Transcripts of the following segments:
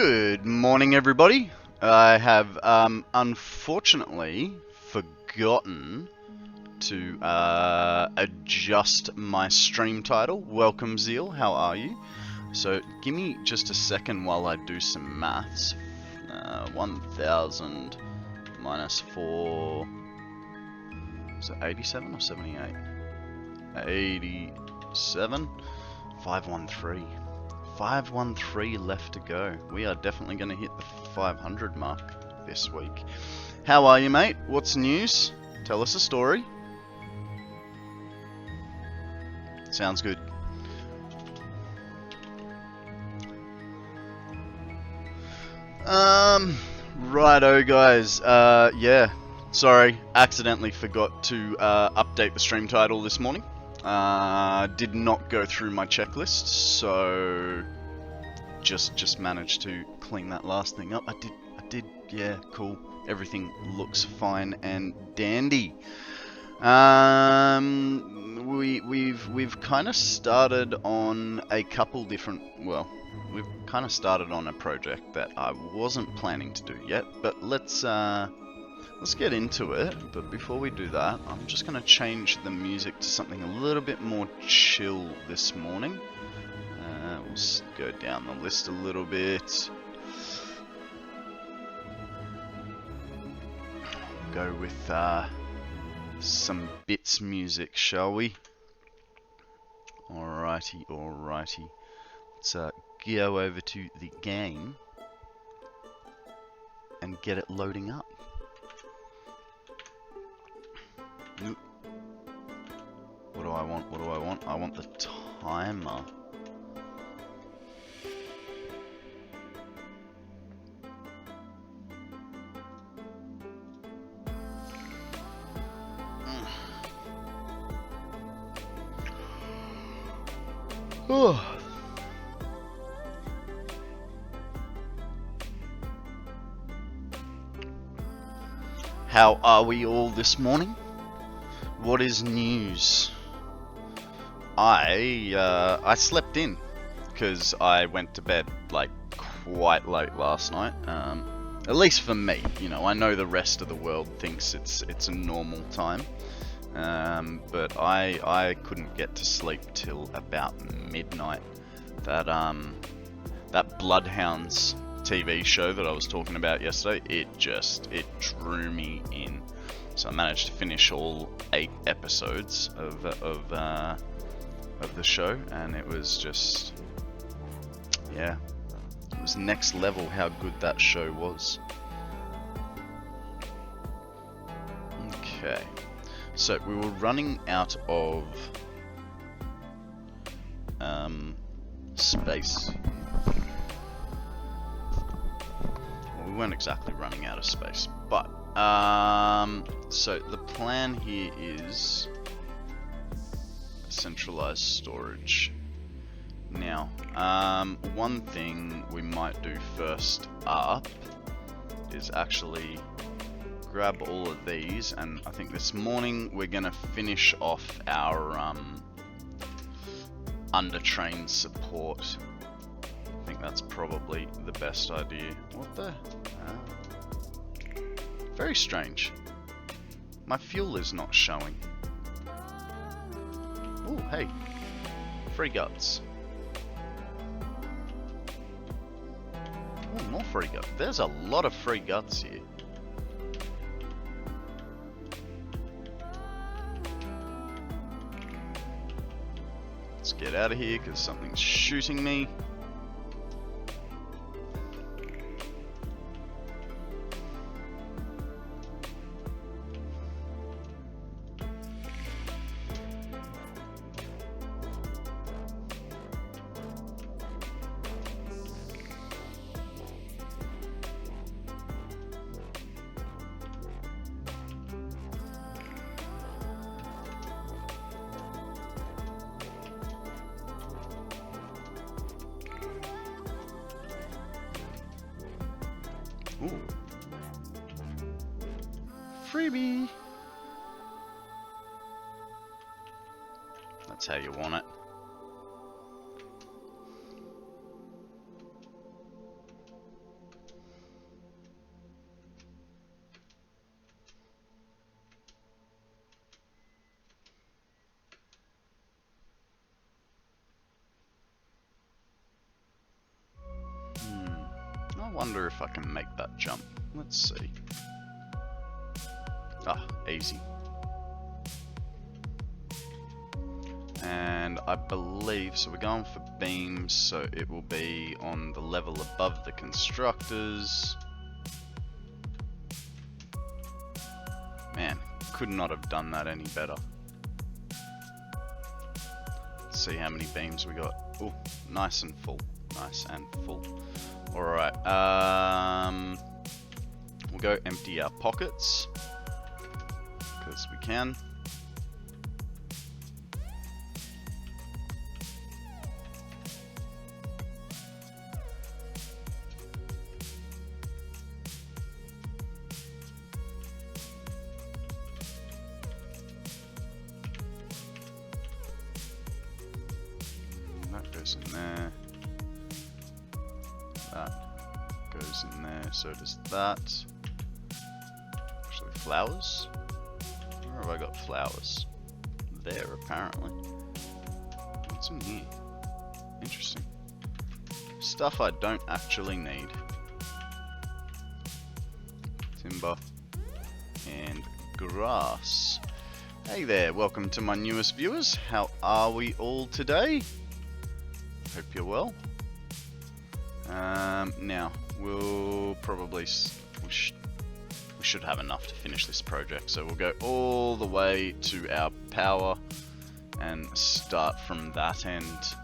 Good morning, everybody. I have unfortunately forgotten to adjust my stream title. Welcome, Zeal. How are you? So give me just a second while I do some maths. 1,000 minus 4... Is it 87 or 78? 87. 513. 513 left to go. We are definitely going to hit the 500 mark this week. How are you, mate? What's news? Tell us a story. Sounds good. Righto, guys. Yeah. Sorry, accidentally forgot to update the stream title this morning. Did not go through my checklist, so just managed to clean that last thing up. I did, yeah, cool. Everything looks fine and dandy. We've kind of started on a couple different, well, we've kind of started on a project that I wasn't planning to do yet, but let's get into it. But before we do that, I'm just going to change the music to something a little bit more chill this morning. We'll go down the list a little bit. Go with some Bitz music, shall we? Alrighty, alrighty. Let's go over to the game and get it loading up. What do I want? What do I want? I want the timer. Oh. How are we all this morning? What is news? I slept in because I went to bed like quite late last night. At least for me, you know. I know the rest of the world thinks it's a normal time, but I couldn't get to sleep till about midnight. That Bloodhounds TV show that I was talking about yesterday, it drew me in. So I managed to finish all 8 episodes of the show, and it was just, yeah, it was next level how good that show was. Okay, so we were running out of space. Well, we weren't exactly running out of space, but so the plan here is centralized storage. Now, one thing we might do first up is actually grab all of these, and I think this morning we're gonna finish off our undertrained support. I think that's probably the best idea. What the? Very strange. My fuel is not showing. Oh, hey. Free guts. Oh, more free guts. There's a lot of free guts here. Let's get out of here because something's shooting me. Ooh. Freebie. That's how you want it. wonder if I can make that jump. Let's see. Ah, easy. And I believe, so we're going for beams, so it will be on the level above the constructors. Man, could not have done that any better. Let's see how many beams we got. Oh, nice and full. Nice and full. Alright, we'll go empty our pockets, because we can. That goes in there. That goes in there, so does that. Actually, flowers? Where have I got flowers? There, apparently. What's in here? Interesting. Stuff I don't actually need. Timber and grass. Hey there, welcome to my newest viewers. How are we all today? Hope you're well. Now, we'll probably, we should have enough to finish this project, so we'll go all the way to our power and start from that end.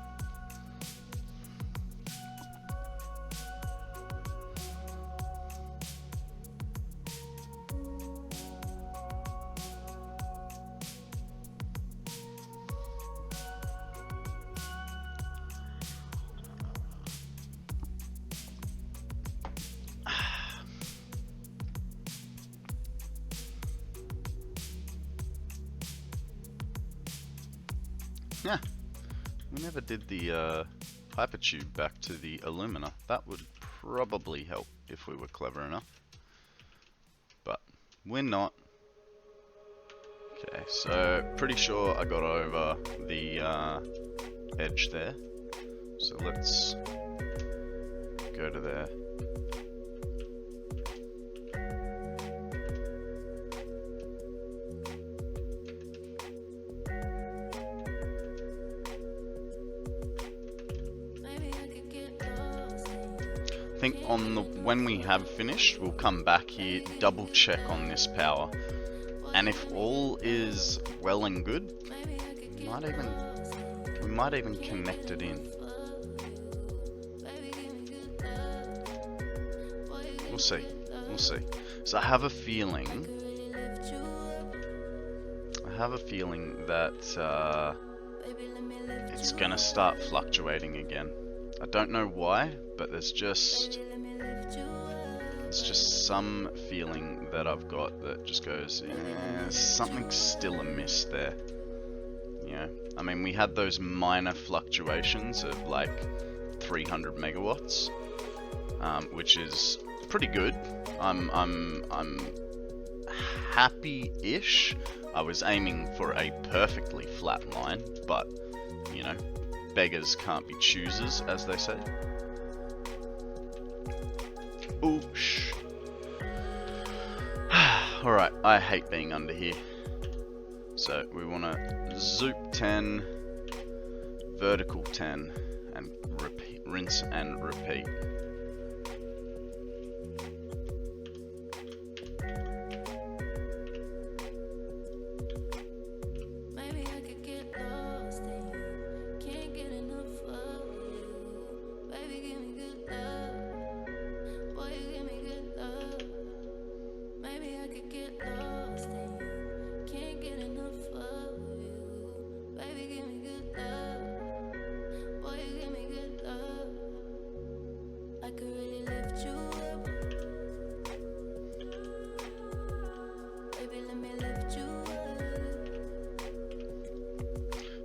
Yeah, we never did the hypertube back to the alumina. That would probably help if we were clever enough, but we're not. Okay, so pretty sure I got over the edge there, so let's go to there. I think on the when we have finished, we'll come back here, double check on this power, and if all is well and good, we might even connect it in. We'll see. We'll see. So I have a feeling that it's gonna start fluctuating again. I don't know why, but there's just some feeling that I've got that just goes, something's still amiss there. You know, I mean, we had those minor fluctuations of like 300 megawatts, which is pretty good. I'm happy-ish. I was aiming for a perfectly flat line, but you know, beggars can't be choosers, as they say. Oosh. Alright, I hate being under here. So we want to zoop 10, vertical 10, and repeat, rinse and repeat.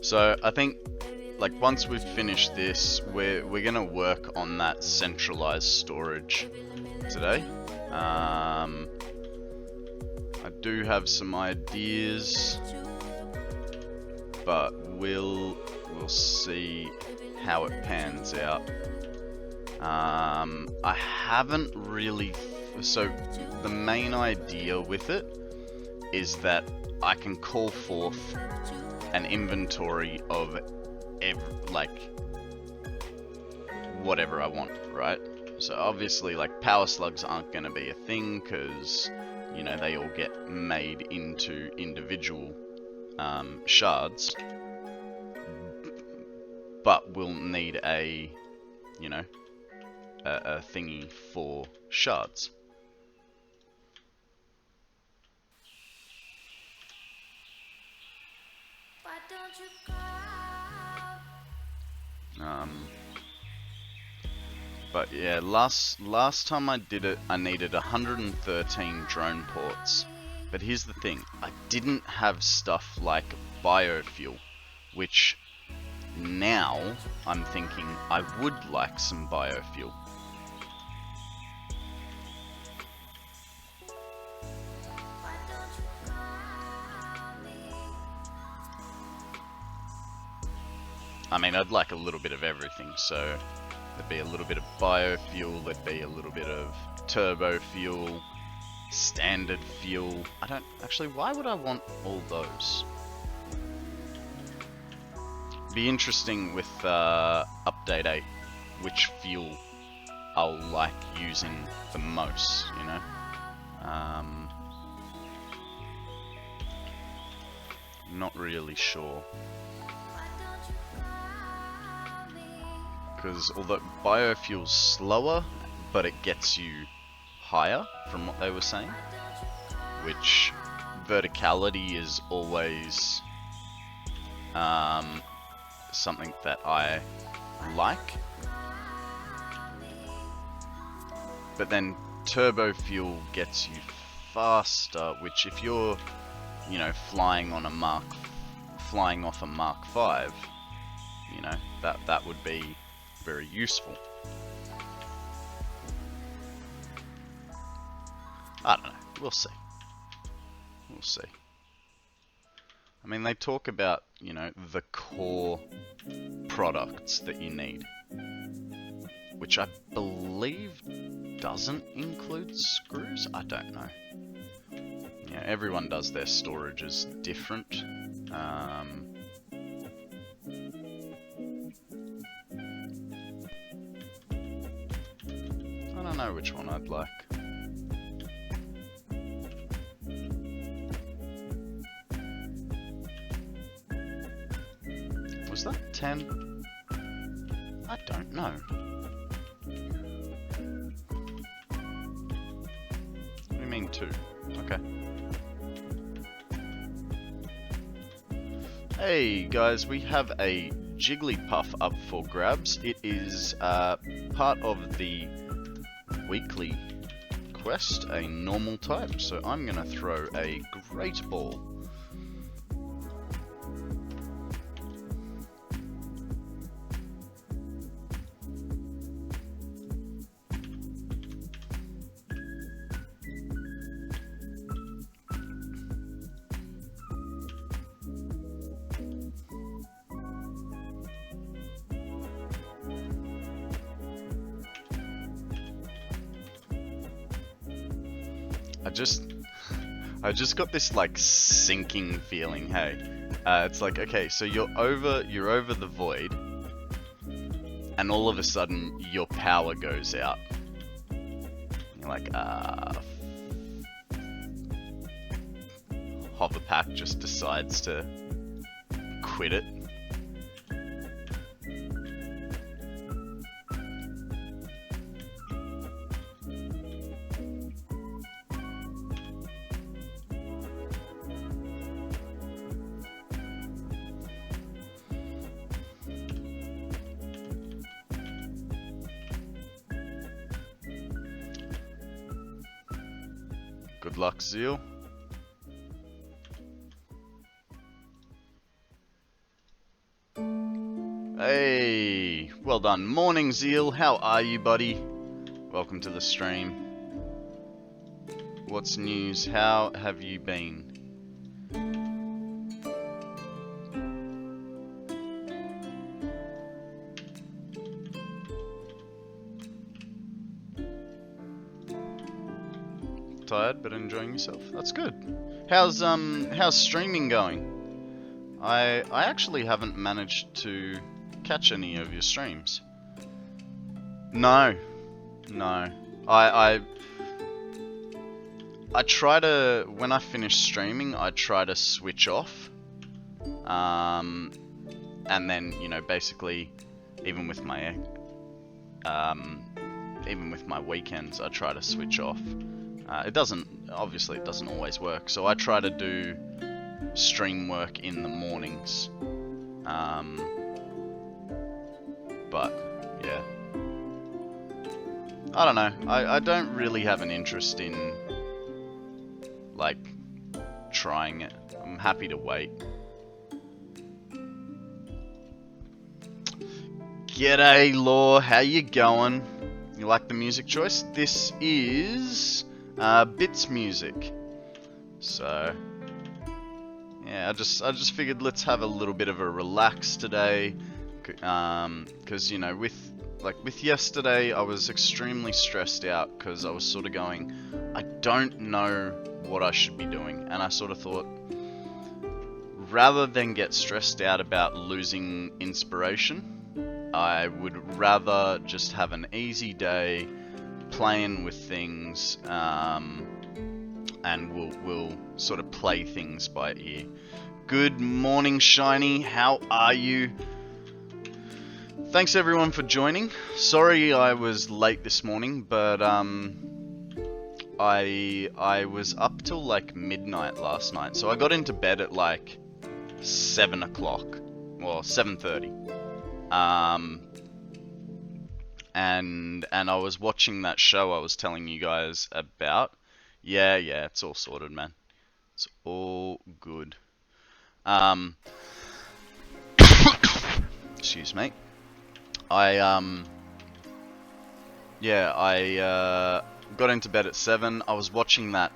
So I think, like, once we've finished this, we're gonna work on that centralized storage today. I do have some ideas, but we'll see how it pans out. I haven't really... So, the main idea with it is that I can call forth an inventory of whatever I want, right? So obviously, like, power slugs aren't going to be a thing because, you know, they all get made into individual shards. But we'll need a, you know, a thingy for shards. But yeah, last time I did it, I needed 113 drone ports. But here's the thing, I didn't have stuff like biofuel, which now I'm thinking I would like some biofuel. I mean, I'd like a little bit of everything, so there'd be a little bit of biofuel, there'd be a little bit of turbo fuel, standard fuel. I don't... Actually, why would I want all those? Be interesting with Update 8, which fuel I'll like using the most, you know? Not really sure. Because although biofuel's slower, but it gets you higher, from what they were saying. Which verticality is always something that I like. But then turbo fuel gets you faster, which if you're, you know, flying off a Mark 5, you know, that would be very useful. I don't know. We'll see. We'll see. I mean, they talk about, you know, the core products that you need, which I believe doesn't include screws? I don't know. Yeah, everyone does their storages different. I don't know which one I'd like. Was that 10? I don't know. What do you mean 2? Okay. Hey guys, we have a Jigglypuff up for grabs. It is part of the weekly quest, a normal type, so I'm gonna throw a Great Ball. I just got this like sinking feeling. Hey, it's like, okay, so you're over the void, and all of a sudden your power goes out. You're like, Hoverpack just decides to quit it. Good luck, Zeal. Hey, well done. Morning, Zeal. How are you, buddy? Welcome to the stream. What's news? How have you been? tired, but enjoying yourself. That's good. How's streaming going? I actually haven't managed to catch any of your streams. No. I try to, when I finish streaming, I try to switch off. And then, you know, basically, even with my weekends, I try to switch off. Obviously it doesn't always work, so I try to do stream work in the mornings. But, yeah. I don't know, I don't really have an interest in, like, trying it. I'm happy to wait. G'day, Law, how you going? You like the music choice? This is Bitz music. So yeah, I just figured let's have a little bit of a relax today, because you know, with yesterday I was extremely stressed out because I was sort of going, I don't know what I should be doing, and I sort of thought, rather than get stressed out about losing inspiration, I would rather just have an easy day playing with things, and we'll sort of play things by ear. Good morning, Shiny. How are you? Thanks everyone for joining. Sorry I was late this morning, but I was up till like midnight last night, so I got into bed at like 7 o'clock, or 7:30. And I was watching that show I was telling you guys about. Yeah, it's all sorted, man. It's all good. Excuse me. I got into bed at 7. I was watching that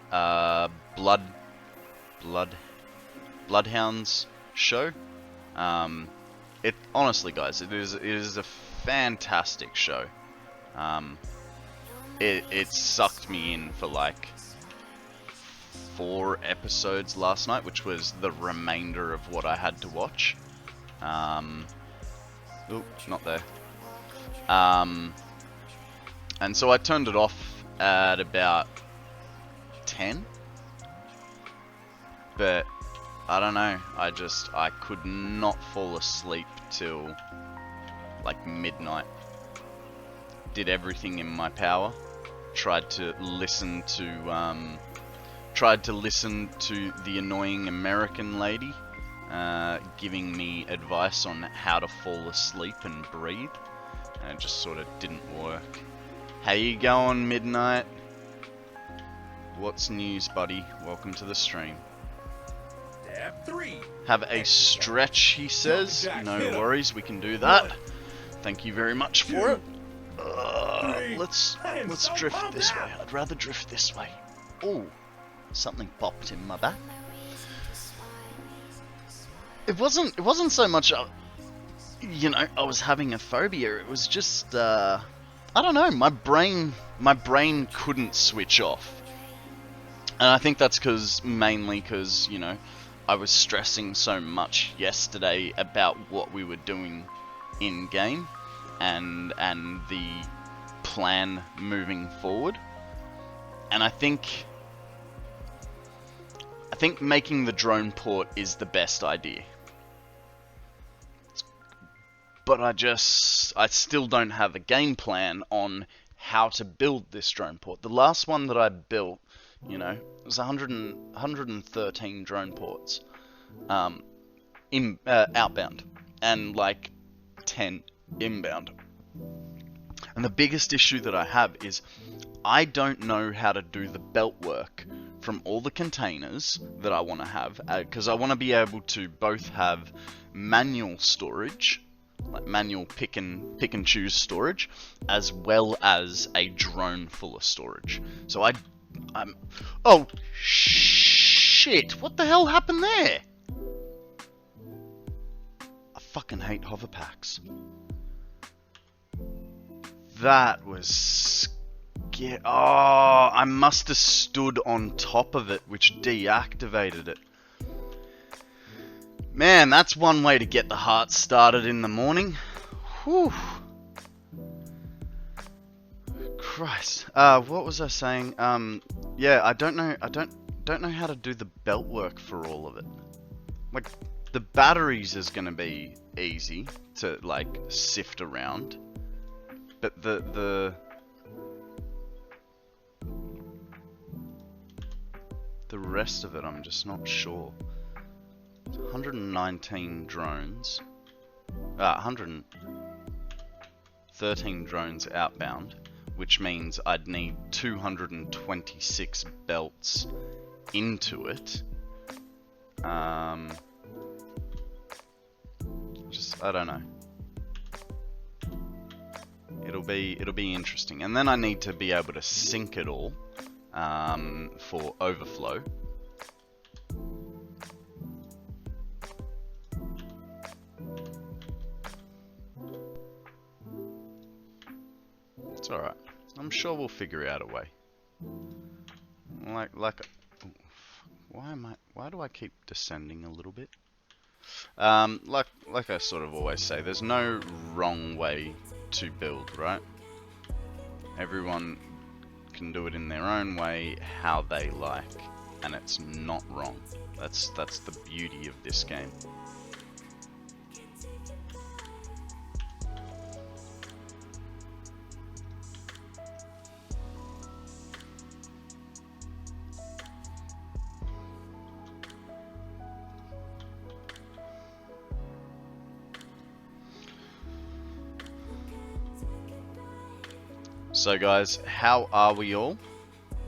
Bloodhounds show. It honestly, guys, it is a fantastic show. It sucked me in for like 4 episodes last night, which was the remainder of what I had to watch. Oop, not there. And so I turned it off at about 10. But I don't know, I could not fall asleep till like midnight. Did everything in my power. Tried to listen to the annoying American lady giving me advice on how to fall asleep and breathe, and it just sort of didn't work. How you going, Midnight? What's news, buddy? Welcome to the stream. Step 3. Have a stretch, he says. No worries, we can do that. Thank you very much for it. Let's drift this way. I'd rather drift this way. Oh, something popped in my back. It wasn't so much, you know, I was having a phobia. It was just, I don't know. My brain couldn't switch off, and I think that's mainly because, you know, I was stressing so much yesterday about what we were doing in game and the plan moving forward. And I think making the drone port is the best idea. But I still don't have a game plan on how to build this drone port. The last one that I built, you know, it was 113 drone ports outbound, and like 10 inbound. And the biggest issue that I have is I don't know how to do the belt work from all the containers that I want to have, because I want to be able to both have manual storage, like manual pick and choose storage, as well as a drone full of storage. So I'm oh shit, what the hell happened there? I fucking hate hover packs. That was Yeah, oh, I must have stood on top of it, which deactivated it. Man, that's one way to get the heart started in the morning. Whew. Christ. What was I saying? Yeah, I don't know how to do the belt work for all of it. Like, the batteries is gonna be easy to, like, sift around. But the rest of it, I'm just not sure. 119 drones. 113 drones outbound, which means I'd need 226 belts into it. Just, I don't know. It'll be interesting. And then I need to be able to sync it all for overflow. It's alright. I'm sure we'll figure out a way. Why do I keep descending a little bit? Like I sort of always say, there's no wrong way to build, right? Everyone can do it in their own way, how they like, and it's not wrong. That's the beauty of this game. So guys, how are we all?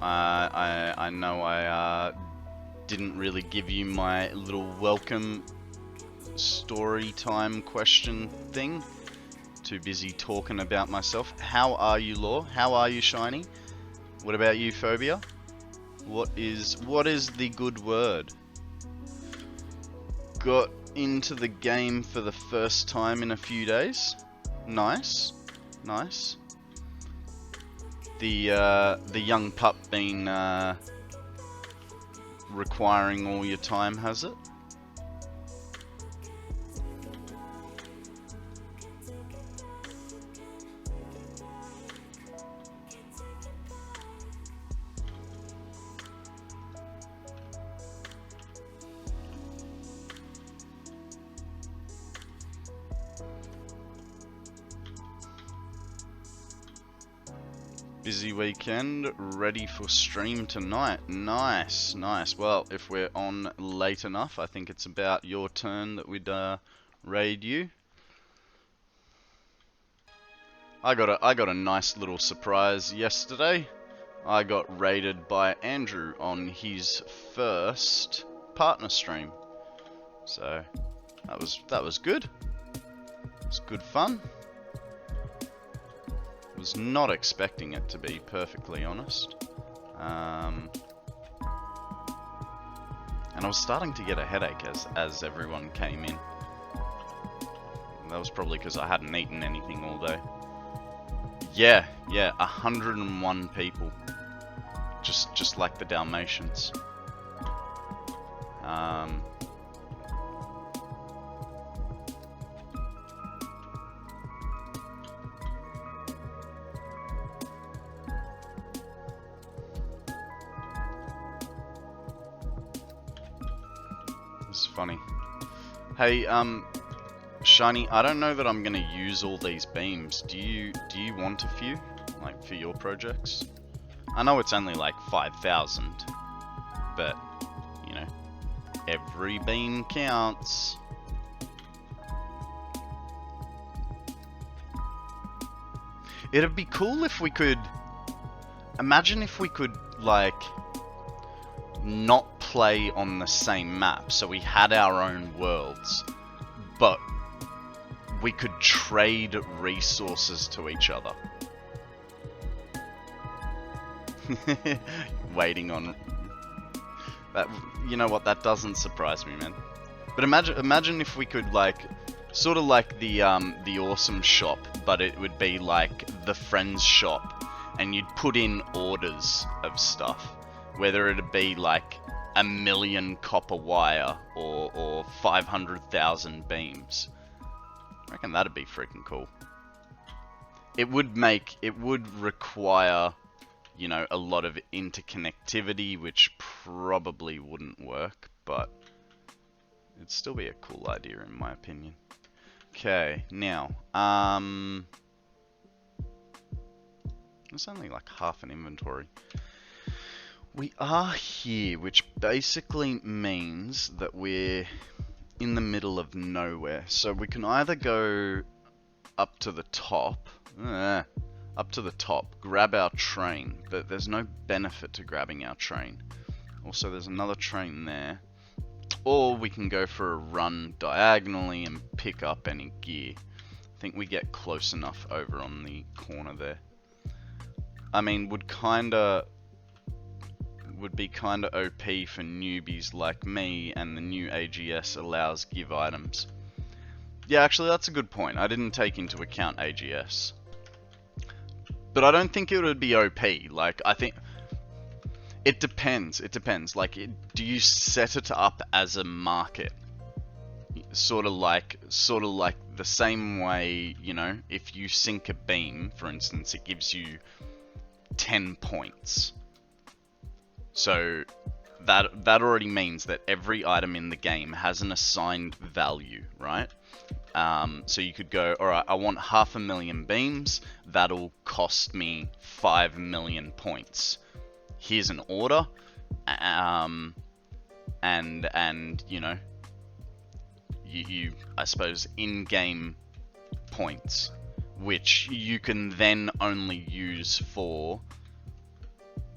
I know I didn't really give you my little welcome story time question thing. Too busy talking about myself. How are you, Law? How are you, Shiny? What about you, Phobia? What is the good word? Got into the game for the first time in a few days. Nice, nice. The young pup been requiring all your time, has it? Busy weekend, ready for stream tonight. Nice, nice. Well, if we're on late enough, I think it's about your turn that we'd raid you. I got a nice little surprise yesterday. I got raided by Andrew on his first partner stream. So that was good. It was good fun. Was not expecting it, to be perfectly honest. And I was starting to get a headache as everyone came in. That was probably because I hadn't eaten anything all day. Yeah, 101 people. Just like the Dalmatians. Funny. Hey, Shiny, I don't know that I'm gonna use all these beams. Do you want a few, like, for your projects? I know it's only like 5,000, but you know, every beam counts. It'd be cool if we could. Imagine if we could, like, not play on the same map, so we had our own worlds, but we could trade resources to each other. Waiting on that. You know what? That doesn't surprise me, man. But imagine if we could, like, sort of like the awesome shop, but it would be like the friends shop, and you'd put in orders of stuff, whether it'd be like 1 million copper wire or 500,000 beams. I reckon that'd be freaking cool. It would require, you know, a lot of interconnectivity, which probably wouldn't work, but it'd still be a cool idea in my opinion. Okay, now, there's only like half an inventory. We are here, which basically means that we're in the middle of nowhere. So we can either go up to the top, grab our train, but there's no benefit to grabbing our train. Also, there's another train there. Or we can go for a run diagonally and pick up any gear. I think we get close enough over on the corner there. I mean, would be kinda OP for newbies like me, and the new AGS allows give items. Yeah, actually that's a good point. I didn't take into account AGS. But I don't think it would be OP. Like, I think it depends. It depends. Like, do you set it up as a market? Sort of like the same way, you know, if you sink a beam, for instance, it gives you 10 points. So that already means that every item in the game has an assigned value, right? So you could go, alright, I want 500,000 beams, that'll cost me 5 million points. Here's an order, and you know, you I suppose in-game points, which you can then only use for,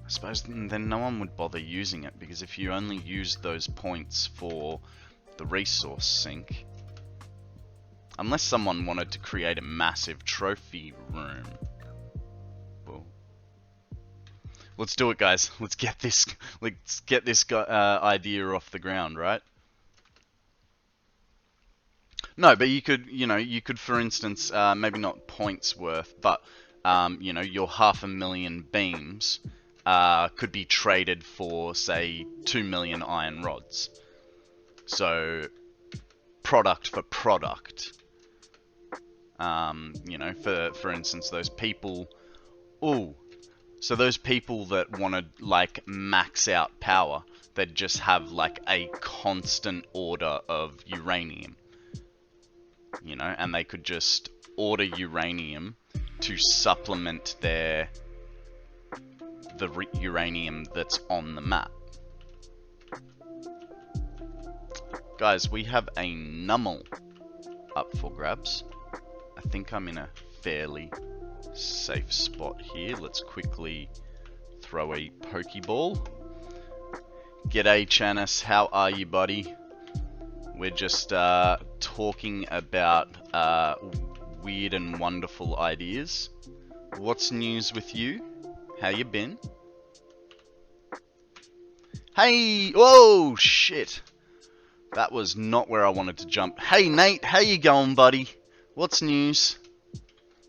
I suppose then no one would bother using it, because if you only use those points for the resource sink, unless someone wanted to create a massive trophy room. Well, let's do it, guys. Let's get this idea off the ground, right? No, but you could, you know, for instance, maybe not points worth, but you know, your 500,000 beams could be traded for, say, 2 million iron rods. So, product for product. You know, for instance, those people. Ooh, so those people that want to like max out power, they'd just have like a constant order of uranium. You know, and they could just order uranium to supplement the uranium that's on the map. Guys, we have a nummel up for grabs. I think I'm in a fairly safe spot here. Let's quickly throw a Pokeball. G'day, Chanis. How are you, buddy? We're just talking about weird and wonderful ideas. What's news with you? How you been? Hey! Whoa! Shit! That was not where I wanted to jump. Hey, Nate! How you going, buddy? What's news?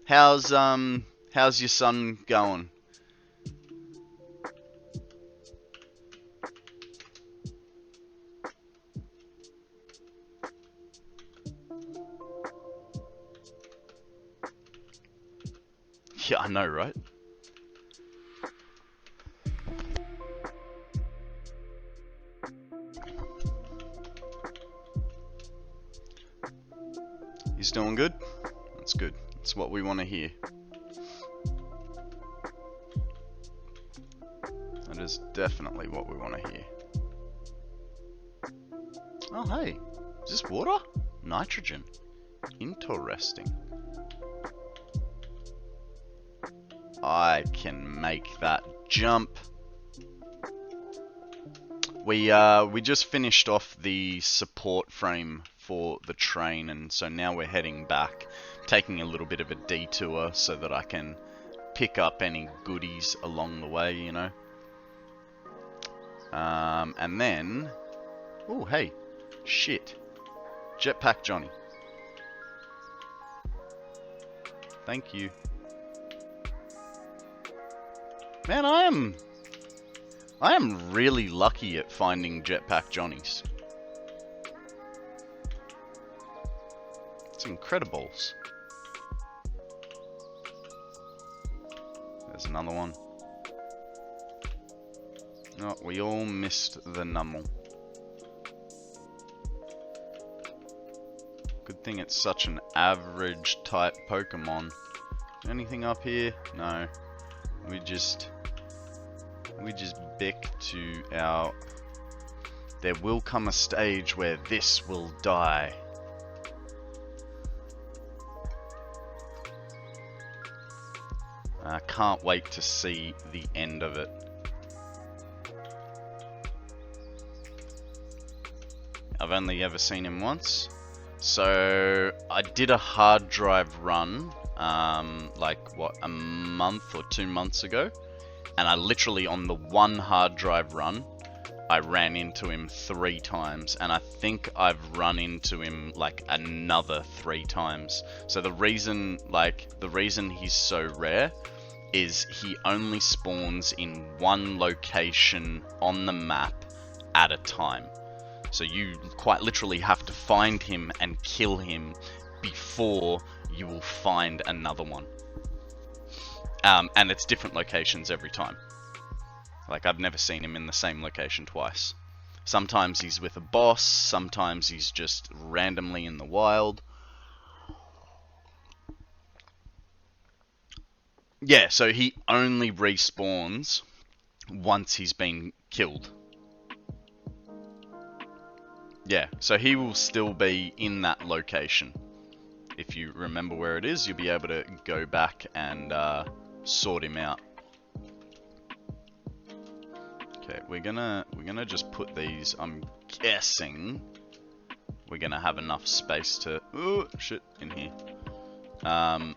How's your son going? Yeah, I know, right? He's doing good? That's good. That's what we want to hear. That is definitely what we want to hear. Oh, hey. Is this water? Nitrogen. Interesting. I can make that jump. We just finished off the support frame for the train, and so now we're heading back, taking a little bit of a detour so that I can pick up any goodies along the way, you know. And then, oh hey, shit, Jetpack Johnny. Thank you. Man, I am really lucky at finding jetpack Johnnies. It's incredibles. There's another one. Oh, we all missed the numble. Good thing it's such an average type Pokemon. Anything up here? No. We just beck to our... There will come a stage where this will die. I can't wait to see the end of it. I've only ever seen him once. So I did a hard drive run, like what, a month or 2 months ago, and I literally on the one hard drive run, I ran into him 3 times, and I think I've run into him like another 3 times. So the reason he's so rare is he only spawns in one location on the map at a time. So you quite literally have to find him and kill him before you will find another one. And it's different locations every time. Like, I've never seen him in the same location twice. Sometimes he's with a boss, sometimes he's just randomly in the wild. Yeah, so he only respawns once he's been killed. Yeah, so he will still be in that location. If you remember where it is, you'll be able to go back and sort him out. Okay, we're gonna just put these. I'm guessing we're gonna have enough space to in here. I'm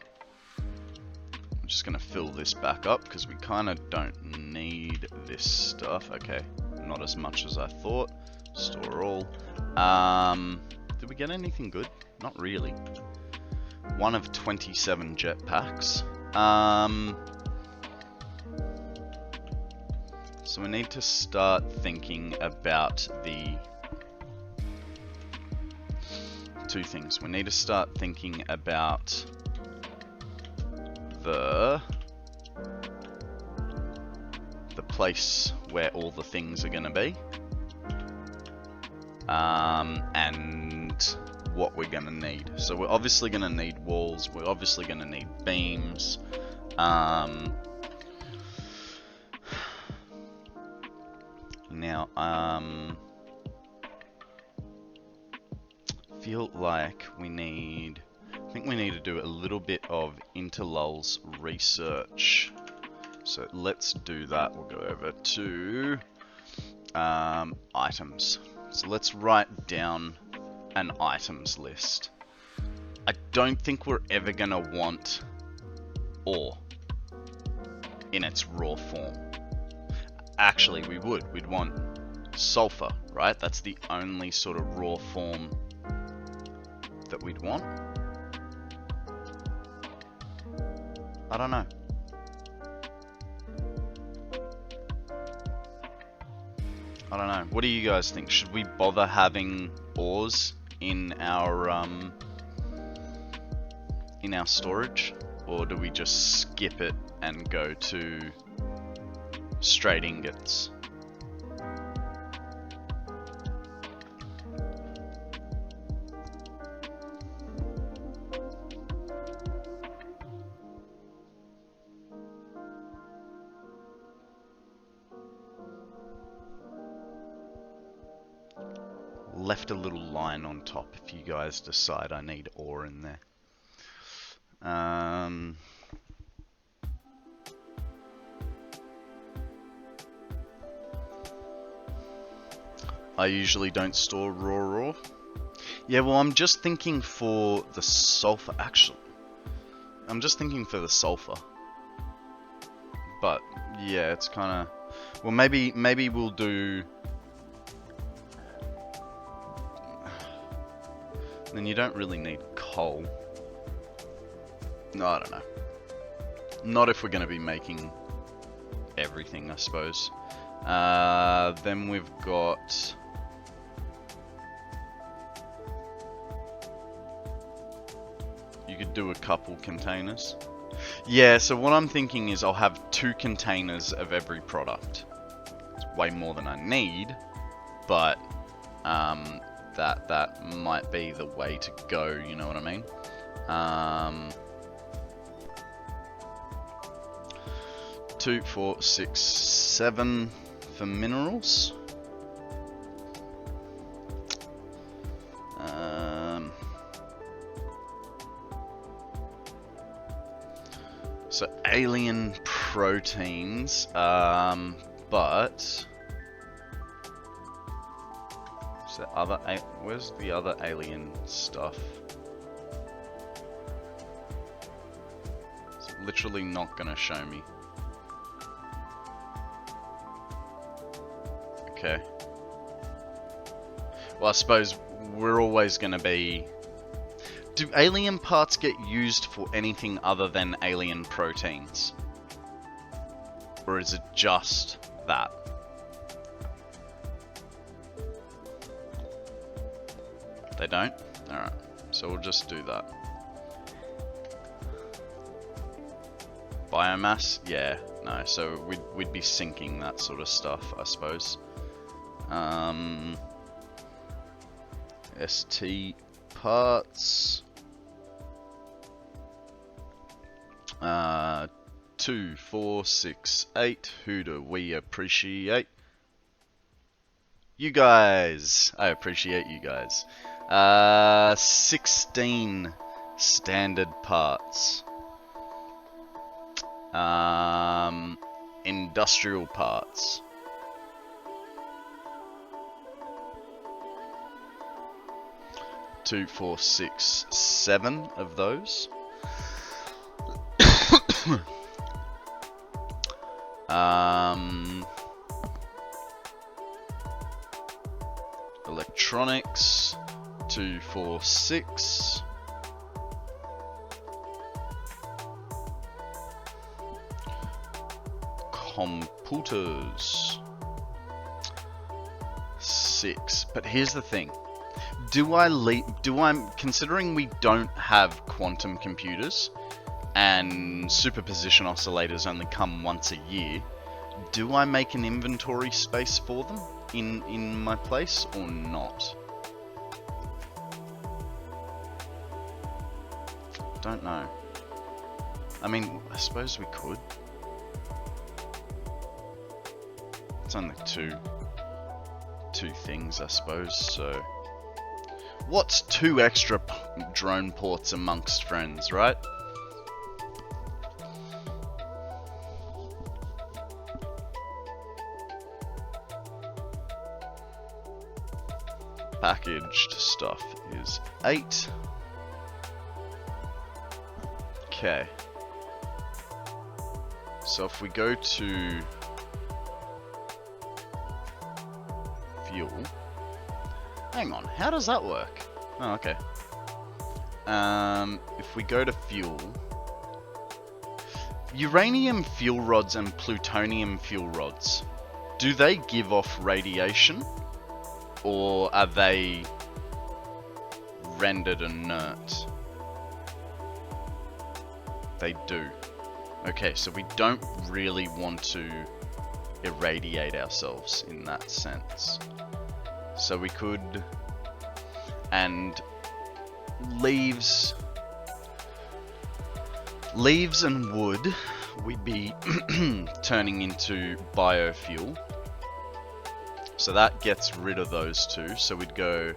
just gonna fill this back up because we kind of don't need this stuff. Okay, not as much as I thought. Store all. Did we get anything good? Not really. 1 of 27 jetpacks. So we need to start thinking about the 2 things. We need to start thinking about the place where all the things are going to be. And what we're going to need. So we're obviously going to need walls. We're obviously going to need beams. Now, feel like we need... I think we need to do a little bit of interlulls research. So let's do that. We'll go over to items. So let's write down an items list. I don't think we're ever going to want ore in its raw form. Actually, we would. We'd want sulfur, right? That's the only sort of raw form that we'd want. I don't know. I don't know. What do you guys think? Should we bother having ores in our storage, or do we just skip it and go to straight ingots? Left a little line on top if you guys decide I need ore in there. I usually don't store raw. Yeah, well, I'm just thinking for the sulfur, actually. I'm just thinking for the sulfur. But, yeah, it's kind of... Well, maybe we'll do... Then you don't really need coal. No, I don't know. Not if we're going to be making everything, I suppose. Then we've got... You could do a couple containers. Yeah, so what I'm thinking is I'll have 2 containers of every product. It's way more than I need, but that might be the way to go, you know what I mean? 2, 4, 6, 7 for minerals. So alien proteins, but is there other? Where's the other alien stuff? It's literally not gonna show me. Okay. Well, I suppose we're always gonna be... Do alien parts get used for anything other than alien proteins? Or is it just that? They don't? Alright, so we'll just do that. Biomass? Yeah, no, so we'd be sinking that sort of stuff, I suppose. ST parts. 2, 4, 6, 8. Who do we appreciate? You guys. I appreciate you guys. 16 standard parts. Industrial parts. Two, 4, 6, 7 of those. Electronics. 2, 4, 6. Computers. 6. But here's the thing. Considering we don't have quantum computers and superposition oscillators only come once a year, do I make an inventory space for them in my place or not? Don't know. I mean, I suppose we could. It's only two things, I suppose, so... What's 2 extra drone ports amongst friends, right? Packaged stuff is 8. Okay. So if we go to fuel... Hang on, how does that work? Oh, okay. If we go to fuel... Uranium fuel rods and plutonium fuel rods, do they give off radiation? Or are they rendered inert? They do. Okay, so we don't really want to irradiate ourselves in that sense. So we could... And leaves and wood, we'd be turning into biofuel. So that gets rid of those 2. So we'd go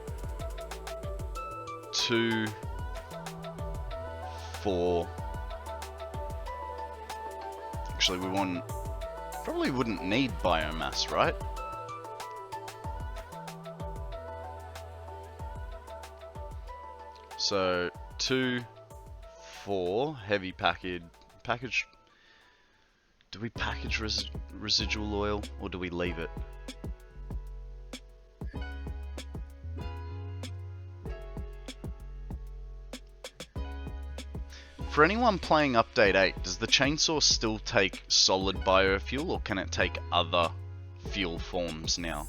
2, 4. Actually, we probably wouldn't need biomass, right? So 2, 4 heavy package. Do we package residual oil or do we leave it? For anyone playing Update 8, does the chainsaw still take solid biofuel, or can it take other fuel forms now?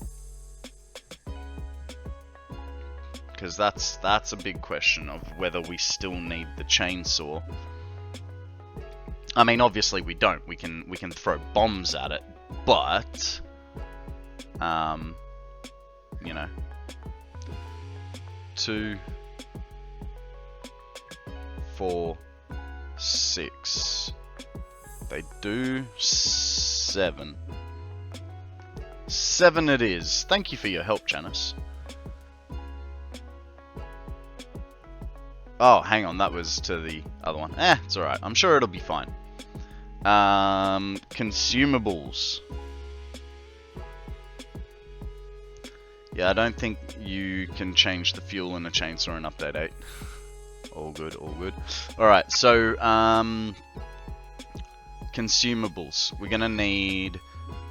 Because that's a big question of whether we still need the chainsaw. I mean, obviously we don't. We can throw bombs at it, but you know, 2, 4, 6. They do 7. 7 it is. Thank you for your help, Janice. Oh, hang on, that was to the other one. It's alright. I'm sure it'll be fine. Consumables. Yeah, I don't think you can change the fuel in a chainsaw in Update 8. All good, all good. Alright, so, consumables. We're gonna need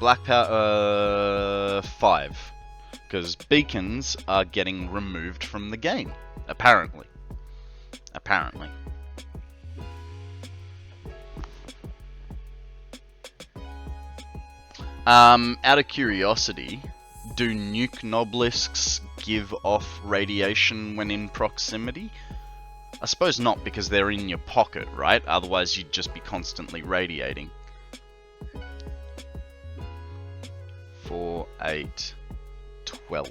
black powder 5. Because beacons are getting removed from the game. Apparently. Apparently. Out of curiosity, do nuke nobelisks give off radiation when in proximity? I suppose not, because they're in your pocket, right? Otherwise you'd just be constantly radiating. 4, 8, 12.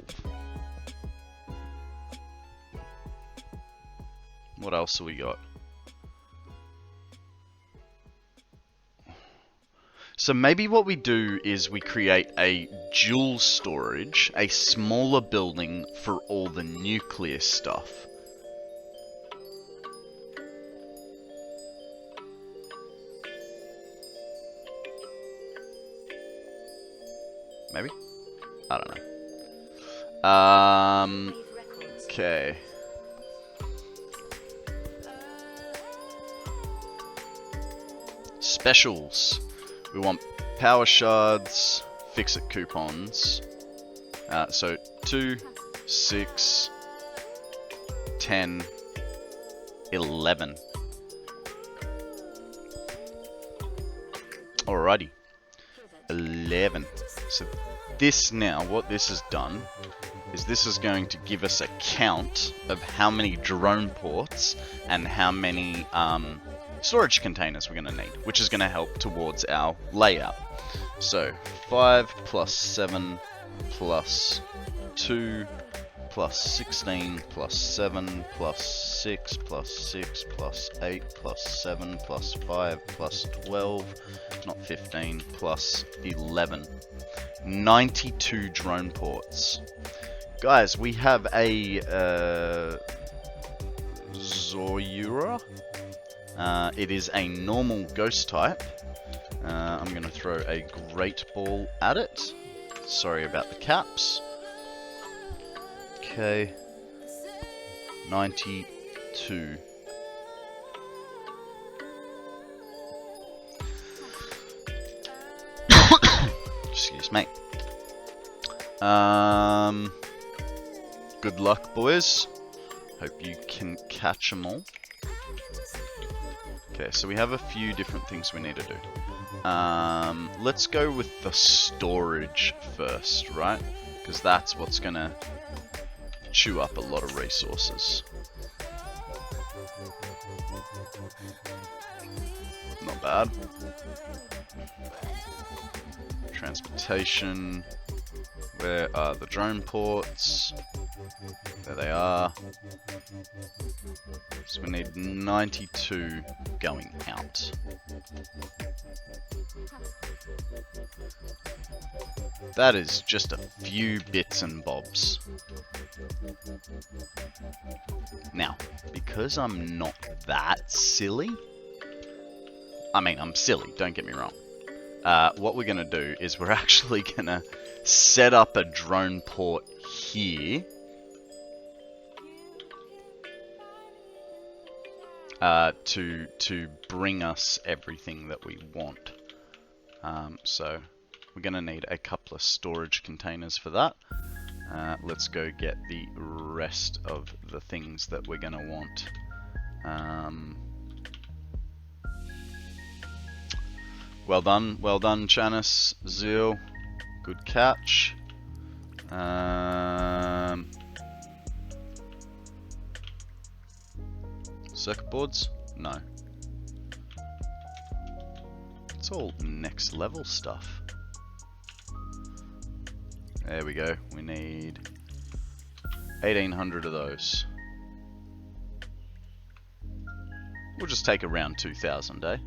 What else have we got? So maybe what we do is we create a dual storage, a smaller building for all the nuclear stuff. Maybe? I don't know. Okay. Specials. We want power shards, fix-it coupons. So 2, 6, 10, 11. Alrighty. 11. So this now, what this has done, is this is going to give us a count of how many drone ports and how many storage containers we're going to need, which is going to help towards our layout. So 5 plus 7 plus 2 plus 16 plus 7 plus 6 plus 6 plus 8 plus 7 plus 5 plus 12, not 15, plus 11. 92 drone ports. Guys, we have a Zoyura. It is a normal ghost type. I'm going to throw a great ball at it. Sorry about the caps. Okay. 92. Excuse me. Good luck, boys. Hope you can catch them all. Okay, so we have a few different things we need to do. Let's go with the storage first, right? Because that's what's gonna chew up a lot of resources. Not bad. Transportation. Where are the drone ports? There they are. So we need 92 going out. That is just a few bits and bobs. Now, because I'm not that silly, I mean, I'm silly, don't get me wrong. What we're going to do is we're actually going to set up a drone port here. To bring us everything that we want. So we're going to need a couple of storage containers for that. Let's go get the rest of the things that we're going to want. Well done, Janice. Zeal, good catch. Circuit boards? No. It's all next level stuff. There we go. We need 1,800 of those. We'll just take around 2,000, eh?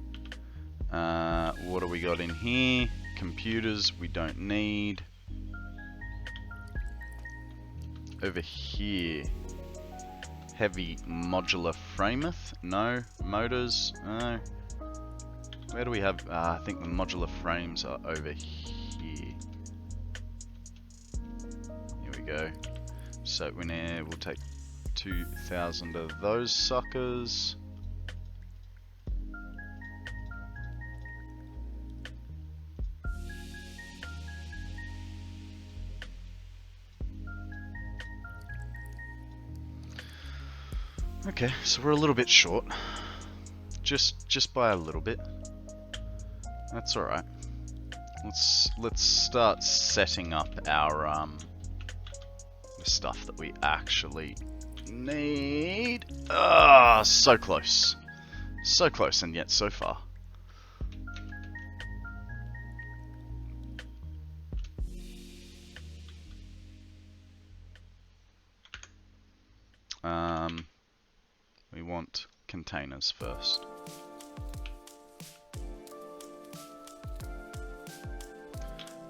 What do we got in here? Computers we don't need. Over here, heavy modular frameth? No. Motors? No. Where do we have? I think the modular frames are over here. Here we go. So we'll take 2,000 of those suckers. Okay, so we're a little bit short. Just by a little bit. That's all right. Let's start setting up our the stuff that we actually need. Ah, so close. So close and yet so far. We want containers first.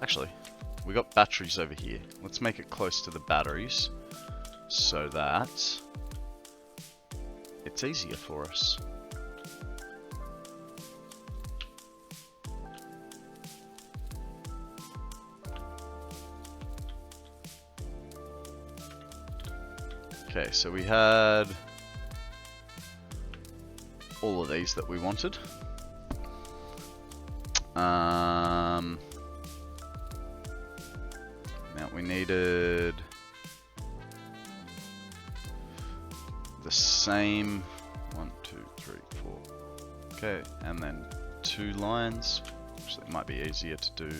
Actually, we got batteries over here. Let's make it close to the batteries so that it's easier for us. Okay, so we had all of these that we wanted. Now we needed the same 1, 2, 3, 4. Okay, and then 2 lines. Actually, it might be easier to do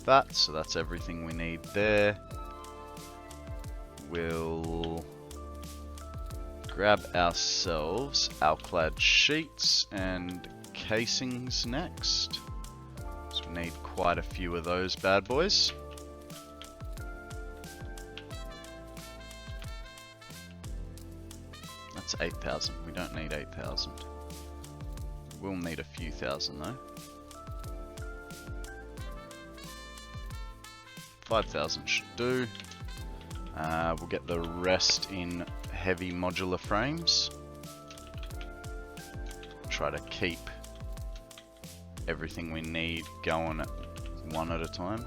that. So that's everything we need there. We'll grab ourselves alclad sheets and casings next. So we need quite a few of those bad boys. That's 8,000. We don't need 8,000. We'll need a few thousand though. 5,000 should do. We'll get the rest in heavy modular frames. Try to keep everything we need going at one at a time.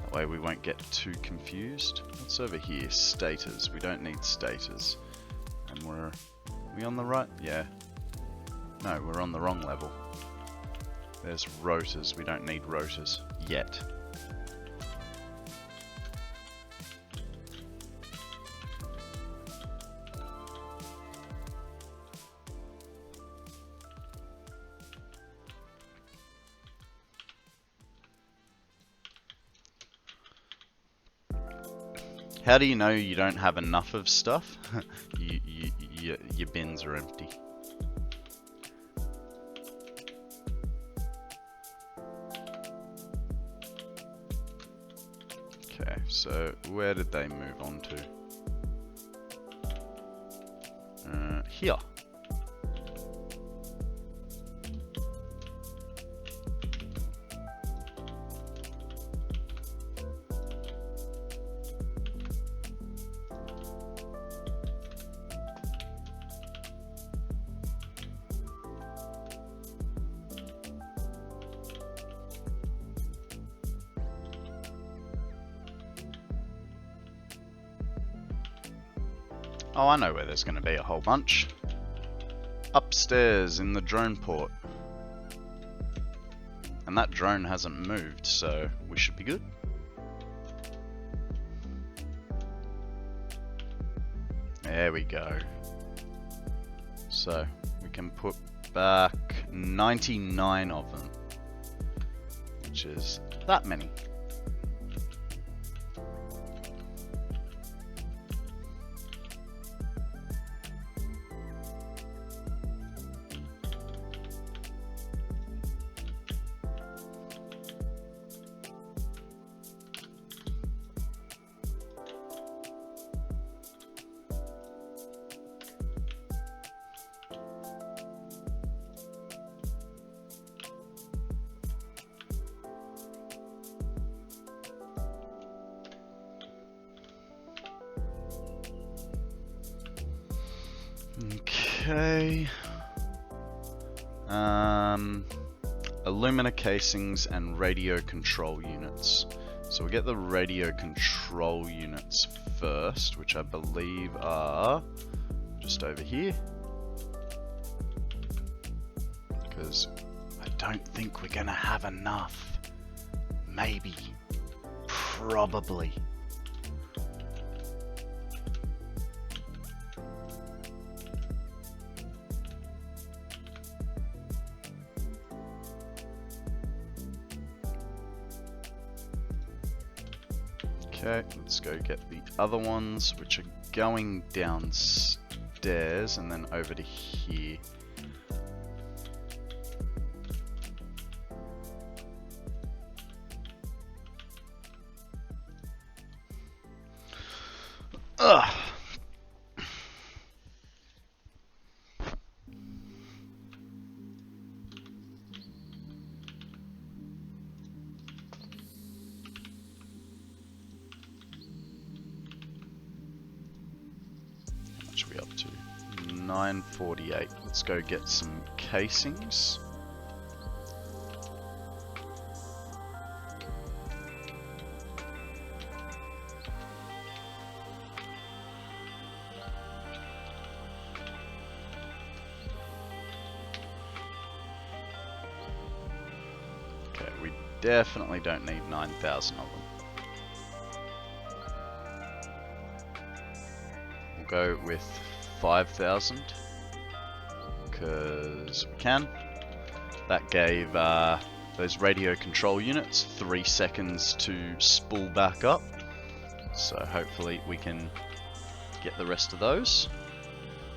That way we won't get too confused. What's over here? Stators. We don't need stators. And are we on the right? Yeah. No, we're on the wrong level. There's rotors. We don't need rotors yet. How do you know you don't have enough of stuff? Your bins are empty. Okay, so where did they move on to? Here. Oh, I know where there's going to be a whole bunch. Upstairs in the drone port. And that drone hasn't moved, so we should be good. There we go. So, we can put back 99 of them. which is that many. Okay. Alumina casings and radio control units. So we get the radio control units first, which I believe are just over here. Because I don't think we're gonna have enough. Maybe. Probably. Okay, let's go get the other ones, which are going downstairs and then over to here. Ugh. Are we up to 948. Let's go get some casings. Okay, we definitely don't need 9,000 of them. Go with 5,000 because we can. That gave those radio control units 3 seconds to spool back up, so hopefully we can get the rest of those.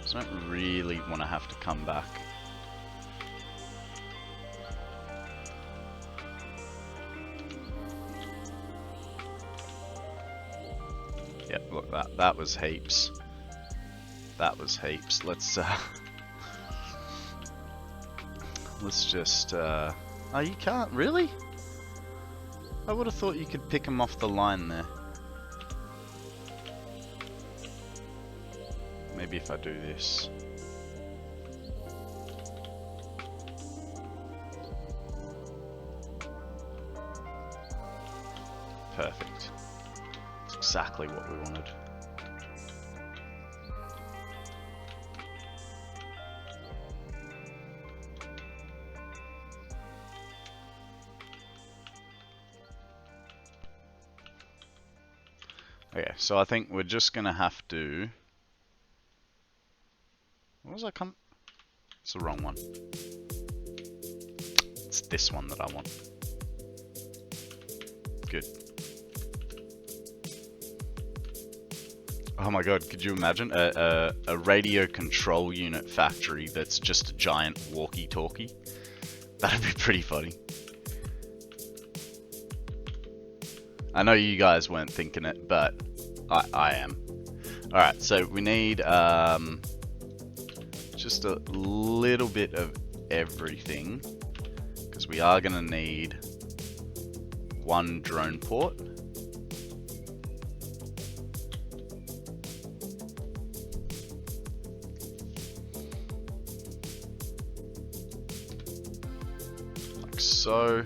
So I don't really want to have to come back. Yep, look, that was heaps. That was heaps. Let's just oh, you can't really? I would have thought you could pick them off the line there. Maybe if I do this. Perfect. That's exactly what we wanted. Okay, so I think we're just gonna have to. What was I come? It's the wrong one. It's this one that I want. Good. Oh my god, could you imagine a radio control unit factory that's just a giant walkie-talkie? That'd be pretty funny. I know you guys weren't thinking it, but I am. Alright, so we need just a little bit of everything, because we are going to need one drone port. Like so.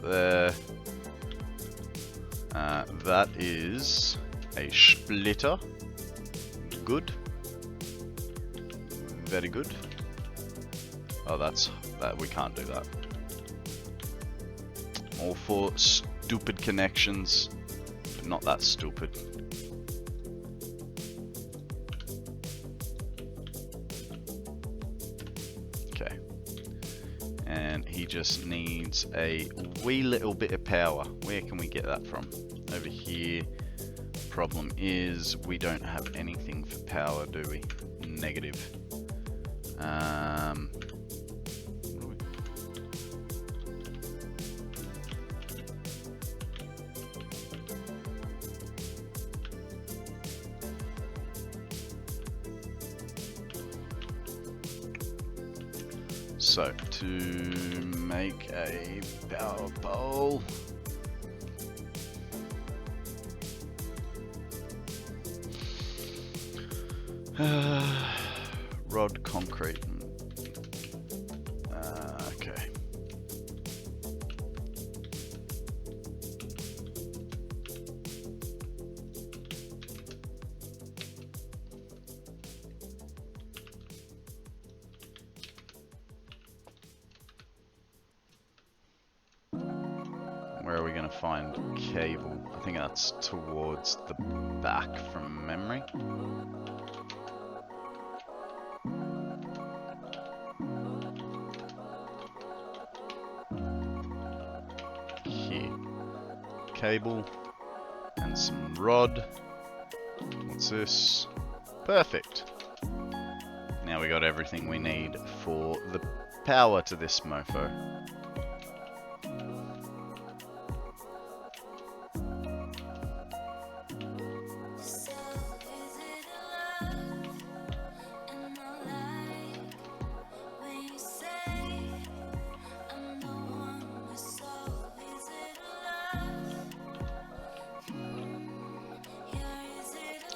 There. That is a splitter. Good. Very good. Oh, that we can't do that. All for stupid connections, but not that stupid. Okay. and he just needs a wee little bit of power. Where can we get that from? Over here. Problem is we don't have anything for power, do we? Negative. What do we... So, to make a power pole, rod, concrete. Okay. Where are we going to find cable? I think that's towards the back from memory. Here. Cable and some rod. What's this? Perfect. Now we got everything we need for the power to this mofo.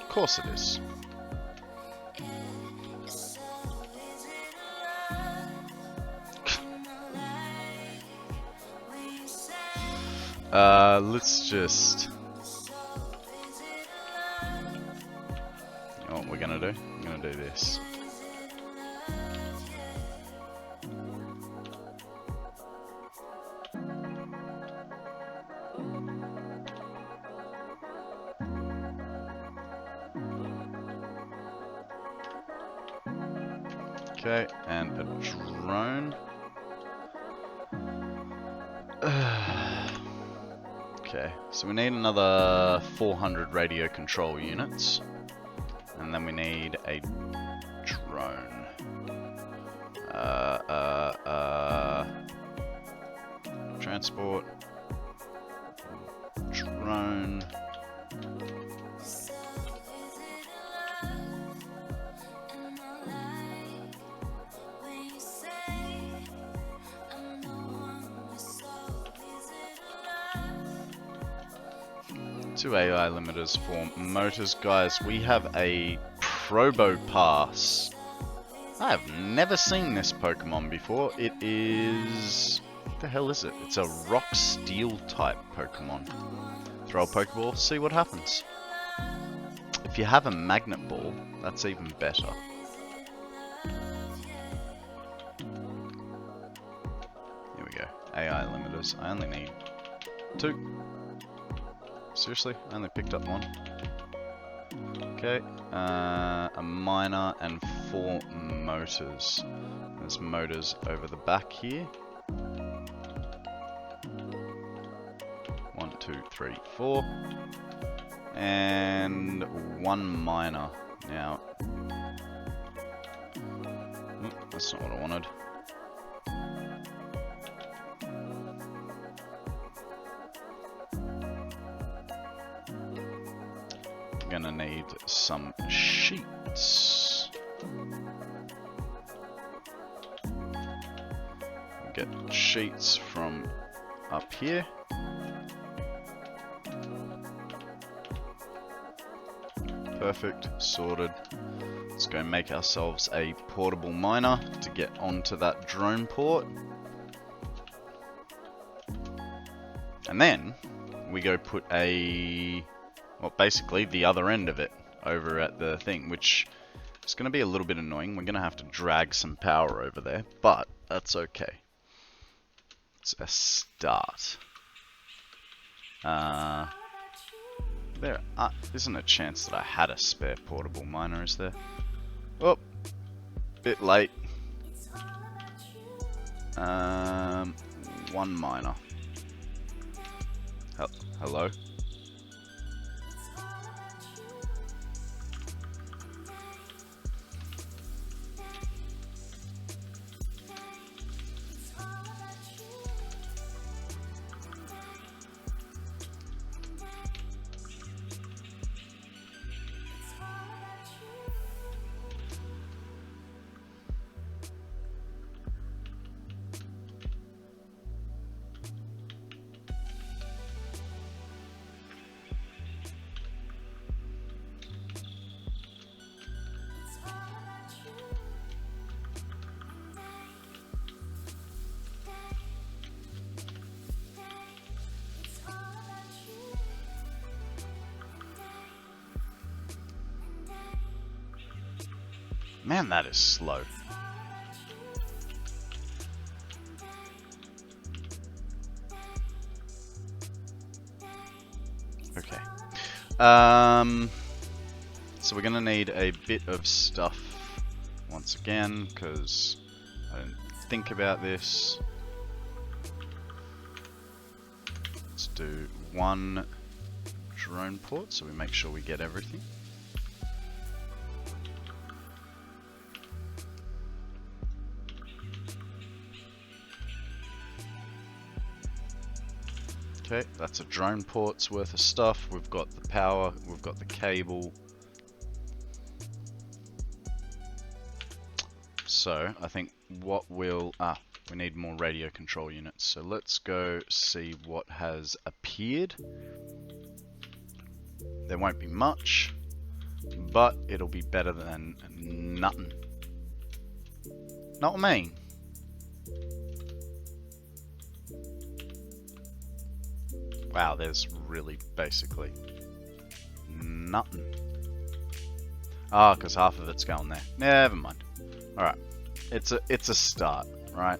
Of course it is. Let's just... You know what we're gonna do? I'm gonna do this. Okay, and a drone. Okay, so we need another 400 radio control units. And then we need a drone. Transport. Drone. Two AI limiters for motors. Guys, we have a Probo Pass. I have never seen this Pokemon before. It is... What the hell is it? It's a Rock Steel type Pokemon. Throw a Pokeball, see what happens. If you have a Magnet Ball, that's even better. Here we go. AI limiters. I only need 2. Seriously? I only picked up 1. Okay, a miner and 4 motors. There's motors over the back here. 1, 2, 3, 4. And 1 miner. Now, that's not what I wanted. Gonna need some sheets. Get sheets from up here. Perfect, sorted. Let's go make ourselves a portable miner to get onto that drone port. And then we go put a... well, basically the other end of it over at the thing, which is going to be a little bit annoying. We're going to have to drag some power over there, but that's okay. It's a start. There isn't a chance that I had a spare portable miner, is there? Oh, bit late. One miner. Hello? Man, that is slow. Okay. So we're gonna need a bit of stuff once again, because I didn't think about this. Let's do one drone port so we make sure we get everything. Okay, that's a drone port's worth of stuff. We've got the power, we've got the cable. So, I think what we'll... we need more radio control units. So let's go see what has appeared. There won't be much, but it'll be better than nothing. Not me. Wow, there's really basically nothing. Ah, because half of it's going there. Never mind. Alright. It's a start, right?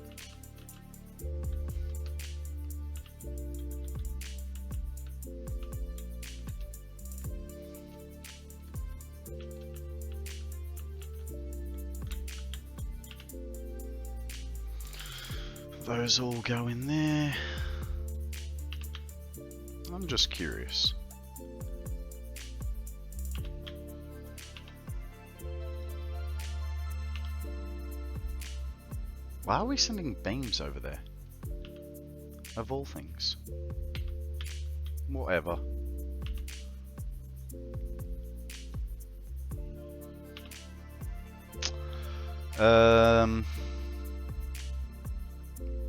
Those all go in there. I'm just curious. Why are we sending beams over there? Of all things. Whatever.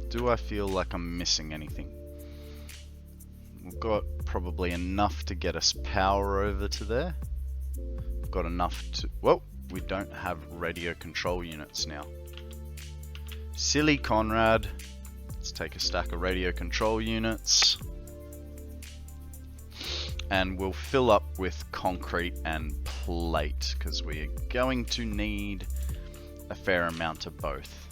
Do I feel like I'm missing anything? We've got probably enough to get us power over to there. We've got enough to... Whoa! We don't have radio control units now. Silly Konrad. Let's take a stack of radio control units. And we'll fill up with concrete and plate, because we are going to need a fair amount of both.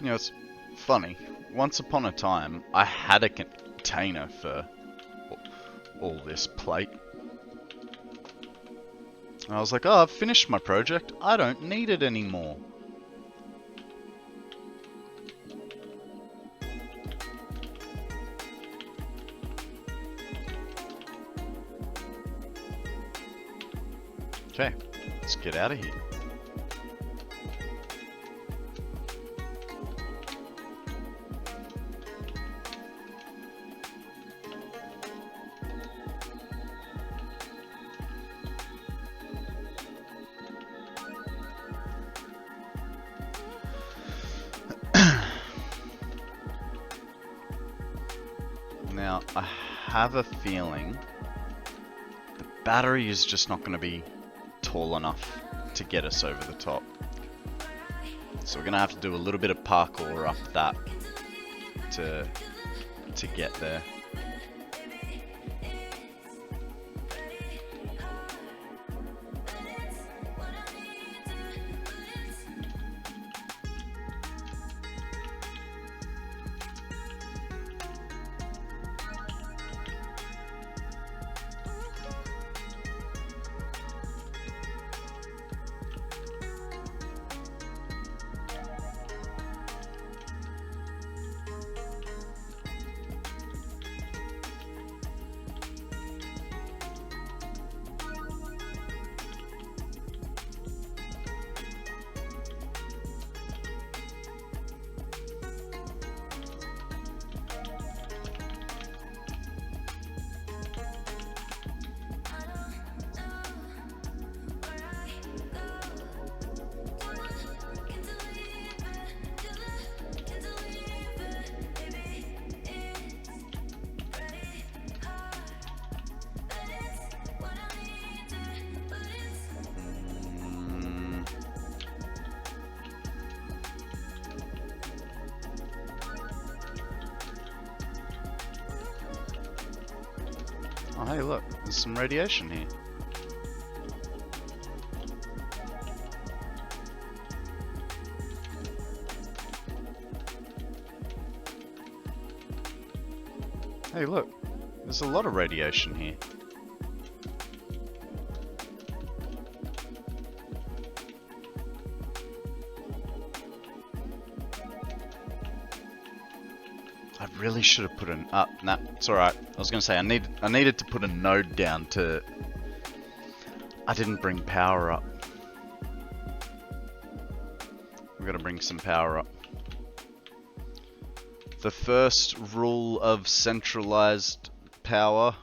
You know, it's funny. Once upon a time, I had a container for all this plate. And I was like, oh, I've finished my project. I don't need it anymore. Okay, let's get out of here. have a feeling the battery is just not going to be tall enough to get us over the top. So we're going to have to do a little bit of parkour up that to get there. Oh, hey, look, there's some radiation here. Hey, look, there's a lot of radiation here. I really should have put an nah, it's alright. I was gonna say I needed to put a node down to. I didn't bring power up. We're gonna bring some power up. The first rule of centralized power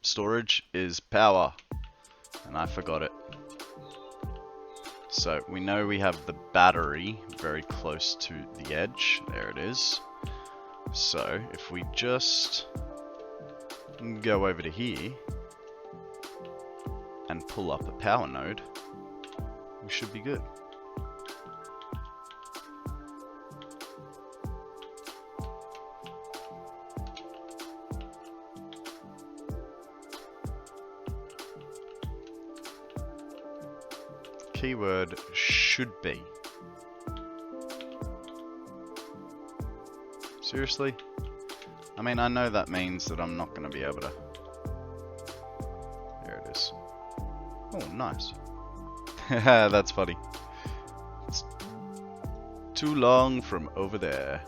storage is power, and I forgot it. So we know we have the battery very close to the edge. There it is. So if we just go over to here and pull up a power node, we should be good. Keyword should be. Seriously? I mean, I know that means that I'm not going to be able to... There it is. Oh, nice. That's funny. It's too long from over there.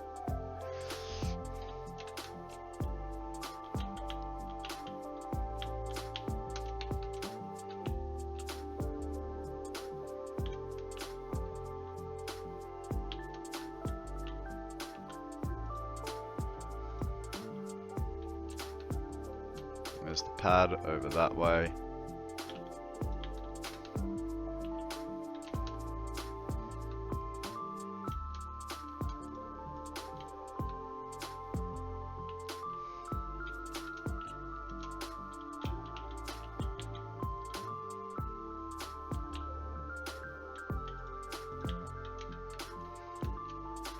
There's the pad over that way.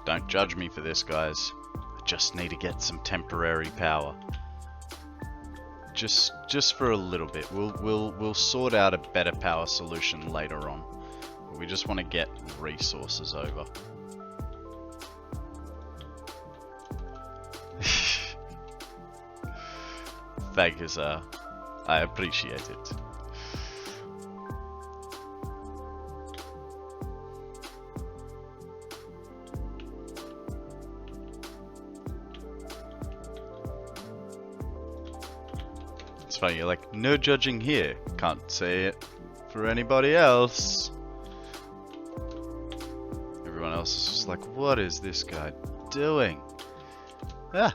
Don't judge me for this, guys. I just need to get some temporary power. Just for a little bit. We'll sort out a better power solution later on. We just want to get resources over. Thank you, sir. I appreciate it. It's funny, you're like, no judging here. Can't say it for anybody else. Everyone else is just like, what is this guy doing? Ah.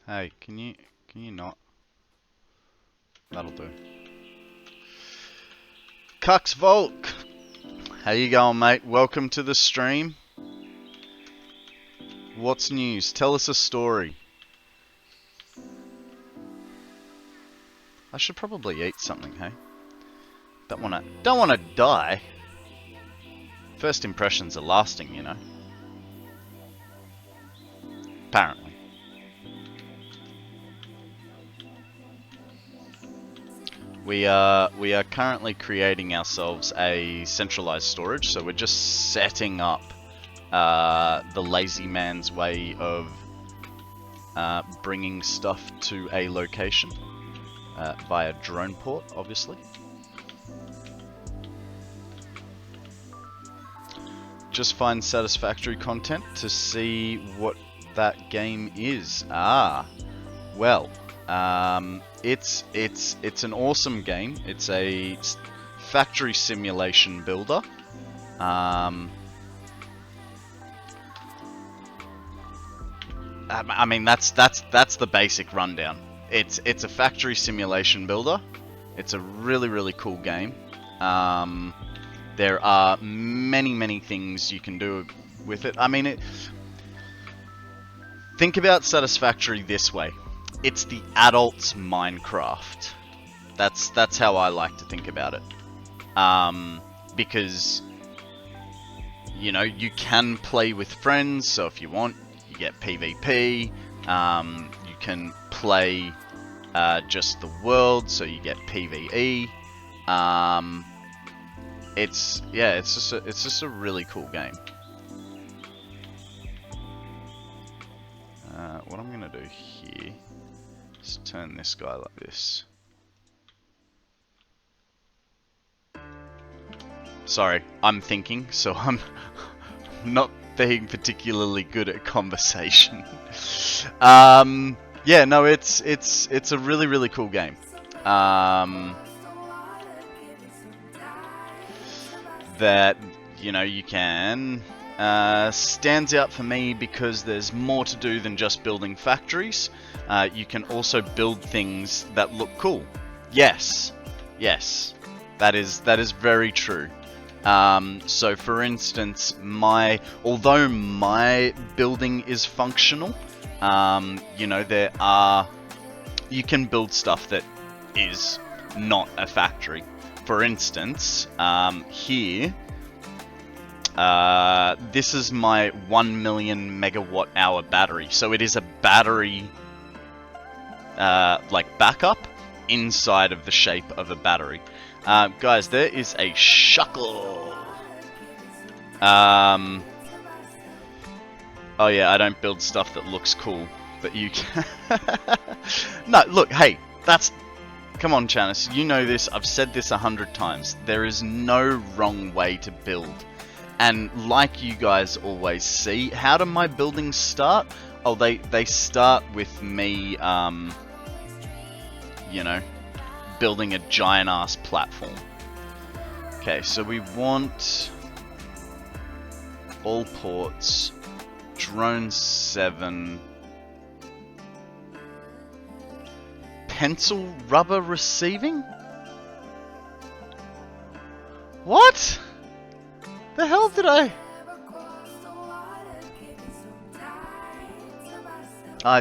Hey, can you not? That'll do. Cux Volk, how you going, mate? Welcome to the stream. What's news? Tell us a story. I should probably eat something, hey? Don't wanna die. First impressions are lasting, you know. Apparently. We are currently creating ourselves a centralized storage, so we're just setting up the lazy man's way of bringing stuff to a location via drone port, obviously. Just find Satisfactory content to see what that game is. Ah, well, it's an awesome game. It's a factory simulation builder. I mean, that's the basic rundown. It's a factory simulation builder. It's a really cool game. There are many things you can do with it. I mean, think about Satisfactory this way. It's the adult's Minecraft. That's how I like to think about it. Because, you know, you can play with friends, so if you want, you get PvP. You can play just the world, so you get PvE. It's just a really cool game. What I'm gonna do here is turn this guy like this. Sorry, I'm thinking, so I'm not being particularly good at conversation. Yeah, no, it's a really cool game. That, you know, you can stands out for me because there's more to do than just building factories. You can also build things that look cool. Yes, that is very true. So for instance, although my building is functional, you know, you can build stuff that is not a factory. For instance, here, this is my 1 million megawatt hour battery. So it is a battery, like backup inside of the shape of a battery. Guys, there is a shuckle. Oh yeah, I don't build stuff that looks cool, but you can. No, look, hey, come on, Chanice, you know this, I've said this 100 times. There is no wrong way to build. And like you guys always see, how do my buildings start? Oh, they start with me, you know, building a giant-ass platform. Okay, so we want all ports, drone 7, pencil rubber receiving? What? The hell did I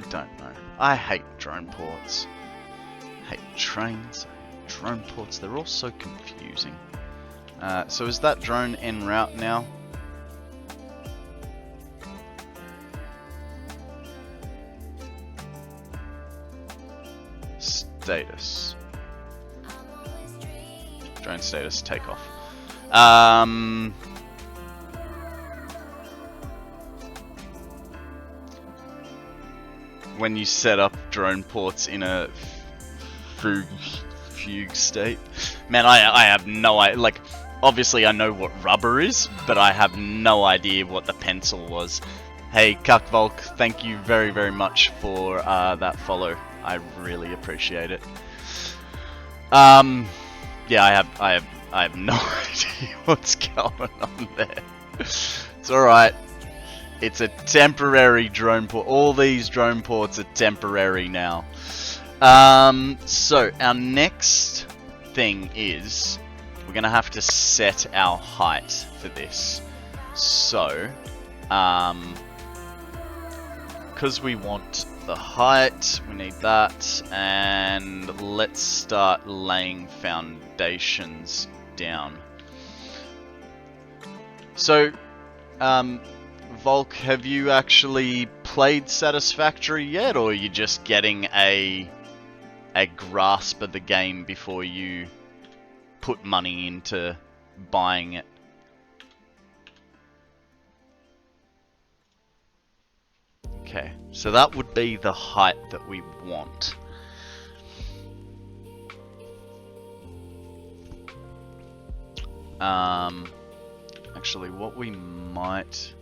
don't know. I hate drone ports. Hate trains. Drone ports. They're all so confusing. So is that drone en route now? Status. Drone status, takeoff. When you set up drone ports in a fugue state, man, I have no idea. Like, obviously I know what rubber is, but I have no idea what the pencil was. Hey, Cuckvolk, thank you very much for that follow. I really appreciate it. Yeah, I have no idea what's going on there. It's alright. It's a temporary drone port. All these drone ports are temporary now. So our next thing is we're going to have to set our height for this. So, because we want the height, we need that, and let's start laying foundations down. So, Volk, have you actually played Satisfactory yet, or are you just getting a grasp of the game before you put money into buying it? Okay, so that would be the height that we want. Actually, what we might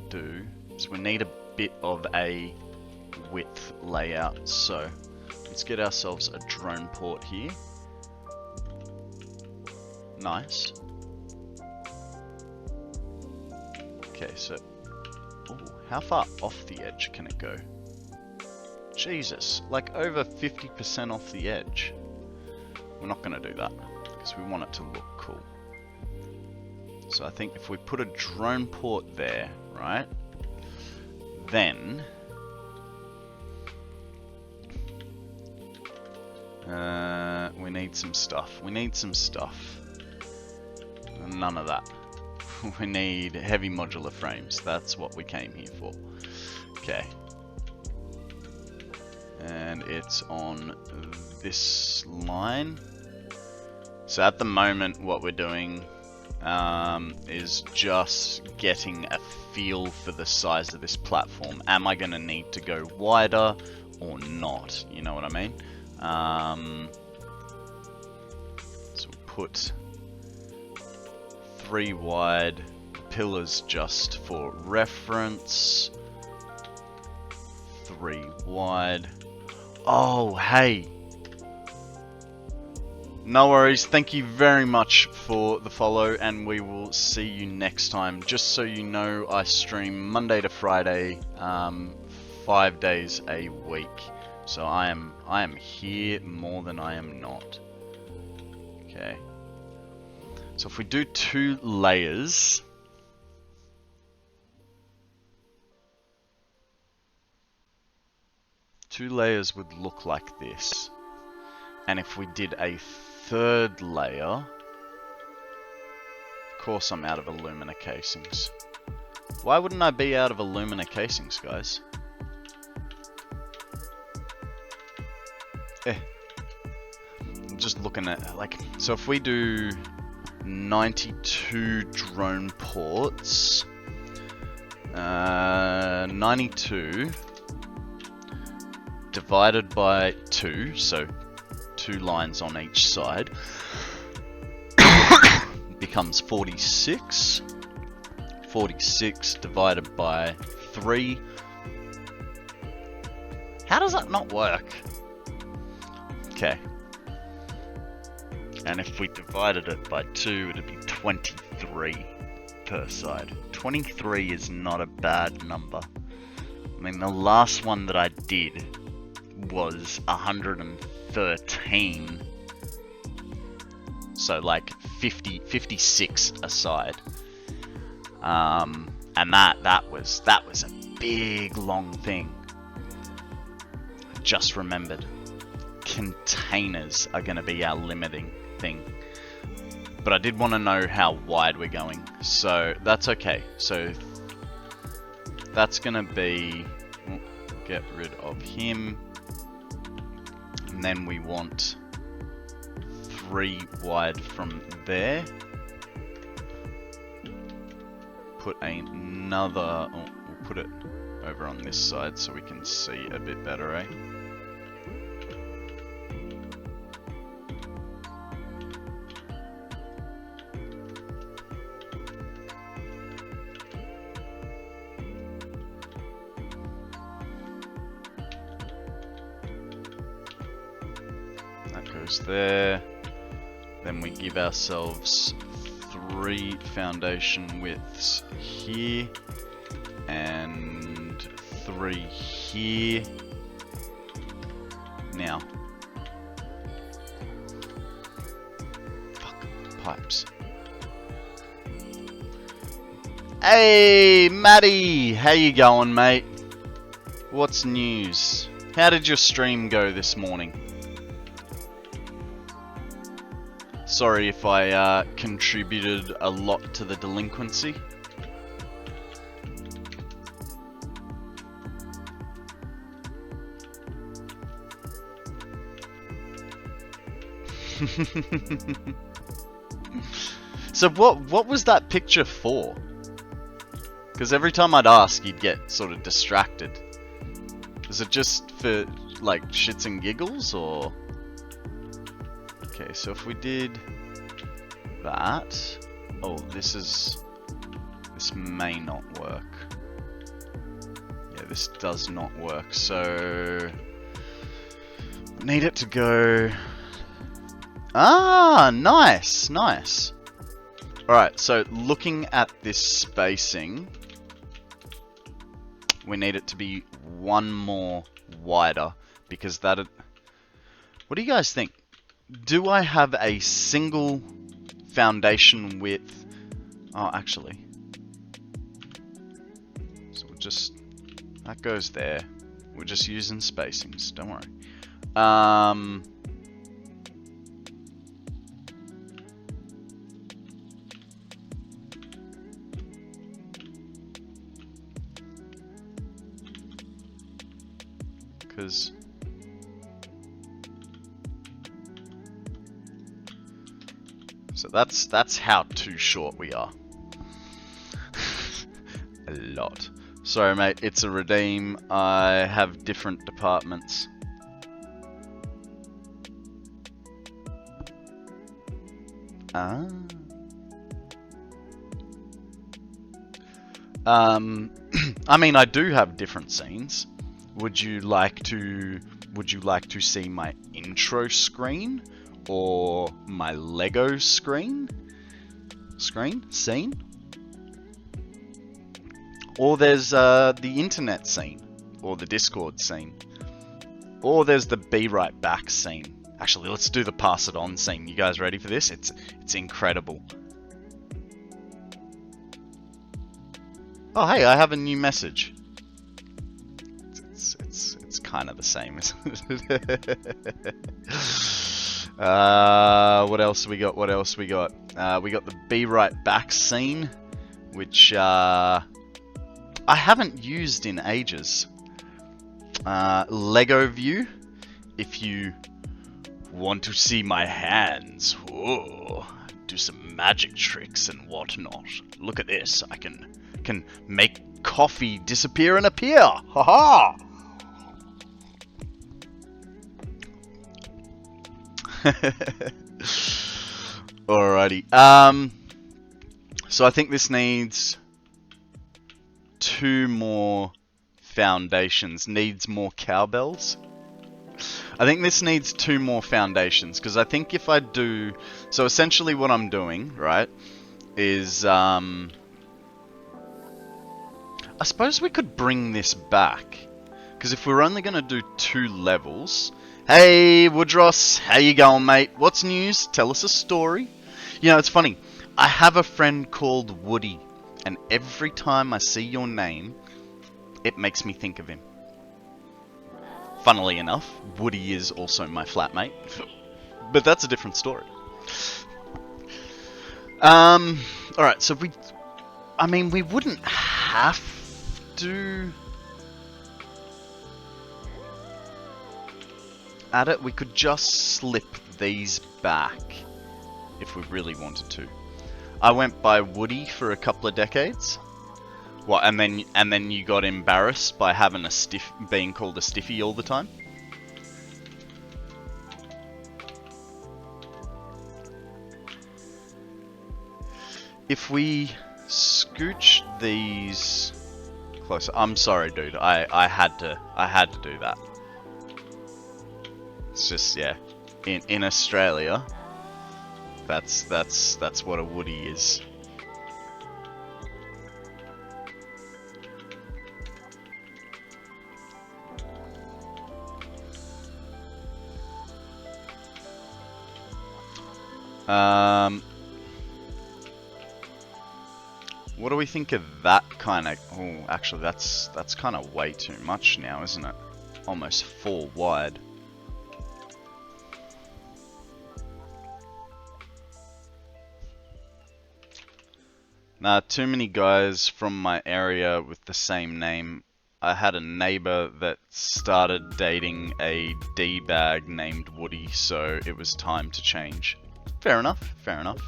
do is we need a bit of a width layout. So let's get ourselves a drone port here. Nice. Okay, so ooh, how far off the edge can it go? Jesus, like over 50% off the edge. We're not going to do that because we want it to look cool. So I think if we put a drone port there, right, then we need some stuff. We need some stuff. None of that. We need heavy modular frames. That's what we came here for. Okay. And it's on this line. So at the moment what we're doing is just getting a feel for the size of this platform. Am I going to need to go wider or not? You know what I mean? So we'll put 3 wide pillars just for reference. 3 wide. Oh, hey! No worries, thank you very much for the follow, and we will see you next time. Just so you know, I stream Monday to Friday, 5 days a week. So I am here more than I am not. Okay. So if we do 2 layers, would look like this. And if we did a 3rd layer, of course I'm out of alumina casings. Why wouldn't I be out of alumina casings, guys? I'm just looking at, like, so if we do 92 drone ports, 92 divided by 2, so 2 lines on each side, becomes 46. 46 divided by 3. How does that not work? Okay. And if we divided it by 2, it'd be 23 per side. 23 is not a bad number. I mean, the last one that I did was 113. So like 56 a side. And that was a big long thing. I just remembered. Containers are going to be our limiting thing. But I did want to know how wide we're going. So that's okay. So that's going to be, get rid of him. And then we want 3 wide from there. Put another, oh, we'll put it over on this side so we can see a bit better, eh? There, then we give ourselves 3 foundation widths here and 3 here. Now, fuck, pipes. Hey, Matty! How you going, mate? What's news? How did your stream go this morning? Sorry if I contributed a lot to the delinquency. So what was that picture for? Because every time I'd ask, you'd get sort of distracted. Is it just for like shits and giggles, or? Okay, so if we did that, oh, this may not work. Yeah, this does not work. So I need it to go. Ah, nice, nice. Alright, so looking at this spacing, we need it to be one more wider, because that... What do you guys think? Do I have a single foundation width? Oh, actually. So we'll just... That goes there. We're just using spacings, don't worry. Because so that's how too short we are. A lot. Sorry, mate. It's a redeem. I have different departments. Ah. I mean, I do have different scenes. Would you like to see my intro screen or my Lego scene? Or there's the internet scene, or the Discord scene, or there's the be right back scene. Actually, let's do the pass it on scene. You guys ready for this? It's incredible. Oh, hey, I have a new message. It's kind of the same, isn't it? What else we got? We got the be right back scene, which I haven't used in ages. Lego view. If you want to see my hands, whoa, do some magic tricks and whatnot. Look at this. I can make coffee disappear and appear. Haha! Alrighty. So I think this needs 2 more foundations. Needs more cowbells. I think this needs 2 more foundations, because I think if I do... So essentially what I'm doing, right, is... I suppose we could bring this back. Because if we're only going to do 2 levels... Hey, Woodross, how you going, mate? What's news? Tell us a story. You know, it's funny. I have a friend called Woody, and every time I see your name, it makes me think of him. Funnily enough, Woody is also my flatmate, but that's a different story. Alright, so I mean, we wouldn't have to add it. We could just slip these back if we really wanted to. I went by Woody for a couple of decades. What? And then you got embarrassed by having being called a stiffy all the time. If we scooch these closer, I'm sorry, dude. I had to do that. It's just, yeah. In Australia, that's what a Woody is. do we think of that kind of... Oh, actually, that's kind of way too much now, isn't it? Almost 4 wide. Nah, too many guys from my area with the same name. I had a neighbor that started dating a D-bag named Woody, so it was time to change. Fair enough, fair enough.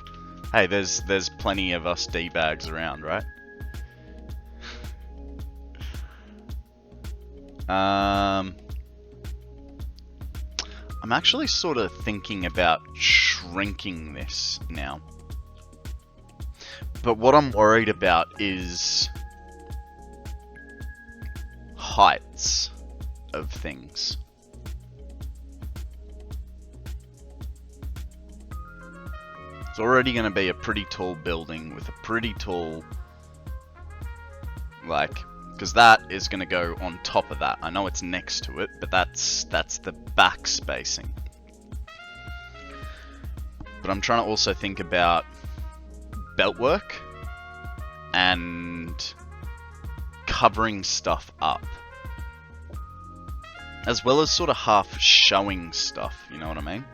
Hey, there's plenty of us D-bags around, right? I'm actually sort of thinking about shrinking this now. But what I'm worried about is heights of things. It's already going to be a pretty tall building with a pretty tall, like, because that is going to go on top of that. I know it's next to it, but that's the back spacing. But I'm trying to also think about beltwork and covering stuff up, as well as sort of half showing stuff, you know what I mean?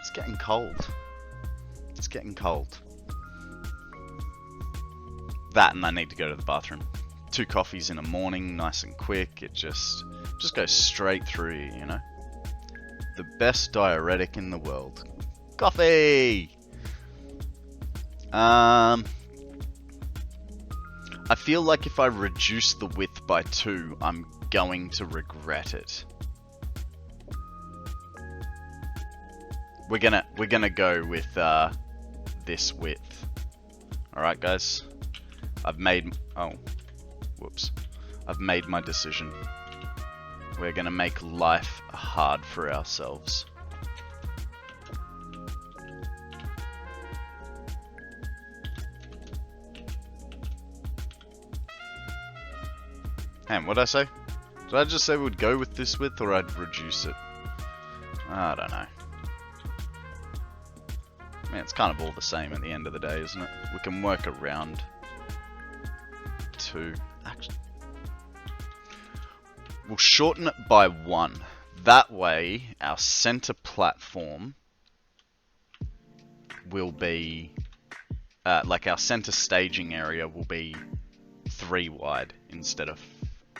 It's getting cold. It's getting cold. That, and I need to go to the bathroom. 2 coffees in the morning, nice and quick. It just goes straight through you, you know? The best diuretic in the world. Coffee! I feel like if I reduce the width by 2, I'm going to regret it. We're gonna go with this width. Alright guys? I've made my decision. We're gonna make life hard for ourselves. Hey, what'd I say? Did I just say we'd go with this width or I'd reduce it? I don't know. I mean, it's kind of all the same at the end of the day, isn't it? We can work around 2. Actually, we'll shorten it by 1. That way, our center platform will be, like our center staging area will be 3 wide instead of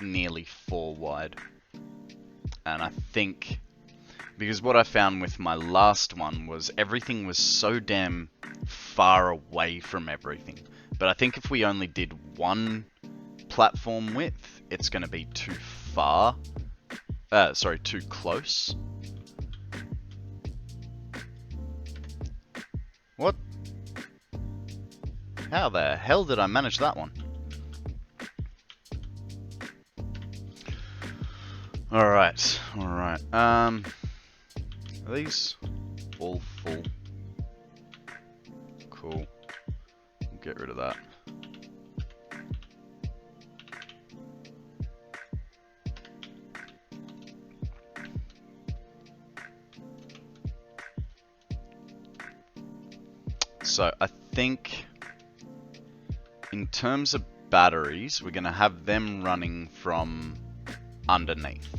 nearly 4 wide. And I think, because what I found with my last one was everything was so damn far away from everything. But I think if we only did 1 platform width, it's going to be too far. Too close. What? How the hell did I manage that one? Alright, alright. Are these all full? Cool. We'll get rid of that. So I think in terms of batteries, we're going to have them running from underneath.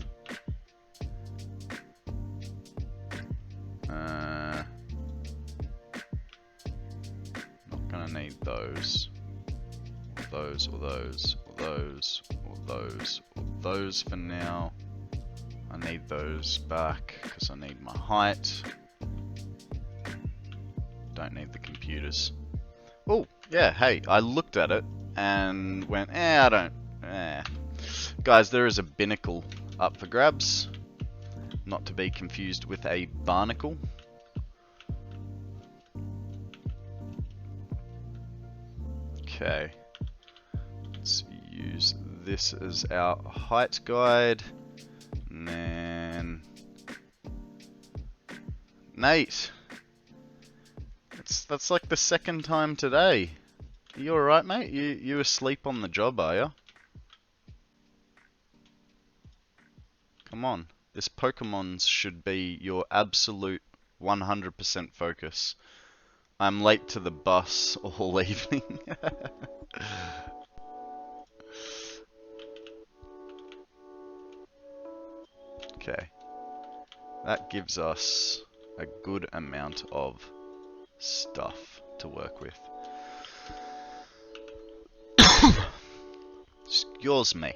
Not going to need those. Those or those or those or those or those for now. I need those back because I need my height. Don't need the computers. Oh, yeah, hey, I looked at it and went, Guys, there is a binnacle up for grabs. Not to be confused with a barnacle. Okay. Let's use this as our height guide. And then... Nate! That's like the 2nd time today. Are you alright, mate? You asleep on the job, are you? Come on. This Pokemon should be your absolute 100% focus. I'm late to the bus all evening. Okay. That gives us a good amount of stuff to work with. Excuse me.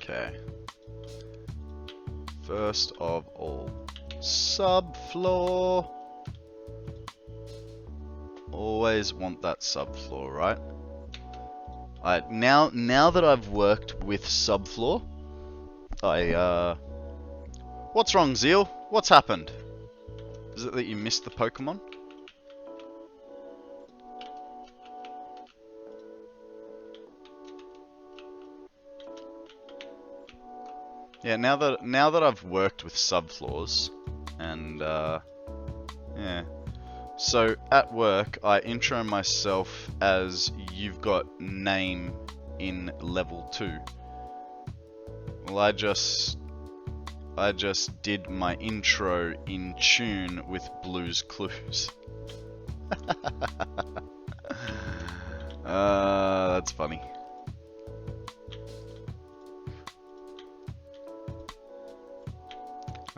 Okay. First of all, subfloor. Always want that subfloor, right? Alright, now that I've worked with subfloor, what's wrong, Zeal? What's happened? Is it that you missed the Pokemon? Yeah, now that I've worked with subfloors, and yeah. So at work, I intro myself as you've got name in level 2. Well, I just did my intro in tune with Blue's Clues. That's funny.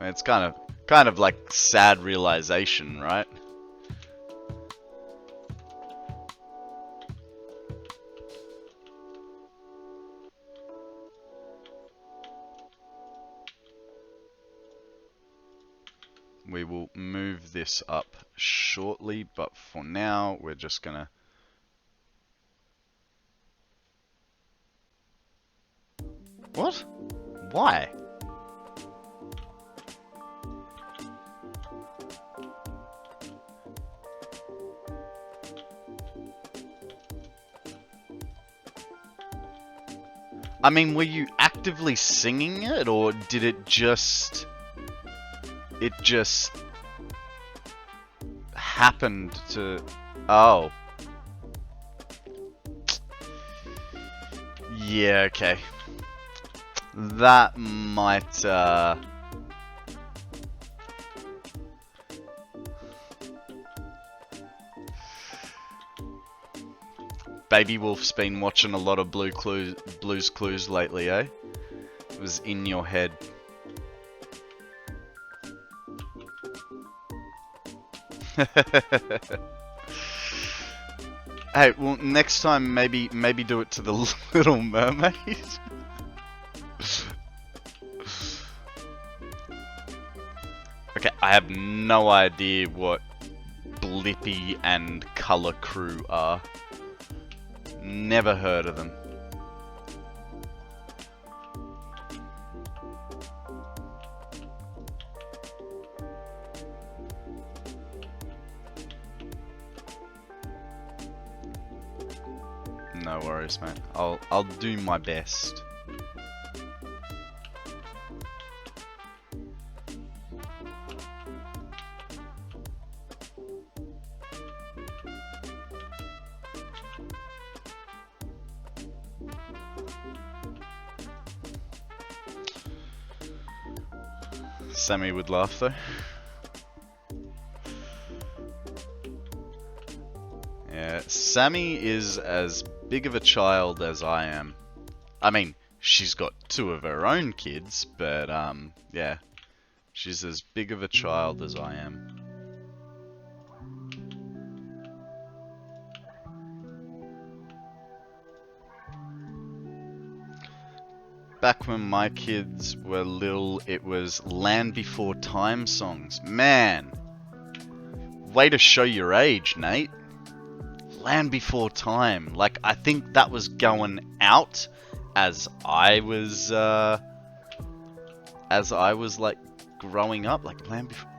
It's kind of like sad realization, right? We will move this up shortly, but for now, we're just gonna... What? Why? I mean, were you actively singing it, or did it just... It just... happened to... Oh. Yeah, okay. That might, Baby Wolf's been watching a lot of Blue's Clues lately, eh? It was in your head. Hey, well, next time maybe do it to the Little Mermaid. Okay, I have no idea what Blippi and Color Crew are. Never heard of them. No worries, mate. I'll do my best. Sammy would laugh though. Yeah, Sammy is as big of a child as I am. I mean, she's got 2 of her own kids, but yeah, she's as big of a child as I am. Back when my kids were little, it was Land Before Time songs. Man, way to show your age, Nate. Land Before Time. Like, I think that was going out as I was like growing up. Like Land Before.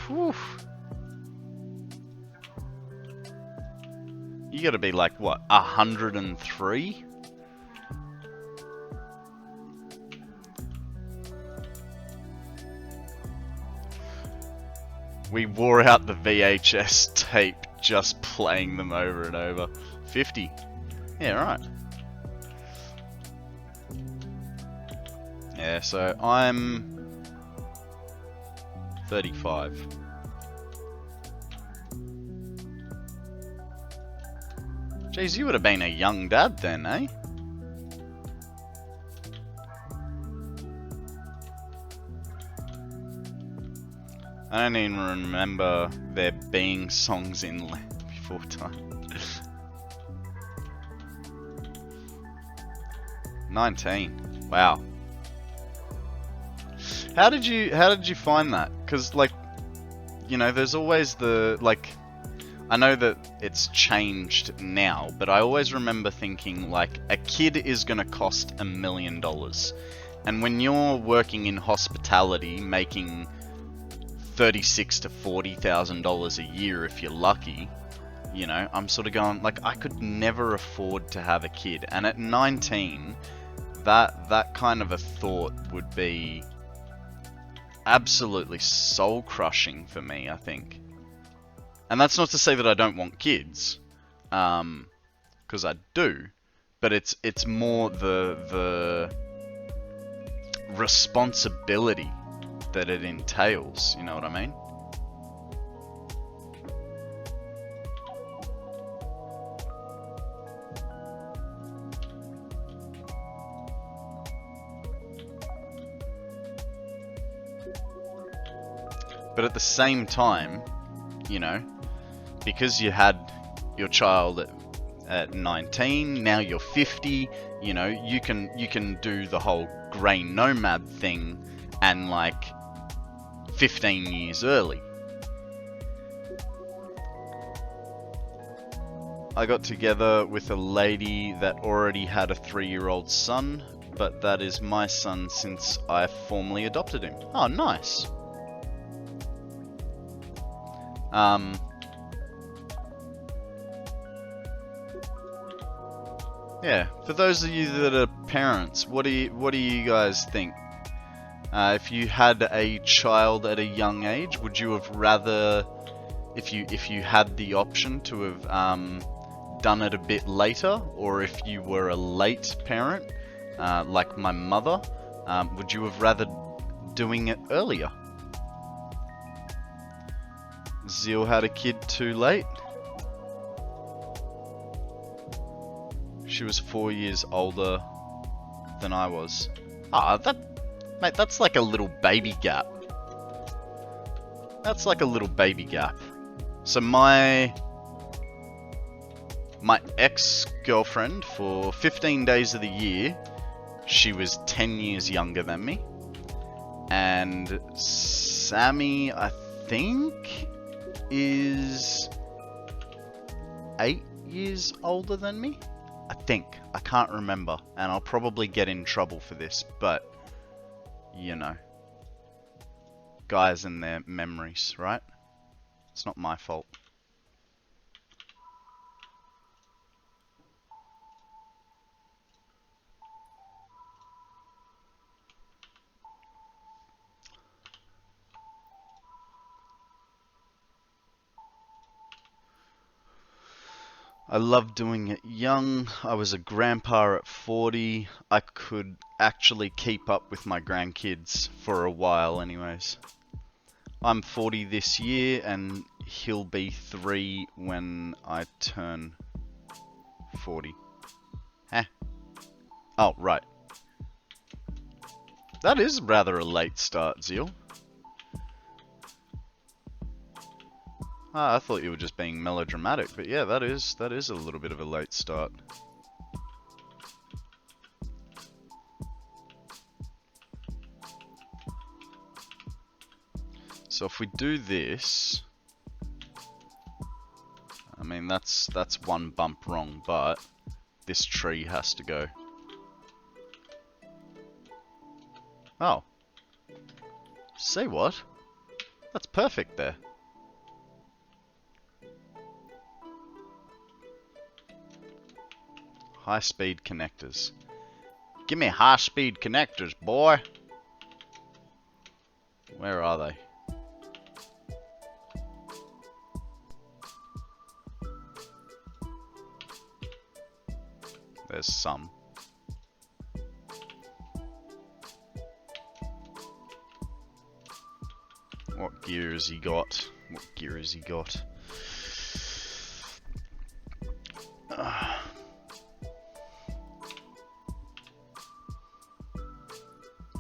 Whew. You gotta be like what, 103? We wore out the VHS tape just playing them over and over. 50. Yeah, right. Yeah, so I'm 35. Jeez, you would have been a young dad then, eh? I don't even remember there being songs in before time. 19. Wow. How did you find that? Because, like, you know, there's always the, like, I know that it's changed now, but I always remember thinking, like, a kid is gonna cost $1 million. And when you're working in hospitality, making $36,000 to $40,000 a year if you're lucky, you know, I'm sort of going, like, I could never afford to have a kid. And at 19, that kind of a thought would be absolutely soul crushing for me, I think. And that's not to say that I don't want kids, because I do, but it's more the responsibility that it entails, you know what I mean? But at the same time, you know, because you had your child at 19, now you're 50, you know, you can do the whole grey nomad thing and, like, 15 years early. I got together with a lady that already had a 3-year-old son, but that is my son since I formally adopted him. Oh, nice. Yeah, for those of you that are parents, what do you guys think? If you had a child at a young age, would you have rather, if you had the option to have done it a bit later, or if you were a late parent, like my mother, would you have rather doing it earlier? Zeal had a kid too late. She was 4 years older than I was. Ah, mate, that's like a little baby gap. That's like a little baby gap. So my ex-girlfriend, for 15 days of the year, she was 10 years younger than me. And Sammy, I think, is 8 years older than me. I think. I can't remember, and I'll probably get in trouble for this, but, you know, guys and their memories, right? It's not my fault. I loved doing it young. I was a grandpa at 40. I could actually keep up with my grandkids for a while anyways. I'm 40 this year and he'll be 3 when I turn 40. Huh? Oh, right. That is rather a late start, Zeal. Ah, I thought you were just being melodramatic, but yeah, that is a little bit of a late start. So if we do this, I mean that's one bump wrong, but this tree has to go. Oh. See what? That's perfect there. High-speed connectors. Give me high-speed connectors, boy. Where are they? there's some. What gear has he got? What gear has he got?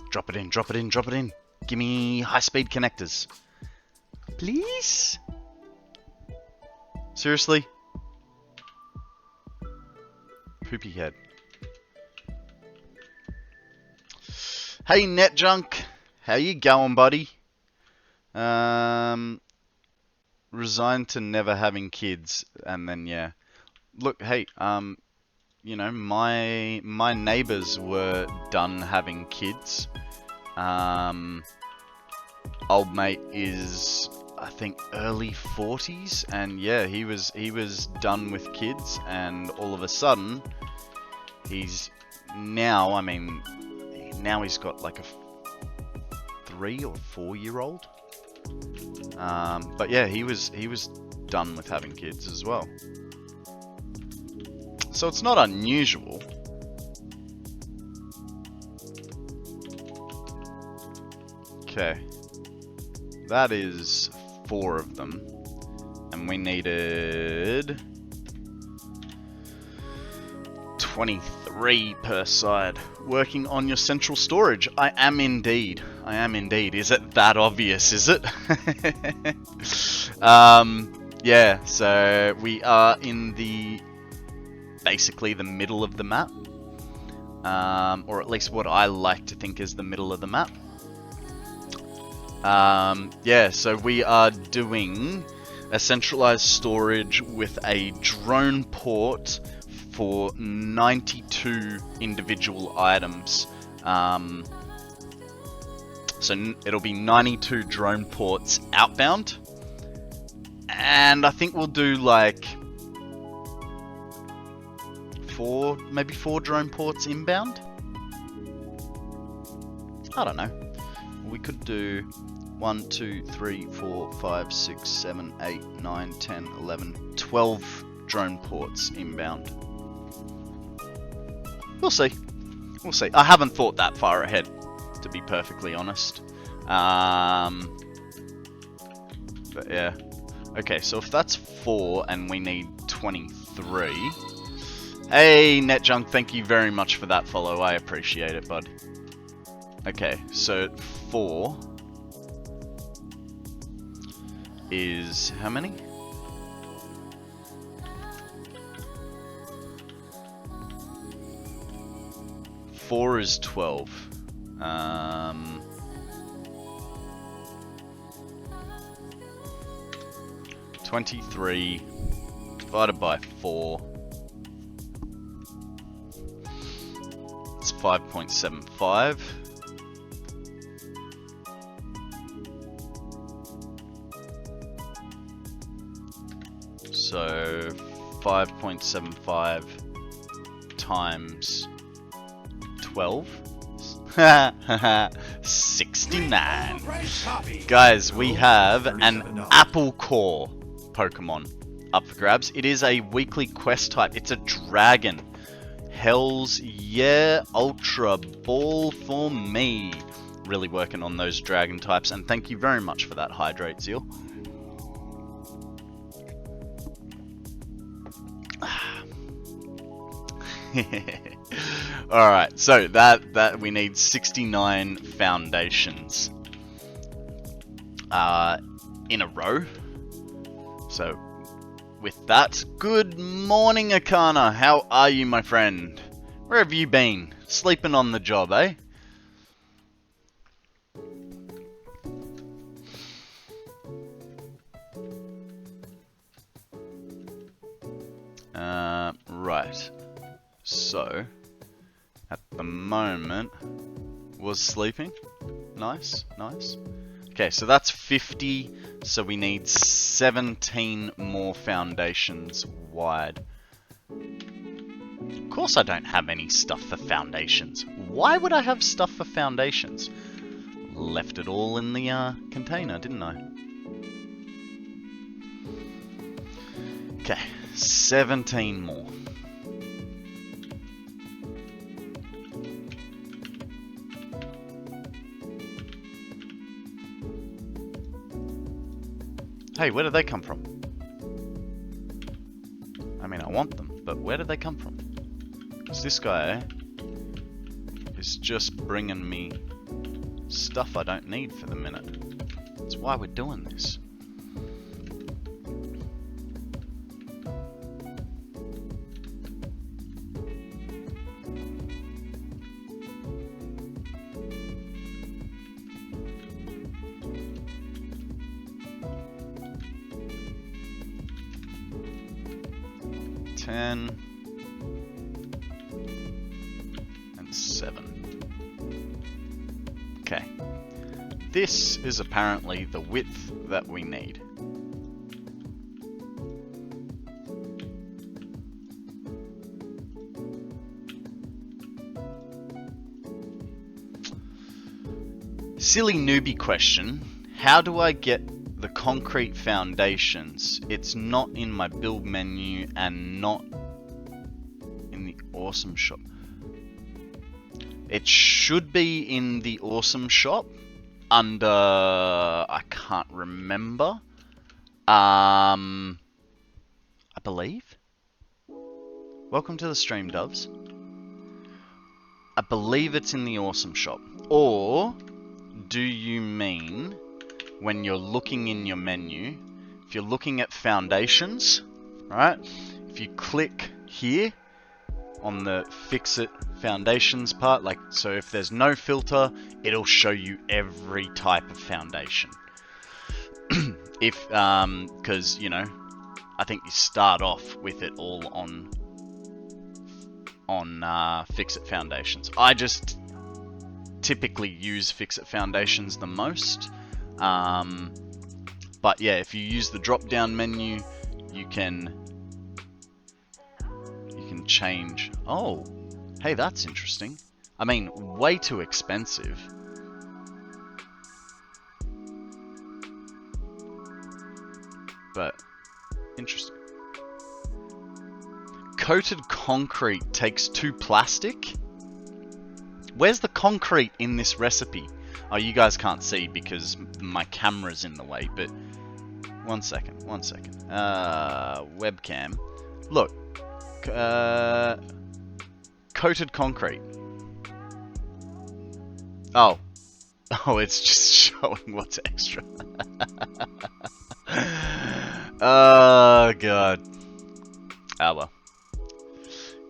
Drop it in, drop it in, drop it in. Give me high-speed connectors. Please? Seriously? Poopy head. Hey, NetJunk. How you going, buddy? Resigned to never having kids, and then, yeah. Look, hey, you know, my neighbors were done having kids. Old mate is, I think, early 40s, and yeah, he was done with kids, and all of a sudden, he's now, I mean, now he's got like a 3 or 4 year old. But yeah, he was done with having kids as well. So it's not unusual. Okay. That is 4 of them. And we needed 23 per side. Working on your central storage. I am indeed. I am indeed. Is it that obvious, is it? Yeah, so we are in basically the middle of the map. Or at least what I like to think is the middle of the map. Yeah, so we are doing a centralized storage with a drone port for 92 individual items. So it'll be 92 drone ports outbound. And I think we'll do like maybe 4 drone ports inbound. I don't know. We could do 1, 2, 3, 4, 5, 6, 7, 8, 9, 10, 11, 12 drone ports inbound. We'll see. We'll see. I haven't thought that far ahead, to be perfectly honest. But yeah. Okay, so if that's 4 and we need 23. Hey, NetJunk, thank you very much for that follow. I appreciate it, bud. Okay, so 4 is how many? Four is 12. 23 divided by 4. It's 5.75. So 5.75 times 12. 69. Guys, we have an Apple Core Pokemon up for grabs. It is a weekly quest type. It's a dragon. Hells yeah, Ultra Ball for me. Really working on those dragon types, and thank you very much for that Hydrate Zeal. Alright, so that we need 69 foundations in a row. So with that, good morning Akana, how are you my friend? Where have you been? Sleeping on the job, eh? Right. So, at the moment, was sleeping. Nice, nice. Okay, so that's 50, so we need 17 more foundations wide. Of course I don't have any stuff for foundations. Why would I have stuff for foundations? Left it all in the container, didn't I? Okay, 17 more. Hey, where did they come from? I mean, I want them, but where did they come from? Because this guy is just bringing me stuff I don't need for the minute. That's why we're doing this. And 7. Okay. This is apparently the width that we need. Silly newbie question. How do I get the concrete foundations? It's not in my build menu and not in the awesome shop. It should be in the awesome shop under, I can't remember. I believe. Welcome to the stream, doves. I believe it's in the awesome shop. Or do you mean when you're looking in your menu, if you're looking at foundations, right? If you click here on the fix it foundations part, like, so if there's no filter, it'll show you every type of foundation. If, because, you know, I think you start off with it all on fix it foundations. I just typically use fix it foundations the most. But yeah, if you use the drop down menu, you can change. Oh, hey, that's interesting. I mean, way too expensive. But interesting. Coated concrete takes 2 plastic. Where's the concrete in this recipe? Oh, you guys can't see because my camera's in the way, but one second. Webcam. Look, coated concrete. Oh, it's just showing what's extra. Oh god. Ah well.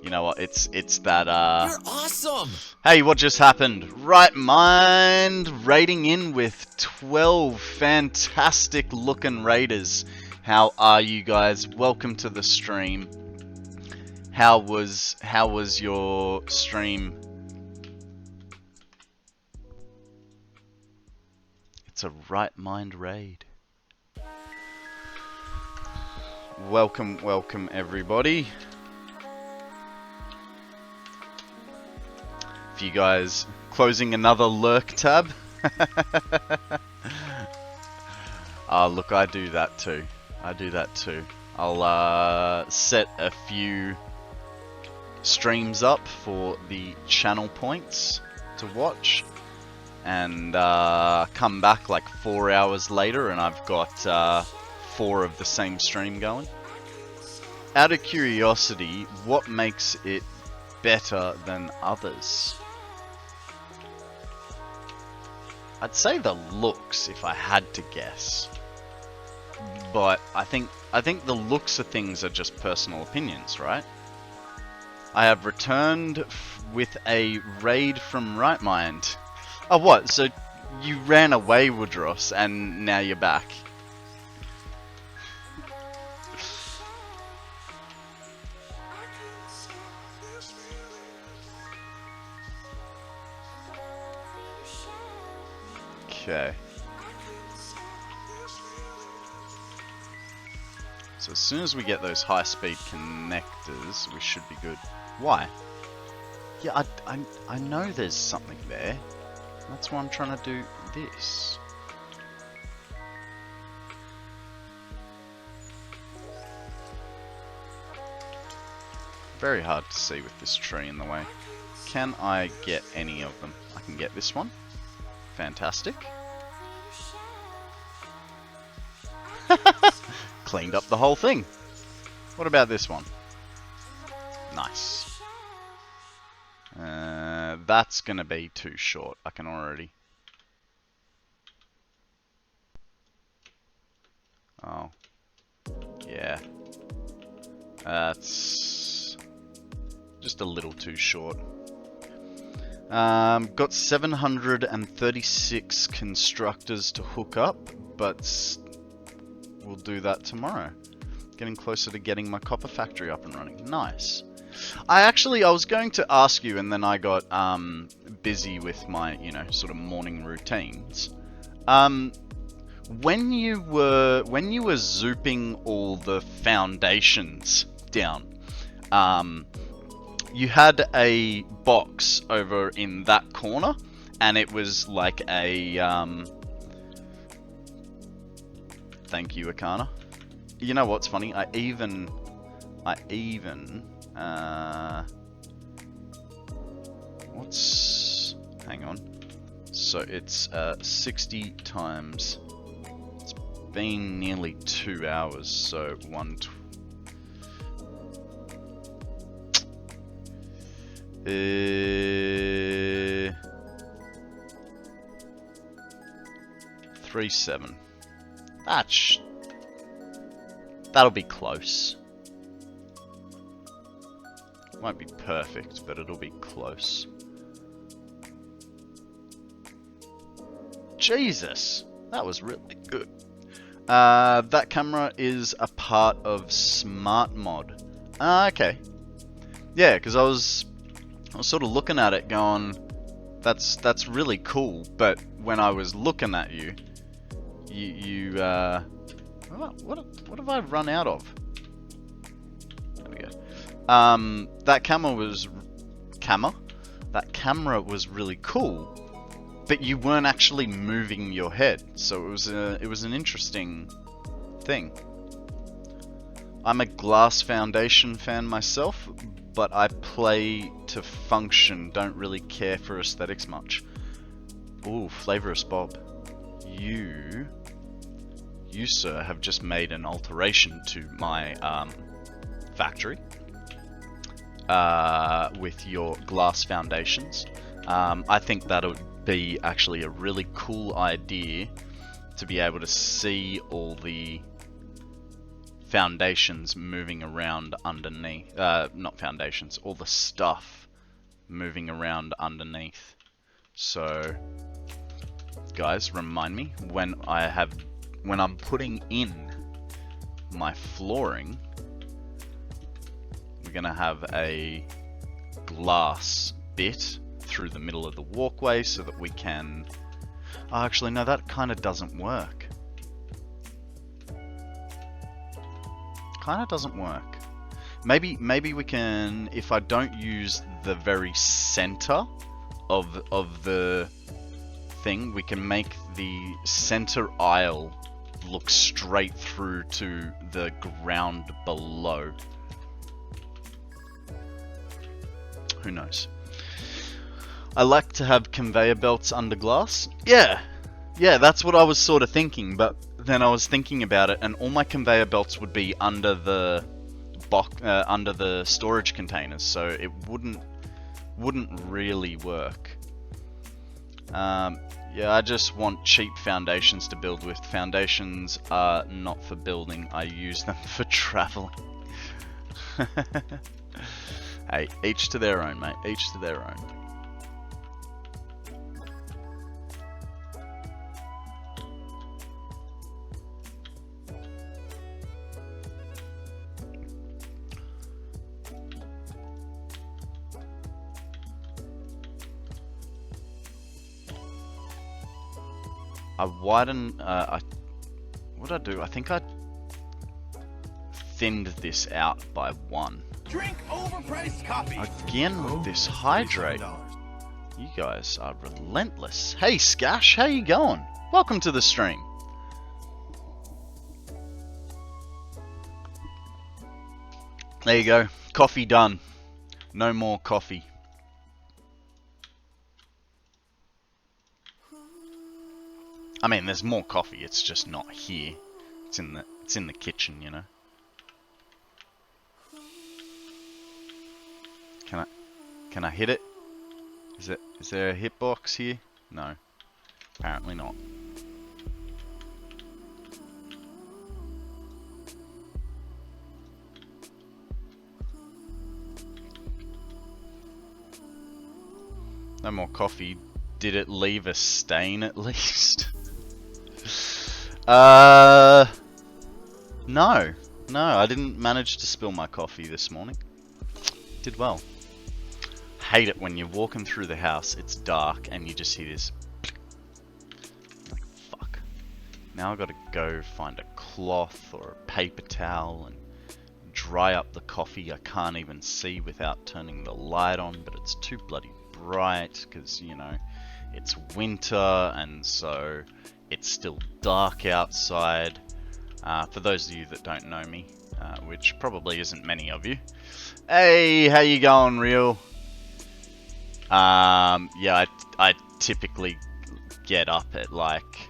You know what? It's that You're awesome. Hey, what just happened? Right Mind raiding in with 12 fantastic looking raiders. How are you guys? Welcome to the stream. How was your stream? It's a Right Mind raid. Welcome everybody. You guys closing another lurk tab. Look, I do that too. I'll set a few streams up for the channel points to watch and come back like 4 hours later and I've got 4 of the same stream going. Out of curiosity, what makes it better than others? I'd say the looks if I had to guess, but I think the looks of things are just personal opinions, right? I have returned with a raid from Right Mind. Oh, what? So you ran away, Woodross, and now you're back. Okay. So as soon as we get those high-speed connectors, we should be good. Why? Yeah, I know there's something there. That's why I'm trying to do this. Very hard to see with this tree in the way. Can I get any of them? I can get this one. Fantastic. Cleaned up the whole thing. What about this one? Nice. That's gonna be too short. I can already. Oh. Yeah. That's just a little too short. Got 736 constructors to hook up, but we'll do that tomorrow. Getting closer to getting my copper factory up and running. Nice. I was going to ask you, and then I got busy with my, sort of morning routines. When you were zooping all the foundations down, you had a box over in that corner, and it was like a thank you, Akana. You know what's funny? I even hang on. So it's 60 times. It's been nearly 2 hours. So 37. That'll be close. Won't be perfect, but it'll be close. Jesus, that was really good. That camera is a part of Smart Mod. Okay. Yeah, because I was sort of looking at it going, that's really cool, but when I was looking at you what have I run out of? There we go. That camera was really cool, but you weren't actually moving your head, so it was an interesting thing. I'm a Glass Foundation fan myself, but I play to function, don't really care for aesthetics much. Ooh, Flavorous Bob. You, sir, have just made an alteration to my factory with your glass foundations. I think that would be actually a really cool idea to be able to see all the foundations moving around underneath. Not foundations, all the stuff moving around underneath. So, guys, remind me when I'm putting in my flooring, we're gonna have a glass bit through the middle of the walkway so that we can... Oh, actually, no, that kind of doesn't work. Kind of doesn't work. Maybe we can, if I don't use the very center of the thing, we can make the center aisle look straight through to the ground below. Who knows? I like to have conveyor belts under glass. Yeah, that's what I was sort of thinking, but then I was thinking about it, and all my conveyor belts would be under the under the storage containers, so it wouldn't really work. Yeah, I just want cheap foundations to build with. Foundations are not for building, I use them for traveling. Hey, each to their own, mate, each to their own. I widen, what did I do? I think I thinned this out by 1. Drink overpriced coffee. Again with this hydrate. You guys are relentless. Hey Skash, how you going? Welcome to the stream. There you go. Coffee done. No more coffee. I mean, there's more coffee, it's just not here. It's in the kitchen, you know. Can I hit it? Is there a hitbox here? No. Apparently not. No more coffee. Did it leave a stain at least? No. No, I didn't manage to spill my coffee this morning. Did well. Hate it when you're walking through the house, it's dark, and you just hear this. Like, fuck. Now I've got to go find a cloth or a paper towel and dry up the coffee I can't even see without turning the light on, but it's too bloody bright because, you know, it's winter and so it's still dark outside. For those of you that don't know me, which probably isn't many of you. Hey, how you going, Real? Yeah, I typically get up at like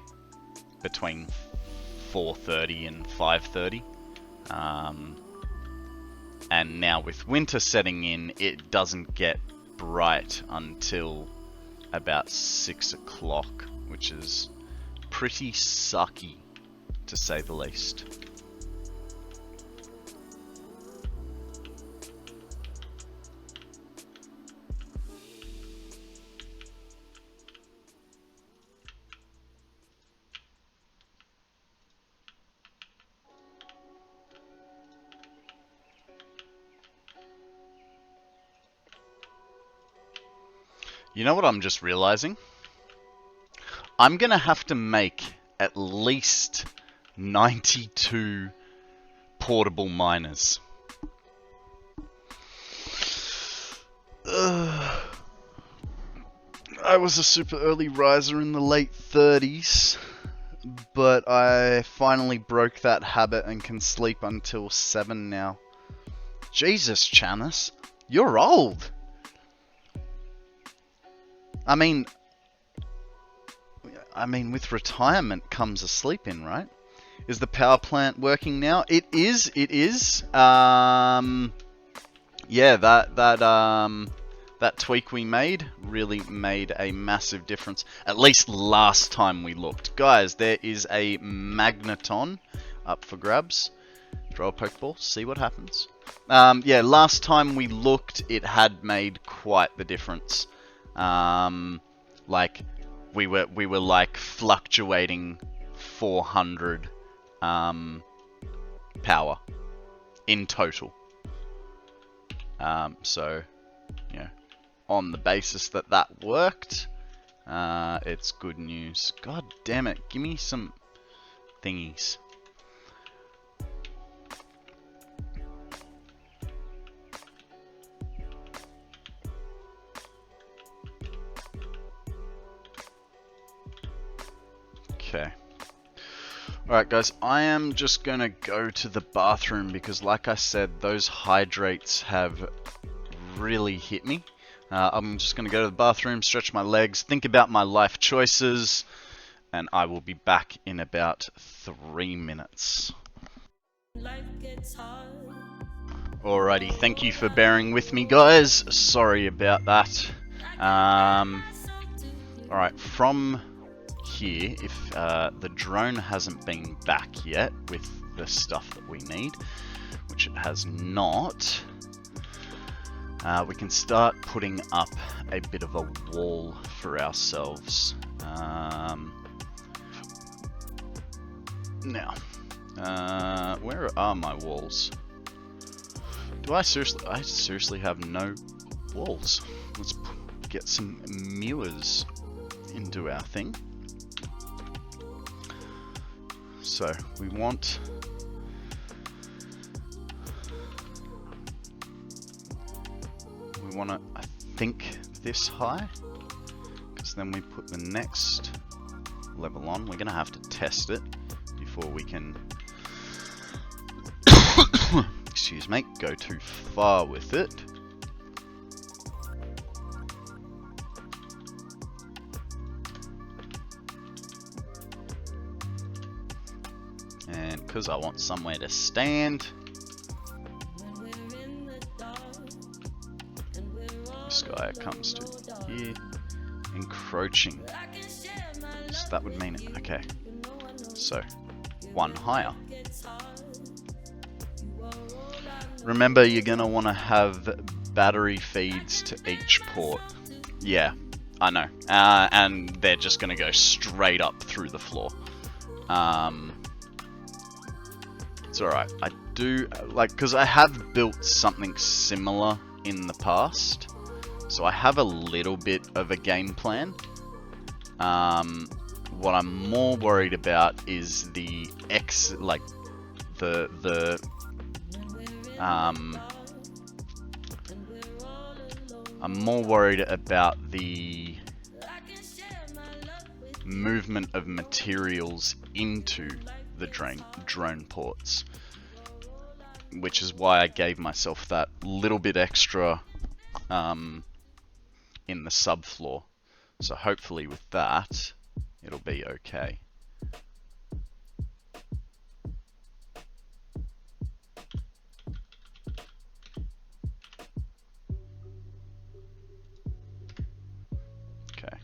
between 4:30 and 5:30. And now with winter setting in, it doesn't get bright until about 6 o'clock, which is pretty sucky, to say the least. You know what I'm just realizing? I'm gonna have to make at least 92 portable miners. I was a super early riser in the late 30s, but I finally broke that habit and can sleep until 7 now. Jesus, Chanis, you're old! I mean, with retirement comes a sleep in, right? Is the power plant working now? It is. Yeah, that tweak we made really made a massive difference. At least last time we looked. Guys, there is a magneton up for grabs. Throw a pokeball, see what happens. Yeah, last time we looked, it had made quite the difference. Like we were like fluctuating 400 power in total. So, you know, on the basis that that worked, it's good news. God damn it, give me some thingies. Okay. Alright guys, I am just gonna go to the bathroom because like I said, those hydrates have really hit me. I'm just gonna go to the bathroom, stretch my legs, think about my life choices, and I will be back in about 3 minutes. Alrighty, thank you for bearing with me guys, sorry about that. Alright, from here, if the drone hasn't been back yet with the stuff that we need, which it has not, we can start putting up a bit of a wall for ourselves. Now, where are my walls? Do I seriously have no walls? Let's get some mirrors into our thing. So we want to, I think, this high, because then we put the next level on. We're gonna have to test it before we can excuse me, go too far with it. And because I want somewhere to stand, this guy comes to here, encroaching. So that would mean, okay, so one higher. Remember, you're going to want to have battery feeds to each port. Yeah, I know. And they're just going to go straight up through the floor. It's alright. I do, like, because I have built something similar in the past. So I have a little bit of a game plan. What I'm more worried about is the I'm more worried about the movement of materials into the drone ports, which is why I gave myself that little bit extra in the subfloor. So hopefully with that, it'll be okay. Okay,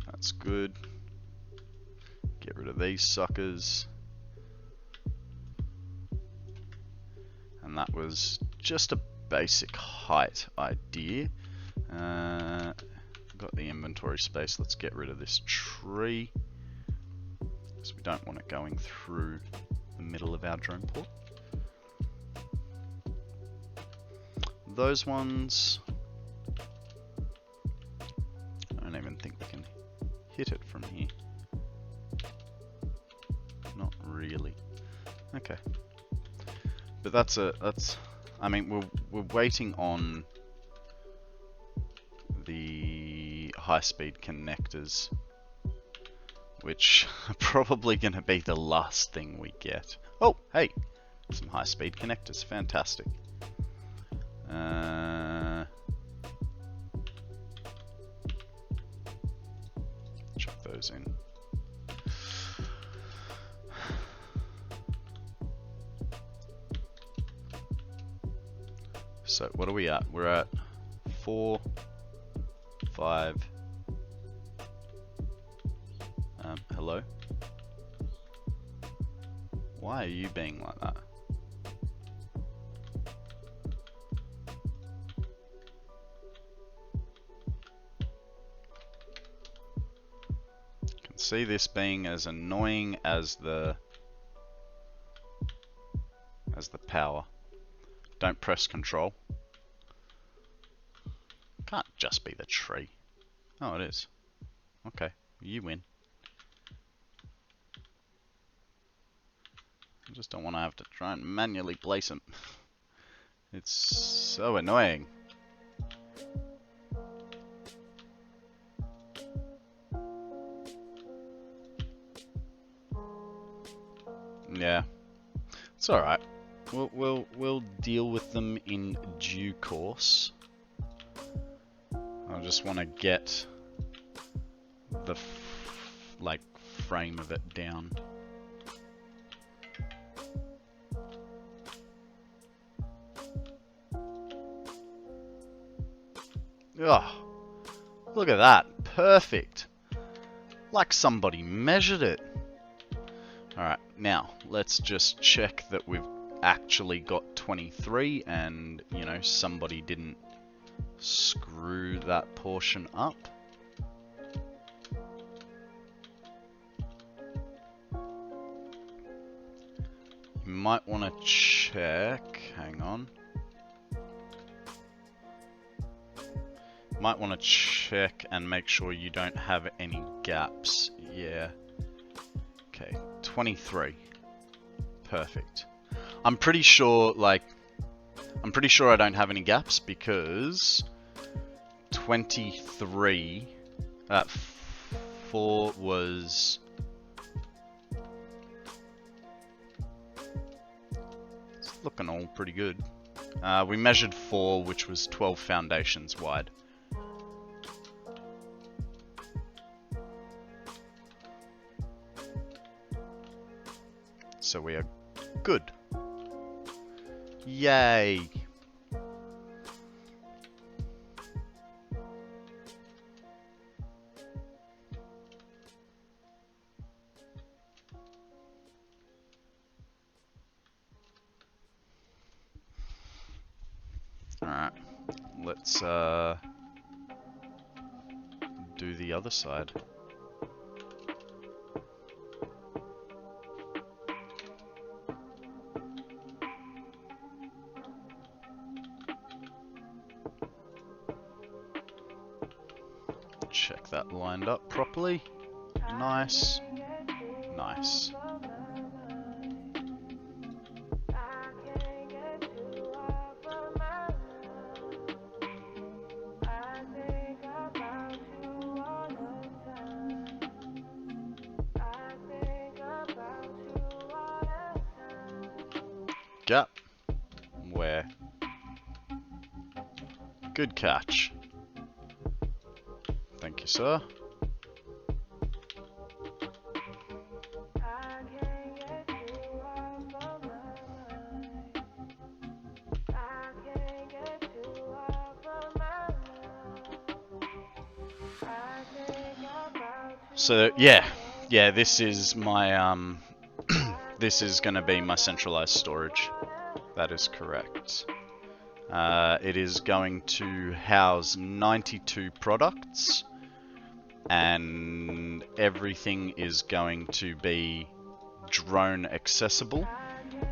that's good. Get rid of these suckers. And that was just a basic height idea. Got the inventory space. Let's get rid of this tree, because we don't want it going through the middle of our drone port. Those ones, I don't even think we can hit it from here. Not really. Okay. But that's I mean, we're waiting on the high-speed connectors, which are probably going to be the last thing we get. Oh, hey, some high-speed connectors, fantastic. Chuck those in. So what are we at? We're at 4, 5. Hello? Why are you being like that? Can see this being as annoying as the power. Don't press control. Can't just be the tree. Oh, it is. Okay, you win. I just don't want to have to try and manually place them. It's so annoying. Yeah, it's all right. We'll deal with them in due course. I just want to get the frame of it down. Oh, look at that. Perfect. Like somebody measured it. Alright, now let's just check that we've actually got 23 and, you know, somebody didn't screw that portion up. You might want to check, hang on. Might want to check and make sure you don't have any gaps. Yeah. Okay, 23. Perfect. I'm pretty sure I don't have any gaps because 23 4 was it's looking all pretty good. We measured 4, which was 12 foundations wide. So we are good. Yay! Alright, let's do the other side. Check that lined up properly. Nice. Nice. Chap. Where? Good catch. Thank you, sir. So yeah, this is my this is gonna be my centralized storage. That is correct. It is going to house 92 products, and everything is going to be drone accessible,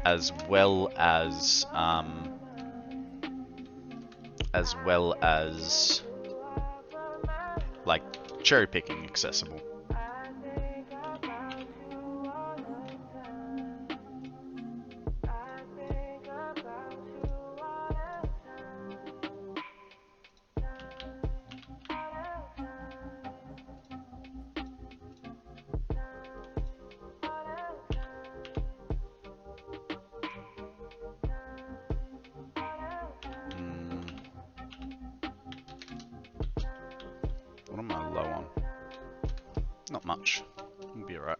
as well as like cherry picking accessible. What am I low on? Not much. We'll be alright.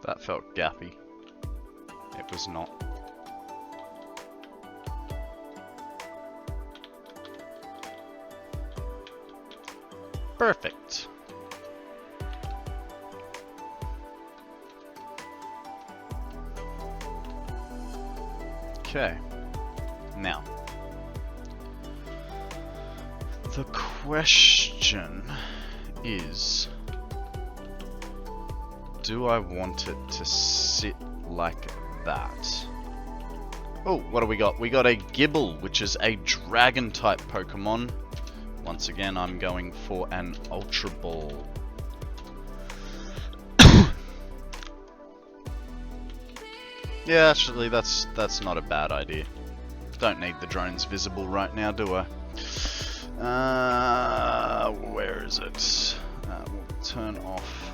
That felt gappy. It was not. Perfect. Okay. Now, the question is, do I want it to sit like that? Oh, what do we got? We got a Gibble, which is a dragon type Pokemon. Once again, I'm going for an Ultra Ball. Yeah, actually, that's not a bad idea. Don't need the drones visible right now, do I? Where is it? We'll turn off.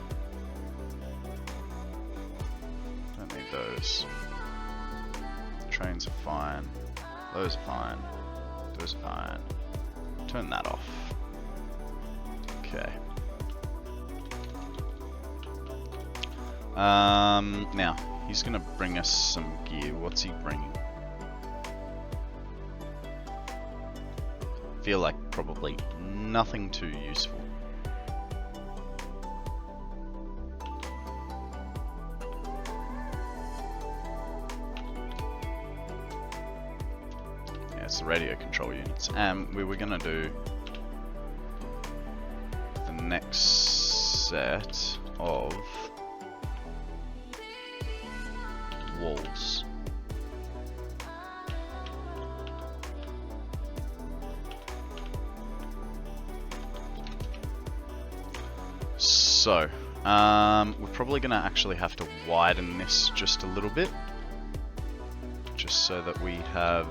Don't need those. Trains are fine. Those are fine. Those are fine. Turn that off. Okay. Now, he's gonna bring us some gear. What's he bringing? Feel like probably nothing too useful. Yeah, it's the radio control units. And we were gonna do the next set of walls. So, We're probably going to actually have to widen this just a little bit, just so that we have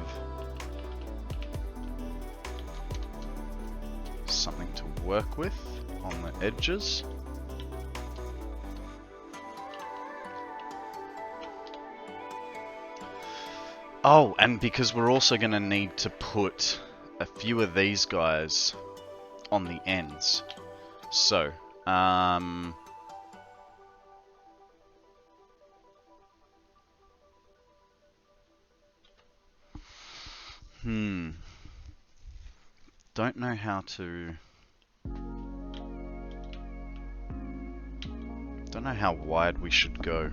something to work with on the edges. Oh, and because we're also going to need to put a few of these guys on the ends. So, don't know how to... Don't know how wide we should go.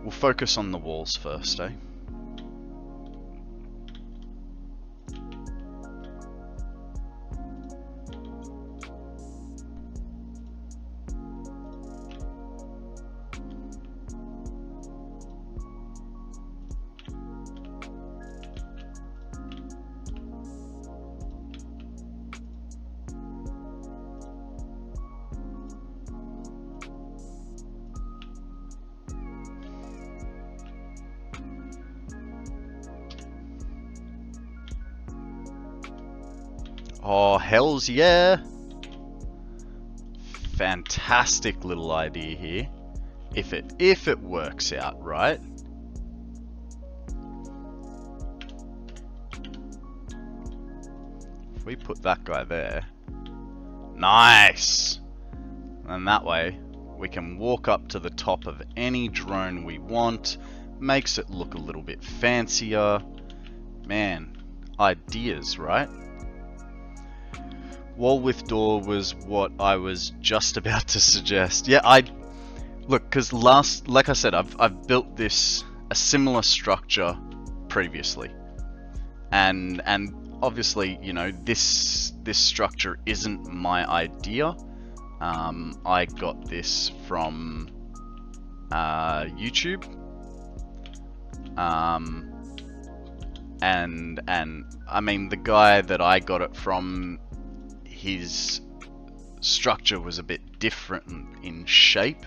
We'll focus on the walls first, eh? Oh, hells yeah! Fantastic little idea here. If it works out, right? If we put that guy there. Nice! And that way, we can walk up to the top of any drone we want. Makes it look a little bit fancier. Man, ideas, right? Wall with door was what I was just about to suggest. Yeah, look, because like I said, I've built a similar structure previously, and obviously, you know, this structure isn't my idea. I got this from YouTube, and I mean, the guy that I got it from, his structure was a bit different in shape,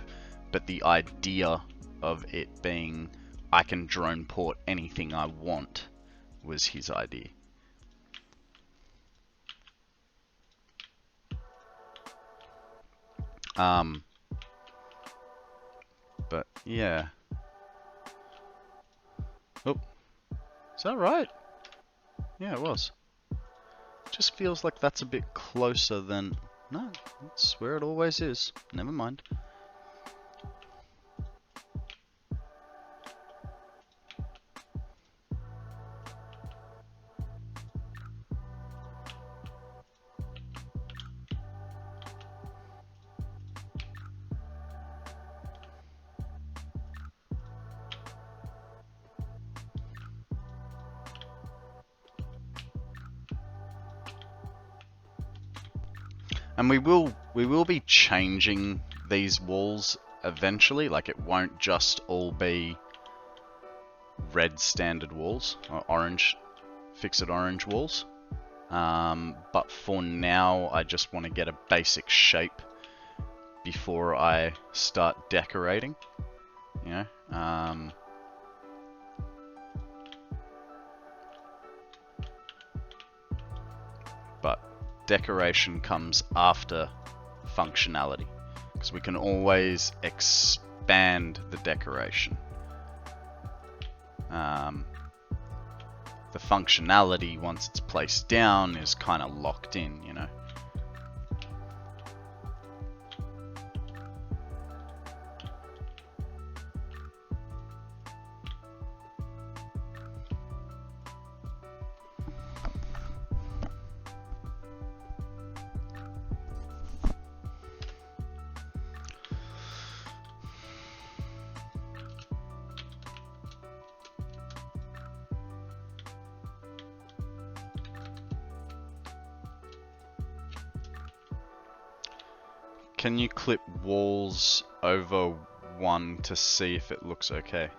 but the idea of it being I can drone port anything I want was his idea. But yeah. Oh, is that right? Yeah, it was. Just feels like that's a bit closer than... No, that's where it always is. Never mind. And we will be changing these walls eventually. Like, it won't just all be red standard walls or orange, fix-it orange walls. But for now, I just want to get a basic shape before I start decorating. You know. But decoration comes after functionality, because we can always expand the decoration. The functionality, once it's placed down, is kind of locked in, you know. Can you clip walls over one to see if it looks okay?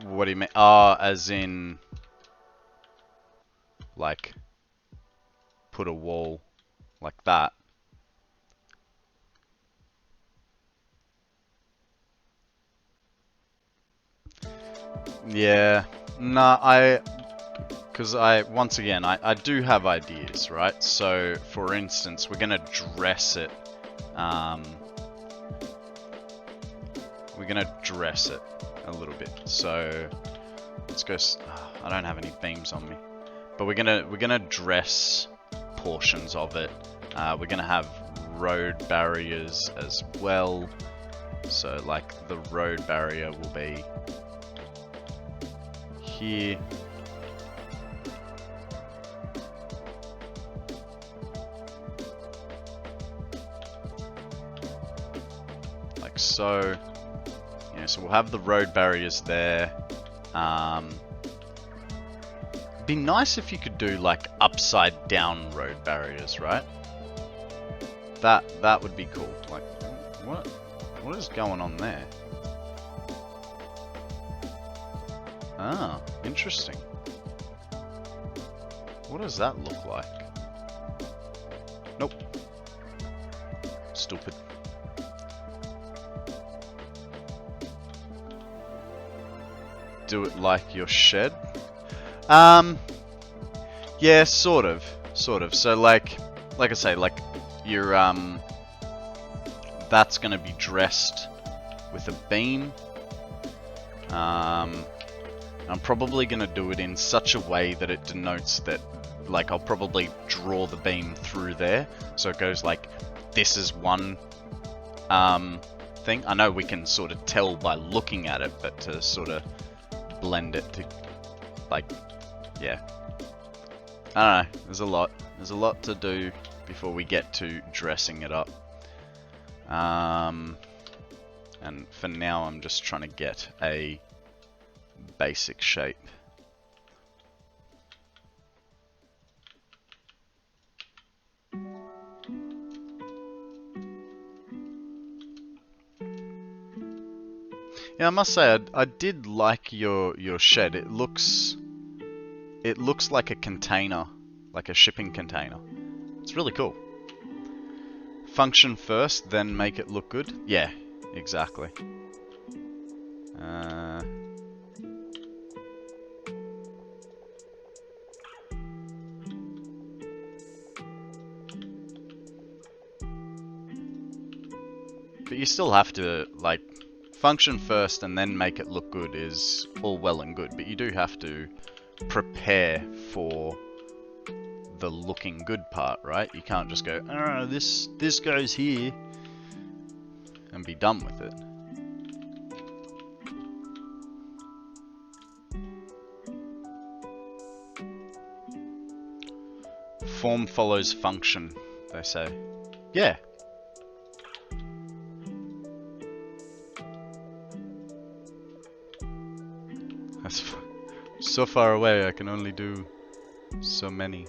What do you mean? Ah, as in, like, put a wall like that. Yeah, no, because once again, I do have ideas, right? So, for instance, we're gonna dress it, we're gonna dress it a little bit. So, let's go, I don't have any beams on me, but we're gonna dress portions of it. We're gonna have road barriers as well. So, like, the road barrier will be here. Like so. Yeah, so we'll have the road barriers there. Be nice if you could do like upside down road barriers, right? That would be cool. Like, what is going on there? Ah, interesting. What does that look like? Nope. Stupid. Do it like your shed? Yeah, sort of. So like I say, like your that's gonna be dressed with a beam. I'm probably gonna do it in such a way that it denotes that, like, I'll probably draw the beam through there, so it goes like, this is one thing. I know we can sort of tell by looking at it, but to sort of blend it to, like, yeah. I don't know, there's a lot to do before we get to dressing it up. And for now I'm just trying to get a basic shape. Yeah, I must say I did like your shed. It looks like a container, like a shipping container. It's really cool. Function first, then make it look good. Yeah, exactly. But you still have to, like, function first and then make it look good is all well and good, but you do have to prepare for the looking good part, right? You can't just go, oh, this goes here, and be done with it. Form follows function, they say. Yeah. That's so far away, I can only do so many.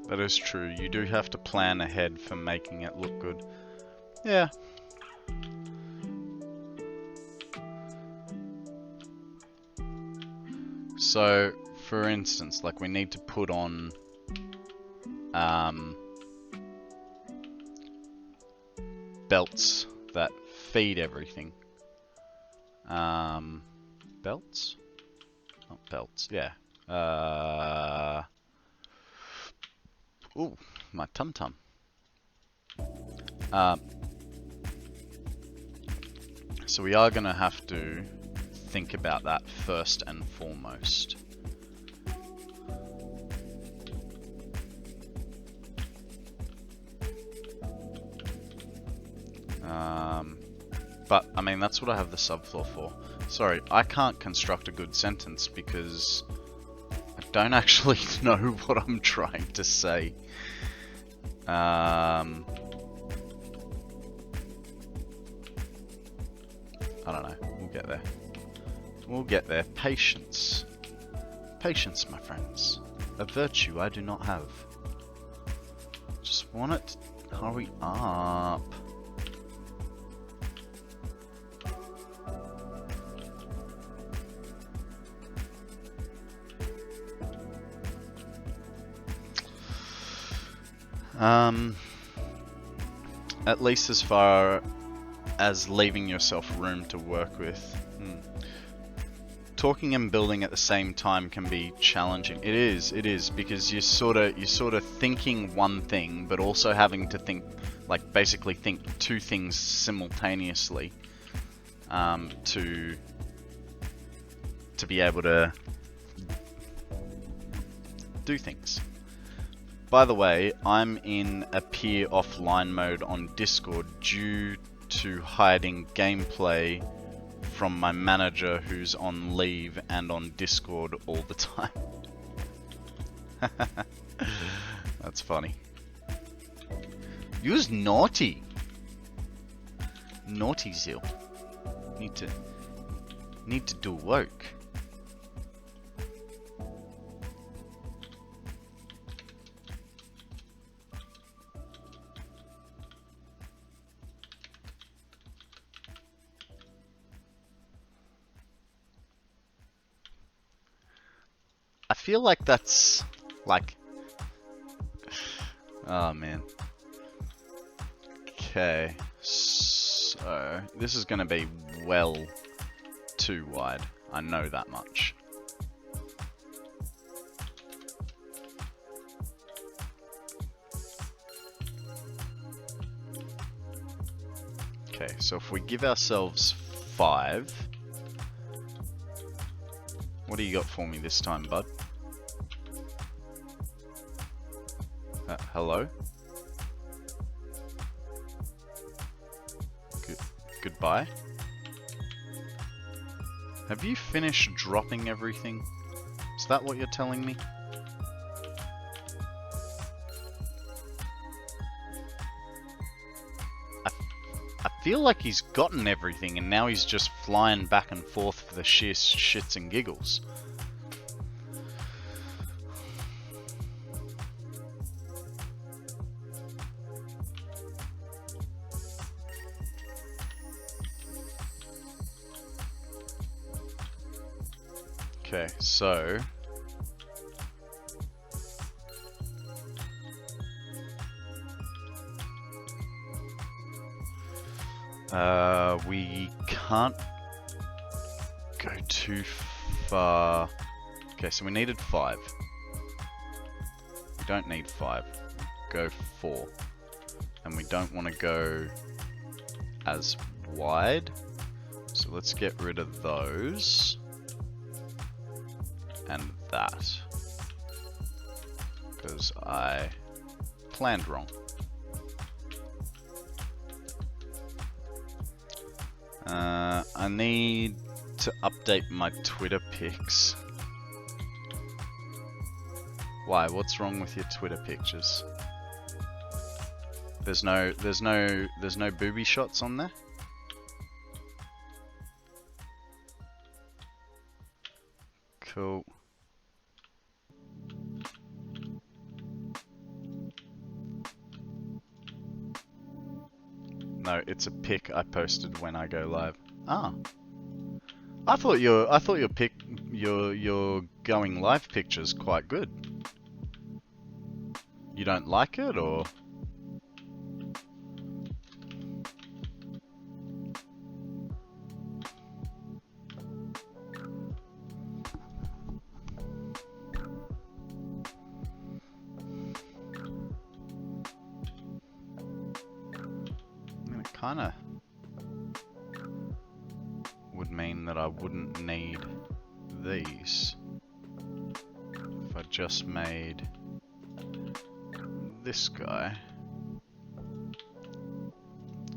That is true. You do have to plan ahead for making it look good. Yeah. So, for instance, like, we need to put on belts that feed everything. Belts? Not belts, yeah. Ooh, my tum-tum. So we are gonna have to think about that first and foremost. But, I mean, that's what I have the subfloor for. Sorry, I can't construct a good sentence because I don't actually know what I'm trying to say. I don't know. We'll get there. We'll get there. Patience. Patience, my friends. A virtue I do not have. Just want it to hurry up. At least as far as leaving yourself room to work with. Talking and building at the same time can be challenging. It is, because you're sort of thinking one thing, but also having to think, like basically think two things simultaneously, to be able to do things. By the way, I'm in appear offline mode on Discord due to hiding gameplay from my manager who's on leave and on Discord all the time. That's funny. You's naughty. Naughty Zil. Need to do work. I feel like that's like, oh man. Okay, so this is gonna be well too wide. I know that much. Okay, so if we give ourselves 5. What do you got for me this time, bud? Hello? Goodbye? Have you finished dropping everything? Is that what you're telling me? I feel like he's gotten everything and now he's just flying back and forth for the sheer shits and giggles. Okay, so we can't go too far. Okay, so we needed 5. We don't need 5. Go 4. And we don't want to go as wide. So let's get rid of those. And that. Because I planned wrong. I need to update my Twitter pics. Why? What's wrong with your Twitter pictures? There's no booby shots on there? Cool. No, it's a pic I posted when I go live. Ah. I thought your going live picture's quite good. You don't like it, or? Kinda would mean that I wouldn't need these if I just made this guy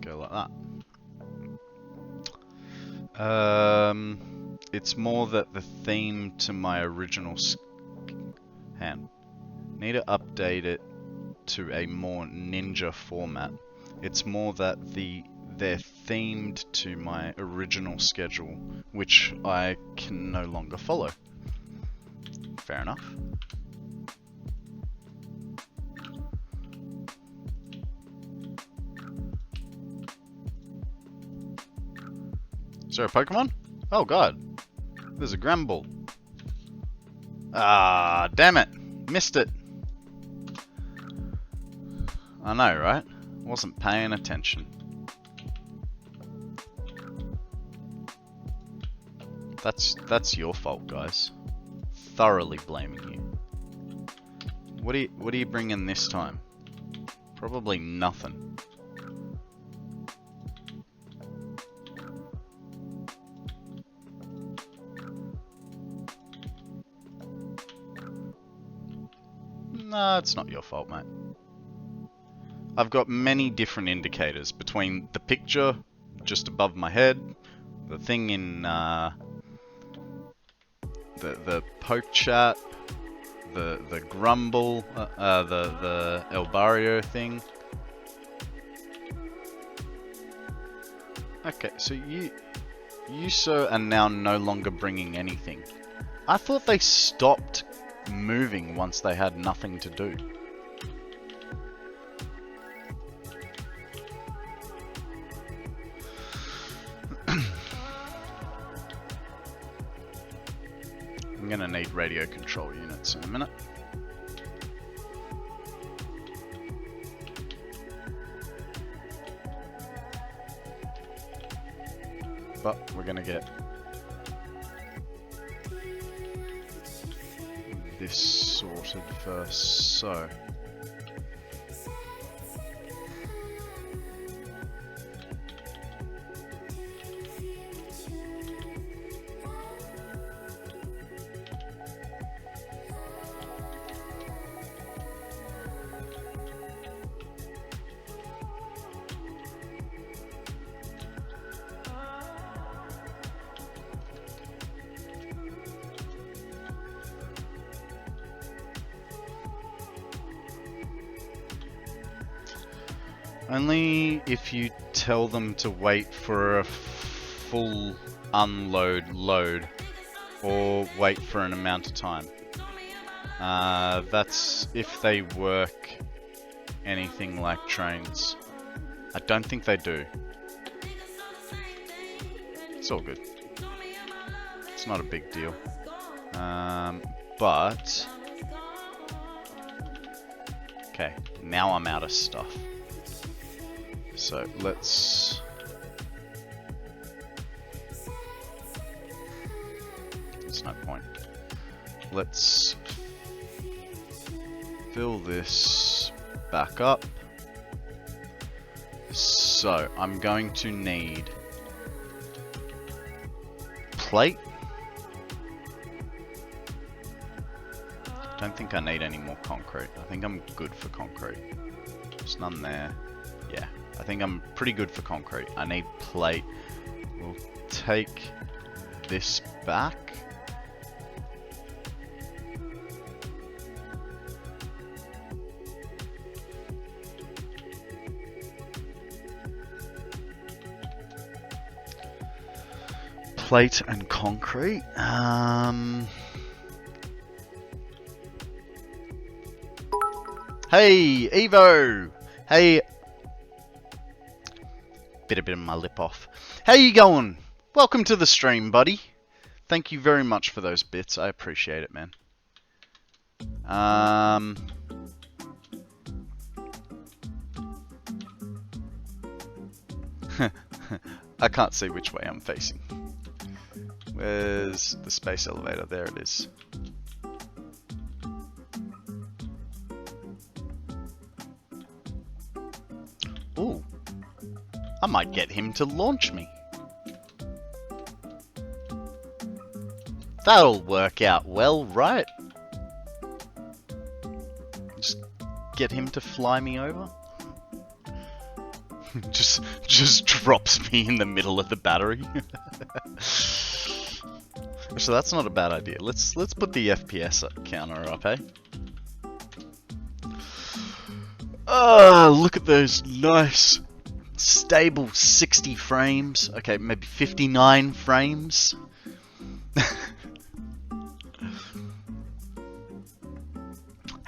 go like that. It's more that the theme to my original need to update it to a more ninja format. It's more that they're themed to my original schedule, which I can no longer follow. fair enough. Is there a Pokemon? Oh god. There's a Gramble. Ah, damn it. Missed it. I know, right? Wasn't paying attention. That's your fault, guys. Thoroughly blaming you. What are you bringing this time? Probably nothing. No, it's not your fault, mate. I've got many different indicators between the picture just above my head, the thing in the poke chat, the grumble, the El Barrio thing. Okay, so you sir are now no longer bringing anything. I thought they stopped moving once they had nothing to do. I'm gonna need radio control units in a minute. But we're gonna get this sorted first, so only if you tell them to wait for a full unload load or wait for an amount of time. That's if they work anything like trains. I don't think they do. It's all good. It's not a big deal. But okay, now I'm out of stuff. So let's there's no point. Let's fill this back up. So I'm going to need plate. Don't think I need any more concrete. I think I'm good for concrete. There's none there. Yeah, I think I'm pretty good for concrete. I need plate. We'll take this back. Plate and concrete. Hey, Evo! Hey, bit of my lip off. How you going? Welcome to the stream, buddy. Thank you very much for those bits. I appreciate it, man. I can't see which way I'm facing. Where's the space elevator? There it is. Ooh. I might get him to launch me. That'll work out well, right? Just get him to fly me over. just drops me in the middle of the battery. So that's not a bad idea. Let's put the FPS counter up, eh? Oh, look at those nice stable 60 frames. Okay, maybe 59 frames.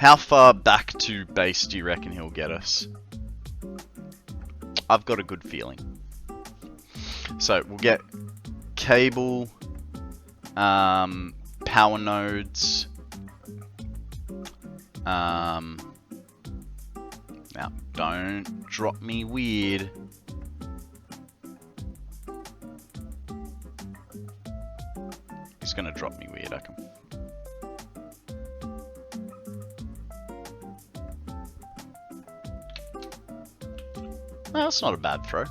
How far back to base do you reckon he'll get us? I've got a good feeling. So we'll get cable, power nodes. Now don't drop me weird. He's gonna drop me weird, I can. No, that's not a bad throw.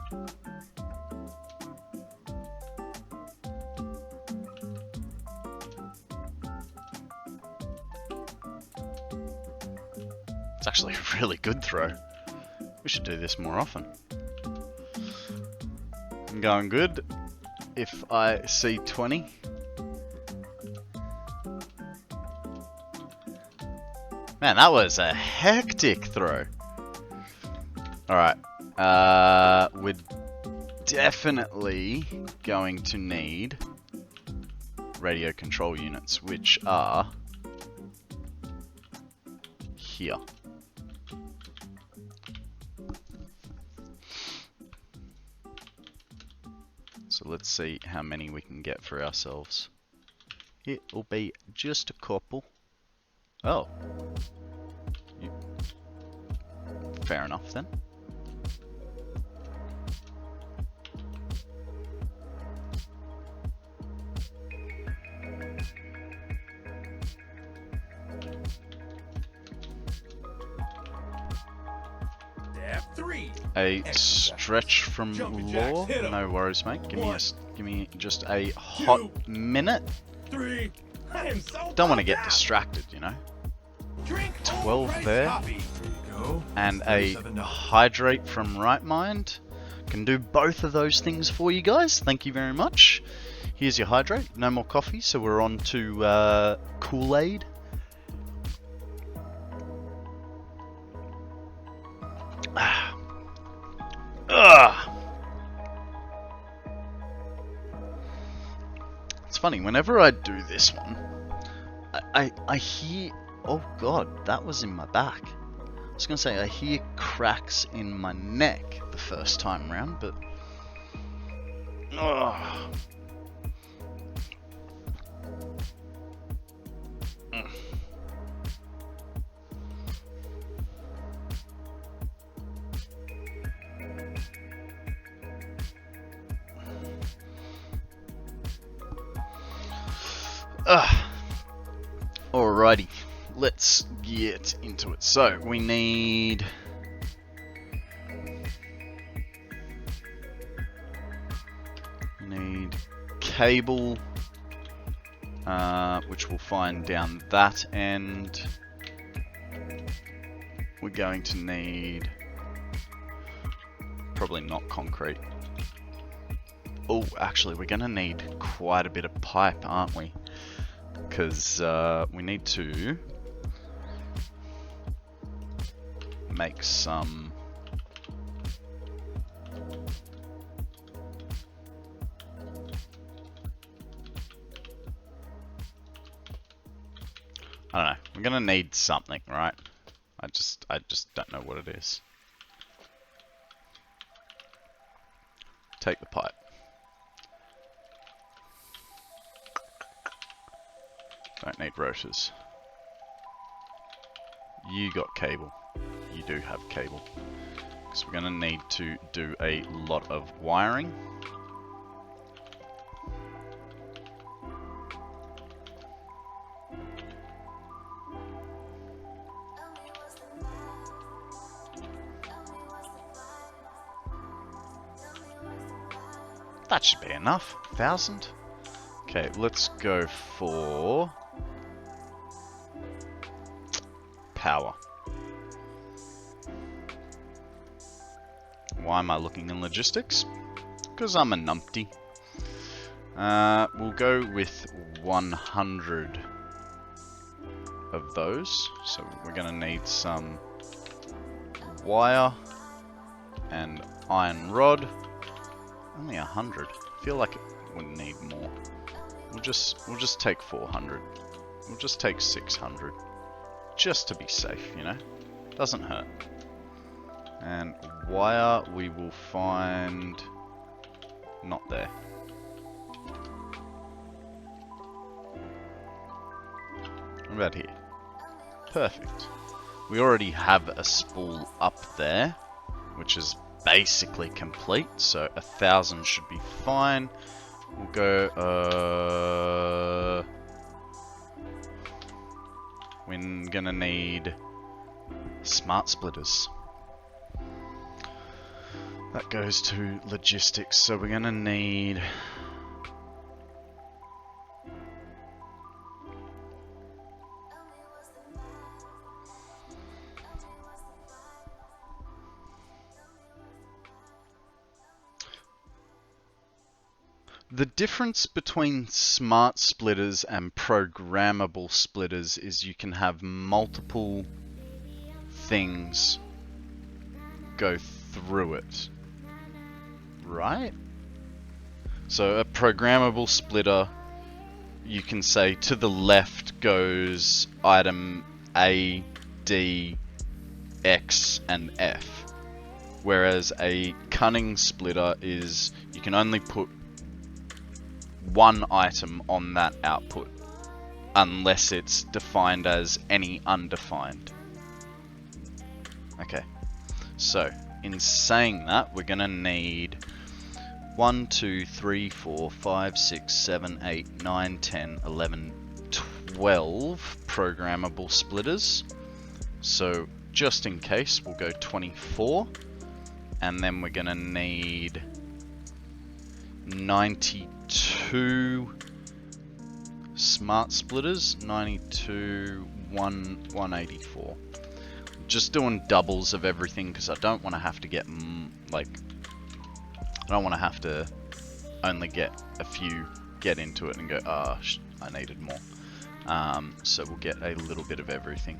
It's actually a really good throw. We should do this more often. I'm going good. If I see 20. Man, that was a hectic throw. Alright. We're definitely going to need radio control units, which are here. So let's see how many we can get for ourselves. It'll be just a couple. Oh. Fair enough then. Step 3. A stretch from law? No worries, mate. Give me just a hot minute. 3. I am so Don't want to get distracted, you know. Drink 12 there. coffee. And a hydrate from Right Mind. Can do both of those things for you guys. Thank you very much. Here's your hydrate. No more coffee, so we're on to Kool-Aid. It's funny, whenever I do this one, I hear... Oh god, that was in my back. I was going to say, I hear cracks in my neck the first time round, but... Oh. Alrighty, let's get into it. So, we need... cable, which we'll find down that end. We're going to need... probably not concrete. Oh, actually, we're going to need quite a bit of pipe, aren't we? Because we need to make some I don't know, we're gonna need something, right? I just don't know what it is. Take the pipe. Don't need rotors. You got cable. You do have cable. Because we're going to need to do a lot of wiring. That should be enough. 1,000. Okay, let's go for... power. Why am I looking in logistics? Because I'm a numpty. We'll go with 100 of those. So we're going to need some wire and iron rod. Only 100. I feel like it would need more. We'll just take 400. We'll just take 600. just to be safe, you know? Doesn't hurt. And wire we will find not there. What about here? Perfect. We already have a spool up there, which is basically complete, so 1,000 should be fine. We'll go, we're gonna need smart splitters. That goes to logistics, so we're gonna need the difference between smart splitters and programmable splitters is you can have multiple things go through it, right? So a programmable splitter, you can say to the left goes item A, D, X, and F. Whereas a cunning splitter is you can only put one item on that output unless it's defined as any undefined. Okay, so in saying that, we're gonna need 1, 2, 3, 4, 5, 6, 7, 8, 9, 10, 11, 12 programmable splitters. So just in case, we'll go 24, and then we're gonna need 92 smart splitters, 92, 184. Just doing doubles of everything because I don't want to have to get I don't want to have to only get a few, get into it and go, ah, I needed more. So we'll get a little bit of everything.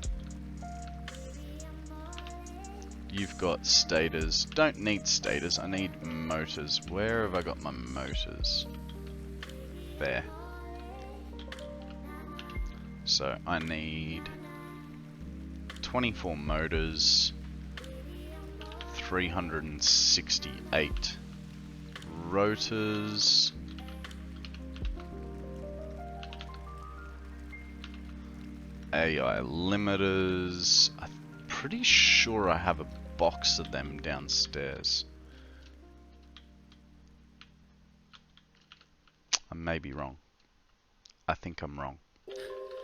You've got stators. Don't need stators, I need motors. Where have I got my motors? There. So I need 24 motors, 368 rotors, AI limiters. I'm pretty sure I have a box of them downstairs. I may be wrong. I think I'm wrong,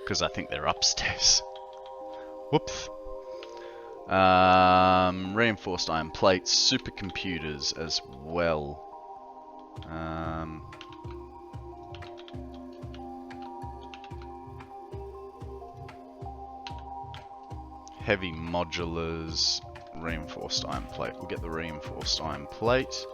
because I think they're upstairs. Whoops. Reinforced iron plates, supercomputers as well. Heavy modulars, reinforced iron plate. We'll get the reinforced iron plate.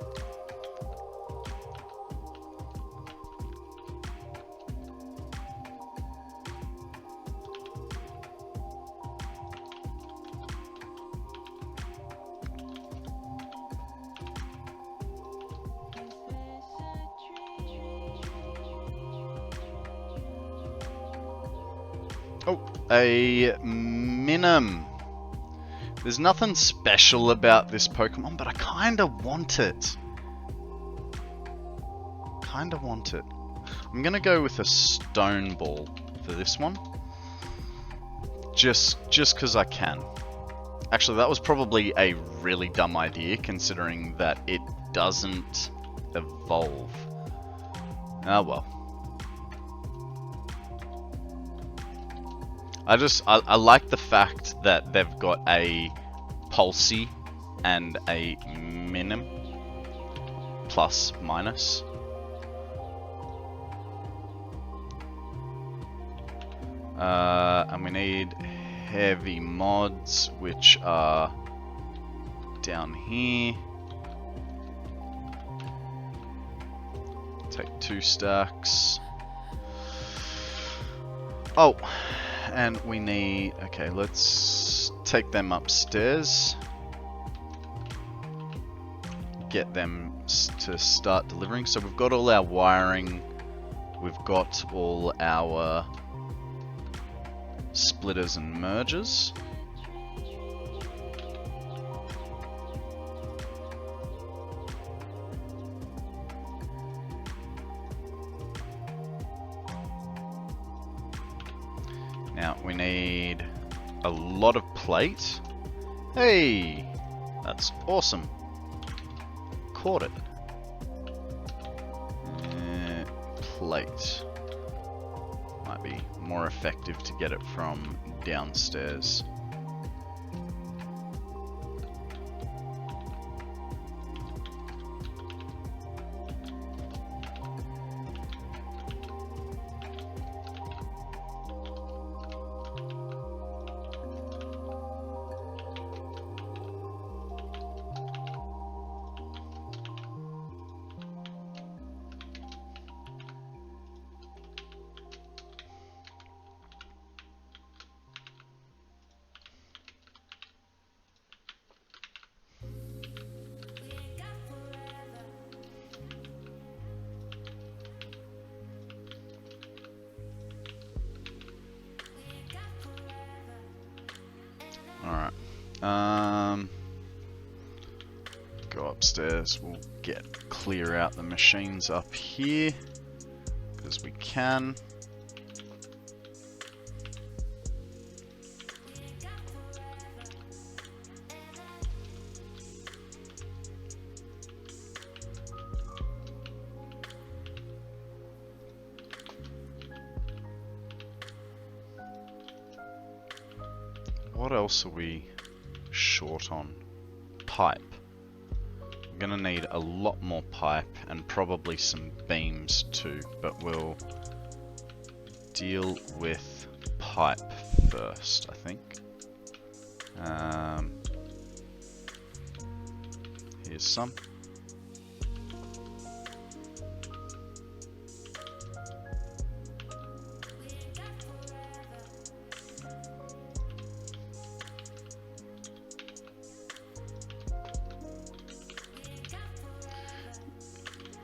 Oh, a Minim. There's nothing special about this Pokemon, but I kinda want it. Kinda want it. I'm gonna go with a Stone Ball for this one. Just because I can. Actually, that was probably a really dumb idea, considering that it doesn't evolve. Ah, well. I like the fact that they've got a Pulsey and a Minim, plus, minus. And we need heavy mods, which are down here. Take 2 stacks. Oh. And we need, okay, let's take them upstairs. Get them to start delivering. So we've got all our wiring. We've got all our splitters and mergers. Now we need a lot of plate. Hey, that's awesome. Caught it. Plate. Might be more effective to get it from downstairs. Alright. Go upstairs. We'll clear out the machines up here because we can. What else are we short on? Pipe. I'm gonna need a lot more pipe and probably some beams too, but we'll deal with pipe first, I think. Here's some.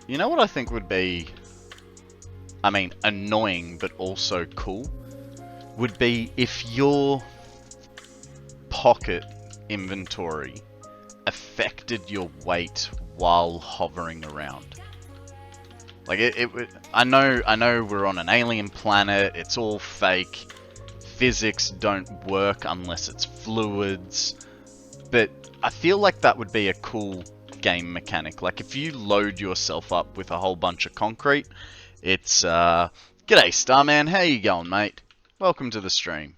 You know what I think would be, I mean, annoying but also cool? Would be if your pocket inventory affected your weight while hovering around. Like it would. I know we're on an alien planet. It's all fake. Physics don't work unless it's fluids. But I feel like that would be a cool game mechanic. Like if you load yourself up with a whole bunch of concrete, it's g'day Starman, how you going, mate? Welcome to the stream.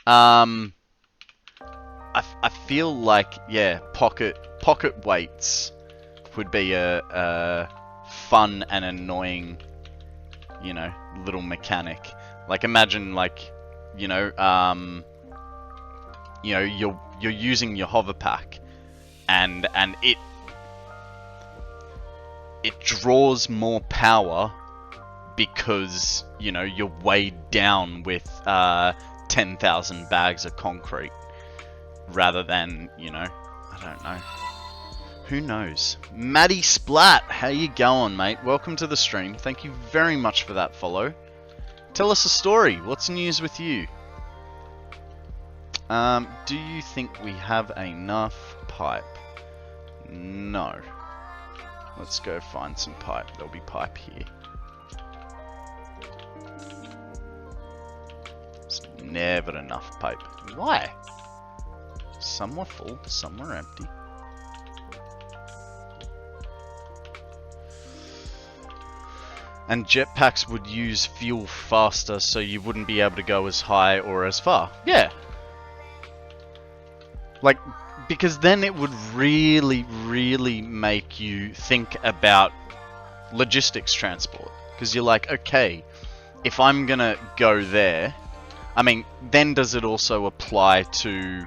I feel like, yeah, pocket weights would be a fun and annoying, you know, little mechanic. Like imagine like, you're using your hover pack and it draws more power because, you know, you're weighed down with 10,000 bags of concrete rather than, you know, I don't know. Who knows? Maddie Splat, how you going, mate? Welcome to the stream. Thank you very much for that follow. Tell us a story. What's news with you? Do you think we have enough pipe? No. Let's go find some pipe. There'll be pipe here. There's never enough pipe. Why? Some were full, some were empty. And jetpacks would use fuel faster, so you wouldn't be able to go as high or as far. Yeah. Like, because then it would really, really make you think about logistics transport. Because you're like, okay, if I'm gonna go there, I mean, then does it also apply to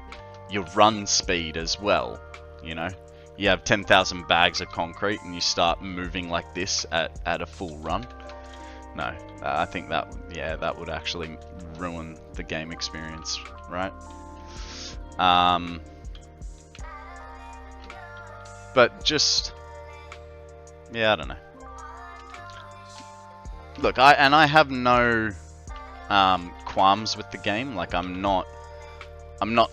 your run speed as well? You know, you have 10,000 bags of concrete and you start moving like this at a full run. No, I think that, yeah, that would actually ruin the game experience, right? But just, yeah, I don't know. Look, I have no qualms with the game. Like I'm not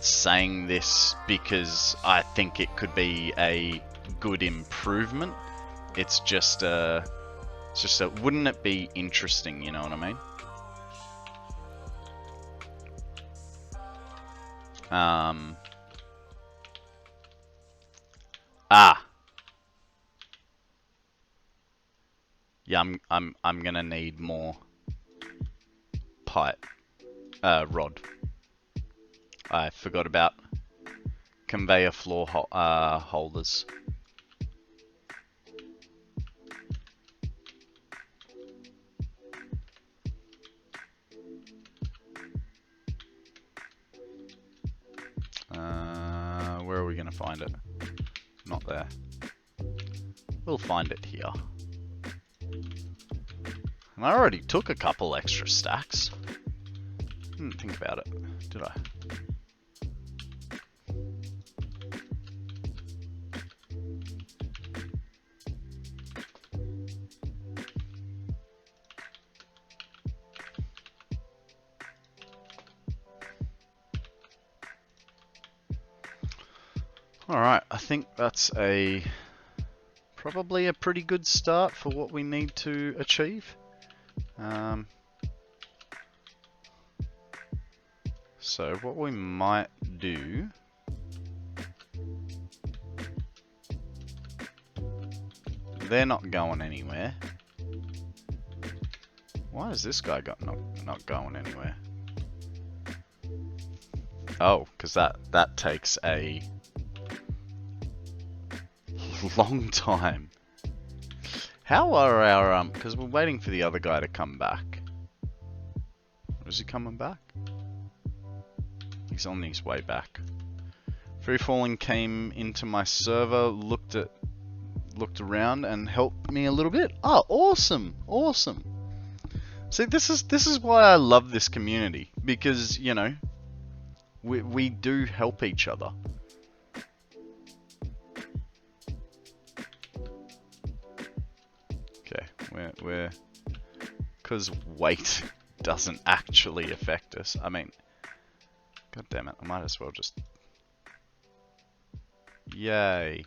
saying this because I think it could be a good improvement. It's just wouldn't it be interesting, you know what I mean? Yeah, I'm gonna need more pipe rod. I forgot about conveyor floor holders. Where are we gonna find it? Not there. We'll find it here. And I already took a couple extra stacks. Didn't think about it, did I? Alright, I think that's probably a pretty good start for what we need to achieve. So what we might do they're not going anywhere. Why is this guy not going anywhere? Oh, because that takes a long time. How are our because we're waiting for the other guy to come back. Is he coming back? He's on his way back. Free Falling came into my server, looked around and helped me a little bit. Oh, awesome, awesome. See, this is why I love this community, because you know we do help each other. Okay, we're because weight doesn't actually affect us. I mean, god damn it, I might as well just yay.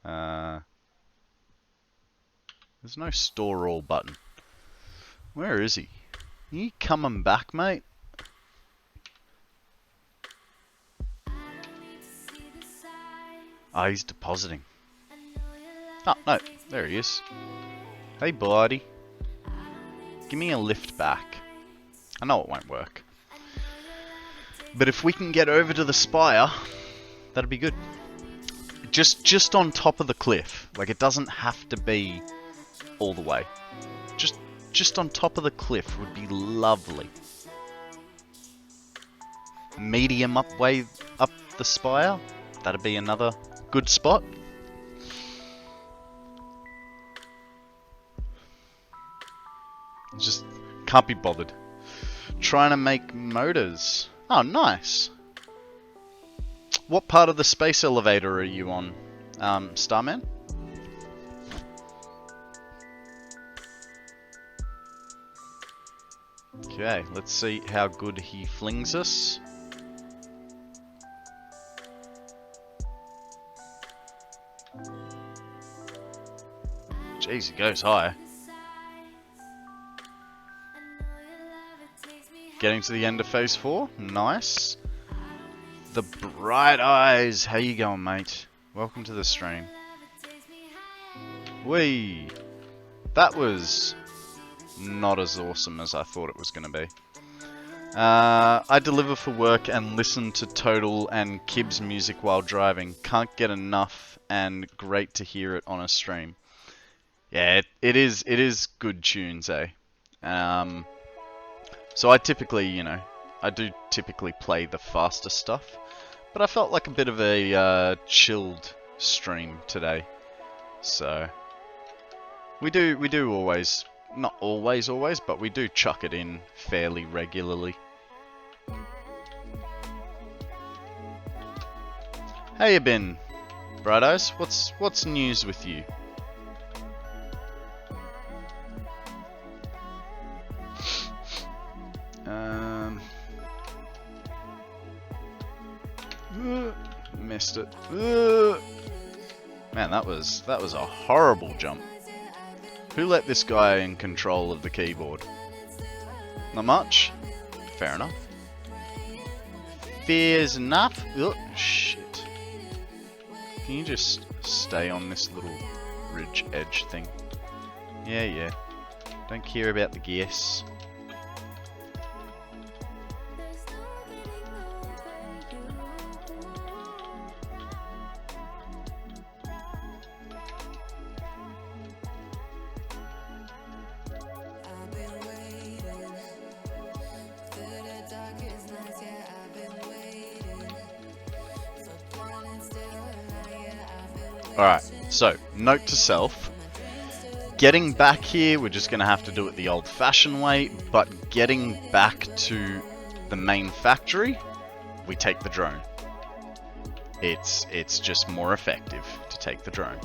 There's no store all button. Where is he? Are you coming back, mate? Oh, he's depositing. Oh, no. There he is. Hey, buddy. Give me a lift back. I know it won't work. But if we can get over to the spire, that'd be good. Just on top of the cliff. Like, it doesn't have to be all the way. Just on top of the cliff would be lovely. Medium up the spire. That'd be another good spot. Just can't be bothered. Trying to make motors. Oh, nice. What part of the space elevator are you on, Starman? Okay, let's see how good he flings us. Jeez, he goes high. Getting to the end of phase 4. Nice. The Bright Eyes. How you going, mate? Welcome to the stream. Whee! That was not as awesome as I thought it was going to be. I deliver for work and listen to Total and Kib's music while driving. Can't get enough, and great to hear it on a stream. Yeah, it is good tunes, eh? So I typically, you know, I do typically play the faster stuff, but I felt like a bit of a chilled stream today. So we do always, not always, but we do chuck it in fairly regularly. How you been, Bright Eyes? What's news with you? Missed it. Man, that was a horrible jump. Who let this guy in control of the keyboard? Not much? Fair enough. Fair's enough. Oh, shit. Can you just stay on this little ridge edge thing? Yeah. Don't care about the guess. Alright, so, note to self. Getting back here, we're just going to have to do it the old-fashioned way, but getting back to the main factory, we take the drone. It's just more effective to take the drone.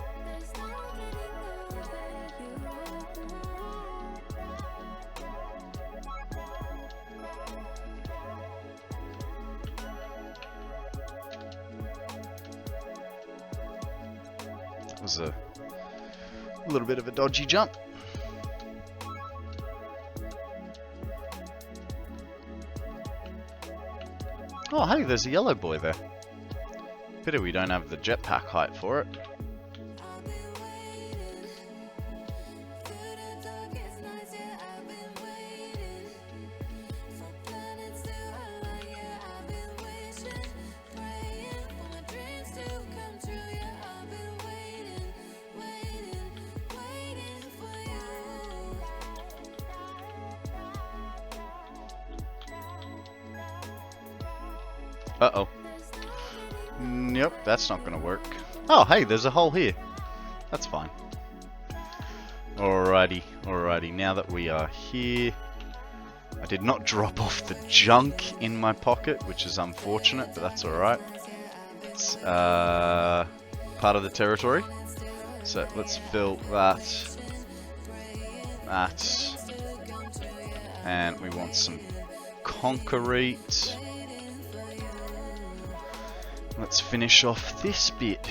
Was a little bit of a dodgy jump. Oh, hey, there's a yellow boy there. Pity we don't have the jetpack height for it. Uh-oh. Nope, that's not gonna work. Oh, hey, there's a hole here. That's fine. Alrighty. Now that we are here, I did not drop off the junk in my pocket, which is unfortunate, but that's alright. It's part of the territory. So let's fill that. And we want some concrete. Let's finish off this bit.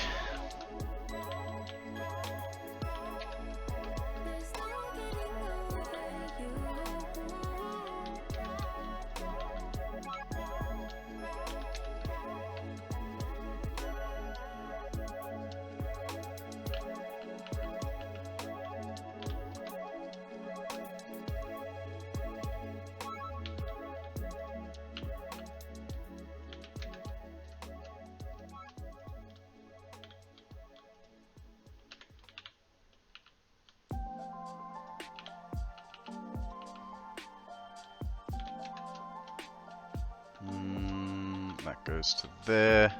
That goes to there.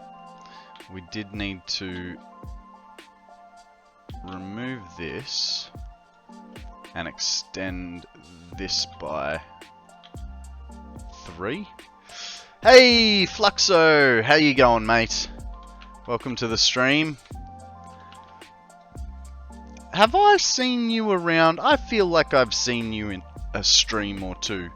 We did need to remove this and extend this by 3. Hey, Fluxo! How you going, mate? Welcome to the stream. Have I seen you around? I feel like I've seen you in a stream or two.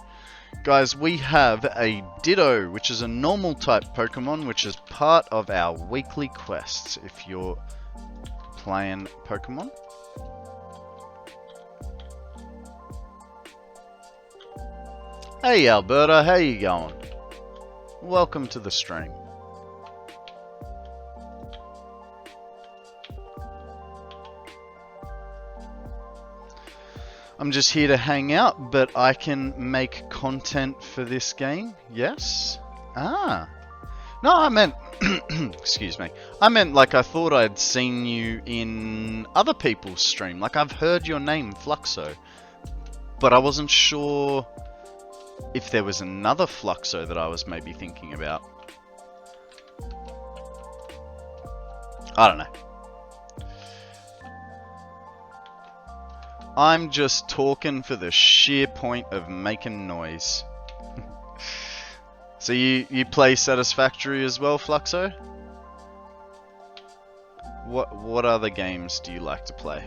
Guys, we have a Ditto, which is a normal type Pokemon, which is part of our weekly quests if you're playing Pokemon. Hey Alberta, how you going? Welcome to the stream. I'm just here to hang out, but I can make content for this game. Yes? Ah. No, I meant... excuse me. I meant like I thought I'd seen you in other people's stream. Like I've heard your name, Fluxo. But I wasn't sure if there was another Fluxo that I was maybe thinking about. I don't know. I'm just talking for the sheer point of making noise. So you play Satisfactory as well, Fluxo? What other games do you like to play?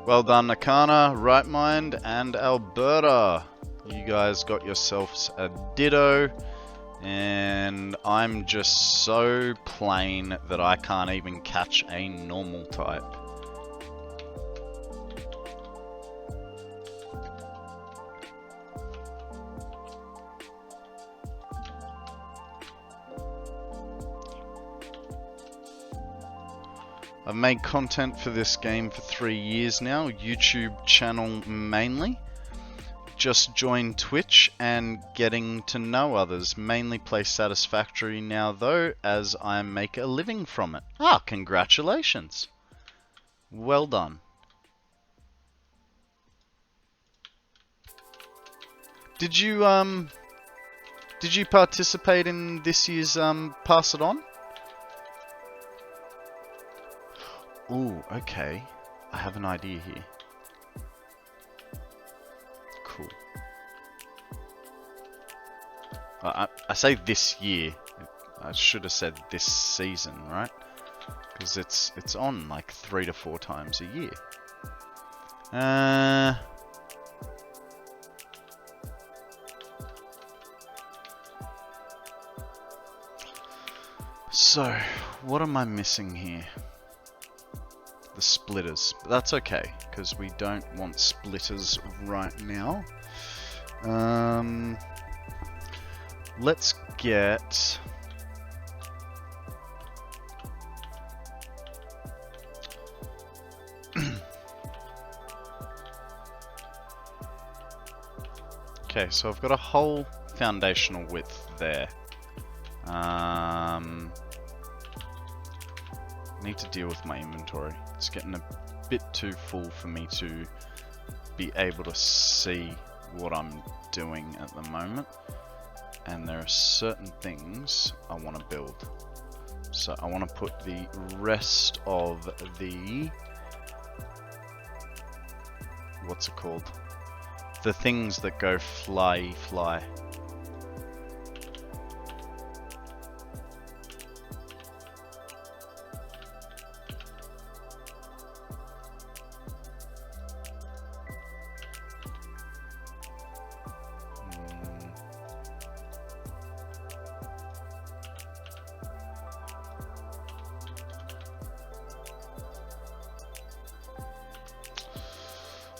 Well done, Nakana, Right Mind, and Alberta. You guys got yourselves a ditto, and I'm just so plain that I can't even catch a normal type. I've made content for this game for 3 years now, YouTube channel mainly. Just joined Twitch and getting to know others. Mainly play Satisfactory now though, as I make a living from it. Ah, congratulations. Well done. Did you participate in this year's Pass It On? Ooh, okay. I have an idea here. Cool. I say this year. I should have said this season, right? Because it's on like 3 to 4 times a year. So, what am I missing here? The splitters, but that's okay because we don't want splitters right now. Let's get okay, so I've got a whole foundational width there. Need to deal with my inventory. It's getting a bit too full for me to be able to see what I'm doing at the moment. And there are certain things I want to build. So I want to put the rest of the... what's it called? The things that go fly.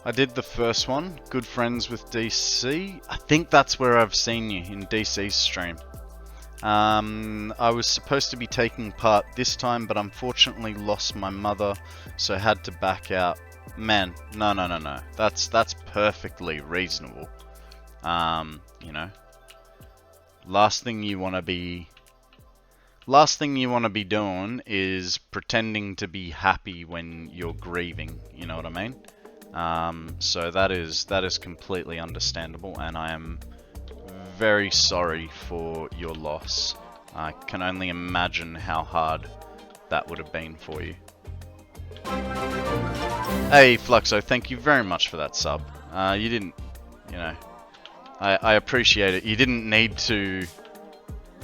I did the first one, good friends with DC. I think that's where I've seen you, in DC's stream. I was supposed to be taking part this time, but unfortunately lost my mother, so had to back out. Man, no. That's perfectly reasonable. You know, last thing you want to be doing is pretending to be happy when you're grieving. You know what I mean? So that is completely understandable, and I am very sorry for your loss. I can only imagine how hard that would have been for you. Hey Fluxo, thank you very much for that sub. You didn't, you know, I appreciate it. You didn't need to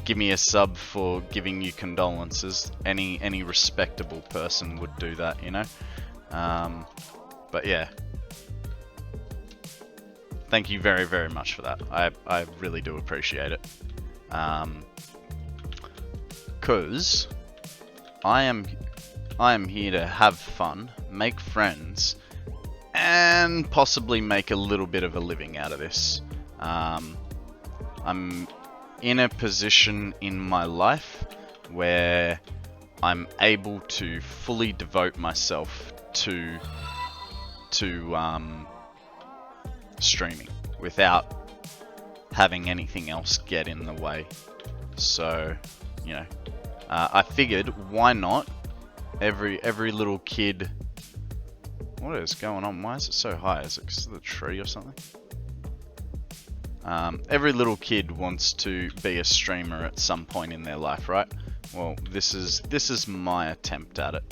give me a sub for giving you condolences. Any respectable person would do that, you know. But yeah, thank you very, very much for that. I really do appreciate it. Cause I am here to have fun, make friends, and possibly make a little bit of a living out of this. I'm in a position in my life where I'm able to fully devote myself to streaming without having anything else get in the way. So, you know, I figured, why not? Every little kid. What is going on? Why is it so high? Is it because of the tree or something? Every little kid wants to be a streamer at some point in their life, right? Well, this is my attempt at it.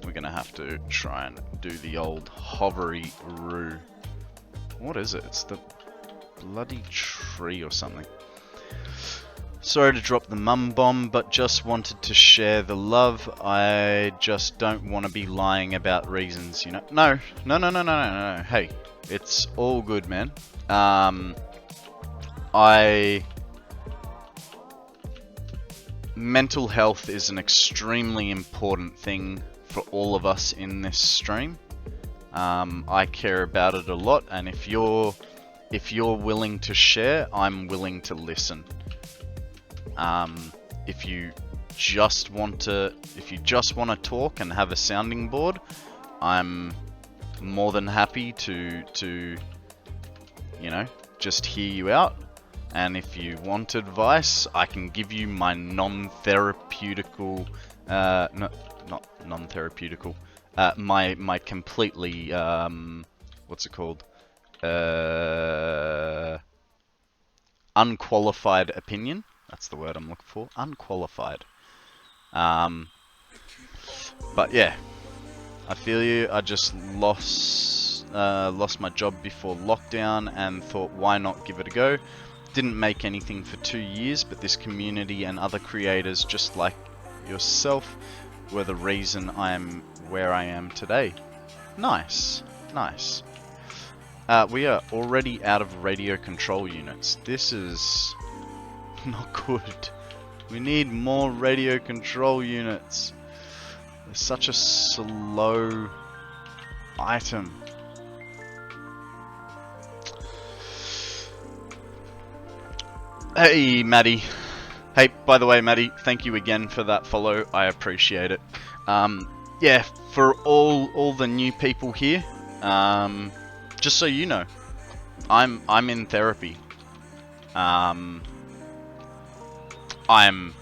We're gonna have to try and do the old hovery-roo. What is it? It's the bloody tree or something. Sorry to drop the mum bomb, but just wanted to share the love. I just don't want to be lying about reasons, you know. No. Hey, it's all good, man. Mental health is an extremely important thing for all of us in this stream. I care about it a lot, and if you're willing to share, I'm willing to listen. If you just want to talk and have a sounding board, I'm more than happy to you know, just hear you out. And if you want advice, I can give you my non-therapeutical, not non-therapeutical, my completely, what's it called? Unqualified opinion. That's the word I'm looking for. Unqualified. But yeah, I feel you. I just lost my job before lockdown and thought, why not give it a go? Didn't make anything for 2 years, but this community and other creators just like yourself were the reason I'm where I am today. Nice. We are already out of radio control units. This is not good. We need more radio control units. They're such a slow item. Hey, Maddie. Hey, by the way, Maddie, thank you again for that follow. I appreciate it. Yeah, for all the new people here, just so you know, I'm in therapy. I'm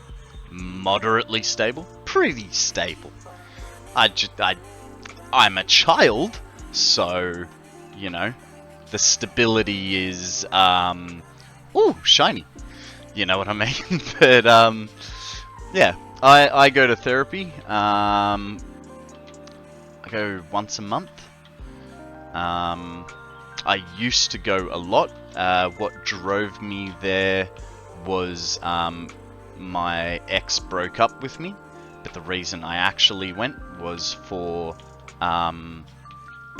moderately stable, pretty stable. I'm a child, so you know, the stability is ooh, shiny. You know what I mean? But yeah, I go to therapy. I go once a month. I used to go a lot. What drove me there was my ex broke up with me, but the reason I actually went was for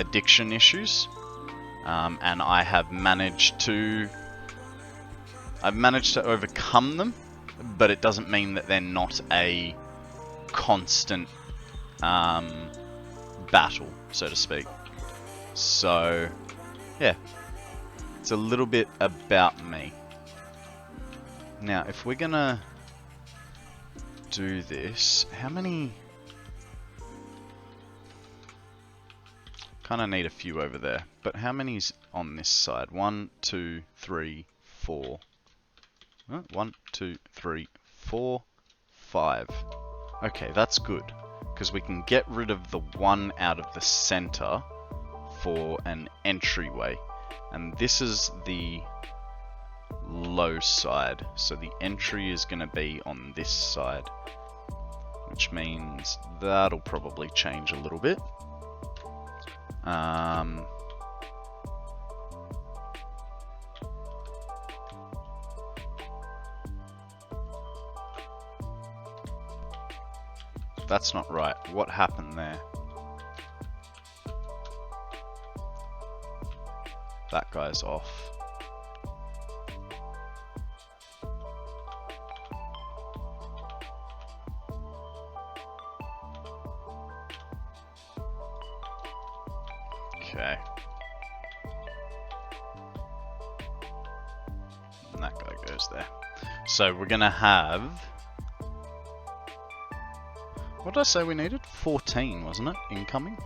addiction issues, and I've managed to overcome them, but it doesn't mean that they're not a constant battle, so to speak. So, yeah, it's a little bit about me. Now, if we're gonna do this, how many? Kind of need a few over there, but how many's on this side? 1, 2, 3, 4. 1, 2, 3, 4, 5. Okay, that's good, because we can get rid of the one out of the center for an entryway, and this is the low side, so the entry is going to be on this side, which means that'll probably change a little bit. That's not right. What happened there? That guy's off. Okay. And that guy goes there. So we're gonna have... What did I say we needed? 14, wasn't it? Incoming?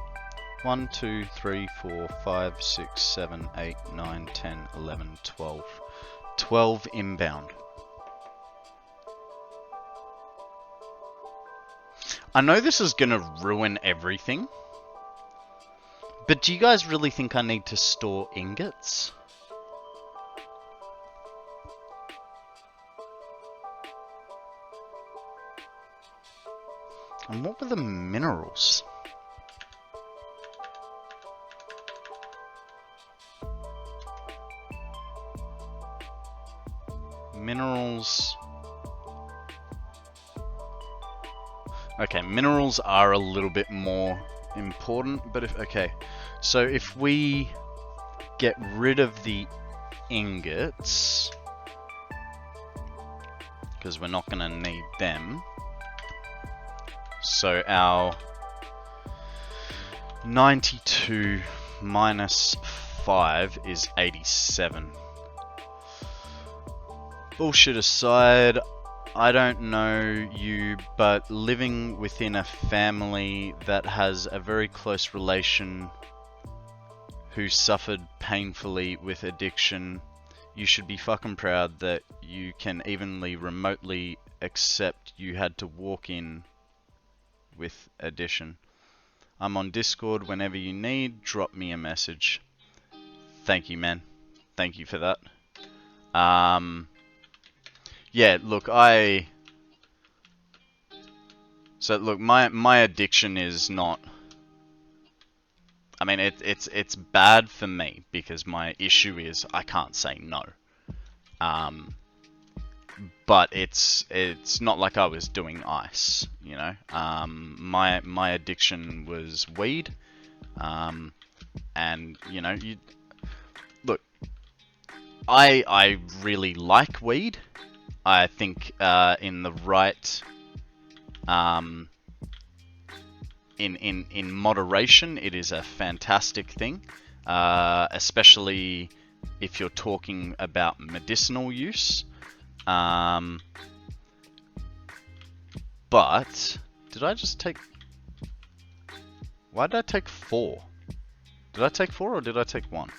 1, 2, 3, 4, 5, 6, 7, 8, 9, 10, 11, 12. 12 inbound. I know this is gonna ruin everything, but do you guys really think I need to store ingots? And what were the minerals? Minerals Okay, minerals are a little bit more important, but okay. So if we get rid of the ingots, because we're not going to need them. So our 92 minus 5 is 87. Bullshit aside, I don't know you, but living within a family that has a very close relation who suffered painfully with addiction, you should be fucking proud that you can evenly remotely accept you had to walk in with addition. I'm on Discord whenever you need, drop me a message. Thank you, man. Thank you for that. Yeah, look, my addiction is not, I mean, it's bad for me because my issue is I can't say no. But it's not like I was doing ice, you know. My addiction was weed, and you know, look, I really like weed. I think in the right, in moderation, it is a fantastic thing, especially if you're talking about medicinal use. But did I just take? Why did I take 4? Did I take 4 or did I take 1?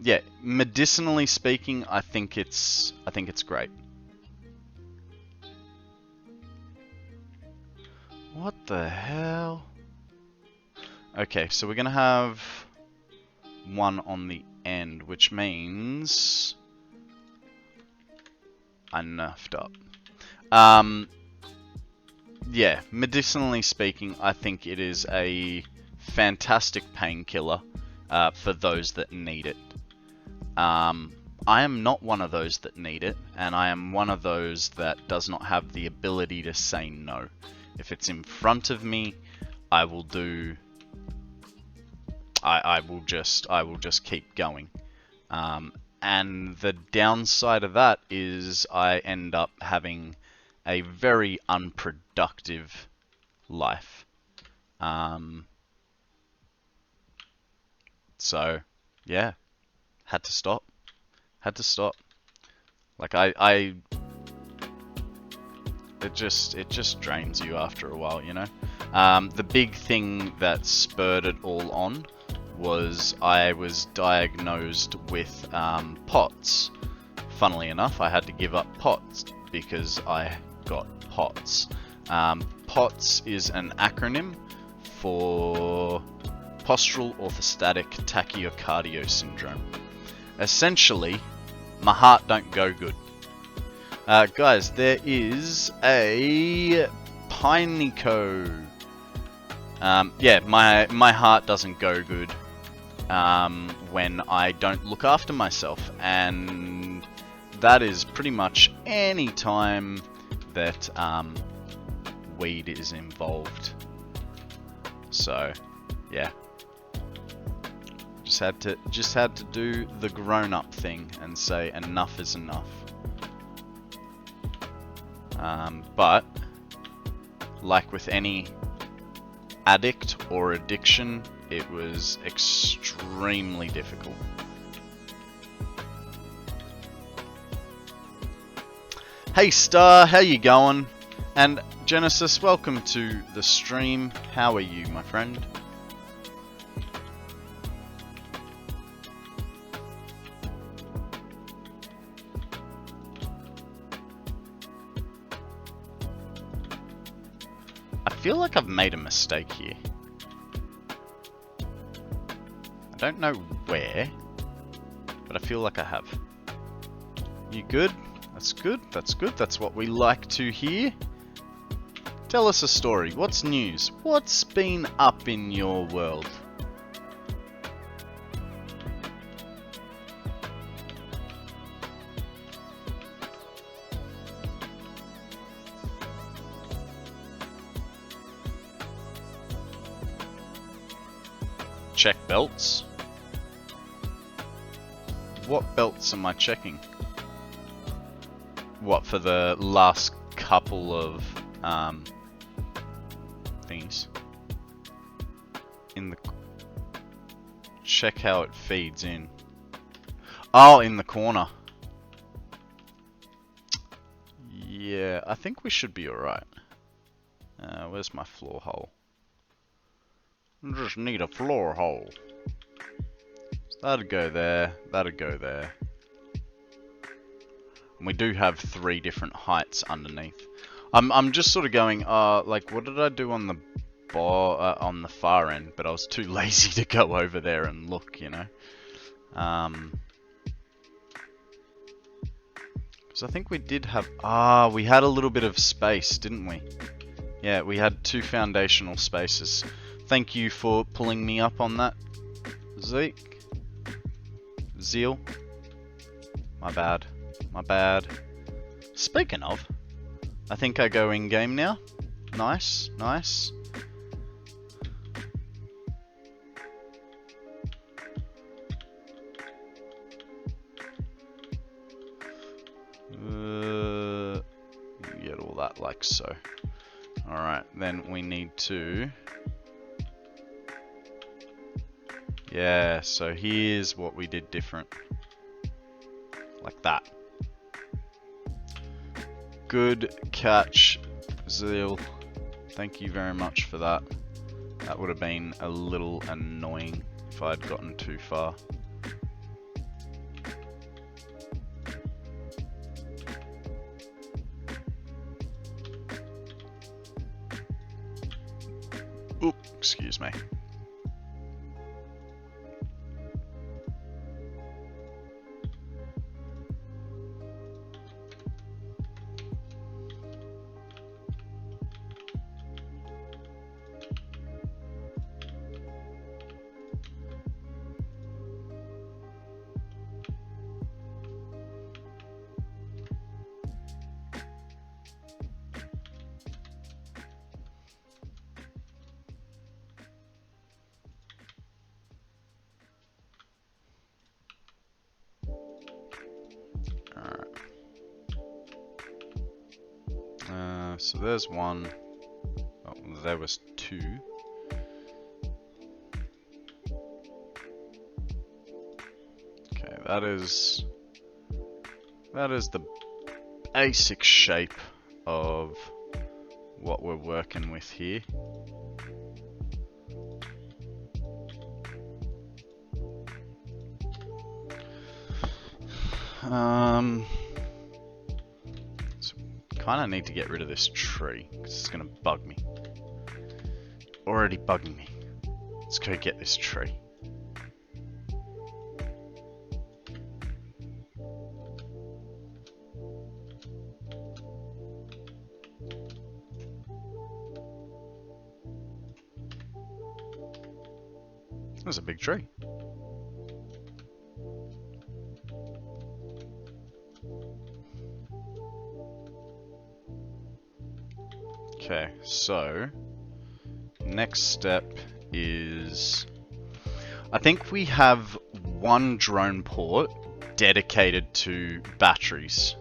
Yeah, medicinally speaking, I think it's great. What the hell? Okay, so we're gonna have 1 on the end, which means I nerfed up. Yeah, medicinally speaking, I think it is a fantastic painkiller for those that need it. I am not one of those that need it, and I am one of those that does not have the ability to say no. If it's in front of me, I will do. I will just keep going. And the downside of that is I end up having a very unproductive life. So, yeah, had to stop. Like it just drains you after a while, you know. The big thing that spurred it all on was I was diagnosed with POTS. Funnily enough, I had to give up POTS because I got POTS. POTS is an acronym for Postural Orthostatic Tachycardia Syndrome. Essentially, my heart don't go good. Guys, there is a Pineco. Yeah, my heart doesn't go good when I don't look after myself, and that is pretty much any time that weed is involved. So, yeah, just had to do the grown-up thing and say enough is enough. But like with any addict or addiction, it was extremely difficult. Hey Star, how you going? And Genesis, welcome to the stream. How are you, my friend? I feel like I've made a mistake here. I don't know where, but I feel like I have. You good? That's good, that's good, that's what we like to hear. Tell us a story. What's news? What's been up in your world? Check belts. What belts am I checking? What, for the last couple of things? In the... Check how it feeds in. Oh, in the corner. Yeah, I think we should be alright. Where's my floor hole? I just need a floor hole. So that'd go there, that'd go there. And we do have 3 different heights underneath. I'm just sort of going, like, what did I do on the on the far end? But I was too lazy to go over there and look, you know. Because I think we did have, we had a little bit of space, didn't we? Yeah, we had 2 foundational spaces. Thank you for pulling me up on that, Zeke. Zeal. My bad. My bad. Speaking of, I think I go in-game now. Nice, nice. Get all that like so. Alright, then we need to... Yeah, so here's what we did different. Like that. Good catch, Zeal. Thank you very much for that. That would have been a little annoying if I'd gotten too far. Oop, excuse me. So there's 1. Oh, there was 2. Okay, that is the basic shape of what we're working with here. Kind of need to get rid of this tree because it's gonna bug me. Already bugging me. Let's go get this tree. There's a big tree. Okay, so next step is, I think we have 1 drone port dedicated to batteries.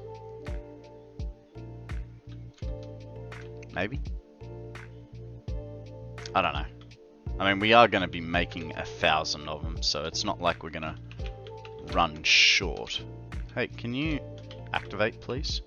Maybe? I don't know. I mean, we are going to be making 1,000 of them, so it's not like we're going to run short. Hey, can you activate, please?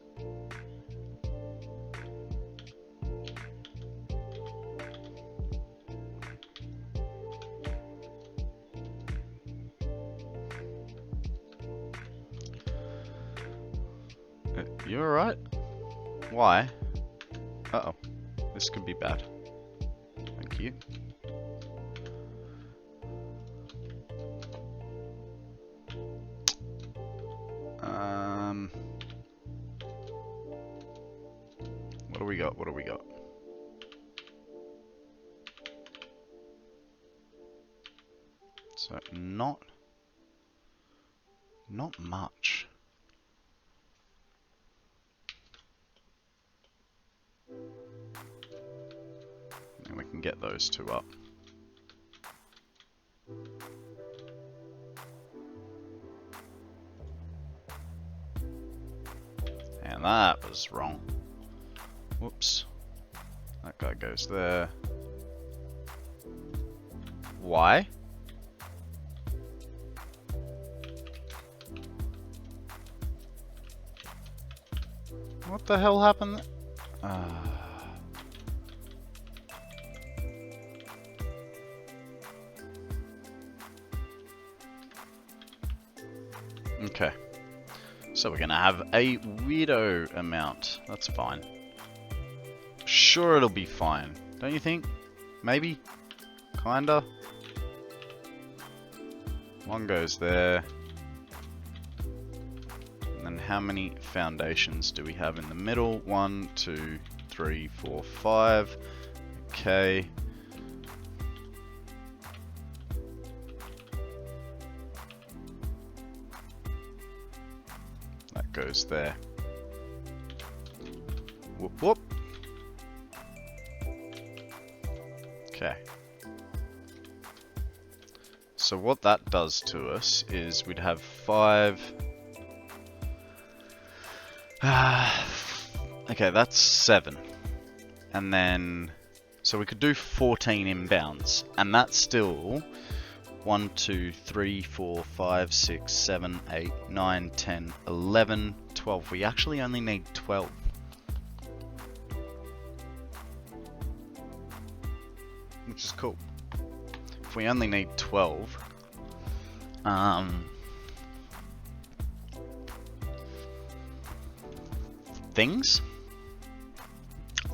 You alright? Why? Uh-oh. This could be bad. Thank you. What do we got? What do we got? So, not much. And we can get those 2 up. that was wrong. Whoops. That guy goes there. Why? What the hell happened? Okay. So we're gonna have a weirdo amount. That's fine. Sure, it'll be fine. Don't you think? Maybe? Kinda? One goes there. And then how many foundations do we have in the middle? 1, 2, 3, 4, 5. Okay. That goes there. Whoop whoop. Okay. So what that does to us is we'd have 5. Okay, that's 7. And then, so we could do 14 inbounds, and that's still 1, 2, 3, 4, 5, 6, 7, 8, 9, 10, 11, 12. We actually only need 12. Which is cool. If we only need 12, things?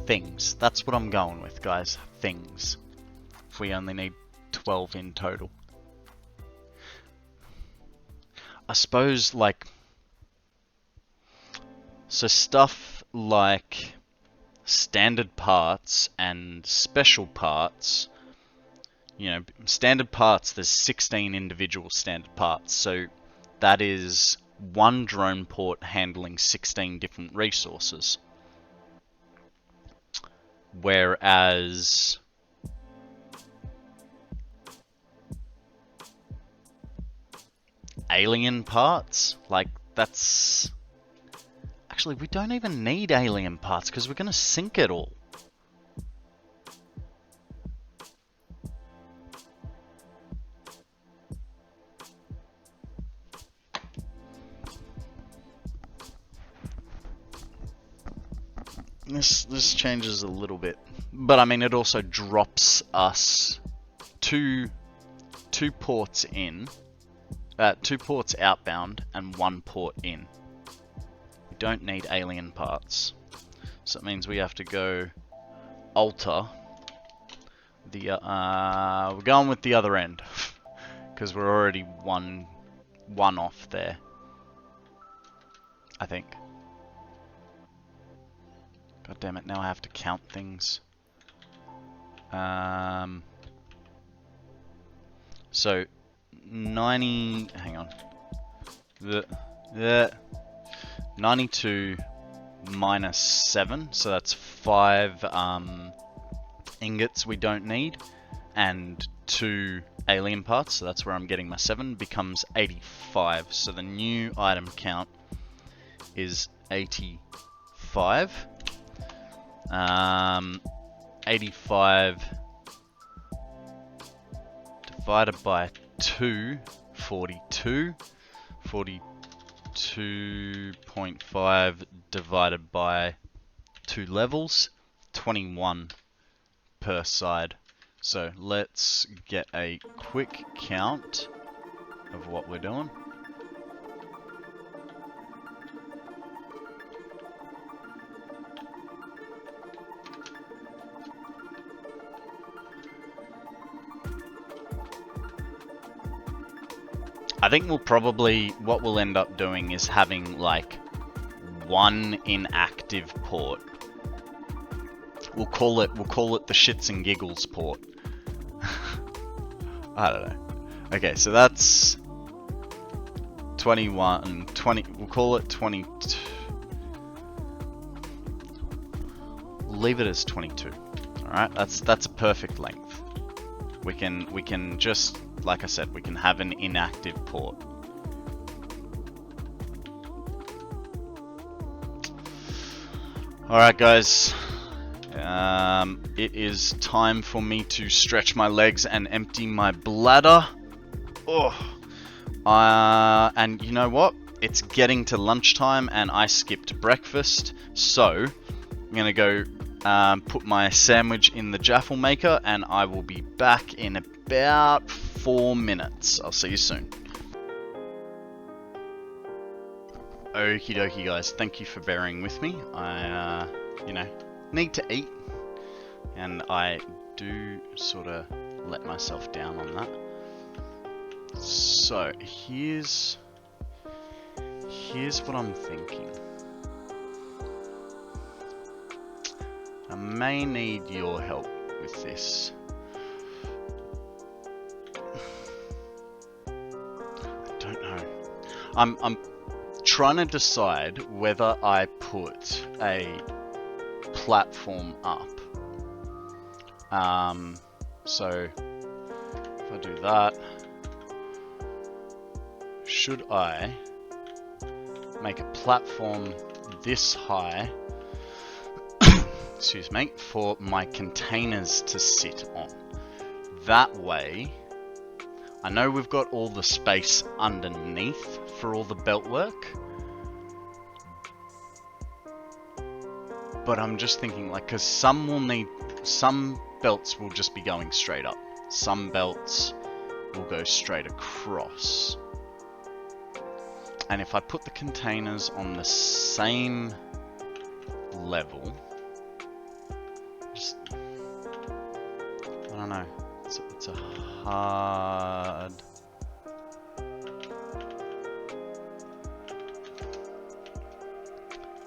Things. That's what I'm going with, guys. Things. If we only need 12 in total. I suppose, like... So stuff like standard parts and special parts, you know, standard parts, there's 16 individual standard parts, so that is one drone port handling 16 different resources. Whereas alien parts, like that's... Actually, we don't even need alien parts because we're going to sink it all. This changes a little bit, but I mean it also drops us two ports in, 2 ports outbound and 1 port in. We don't need alien parts, so it means we have to go alter the. We're going with the other end because we're already one off there, I think. God damn it, now I have to count things. So 90, hang on. 92 minus 7, so that's 5 ingots we don't need, and 2 alien parts, so that's where I'm getting my 7, becomes 85. So the new item count is 85. 85 divided by 2, 42. 42.5 divided by 2 levels, 21 per side. So let's get a quick count of what we're doing. I think we'll probably, what we'll end up doing is having like 1 inactive port. We'll call it the shits and giggles port. I don't know. Okay, so that's 21, 20, we'll call it 22. We'll leave it as 22. Alright, that's a perfect length. We can just, like I said, we can have an inactive port. Alright guys, it is time for me to stretch my legs and empty my bladder. And you know what? It's getting to lunchtime and I skipped breakfast, so I'm gonna go put my sandwich in the jaffle maker and I will be back in about 4 minutes. I'll see you soon. Okie dokie guys, thank you for bearing with me. I, need to eat, and I do sort of let myself down on that. So, here's what I'm thinking. I may need your help with this. I don't know. I'm trying to decide whether I put a platform up. So if I do that, should I make a platform this high, excuse me, for my containers to sit on? That way, I know we've got all the space underneath for all the belt work, but I'm just thinking, like, because some belts will just be going straight up, some belts will go straight across, and if I put the containers on the same level, just, I don't know, it's a hard...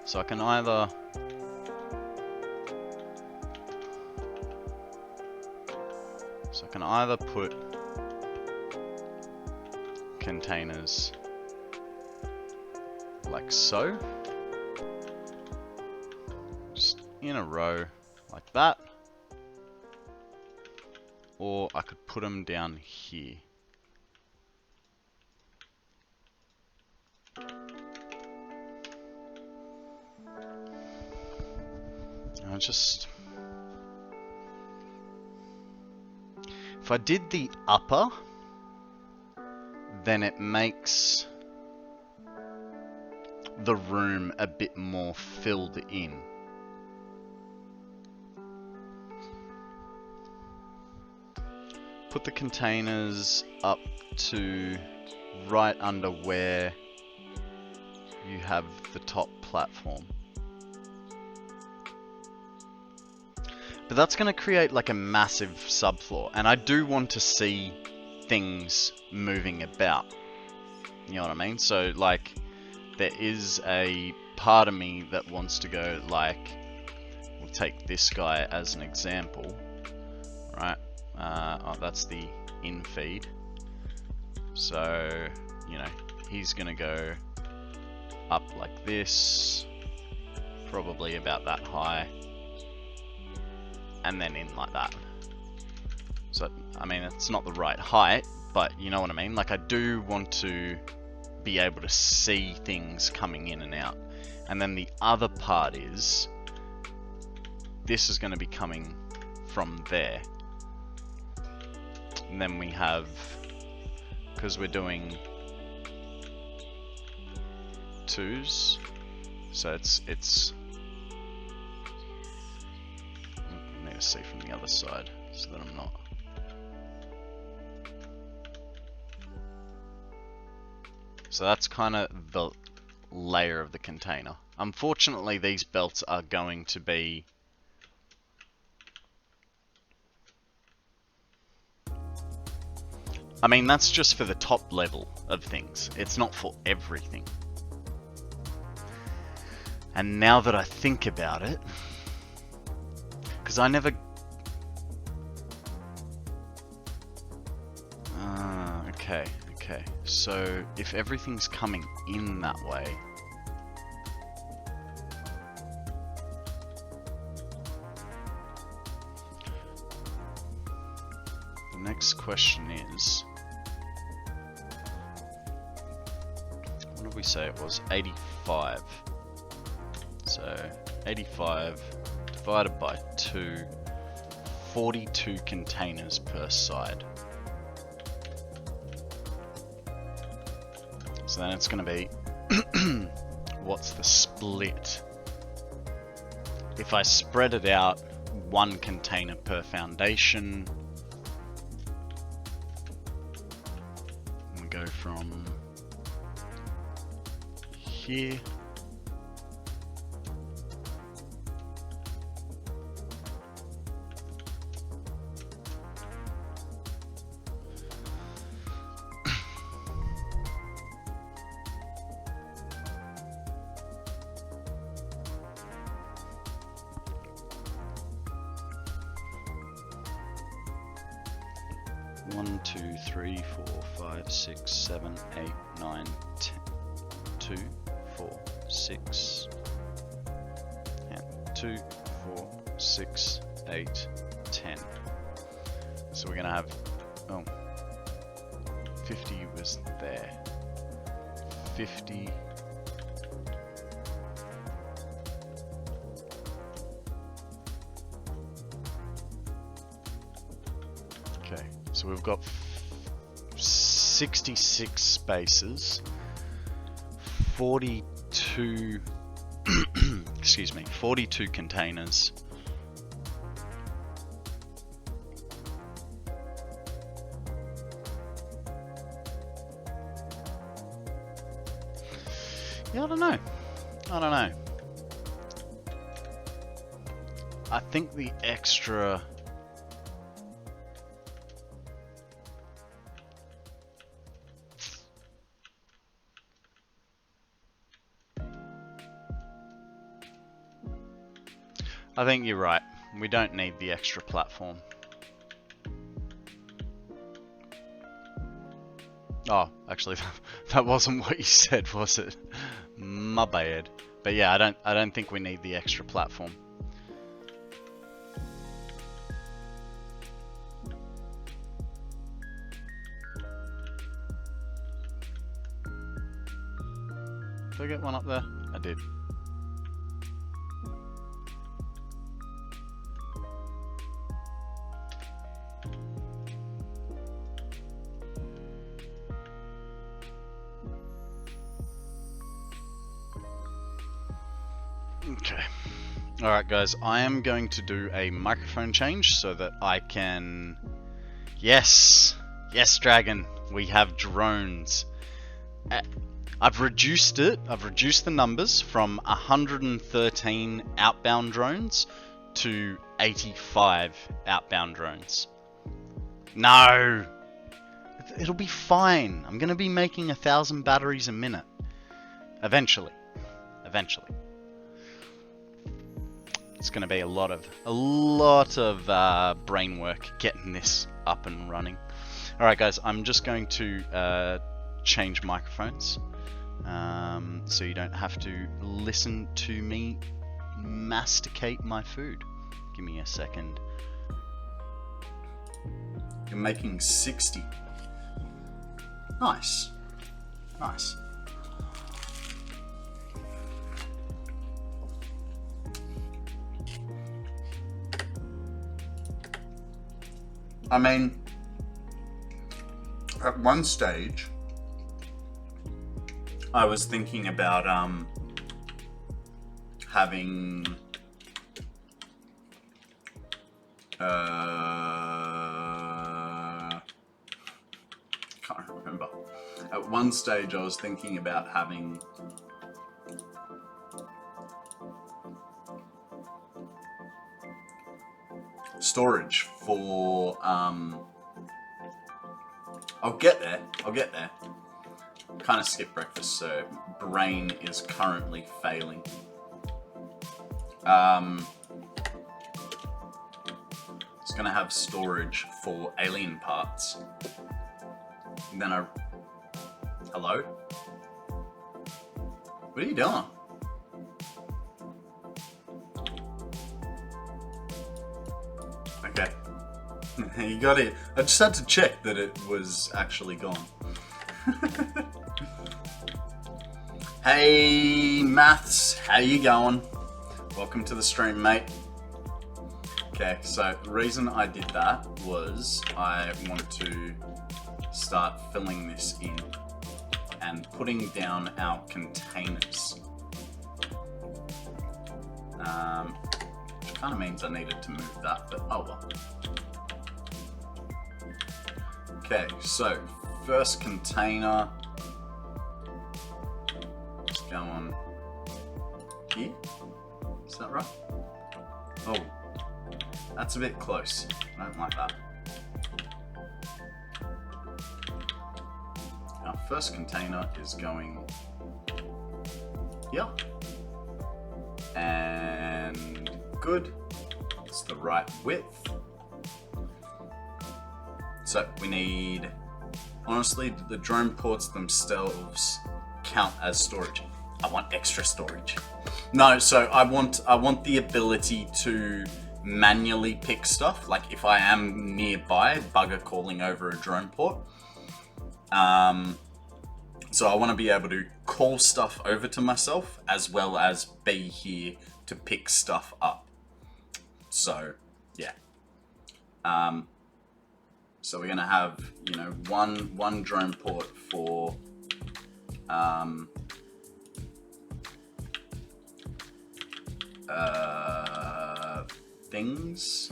So I can either put containers like so, just in a row like that, or I could put them down here. If I did the upper, then it makes the room a bit more filled in. Put the containers up to right under where you have the top platform. But that's going to create like a massive subfloor, and I do want to see things moving about. You know what I mean? So like, there is a part of me that wants to go like, we'll take this guy as an example, right? Oh, that's the in feed. So, he's going to go up like this, probably about that high, and then in like that. So, I mean, it's not the right height, but you know what I mean? Like, I do want to be able to see things coming in and out. And then the other part is, this is going to be coming from there. And then we have, because we're doing twos, so it's I need to see from the other side so that I'm not. So that's kind of the layer of the container. Unfortunately, these belts are going to be I mean, that's just for the top level of things. It's not for everything. And now that I think about it, because I never... okay. So, if everything's coming in that way... The next question is... What did we say it was? 85. So So 85 divided by 2, 42 containers per side. So then it's going to be, what's the split? If I spread it out, 1 container per foundation. We go from here. One, 2, 3, 4, 5, 6, 7, 8, 9, 10. 2, 4, 6, and 2, 4, 6, 8, 10. So we're gonna have, oh, 50 was there. 50. Okay, so we've got 66 spaces, 42 excuse me, 42 containers. Yeah, I don't know. I think the extra I think you're right. We don't need the extra platform. Oh, actually, that wasn't what you said, was it? My bad. But yeah, I don't think we need the extra platform. Did I get one up there? I did. Okay. Alright guys, I am going to do a microphone change so that I can... Yes! Yes, Dragon! We have drones. I've reduced it. I've reduced the numbers from 113 outbound drones to 85 outbound drones. No! It'll be fine. I'm going to be making 1,000 batteries a minute. Eventually. It's going to be a lot of brain work getting this up and running. Alright guys, I'm just going to change microphones so you don't have to listen to me masticate my food. Give me a second. You're making 60. Nice. Nice. I mean, at one stage, I was thinking about having can't remember. At one stage, I was thinking about having storage for I'll get there. Kind of skipped breakfast, so brain is currently failing. It's gonna have storage for alien parts. And then hello? What are you doing? Okay. You got it. I just had to check that it was actually gone. Hey, Maths, how you going? Welcome to the stream, mate. Okay, so the reason I did that was I wanted to start filling this in and putting down our containers. Which kind of means I needed to move that, but oh well. Okay, so first container. Let's go on here. Is that right? Oh, that's a bit close. I don't like that. Our first container is going here. And good. It's the right width. So we need, honestly, the drone ports themselves count as storage. I want extra storage. No, so I want the ability to manually pick stuff. Like if I am nearby, bugger calling over a drone port. So I want to be able to call stuff over to myself as well as be here to pick stuff up. So yeah. So we're gonna have, you know, one drone port for things.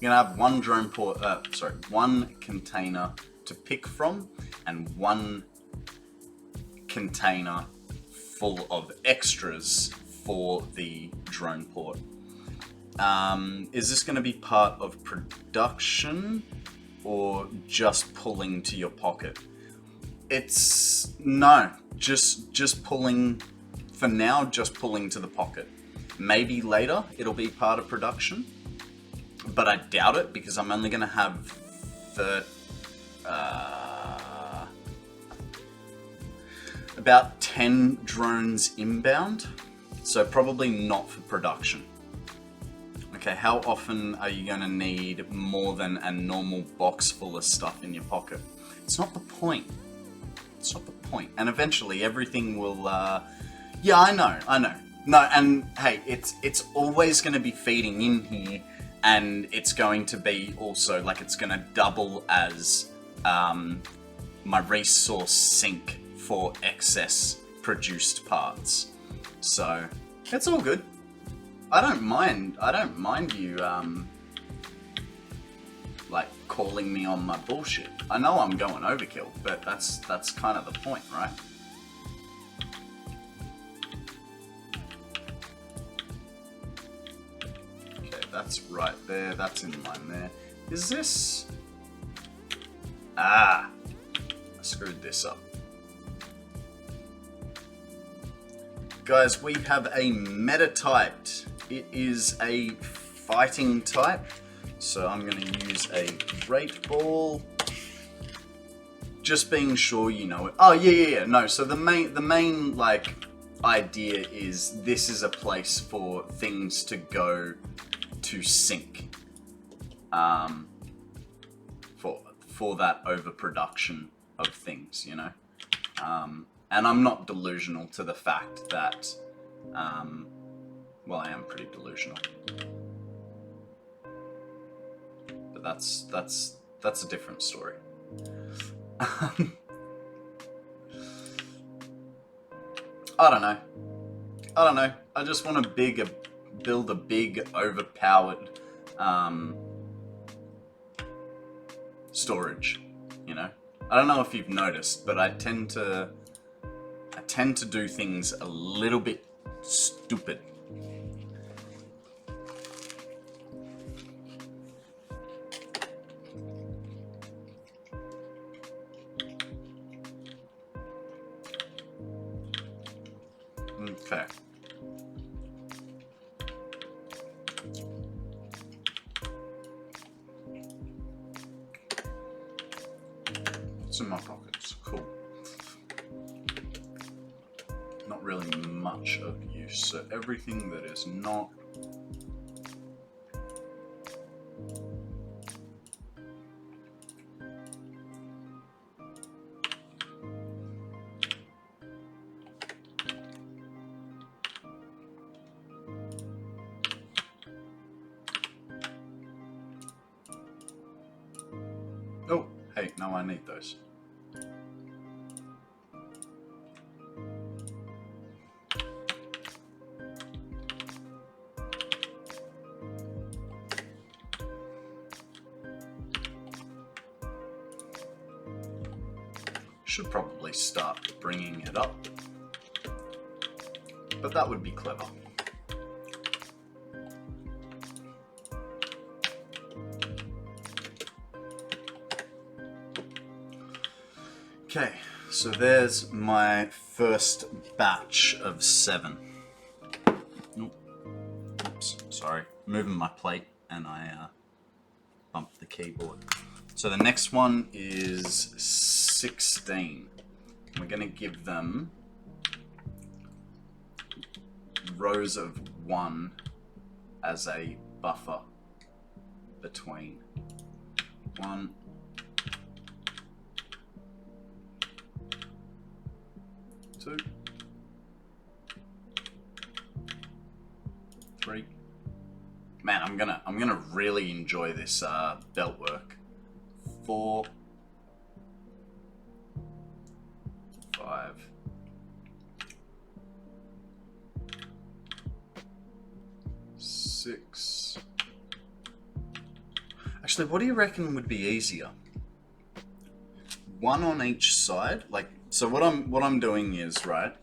You're gonna have one drone port, one container to pick from, and one container full of extras for the drone port. Is this gonna be part of production or just pulling to your pocket? It's no, just pulling. For now, just pulling to the pocket. Maybe later it'll be part of production, but I doubt it because I'm only going to have about 10 drones inbound, so probably not for production. Okay, how often are you going to need more than a normal box full of stuff in your pocket? It's not the point. It's not the point. And eventually everything will... Yeah, I know. No, and hey, it's always going to be feeding in here, and it's going to be also, like, it's going to double as my resource sink for excess produced parts. So, it's all good. I don't mind you, like, calling me on my bullshit. I know I'm going overkill, but that's kind of the point, right? That's right there, that's in line there. Is this... Ah! I screwed this up. Guys, we have a meta typed. It is a fighting type. So I'm going to use a Great Ball. Just being sure you know it. Oh, yeah. No, so the main like, idea is this is a place for things to go to sync for that overproduction of things, you know. And I'm not delusional to the fact that well, I am pretty delusional, but that's a different story. I don't know. I just want to build a big, overpowered storage, you know? I don't know if you've noticed, but I tend to do things a little bit stupid. Okay. It's in my pockets. Cool. Not really much of use. So everything that is not... Hey, no, I need those. Should probably start bringing it up, but that would be clever. Okay, so there's my first batch of 7. Oops, sorry. Moving my plate and I bumped the keyboard. So the next one is 16. We're going to give them rows of 1 as a buffer between 1, 2, 3. Man, I'm gonna really enjoy this belt work. 4, 5, 6. Actually, what do you reckon would be easier? 1 on each side, like. So what I'm doing is, right,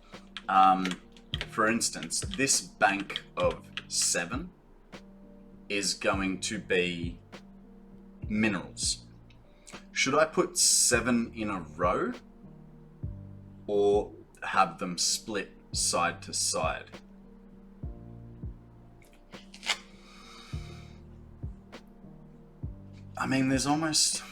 for instance, this bank of 7 is going to be minerals. Should I put 7 in a row or have them split side to side? I mean, there's almost...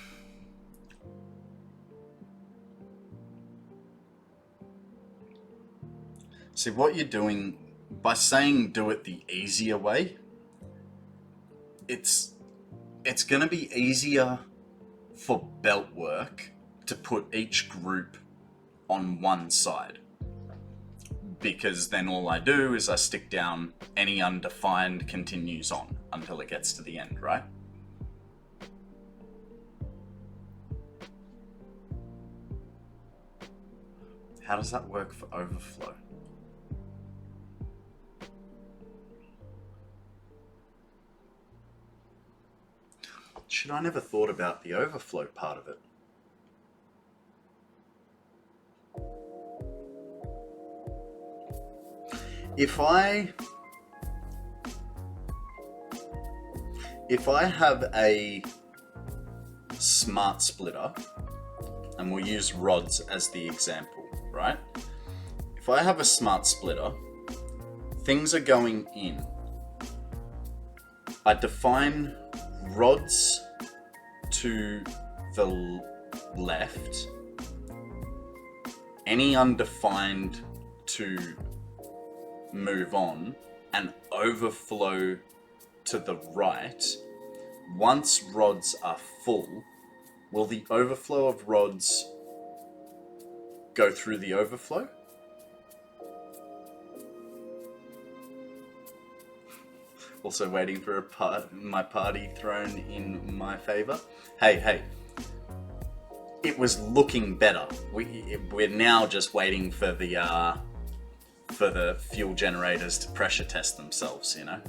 See, what you're doing, by saying do it the easier way, it's going to be easier for belt work to put each group on one side. Because then all I do is I stick down any undefined continues on until it gets to the end, right? How does that work for overflow? Shit, I never thought about the overflow part of it. If I have a smart splitter, and we'll use rods as the example, right? If I have a smart splitter, things are going in. I define rods to the left, any undefined to move on, and overflow to the right. Once rods are full, will the overflow of rods go through the overflow? Also waiting for my party thrown in my favor. Hey. It was looking better. We're now just waiting for the fuel generators to pressure test themselves, you know?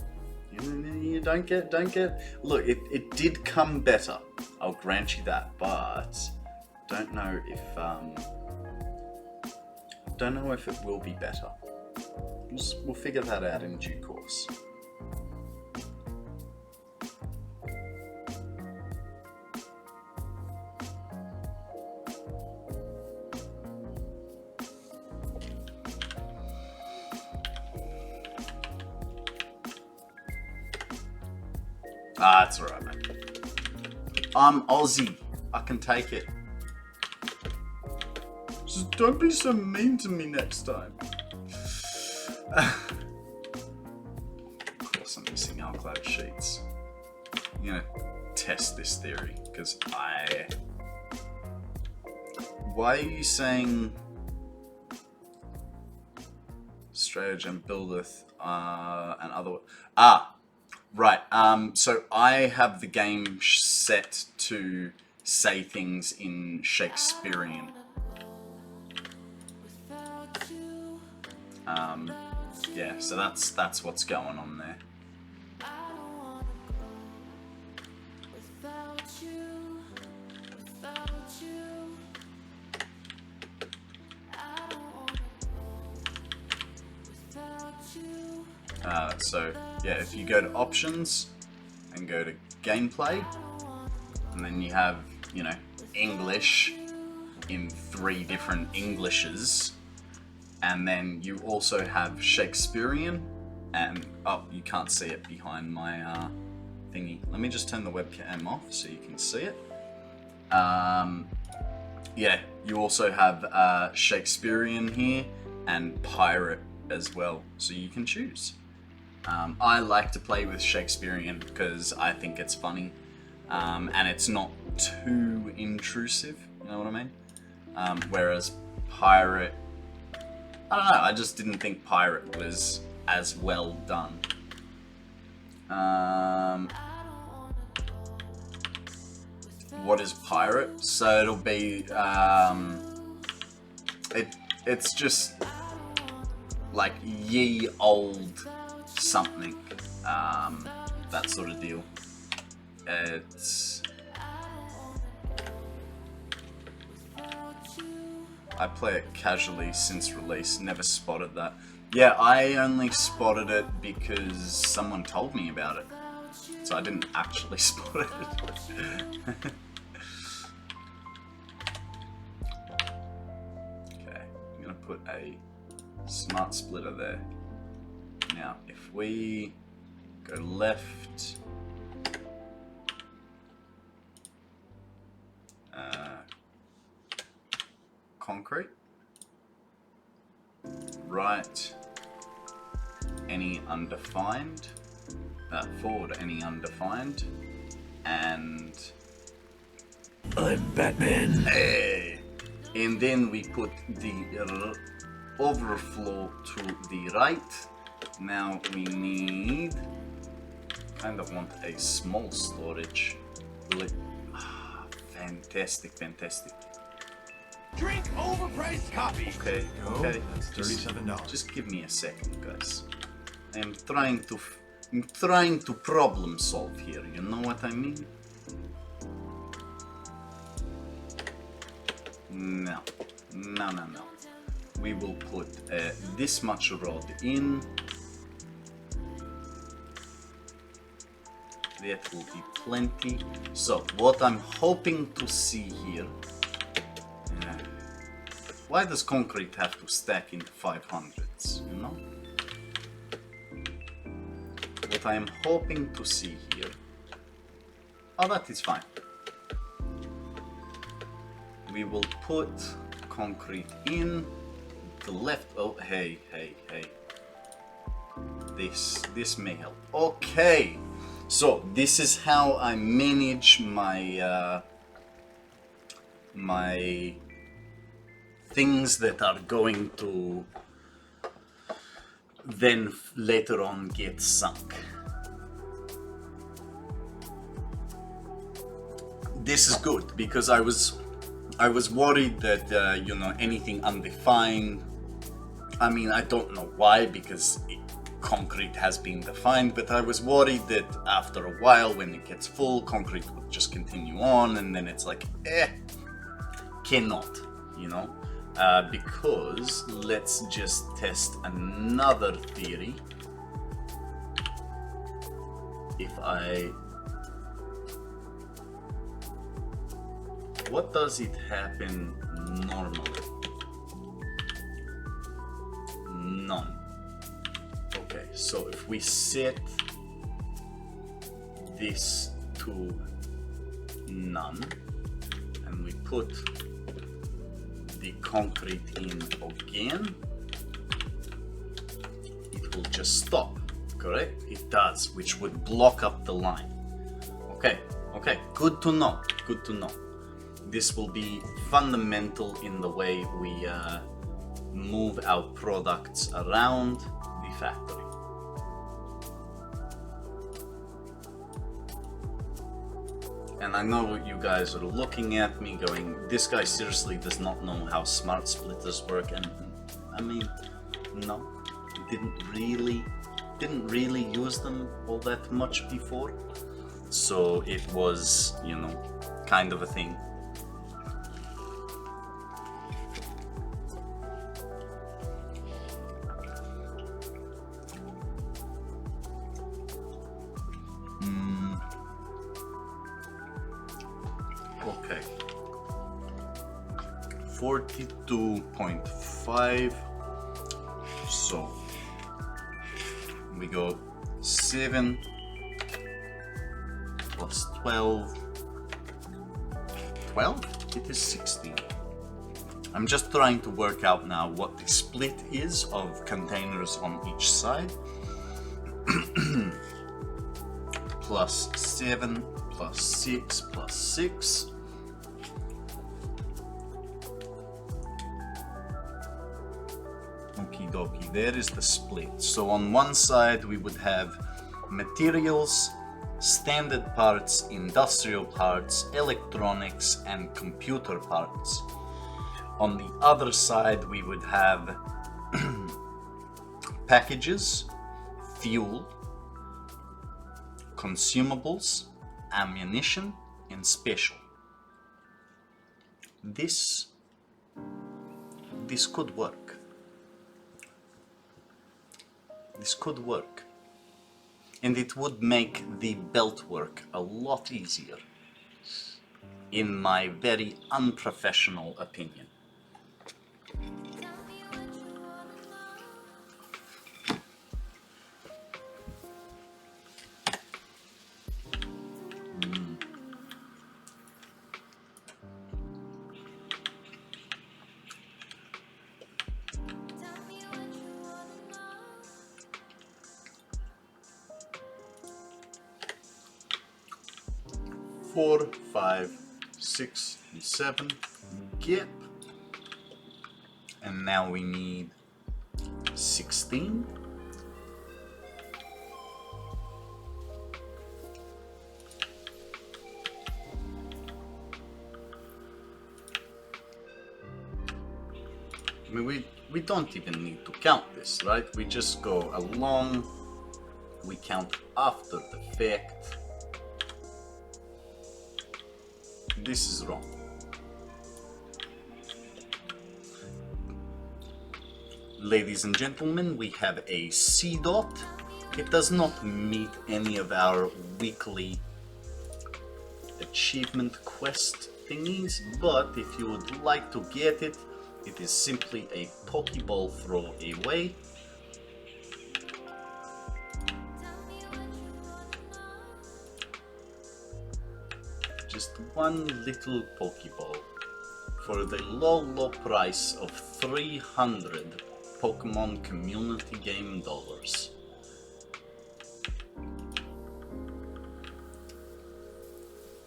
You don't get... Look, it did come better. I'll grant you that, but don't know if it will be better. We'll figure that out in due course. It's alright, mate. I'm Aussie. I can take it. Just don't be so mean to me next time. Of course I'm missing our cloud sheets. I'm gonna test this theory, because Why are you saying stratagem buildeth and other... Right, so I have the game set to say things in Shakespearean. Yeah, so that's what's going on there. So yeah, if you go to options and go to gameplay, and then you have, you know, English in 3 different Englishes, and then you also have Shakespearean, and oh, you can't see it behind my thingy. Let me just turn the webcam off so you can see it. Yeah, you also have Shakespearean here and pirate as well, so you can choose. I like to play with Shakespearean because I think it's funny, and it's not too intrusive, you know what I mean? Whereas pirate, I don't know, I just didn't think pirate was as well done. What is pirate? So it'll be, it's just like ye old something, that sort of deal. It's, I play it casually since release, never spotted that. Yeah, I only spotted it because someone told me about it, so I didn't actually spot it. Okay, I'm gonna put a smart splitter there. Now, if we go left, concrete, right, any undefined, forward, any undefined, and I'm Batman. hey, and then we put the overflow to the right. Now we need, kind of want a small storage. Fantastic, fantastic. Drink overpriced coffee. Okay, okay. That's $37. Just give me a second, guys. I'm trying to problem solve here. You know what I mean? No. We will put this much rod in. That will be plenty. So what I'm hoping to see here. Why does concrete have to stack in the 500s, you know? What I am hoping to see here... Oh, that is fine. We will put concrete in the left... Oh, hey. This may help. Okay! So, this is how I manage my... my things that are going to then later on get sunk. This is good because I was worried that you know, anything undefined. I mean, I don't know why, because concrete has been defined, but I was worried that after a while, when it gets full, concrete would just continue on, and then it's like, cannot, you know. Because let's just test another theory. What does it happen normally? None. Okay, so if we set this to none and we put the concrete in again, it will just stop, correct? It does, which would block up the line. Okay, good to know, This will be fundamental in the way we move our products around the factory. And I know you guys are looking at me going, this guy seriously does not know how smart splitters work, and I mean, no, didn't really use them all that much before, so it was, you know, kind of a thing. Okay, 42.5, so we go 7 plus 12, it is 16. I'm just trying to work out now what the split is of containers on each side. Plus 7 plus 6 plus 6. Okie dokie, there is the split. So on one side we would have materials, standard parts, industrial parts, electronics, and computer parts. On the other side we would have packages, fuel, consumables, ammunition, and special. This could work. This could work. And it would make the belt work a lot easier, in my very unprofessional opinion. Four, 5, 6, and 7 gap, and now we need 16. I mean, we don't even need to count this, right? We just go along, we count after the fact. This is wrong. Ladies and gentlemen, we have a C dot. It does not meet any of our weekly achievement quest thingies, but if you would like to get it, it is simply a Pokeball throw away. Just one little Pokeball for the low price of 300 Pokemon community game dollars.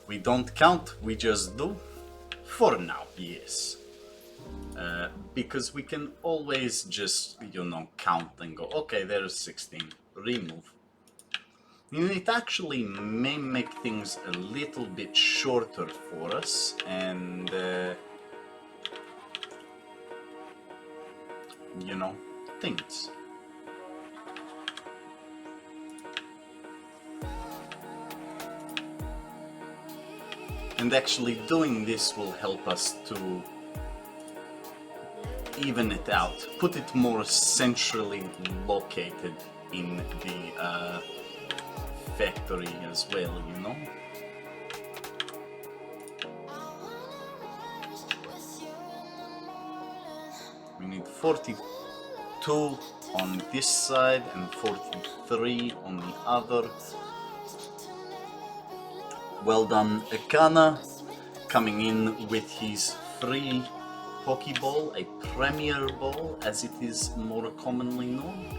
We don't count, we just do. For now, yes. Because we can always just, you know, count and go, okay, there's 16, remove. And it actually may make things a little bit shorter for us, and you know, things. And actually doing this will help us to even it out, put it more centrally located in the factory as well, you know? We need 42 on this side and 43 on the other. Well done, Akana, coming in with his free Pokeball, a Premier Ball as it is more commonly known.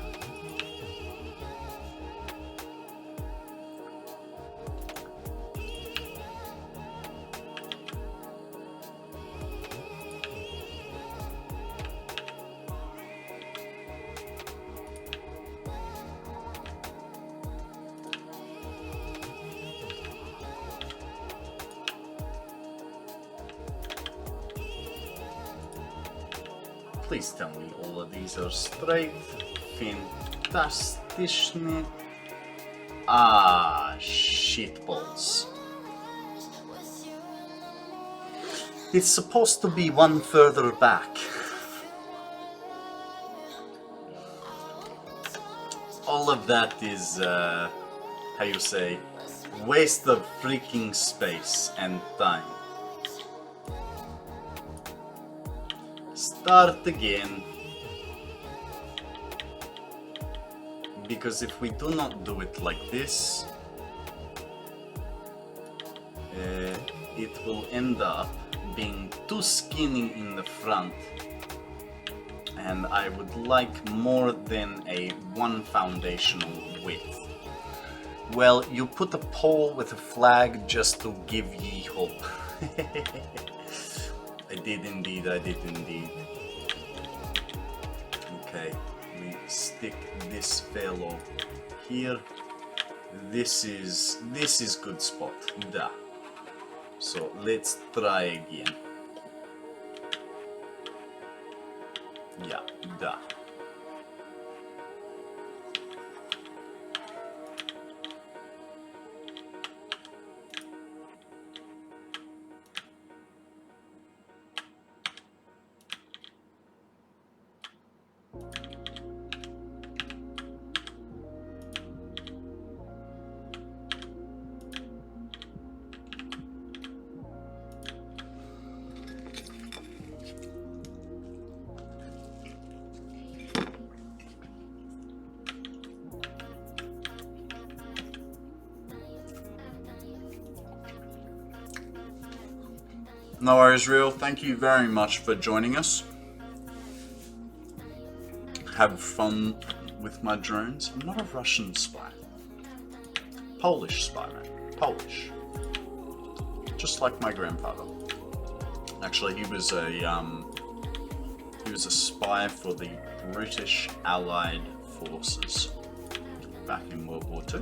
Please tell me all of these are straight. Fantastischne. Ah, shitballs. It's supposed to be one further back. All of that is, how you say, waste of freaking space and time. Start again. Because if we do not do it like this, it will end up being too skinny in the front. And I would like more than a one foundational width. Well, you put a pole with a flag just to give ye hope. I did indeed, I did indeed. Okay, we stick this fellow here. This is good spot. Da. So let's try again. Yeah, da. No worries, Real. Thank you very much for joining us. Have fun with my drones. I'm not a Russian spy. Polish spy, man. Polish. Just like my grandfather. Actually, he was a spy for the British Allied Forces back in World War II.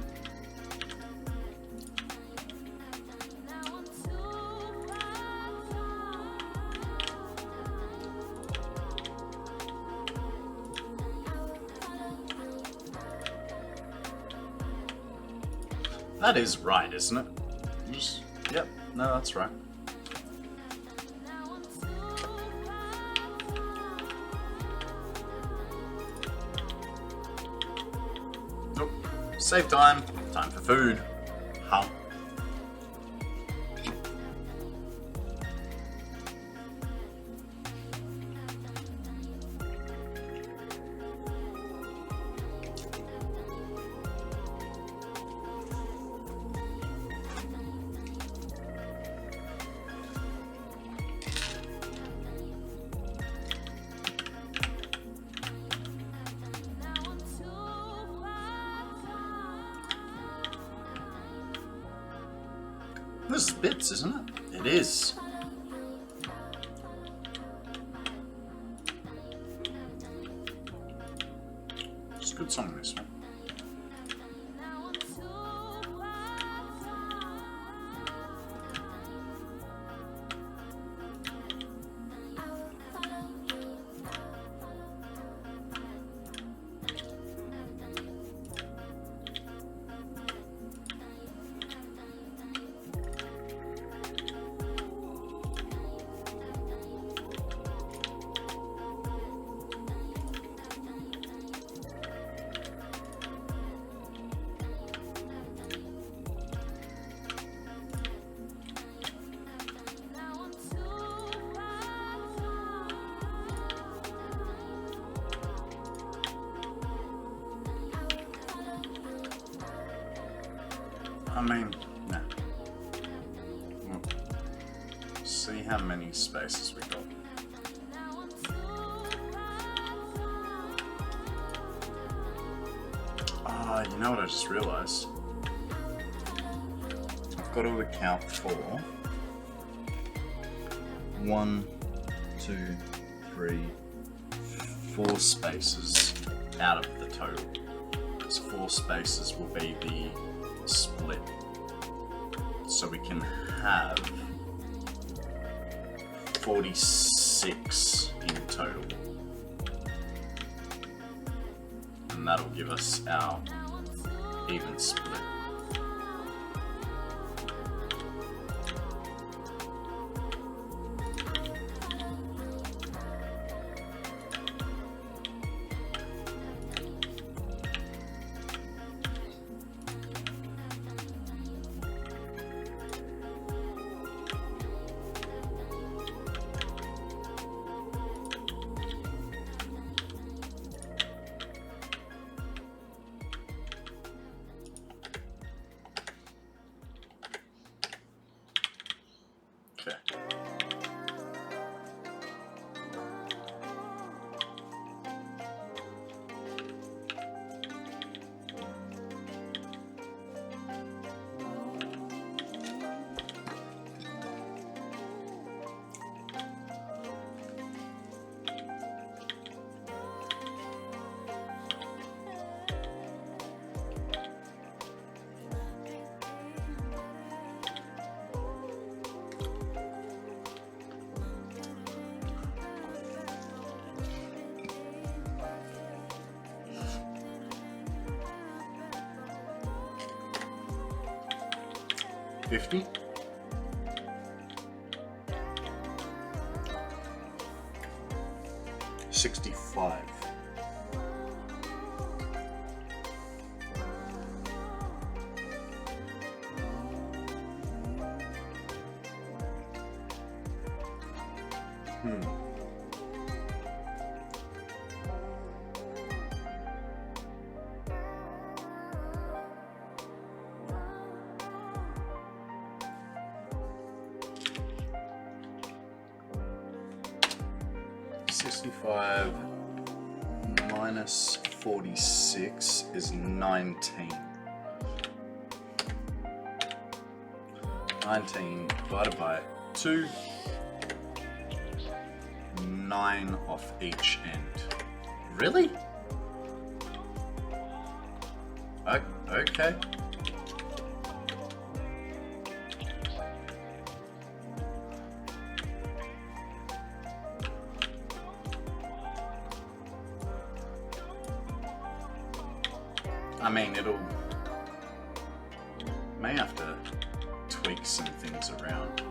That is right, isn't it? Yep, no, that's right. Nope. Save time. Time for food. Huh? This is Bitz, isn't it? It is. It's a good song, this one. I mean, nah. Well, see how many spaces we got. Ah, you know what I just realized? I've got to account for 1, 2, 3, 4 spaces out of the total. Because 4 spaces will be the split, so we can have 46 in total. and that'll give us our even split. Okay. $50. $65. $65 minus 46 is 19. 19 divided by 2. 9 off each end. Really? Okay. I mean, may have to tweak some things around.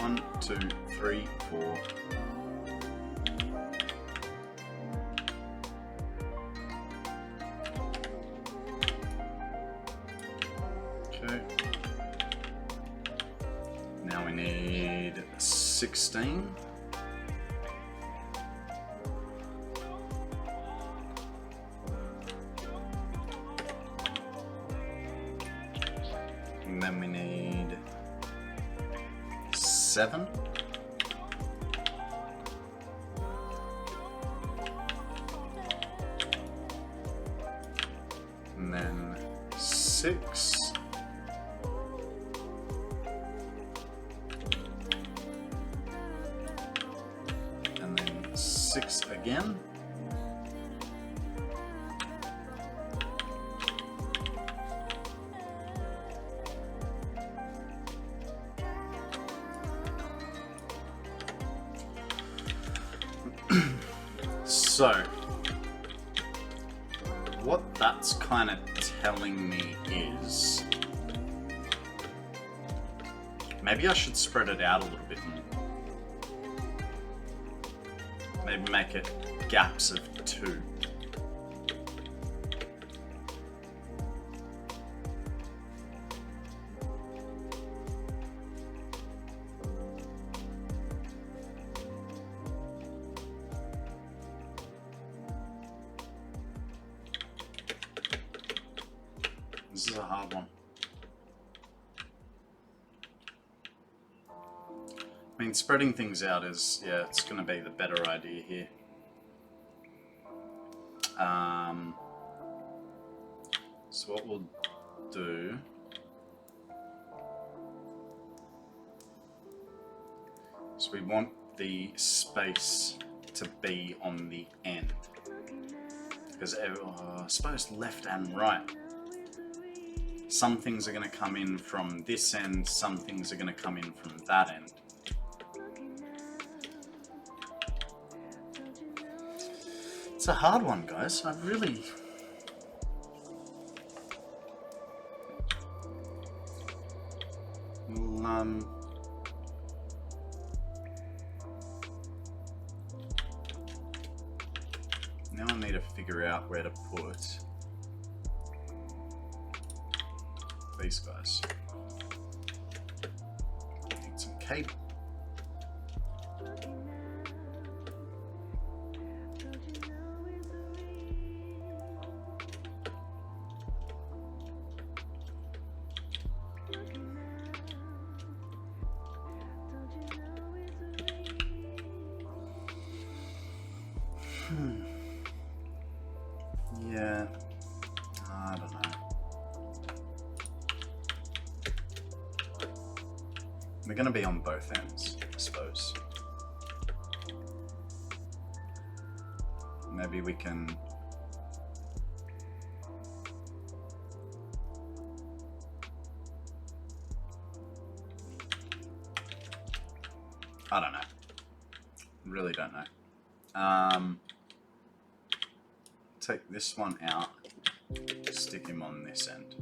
1, 2, 3, 4. Okay. Now we need 16. And then we need 7. And then 6. And then 6 again. So, what that's kind of telling me is maybe I should spread it out a little bit more. Maybe make it gaps of 2. This is a hard one. I mean, spreading things out is, yeah, it's going to be the better idea here. So what we'll do is we want the space to be on the end. Because I suppose left and right. Some things are going to come in from this end, some things are going to come in from that end. It's a hard one, guys. I really... Well, now I need to figure out where to put these guys. Need some cable. Yeah, I don't know. We're going to be on both ends, I suppose. Maybe we can... I don't know. Really don't know. Take this one out, stick him on this end.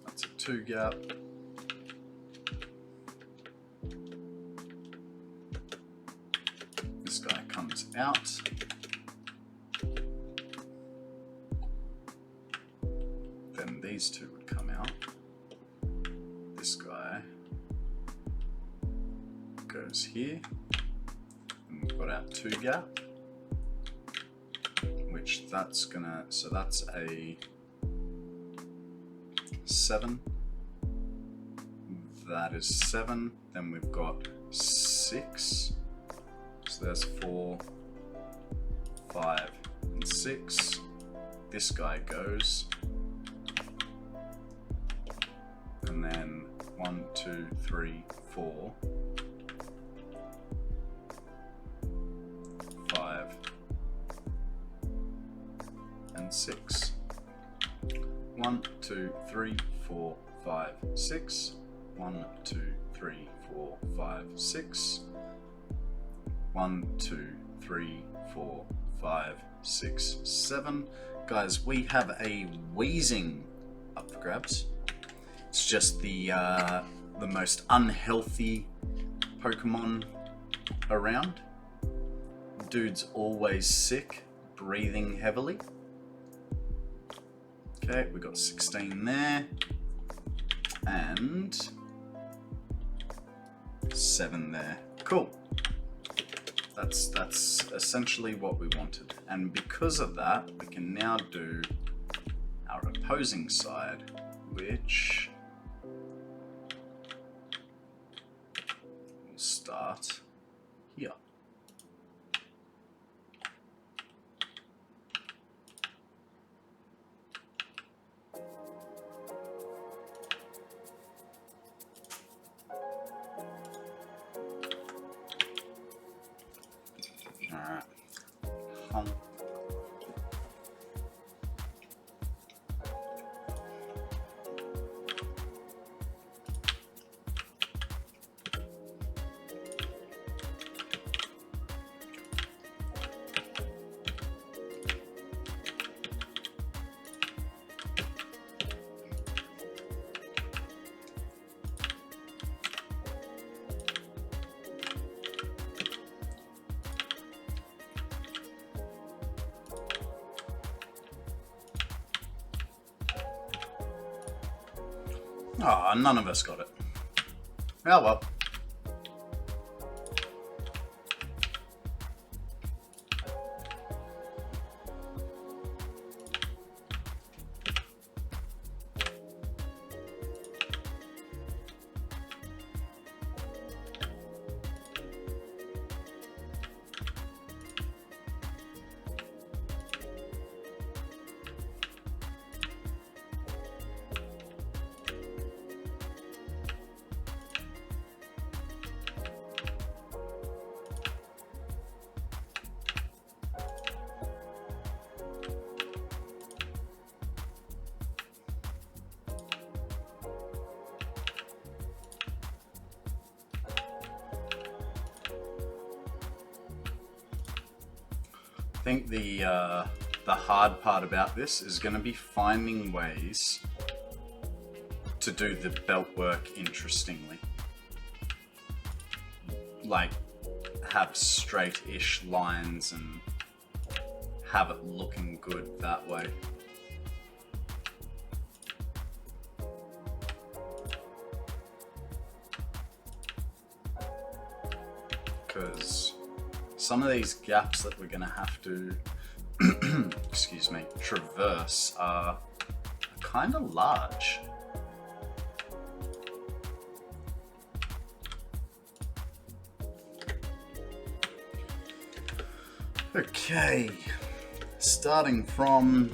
That's a 2 gap. This guy comes out. These two would come out. This guy goes here, and we've got our 2 gap, which that's gonna, so that's a 7. That is 7. Then we've got 6. So there's 4, 5, and 6. This guy goes. And then 1, 2, 3, 4, 5, and 6. 1, 2, 3, 4, 5, 6. 1, 2, 3, 4, 5, 6. 1, 2, 3, 4, 5, 6, 7. Guys, we have a wheezing up for grabs. It's just the most unhealthy Pokemon around. Dude's always sick, breathing heavily. Okay, we got 16 there, and 7 there. Cool. That's essentially what we wanted, and because of that, we can now do our opposing side, which will start here. Alright. Oh, none of us got it. Oh well. think the hard part about this is going to be finding ways to do the belt work interestingly. Like, have straight-ish lines and have it looking good that way. Because some of these gaps that we're going to have to excuse me, traverse are kind of large. Okay, starting from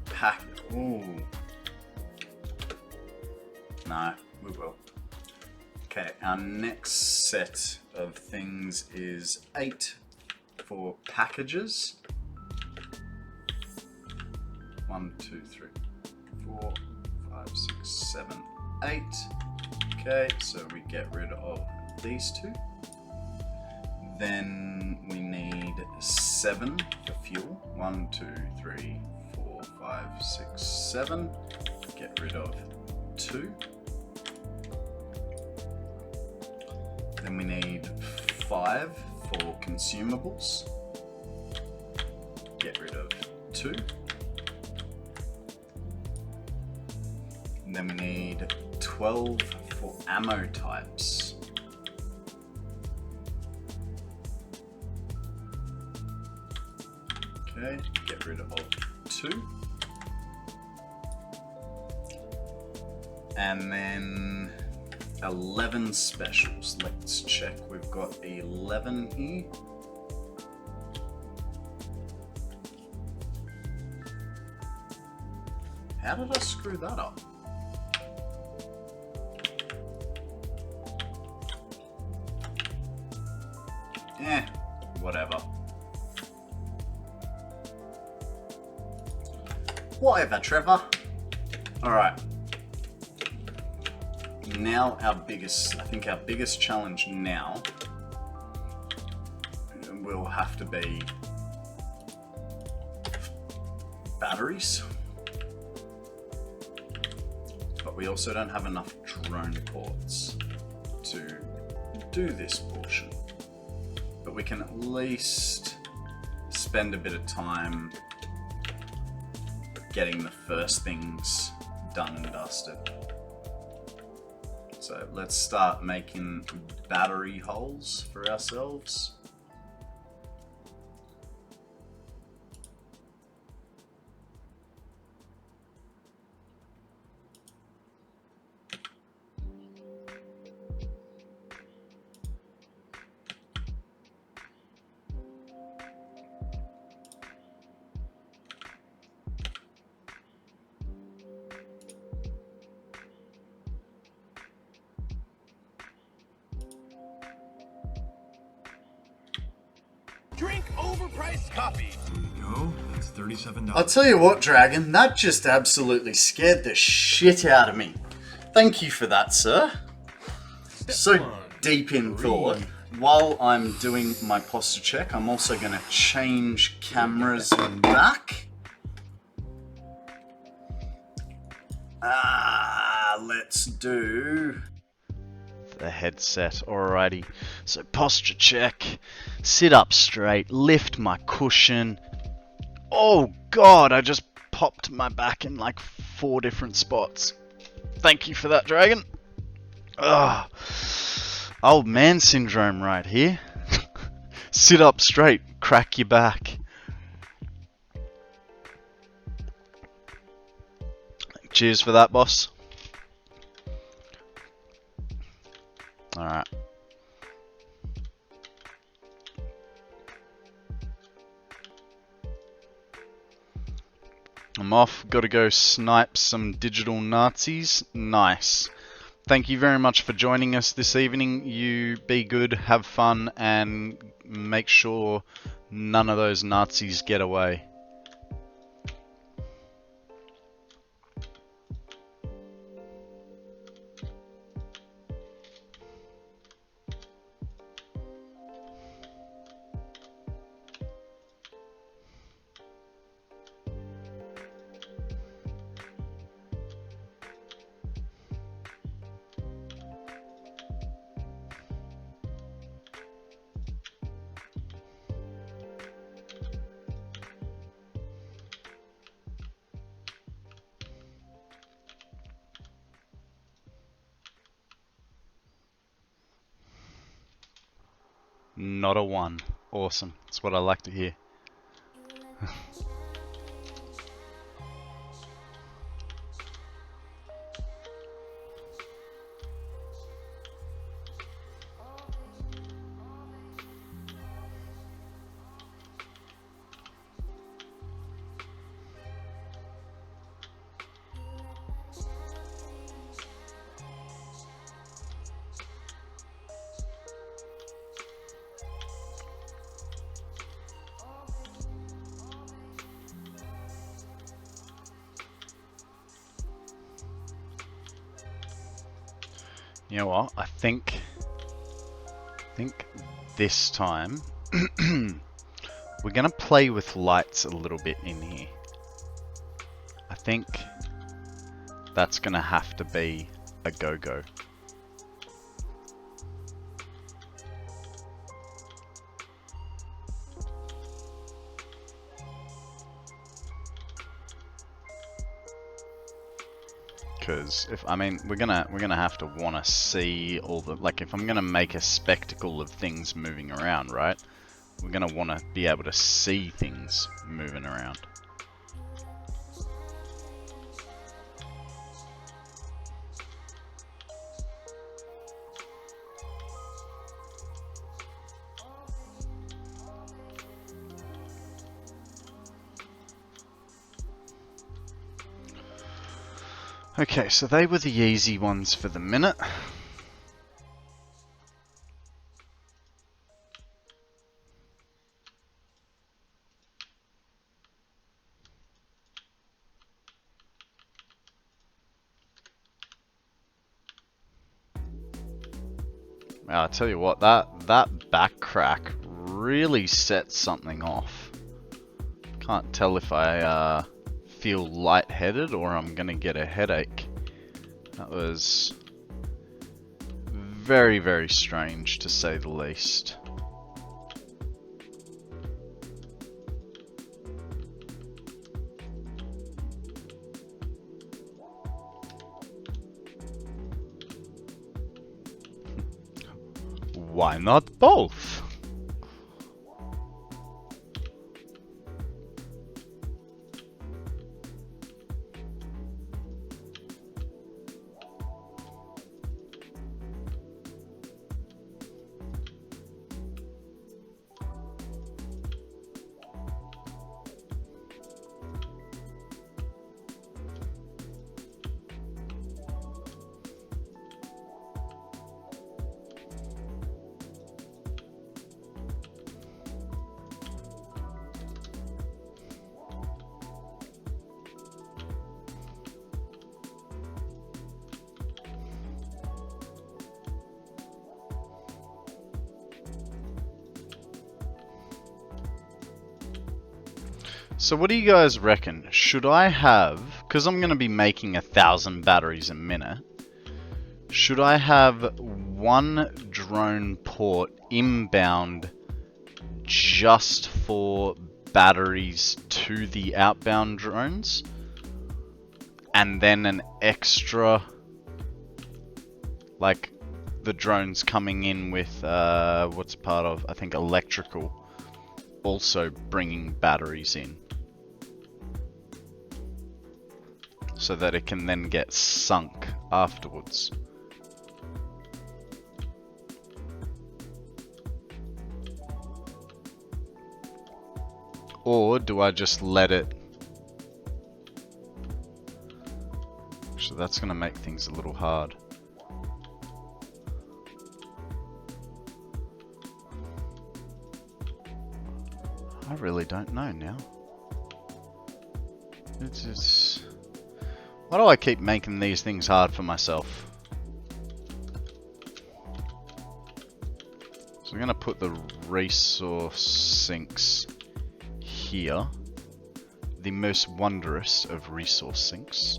pack. Ooh. No, we will. Okay, our next set of things is 8 for packages. 1, 2, 3, 4, 5, 6, 7, 8. Okay, so we get rid of these 2. Then we need 7 for fuel. 1, 2, 3, 4, 5, 6, 7. Get rid of 2. Then we need 5 for consumables. Get rid of 2. And then we need 12 for ammo types. Okay, get rid of 2. And then 11 specials. Let's check. We've got 11 here. How did I screw that up? Whatever. Whatever, Trevor. Alright. Now I think our biggest challenge now will have to be batteries. But we also don't have enough drone ports to do this portion. But we can at least spend a bit of time getting the first things done and dusted. So let's start making battery holes for ourselves. Drink overpriced coffee. There you go. That's $37. I'll tell you what, Dragon, that just absolutely scared the shit out of me. Thank you for that, sir. So deep in thought. While I'm doing my posture check, I'm also going to change cameras back. Let's do the headset. Alrighty, so posture check, sit up straight, lift my cushion. Oh god, I just popped my back in like 4 different spots. Thank you for that, Dragon. Ugh. Old man syndrome right here. Sit up straight, crack your back. Cheers for that, boss. Alright. I'm off. Gotta go snipe some digital Nazis. Nice. Thank you very much for joining us this evening. You be good, have fun, and make sure none of those Nazis get away. Not a 1. Awesome. That's what I like to hear. You know what? I think this time we're gonna play with lights a little bit in here. I think that's gonna have to be a go-go. Because if we're gonna have to want to see all the, like, if I'm gonna make a spectacle of things moving around, right? We're gonna want to be able to see things moving around. Okay, so they were the easy ones for the minute. I'll tell you what, that back crack really set something off. Can't tell if I feel lightheaded or I'm gonna get a headache. That was very, very strange, to say the least. Why not both? So what do you guys reckon? Should I have, because I'm going to be making 1,000 batteries a minute, should I have one drone port inbound just for batteries to the outbound drones, and then an extra, like the drones coming in with, what's part of, I think, electrical, also bringing batteries in, so that it can then get sunk afterwards? Or do I just let it? So that's going to make things a little hard. I really don't know now. It's just... Why do I keep making these things hard for myself? So I'm going to put the resource sinks here. The most wondrous of resource sinks.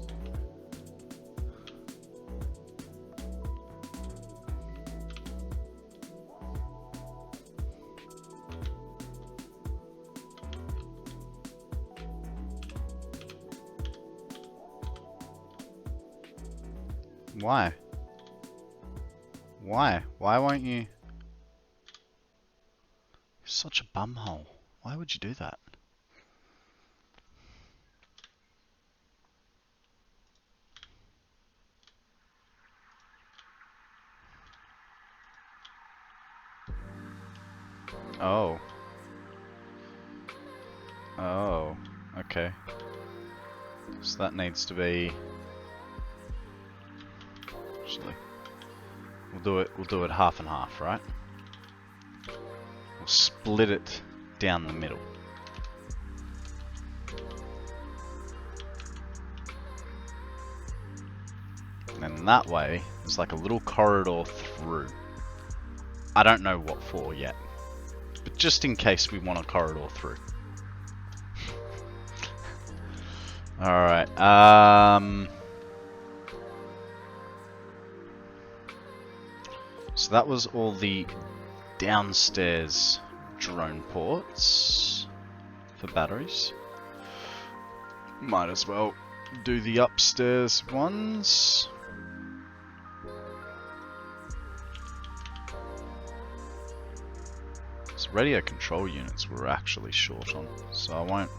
Why? Why? Why won't you? such a bumhole. Why would you do that? Oh. Oh, okay. So that needs to be... Actually, we'll do it half and half, right? We'll split it down the middle. And then that way, it's like a little corridor through. I don't know what for yet, but just in case we want a corridor through. Alright, so that was all the downstairs drone ports for batteries. Might as well do the upstairs ones. So radio control units we're actually short on, so I won't.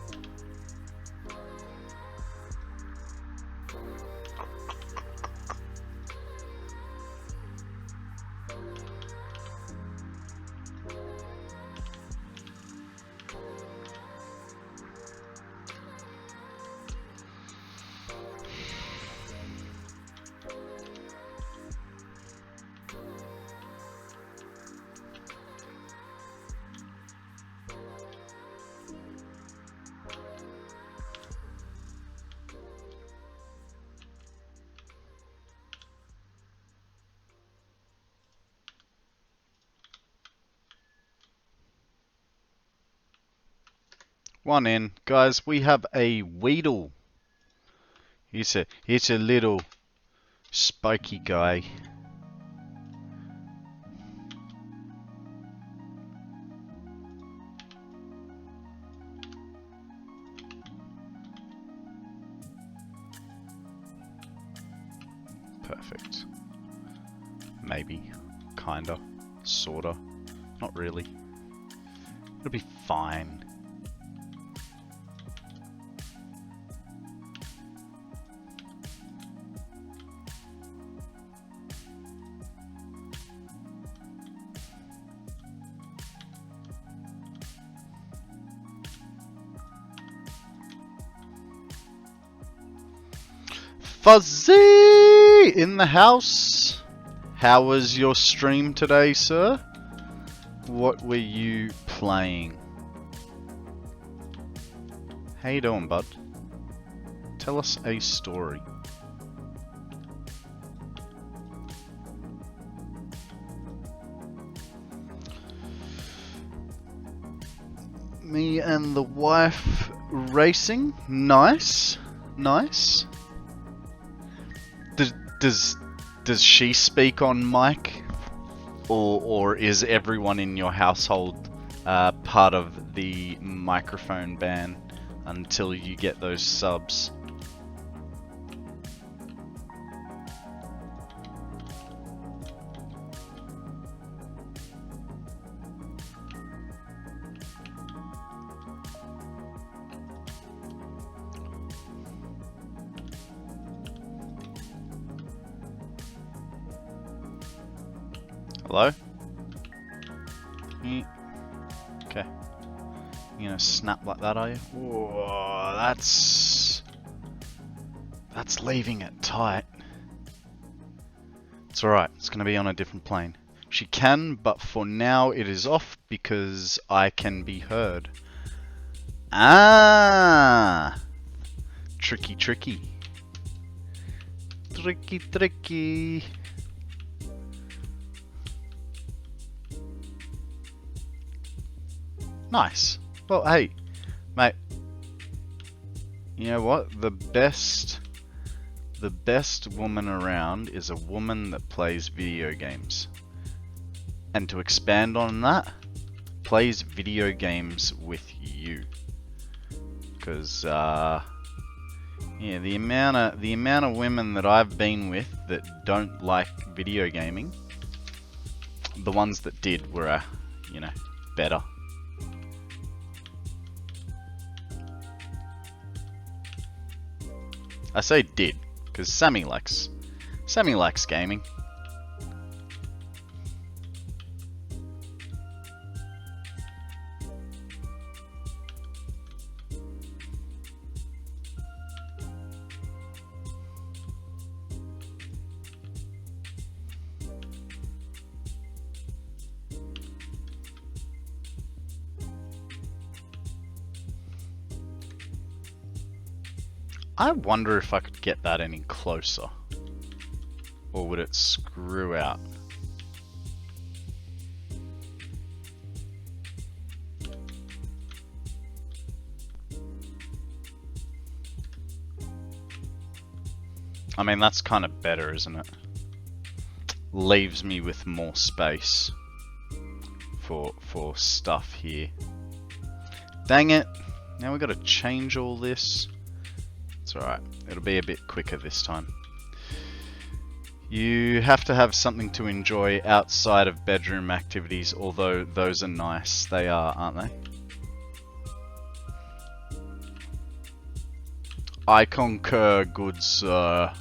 One in. Guys, we have a Weedle. He's a little spiky guy. Perfect. Maybe. Kinda. Sorta. Not really. It'll be fine. Fuzzy in the house. How was your stream today, sir? What were you playing? How you doing, bud? Tell us a story. Me and the wife racing. Nice. Nice. Does she speak on mic, or is everyone in your household part of the microphone ban until you get those subs? Hello? Okay. You gonna snap like that, are you? Whoa, that's leaving it tight. It's alright, it's gonna be on a different plane. She can, but for now it is off because I can be heard. Ah! Tricky, tricky. Tricky, tricky. Nice. Well, hey, mate. You know what? The best woman around is a woman that plays video games. And to expand on that, plays video games with you. Because yeah, the amount of women that I've been with that don't like video gaming, the ones that did were, you know, better. I say did, because Sammy likes gaming. I wonder if I could get that any closer. Or would it screw out? I mean, that's kind of better, isn't it? Leaves me with more space for stuff here. Dang it! Now we've got to change all this. It's alright, it'll be a bit quicker this time. You have to have something to enjoy outside of bedroom activities, although those are nice. They are, aren't they? I concur, good sir.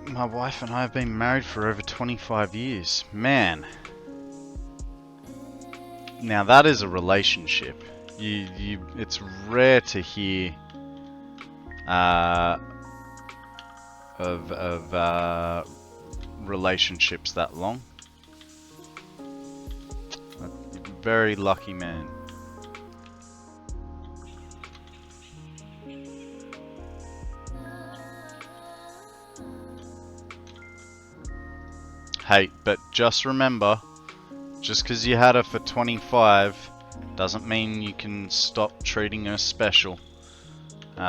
My wife and I have been married for over 25 years. Man. Now that is a relationship. It's rare to hear of relationships that long. A very lucky man. Hey, but just remember, just because you had her for 25 doesn't mean you can stop treating her special.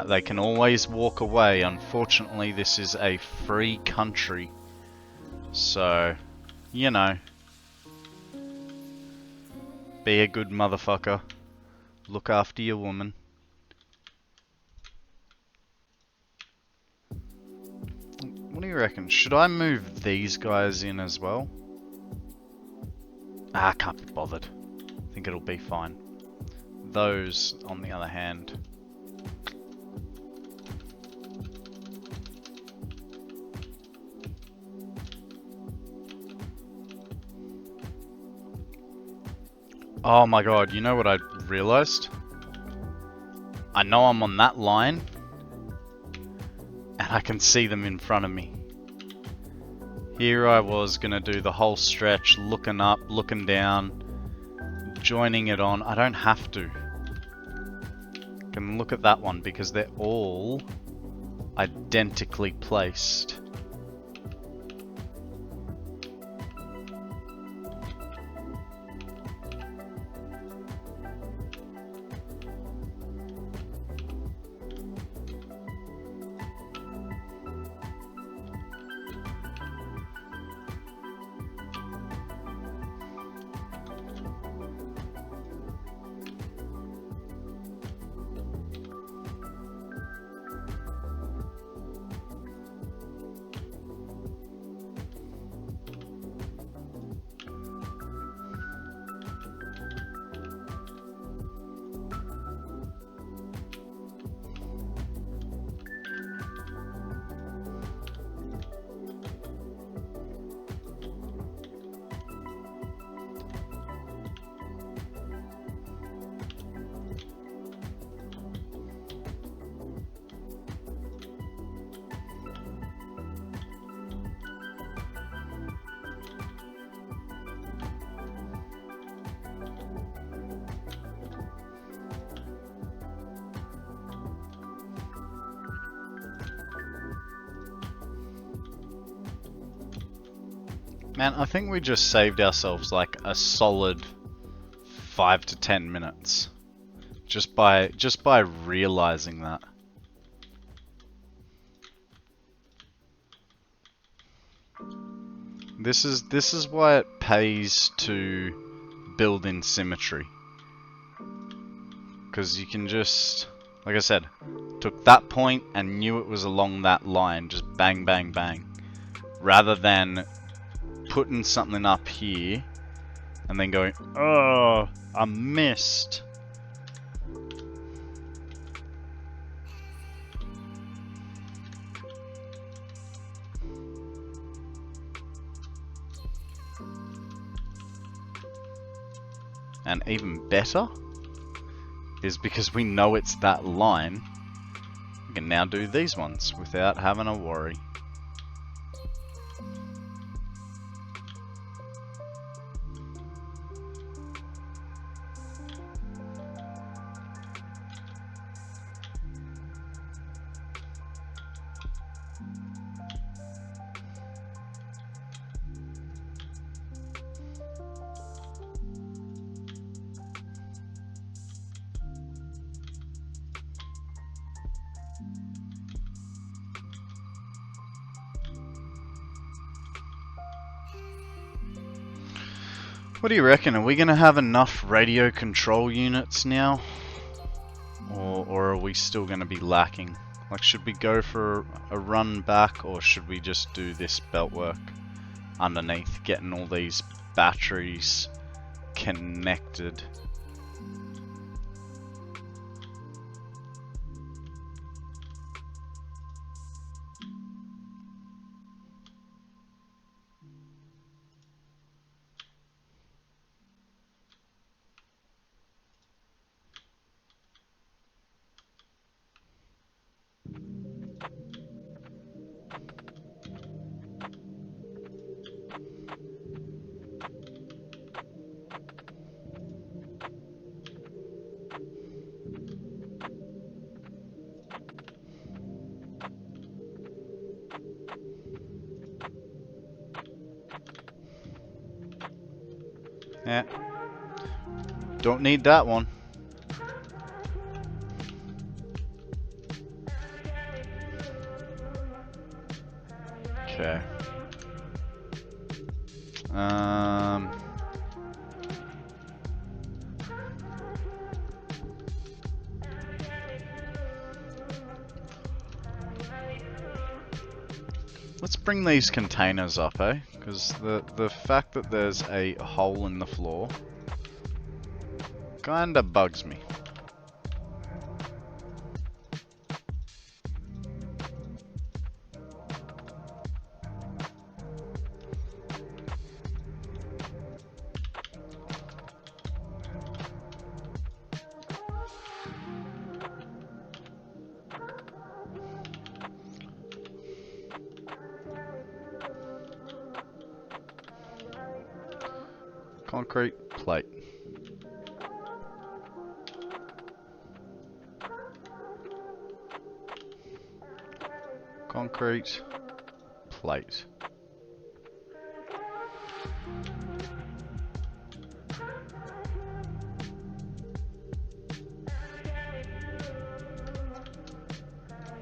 They can always walk away. Unfortunately, this is a free country. So, you know, be a good motherfucker. Look after your woman. What do you reckon? Should I move these guys in as well? I can't be bothered. I think it'll be fine. Those, on the other hand... Oh my god, you know what I realized? I know I'm on that line, and I can see them in front of me. Here I was gonna do the whole stretch, looking up, looking down, joining it on. I don't have to. I can look at that one because they're all identically placed. Man, I think we just saved ourselves like a solid 5 to 10 minutes just by realizing that. This is why it pays to build in symmetry. Because you can just, like I said, took that point and knew it was along that line, just bang, bang, bang. Rather than putting something up here and then going, oh, I missed. And even better is because we know it's that line, we can now do these ones without having to worry. What do you reckon? Are we going to have enough radio control units now? Or are we still going to be lacking? Like, should we go for a run back, or should we just do this belt work underneath, getting all these batteries connected? Yeah. Don't need that one. Okay. Let's bring these containers up, eh? Because the fact that there's a hole in the floor kinda bugs me. Concrete plate. Concrete plate.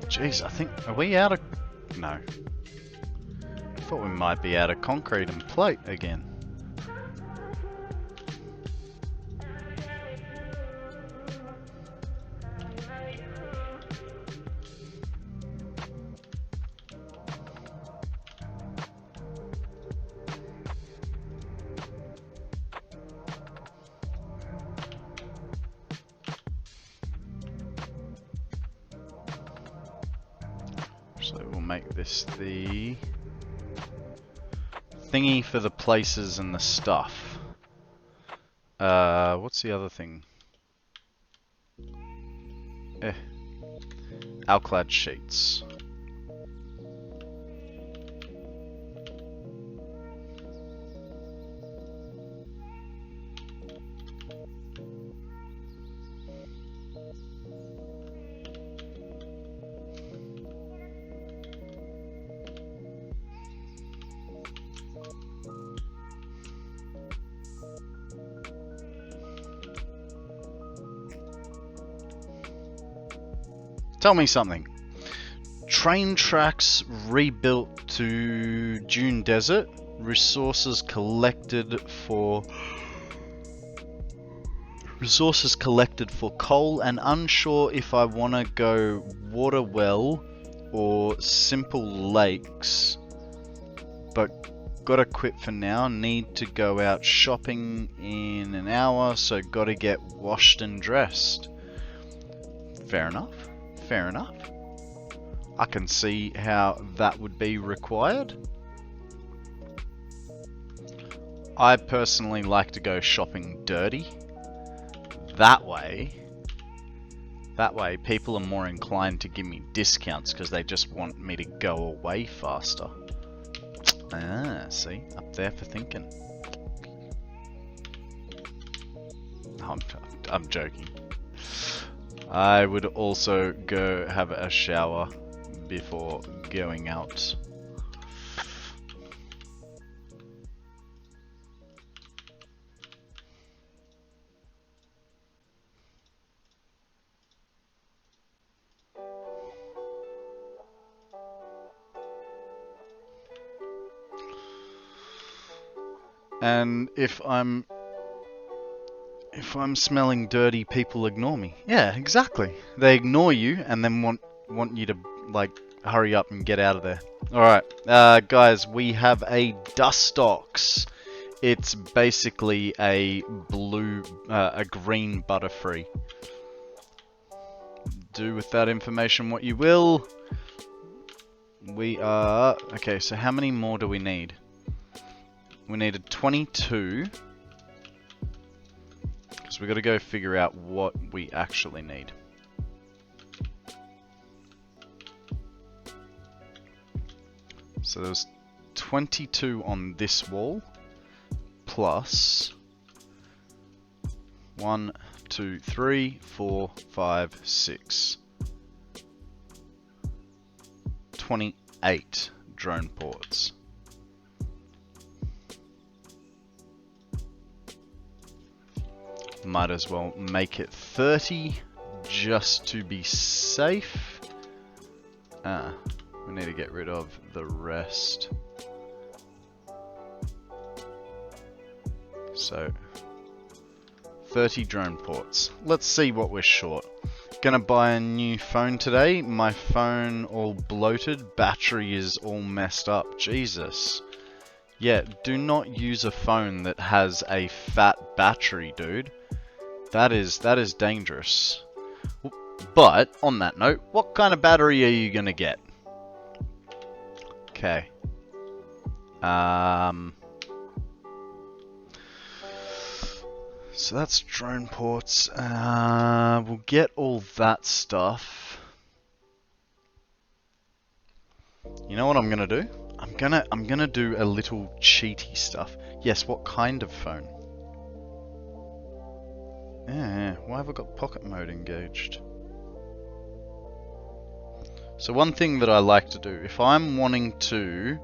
Jeez, I think, are we out of... No. I thought we might be out of concrete and plate again. So we'll make this the thingy for the places and the stuff. What's the other thing? Alclad sheets. Tell me something. Train tracks rebuilt to Dune Desert. Resources collected for coal, and unsure if I want to go water well or simple lakes, but gotta quit for now. Need to go out shopping in an hour, so gotta get washed and dressed. Fair enough, fair enough. I can see how that would be required. I personally like to go shopping dirty. That way people are more inclined to give me discounts because they just want me to go away faster. Ah, see, up there for thinking. I'm joking. I would also go have a shower before going out. And if I'm smelling dirty, people ignore me. Yeah, exactly. They ignore you and then want you to like hurry up and get out of there. All right, guys, we have a Dustox. It's basically a green Butterfree. Do with that information what you will. We are okay. So how many more do we need? We needed 22, because we got to go figure out what we actually need. So there's 22 on this wall, plus 1, 2, 3, 4, 5, 6. 28 drone ports. Might as well make it 30 just to be safe. We need to get rid of the rest. So 30 drone ports. Let's see what we're short. Gonna buy a new phone today. My phone all bloated. Battery is all messed up. Jesus. Yeah, do not use a phone that has a fat battery, dude. That is dangerous. But on that note, what kind of battery are you gonna get? Okay. So that's drone ports. We'll get all that stuff. You know what I'm gonna do? I'm gonna do a little cheaty stuff. Yes, what kind of phone? Yeah, why have I got pocket mode engaged? So one thing that I like to do, if I'm wanting to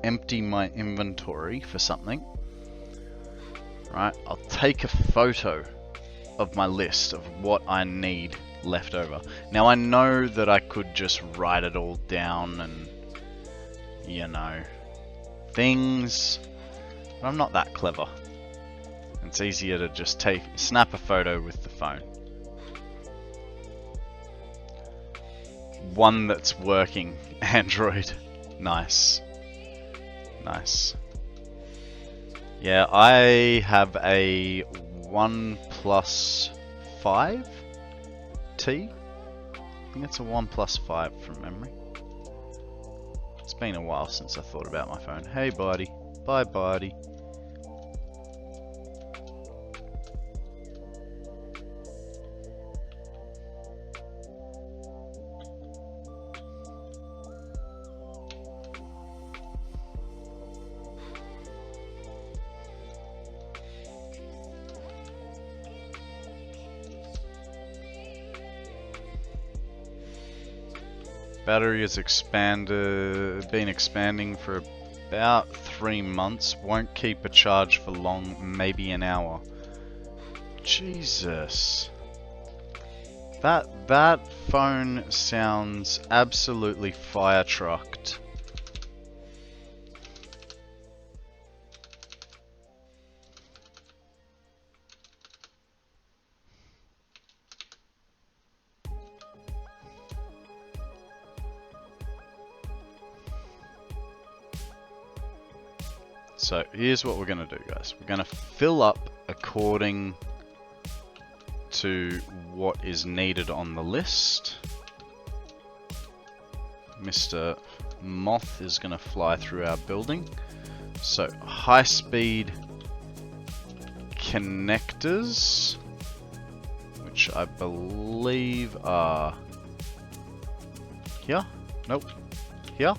empty my inventory for something, right, I'll take a photo of my list of what I need left over. Now I know that I could just write it all down and, you know, things, but I'm not that clever. It's easier to just snap a photo with the phone. One that's working. Android. Nice. Nice. Yeah, I have a OnePlus 5T. I think it's a OnePlus 5 from memory. It's been a while since I thought about my phone. Hey buddy. Bye buddy. Battery has been expanding for about 3 months. Won't keep a charge for long, maybe an hour. Jesus. That phone sounds absolutely fire trucked. So here's what we're going to do, guys. We're going to fill up according to what is needed on the list. Mr. Moth is going to fly through our building. So high-speed connectors, which I believe are here. Nope. Here.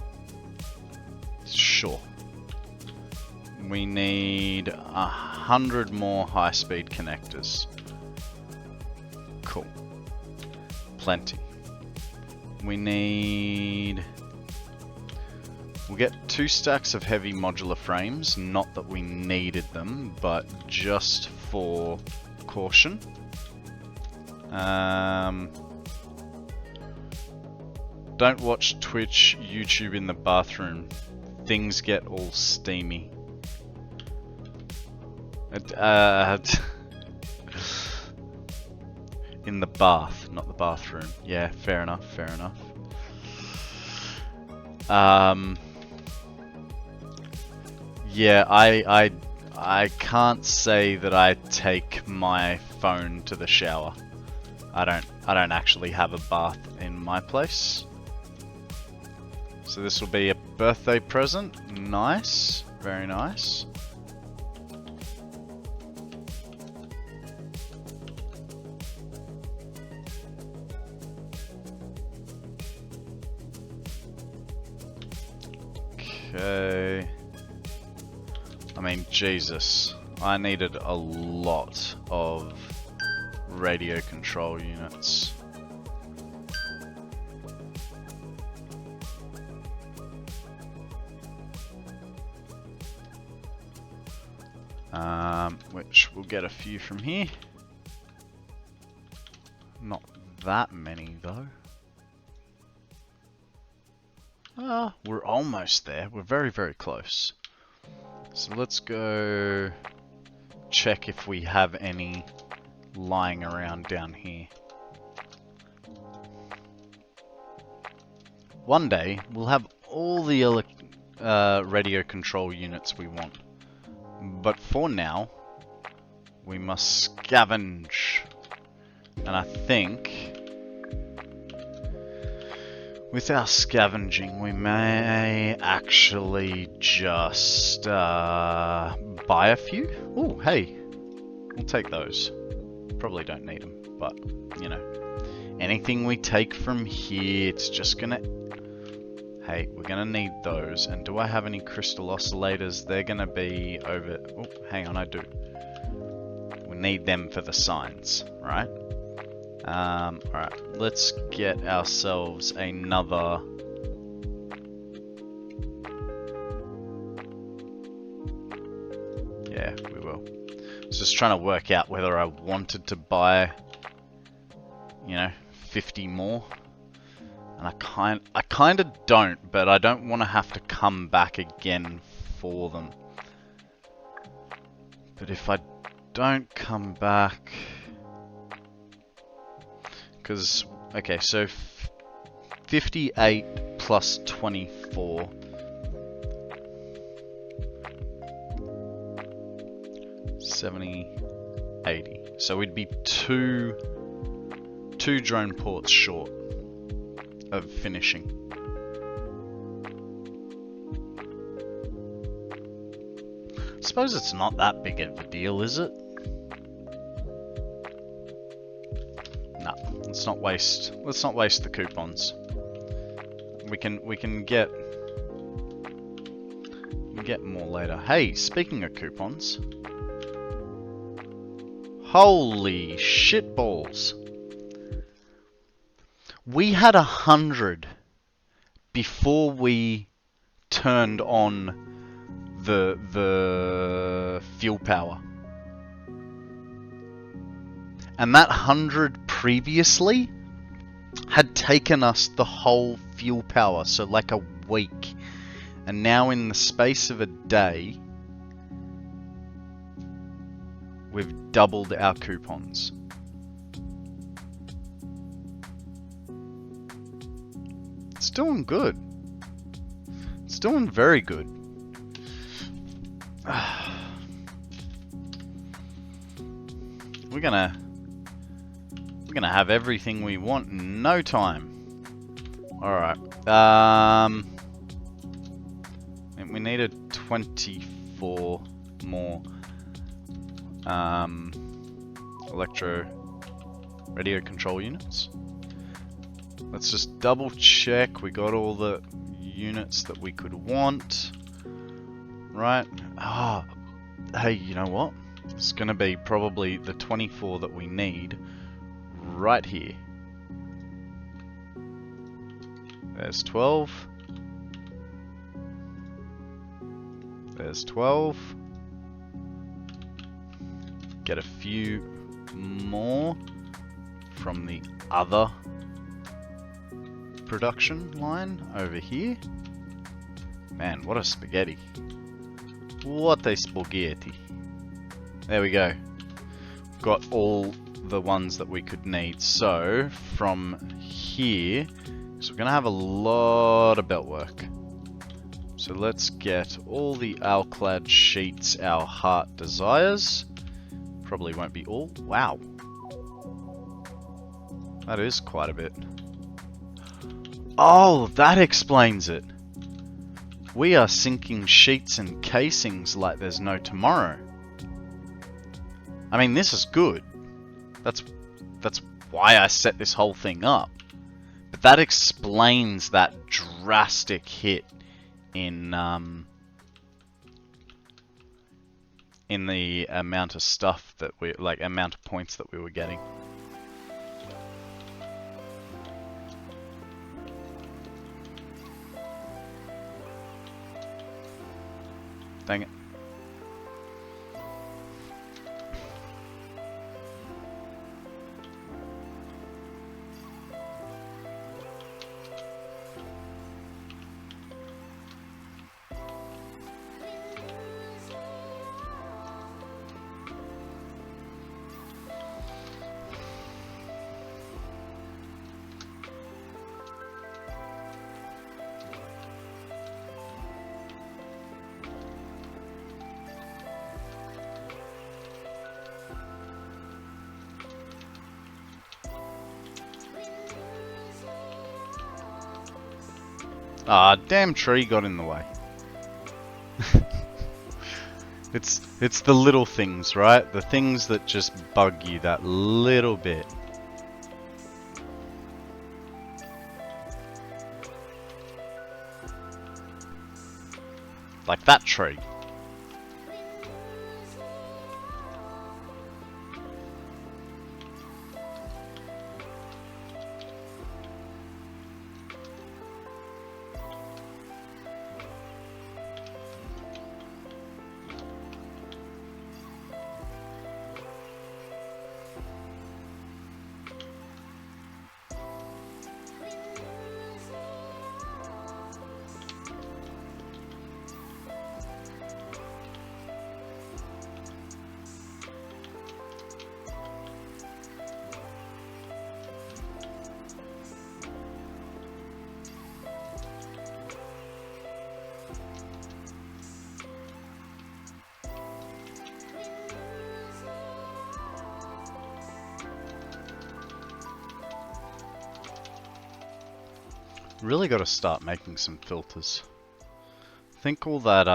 Sure. We need 100 more high-speed connectors. Cool. Plenty. We need... We'll get 2 stacks of heavy modular frames. Not that we needed them, but just for caution. Don't watch Twitch, YouTube in the bathroom. Things get all steamy. In the bath, not the bathroom. Yeah, fair enough, fair enough. Yeah, I can't say that I take my phone to the shower. I don't actually have a bath in my place. So this will be a birthday present. Nice, very nice. Okay. I mean, Jesus. I needed a lot of radio control units. Which we'll get a few from here. Not that many though. We're almost there. We're very, very close. So let's go check if we have any lying around down here. One day, we'll have all the radio control units we want. But for now, we must scavenge. And I think with our scavenging, we may actually just buy a few. Oh, hey, we'll take those. Probably don't need them, but you know, anything we take from here, it's just gonna... Hey, we're gonna need those. And do I have any crystal oscillators? They're gonna be over... Oh, hang on, I do. We need them for the signs, right? Alright, let's get ourselves another... Yeah, we will. I was just trying to work out whether I wanted to buy, you know, 50 more. And I kind of don't, but I don't want to have to come back again for them. But if I don't come back... Because, okay, so 58 plus 24. 70, 80. So we'd be two drone ports short of finishing. I suppose it's not that big of a deal, is it? No, let's not waste the coupons. We can get more later. Hey, speaking of coupons. Holy shitballs. We had 100 before we turned on the fuel power. And that 100 previously had taken us the whole fuel power, so like a week. And now in the space of a day, we've doubled our coupons. It's doing good. It's doing very good. We're gonna have everything we want in no time. Alright. We needed 24 more electro radio control units. Let's just double check we got all the units that we could want. Right. Hey, you know what? It's gonna be probably the 24 that we need right here. There's 12. There's 12. Get a few more from the other production line over here. Man, what a spaghetti. What a spaghetti. There we go. Got all the ones that we could need. So, from here, so we're going to have a lot of belt work. So let's get all the Alclad sheets our heart desires. Probably won't be all. Wow. That is quite a bit. Oh, that explains it. We are sinking sheets and casings like there's no tomorrow. I mean, this is good. That's why I set this whole thing up. But that explains that drastic hit in the amount of stuff that we amount of points that we were getting. Dang it. Ah, damn tree got in the way. It's the little things, right? The things that just bug you that little bit. Like that tree. Really got to start making some filters. I think all that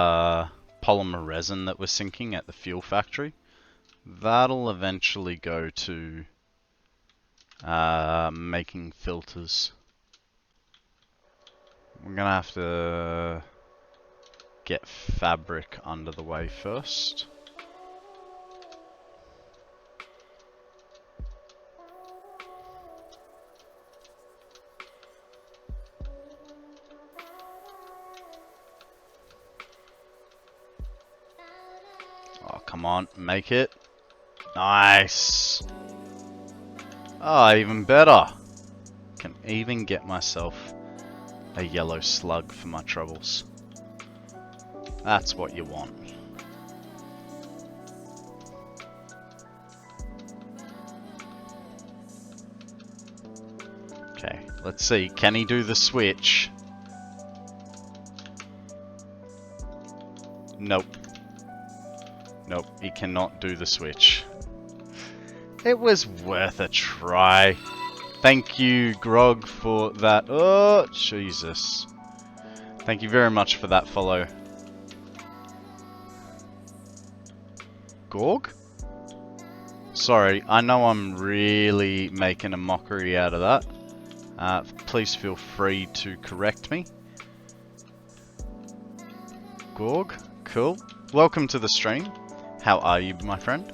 polymer resin that we're sinking at the fuel factory, that'll eventually go to making filters. We're gonna have to get fabric under the way first. Oh, come on, make it. Nice. Oh, even better. Can even get myself a yellow slug for my troubles. That's what you want. Okay, let's see. Can he do the switch? Nope. Nope, he cannot do the switch. It was worth a try. Thank you, Grog, for that. Oh, Jesus. Thank you very much for that follow. Gorg? Sorry, I know I'm really making a mockery out of that. Please feel free to correct me. Gorg? Cool. Welcome to the stream. How are you, my friend?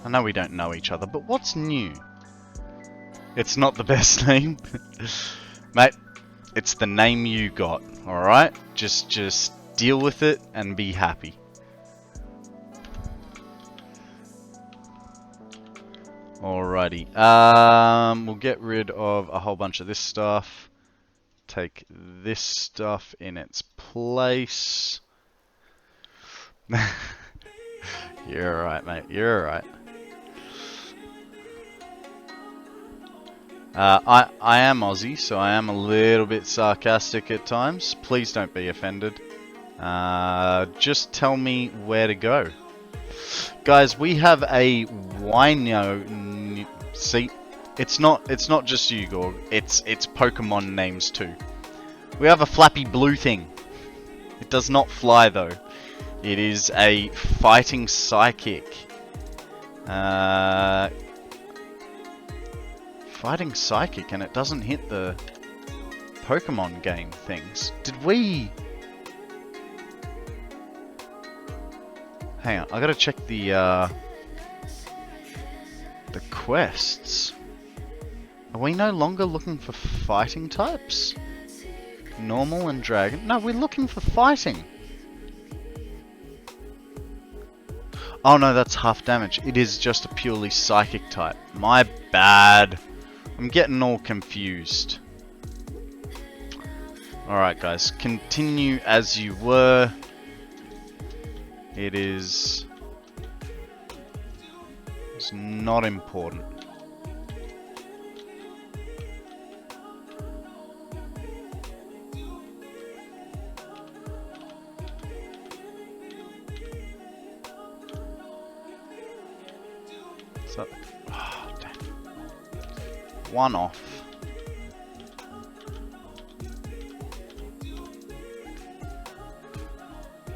I know we don't know each other, but what's new? It's not the best name. Mate, it's the name you got, alright? Just deal with it and be happy. Alrighty. We'll get rid of a whole bunch of this stuff. Take this stuff in its place. You're alright, mate. You're alright. I am Aussie, so I am a little bit sarcastic at times. Please don't be offended. Just tell me where to go. Guys, we have a wino. See, it's not just you, Gorg. It's Pokemon names too. We have a flappy blue thing. It does not fly though. It is a fighting psychic. Fighting psychic, and it doesn't hit the Pokemon game things. Did we? Hang on, I gotta check the quests. Are we no longer looking for fighting types? Normal and dragon? No, we're looking for fighting. Oh no, that's half damage. It is just a purely psychic type. My bad. I'm getting all confused. Alright guys, continue as you were. It's not important. So, oh, damn. One off.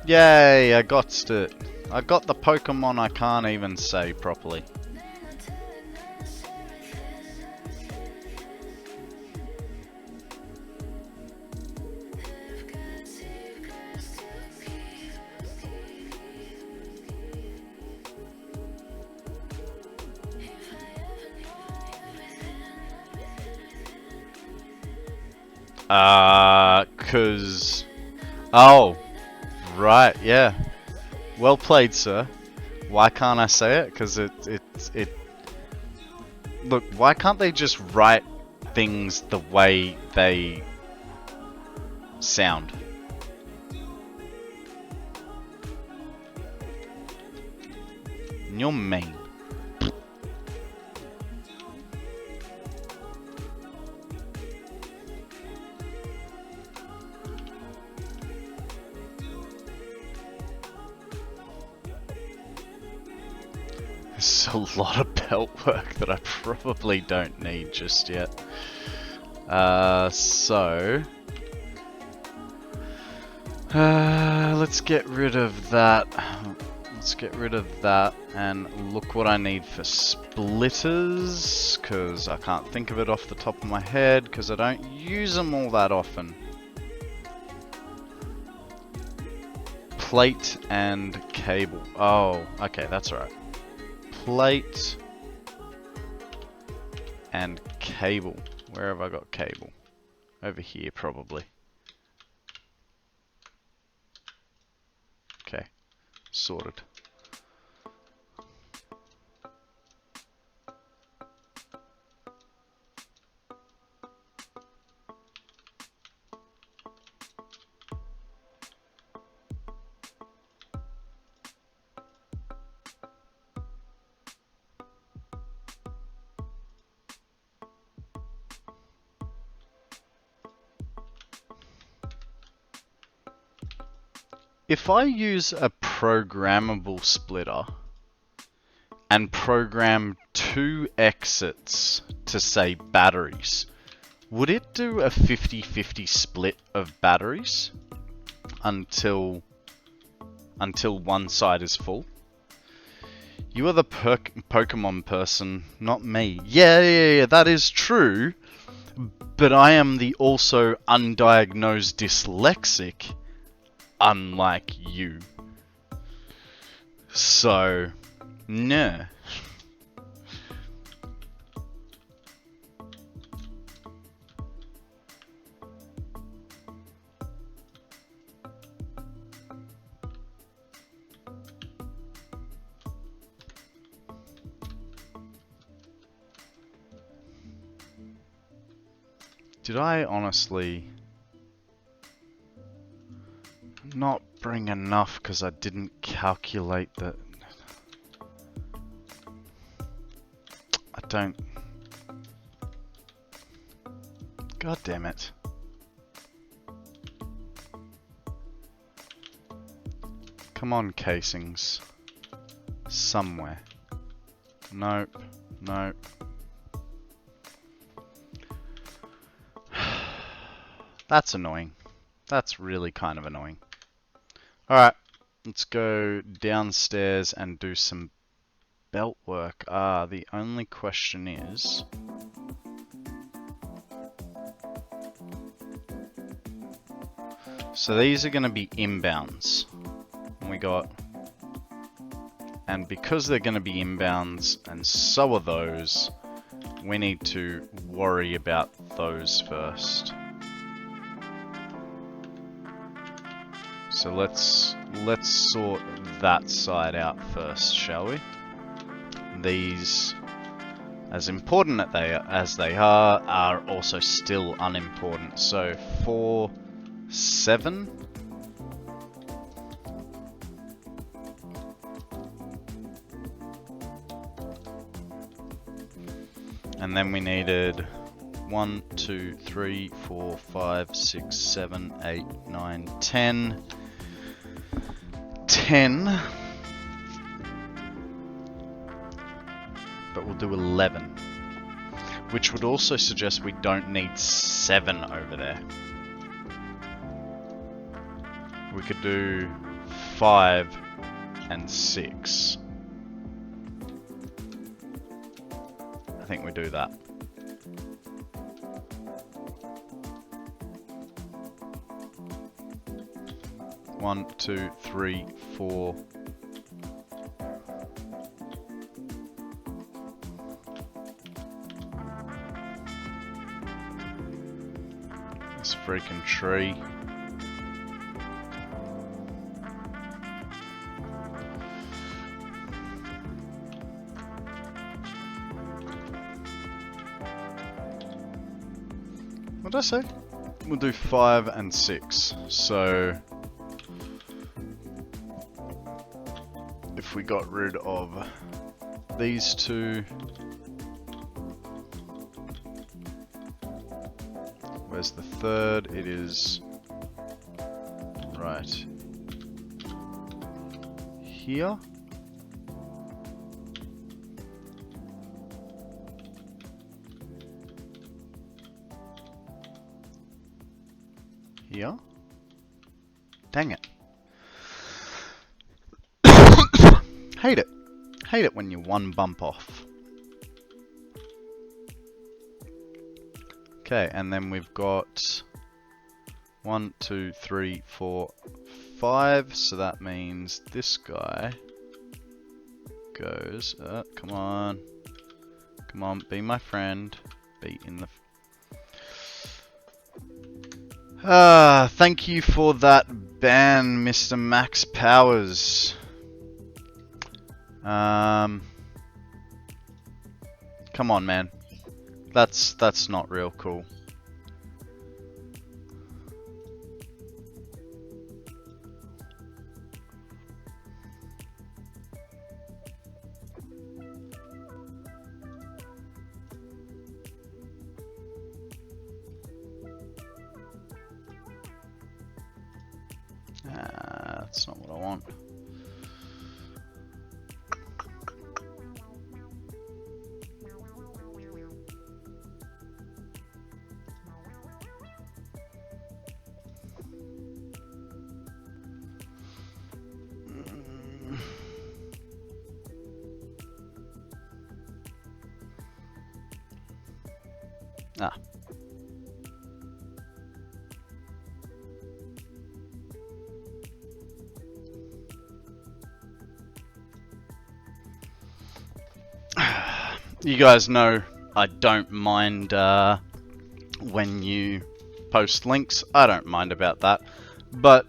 Yay, I got it. I got the Pokemon I can't even say properly. Oh, right, yeah. Well played, sir. Why can't I say it? Because it... Look, why can't they just write things the way they sound? You're mean. There's a lot of belt work that I probably don't need just yet. Let's get rid of that. Let's get rid of that and look what I need for splitters, because I can't think of it off the top of my head because I don't use them all that often. Plate and cable. Oh, okay, that's right. Plate and cable. Where have I got cable? Over here, probably. Okay, sorted. if I use a programmable splitter and program 2 exits to say batteries, would it do a 50-50 split of batteries until one side is full? You are the Pokemon person, not me. Yeah, that is true. But I am the also undiagnosed dyslexic, unlike you. So, nah. Did I honestly not bring enough because I didn't calculate that? I don't... God damn it. Come on, casings. Somewhere. Nope. Nope. That's annoying. That's really kind of annoying. Alright, let's go downstairs and do some belt work. The only question is... So these are going to be inbounds. And because they're going to be inbounds, and so are those, we need to worry about those first. So let's sort that side out first, shall we? These, as important as they are also still unimportant. So 4, 7. And then we needed 1, 2, 3, 4, 5, 6, 7, 8, 9, 10. 10. But we'll do 11. Which would also suggest we don't need 7 over there. We could do 5 and 6. I think we do that. One, 2, 3, 4. This freaking tree. What did I say? We'll do 5 and 6. So if we got rid of these two, where's the third? It is right here. Here. Dang it. Hate it. Hate it when you one bump off. Okay, and then we've got 1, 2, 3, 4, 5. So that means this guy goes. Come on. Come on, be my friend. Be in the... thank you for that ban, Mr. Max Powers. Come on, man. That's not real cool. That's not what I want. Ah. You guys know I don't mind when you post links. I don't mind about that. But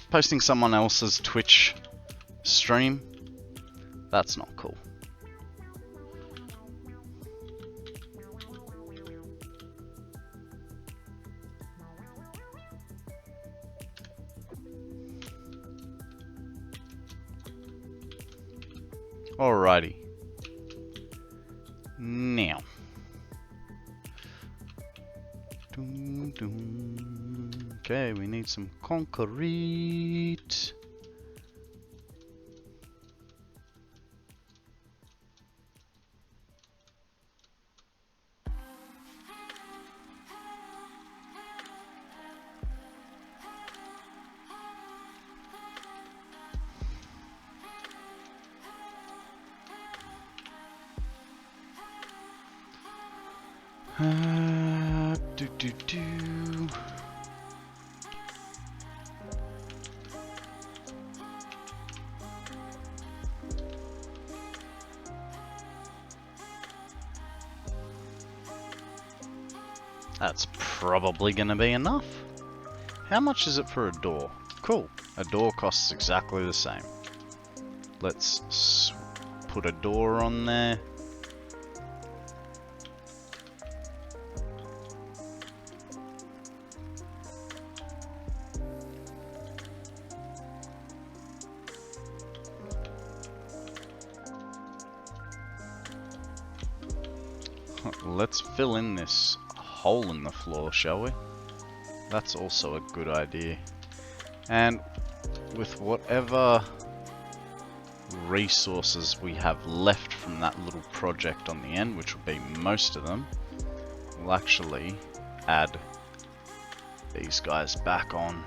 posting someone else's Twitch stream, that's not cool. Alrighty. Now. Okay, we need some concrete. Do. That's probably gonna be enough. How much is it for a door? Cool. A door costs exactly the same. Let's put a door on there. Let's fill in this hole in the floor, shall we? That's also a good idea. And with whatever resources we have left from that little project on the end, which will be most of them, we'll actually add these guys back on.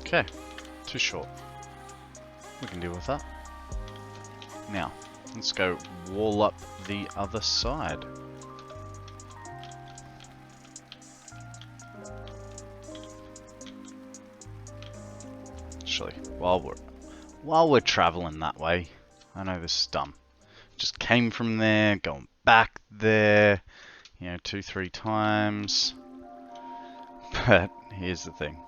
Okay, too short. We can deal with that. Now, let's go wall up the other side. Actually, while we're traveling that way, I know this is dumb. Just came from there, going back there, you know, 2-3 times. But here's the thing.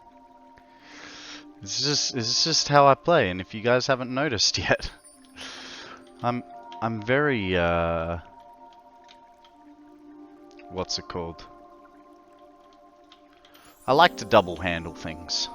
This is just how I play, and if you guys haven't noticed yet, I'm very what's it called? I like to double handle things.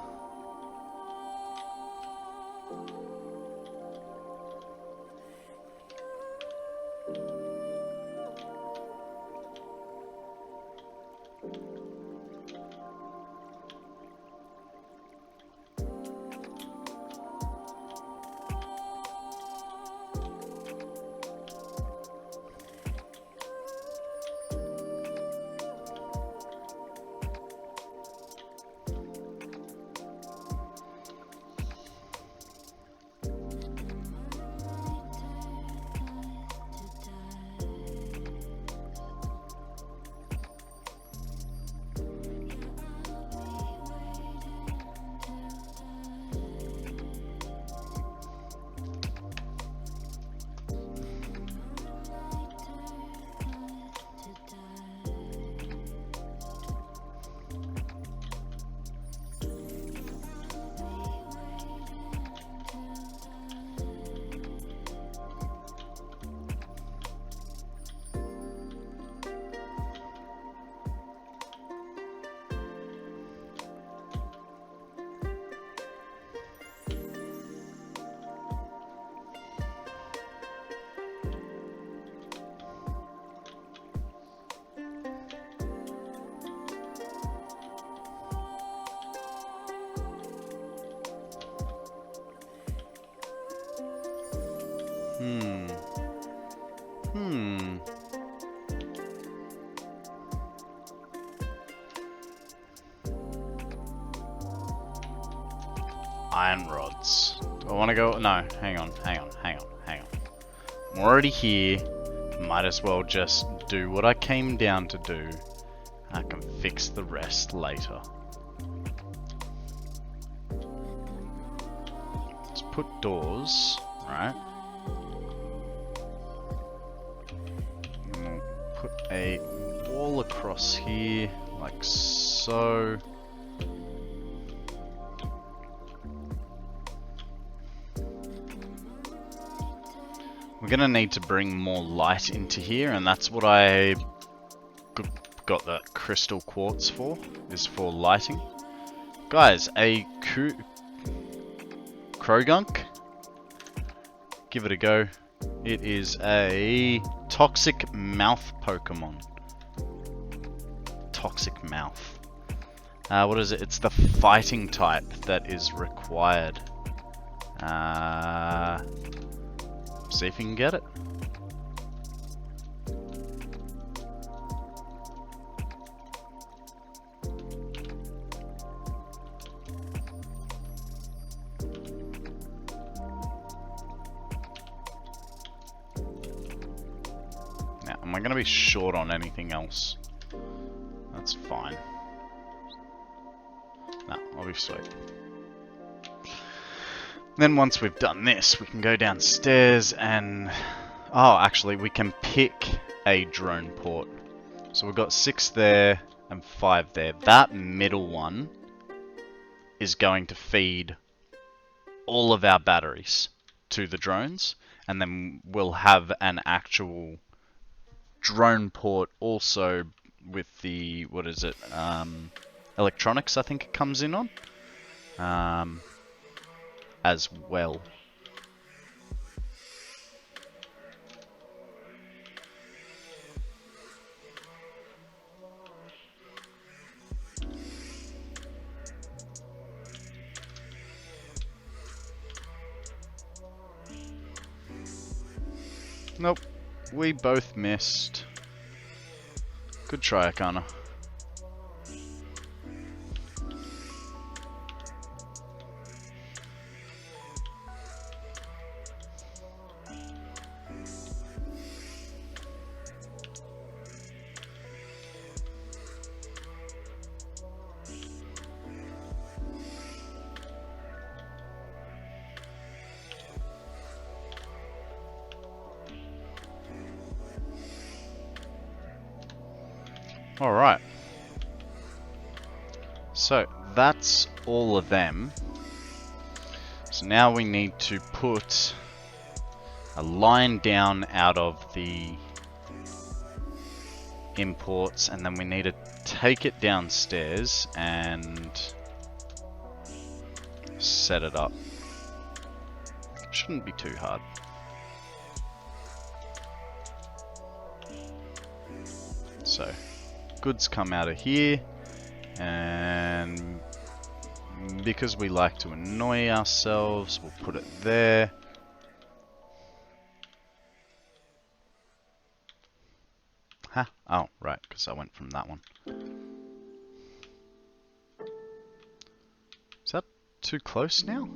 Iron rods. Do I want to go? No, hang on. I'm already here. Might as well just do what I came down to do. I can fix the rest later. Let's put doors, right? And we'll put a wall across here, like so. We're gonna need to bring more light into here, and that's what I got the crystal quartz for, is for lighting. Guys, a Krogunk, give it a go. It is a toxic mouth Pokemon. Toxic mouth. What is it? It's the fighting type that is required. See if you can get it. Now, am I going to be short on anything else? That's fine. No, I'll be sweet. Then once we've done this, we can go downstairs and... Oh, actually, we can pick a drone port. So we've got 6 there and 5 there. That middle one is going to feed all of our batteries to the drones. And then we'll have an actual drone port also with the... What is it? Electronics, I think it comes in on. As well. Nope, we both missed. Good try, Akana. Alright, so that's all of them. So now we need to put a line down out of the imports, and then we need to take it downstairs and set it up. Shouldn't be too hard. So goods come out of here, and because we like to annoy ourselves, we'll put it there. Huh? Oh, right, because I went from that one. Is that too close now?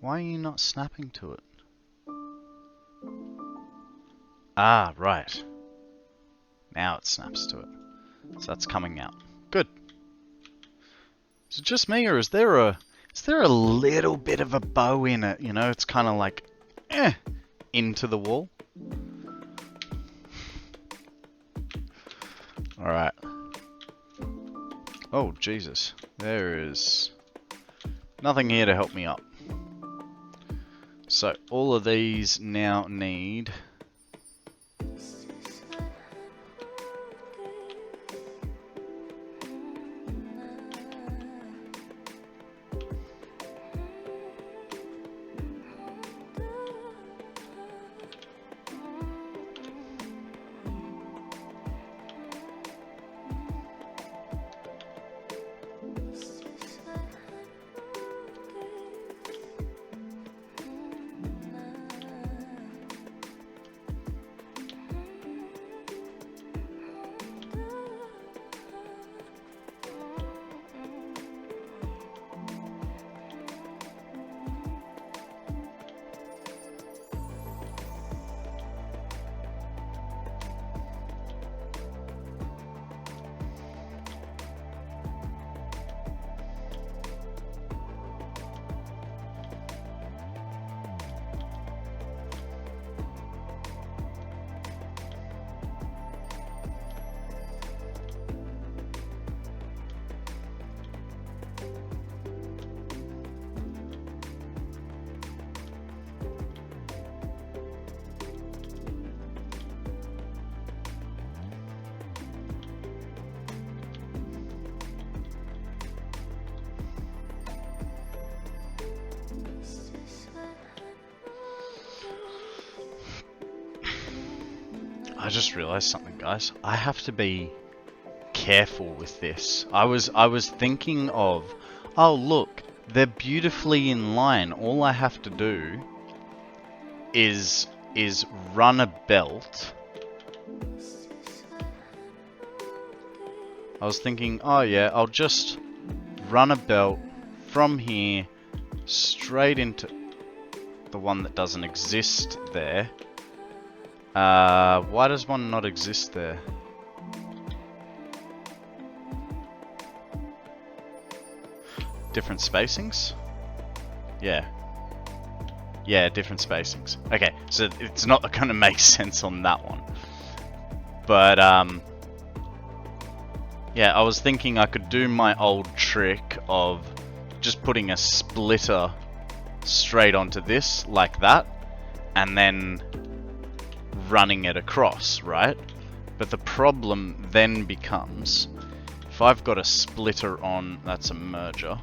Why are you not snapping to it? Ah, right. Now it snaps to it. So that's coming out. Good. Is it just me, or is there a little bit of a bow in it? You know, it's kind of like into the wall. All right. Oh Jesus, there is nothing here to help me up. So all of these now need I just realized something, guys. I have to be careful with this. I was thinking of, oh look, they're beautifully in line. All I have to do is run a belt. I was thinking, oh yeah, I'll just run a belt from here straight into the one that doesn't exist there. Why does one not exist there? Different spacings? Yeah. Yeah, different spacings. Okay, so it's not going to make sense on that one. But, yeah, I was thinking I could do my old trick of just putting a splitter straight onto this, like that, and then running it across, right? But the problem then becomes, if I've got a splitter on, that's a merger.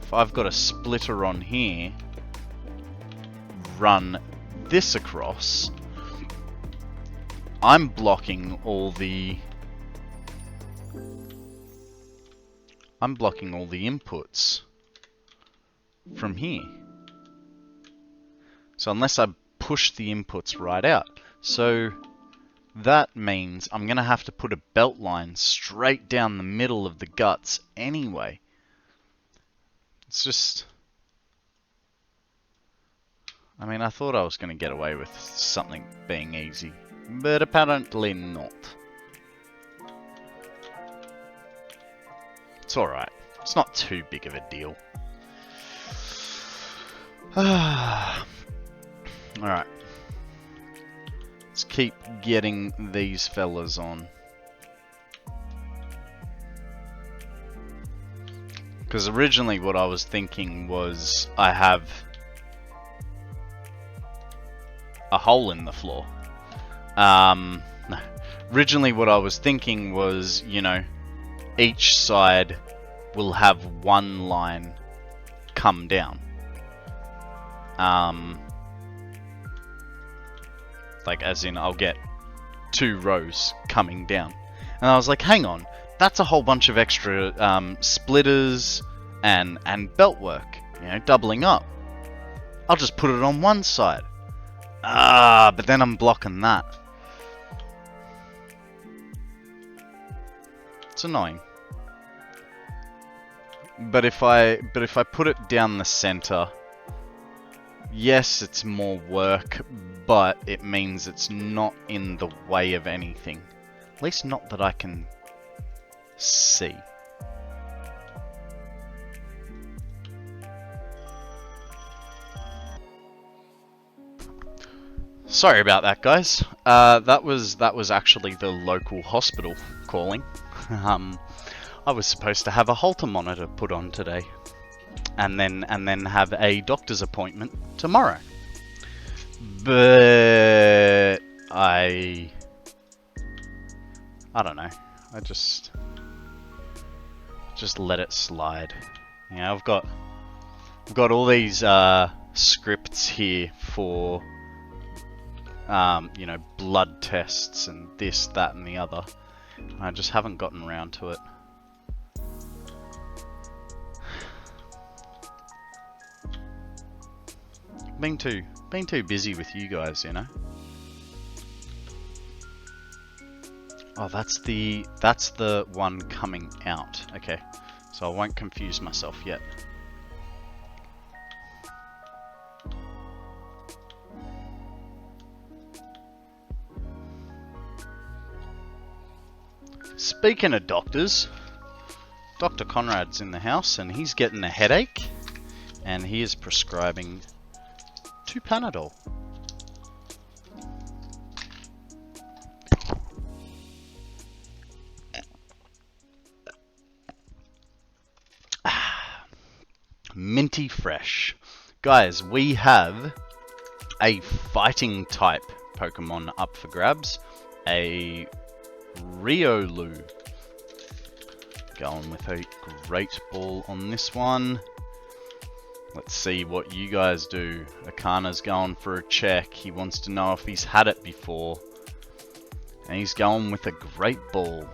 If I've got a splitter on here, run this across, I'm blocking all the inputs from here. So unless I push the inputs right out, so that means I'm gonna have to put a belt line straight down the middle of the guts anyway. It's just, I mean, I thought I was gonna get away with something being easy, but apparently not. It's alright. It's not too big of a deal. Alright. Let's keep getting these fellas on. Because originally what I was thinking was I have a hole in the floor. Originally what I was thinking was, you know, each side will have one line come down. Like as in I'll get 2 rows coming down. And I was like, hang on, that's a whole bunch of extra splitters and belt work, you know, doubling up. I'll just put it on one side. But then I'm blocking that. It's annoying. But if I put it down the center, yes, it's more work, but it means it's not in the way of anything. At least not that I can see. Sorry about that, guys. That was actually the local hospital calling. I was supposed to have a Holter monitor put on today, and then have a doctor's appointment tomorrow. But I don't know. I just let it slide. You know, I've got all these scripts here for you know, blood tests and this, that, and the other. I just haven't gotten around to it. Being too busy with you guys, you know. Oh, that's the one coming out. Okay, so I won't confuse myself yet. Speaking of doctors, Dr. Konrad's in the house and he's getting a headache, and he is prescribing 2 Panadol. Minty fresh. Guys, we have a fighting type Pokemon up for grabs. A Riolu. Going with a Great Ball on this one. Let's see what you guys do. Akana's going for a check. He wants to know if he's had it before. And he's going with a great ball.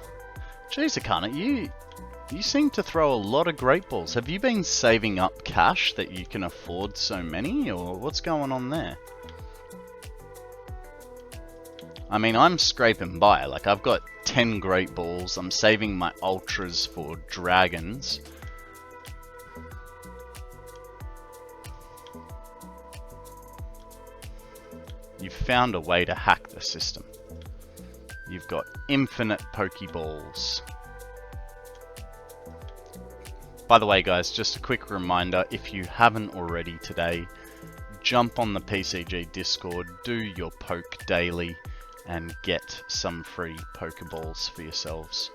Jeez, Akana, you seem to throw a lot of great balls. Have you been saving up cash that you can afford so many, or what's going on there? I mean, I'm scraping by. Like, I've got 10 great balls. I'm saving my ultras for dragons. You've found a way to hack the system. You've got infinite Pokeballs. By the way, guys, just a quick reminder, if you haven't already today, jump on the PCG Discord, do your poke daily, and get some free Pokeballs for yourselves.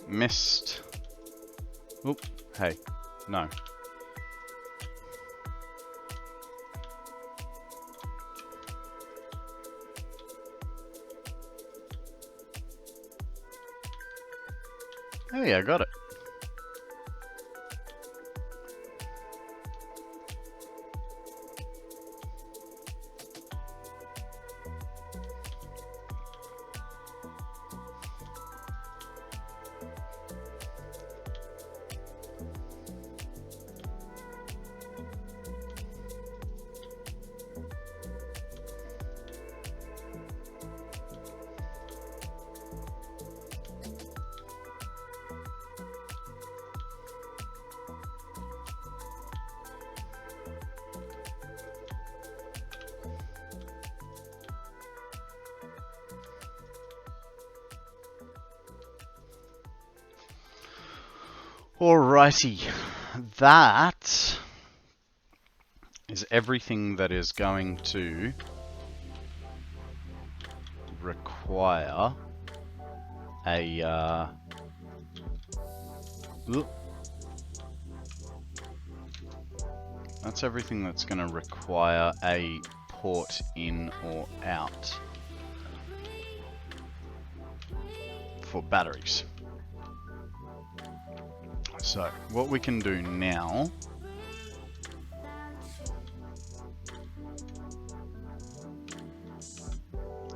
Missed. Oop, hey, no. Oh yeah, I got it. Alrighty, that is everything that is going to require a that's everything that's going to require a port in or out for batteries. So, what we can do now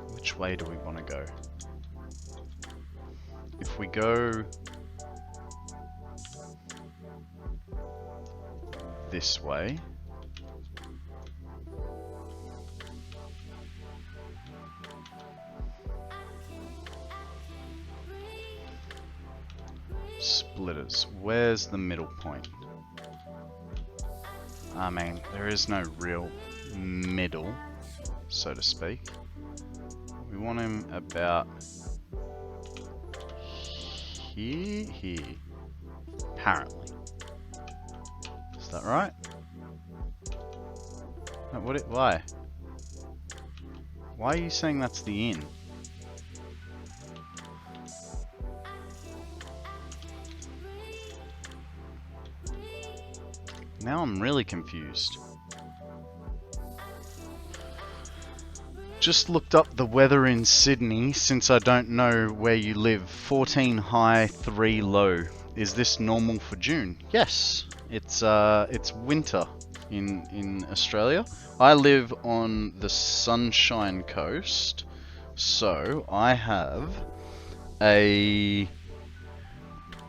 which way do we want to go? If we go this way, splitters. Where's the middle point? I mean, there is no real middle, so to speak. We want him about here, apparently. Is that right? No, why? Why are you saying that's the in? Now I'm really confused. Just looked up the weather in Sydney since I don't know where you live. 14 high, 3 low. Is this normal for June? Yes. It's winter in Australia. I live on the Sunshine Coast, so I have a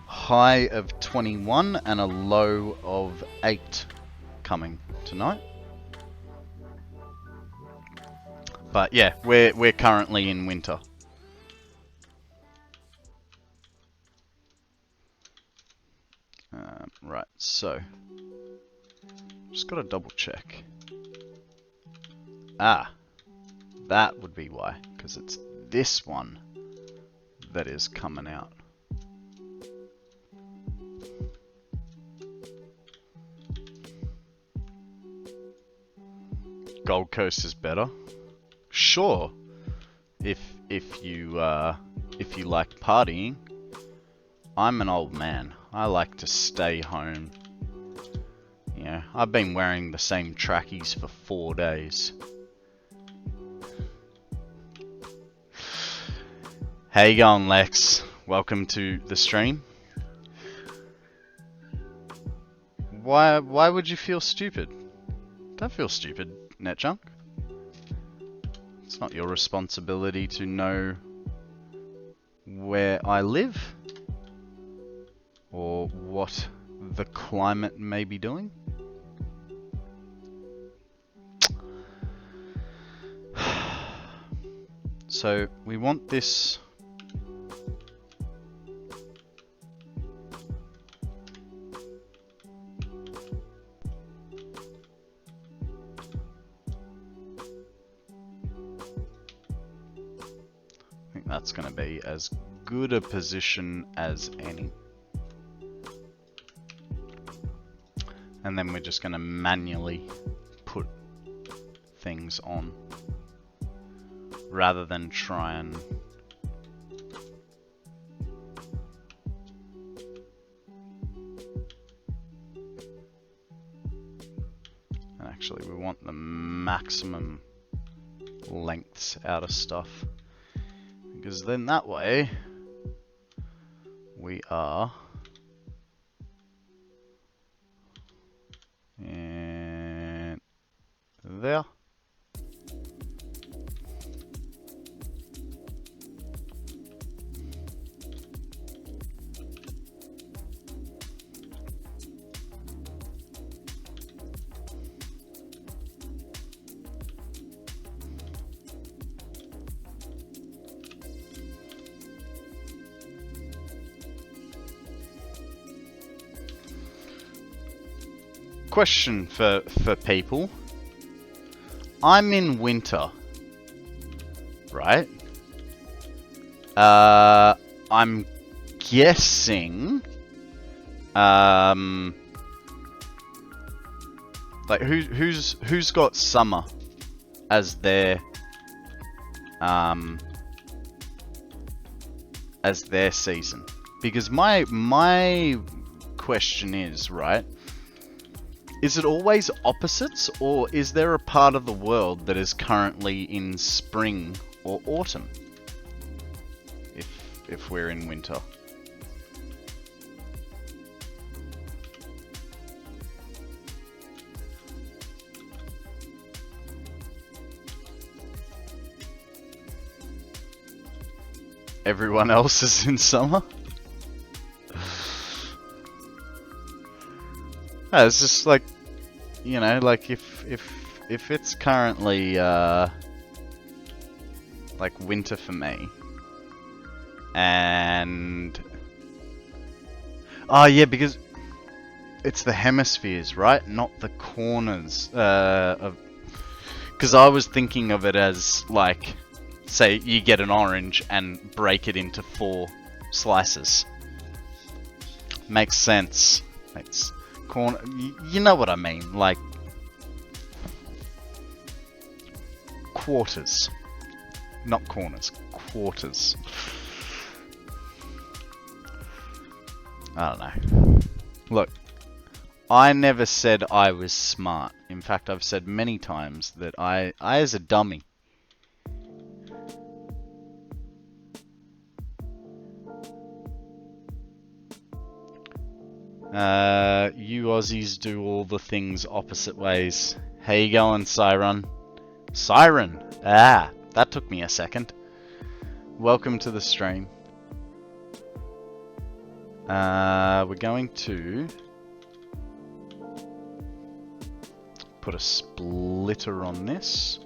high of 21 and a low of 8 coming tonight. But yeah, we're currently in winter. Right, so just gotta double check. Ah, that would be why, because it's this one that is coming out. Gold Coast is better. Sure, if you like partying. I'm an old man. I like to stay home. You know, I've been wearing the same trackies for 4 days. How you going, Lex? Welcome to the stream. why would you feel stupid? Don't feel stupid, NetJunk. It's not your responsibility to know where I live or what the climate may be doing. So we want this. I think that's going to be as good a position as any. And then we're just going to manually put things on rather than try and actually we want the maximum lengths out of stuff, because then that way we are and there. Question for people. I'm in winter, right? I'm guessing, like who's got summer as their season? Because my question is, right, is it always opposites, or is there a part of the world that is currently in spring or autumn if we're in winter? Everyone else is in summer? It's just like, you know, like if it's currently like winter for me, and oh yeah, because it's the hemispheres, right? Not the corners of, because I was thinking of it as like, say you get an orange and break it into 4 slices. Makes sense. It's corner, you know what I mean, like quarters, not corners, quarters. I don't know. Look, I never said I was smart. In fact, I've said many times that I is a dummy. You Aussies do all the things opposite ways. How you going, Siren? Siren! Ah, that took me a second. Welcome to the stream. We're going to put a splitter on this.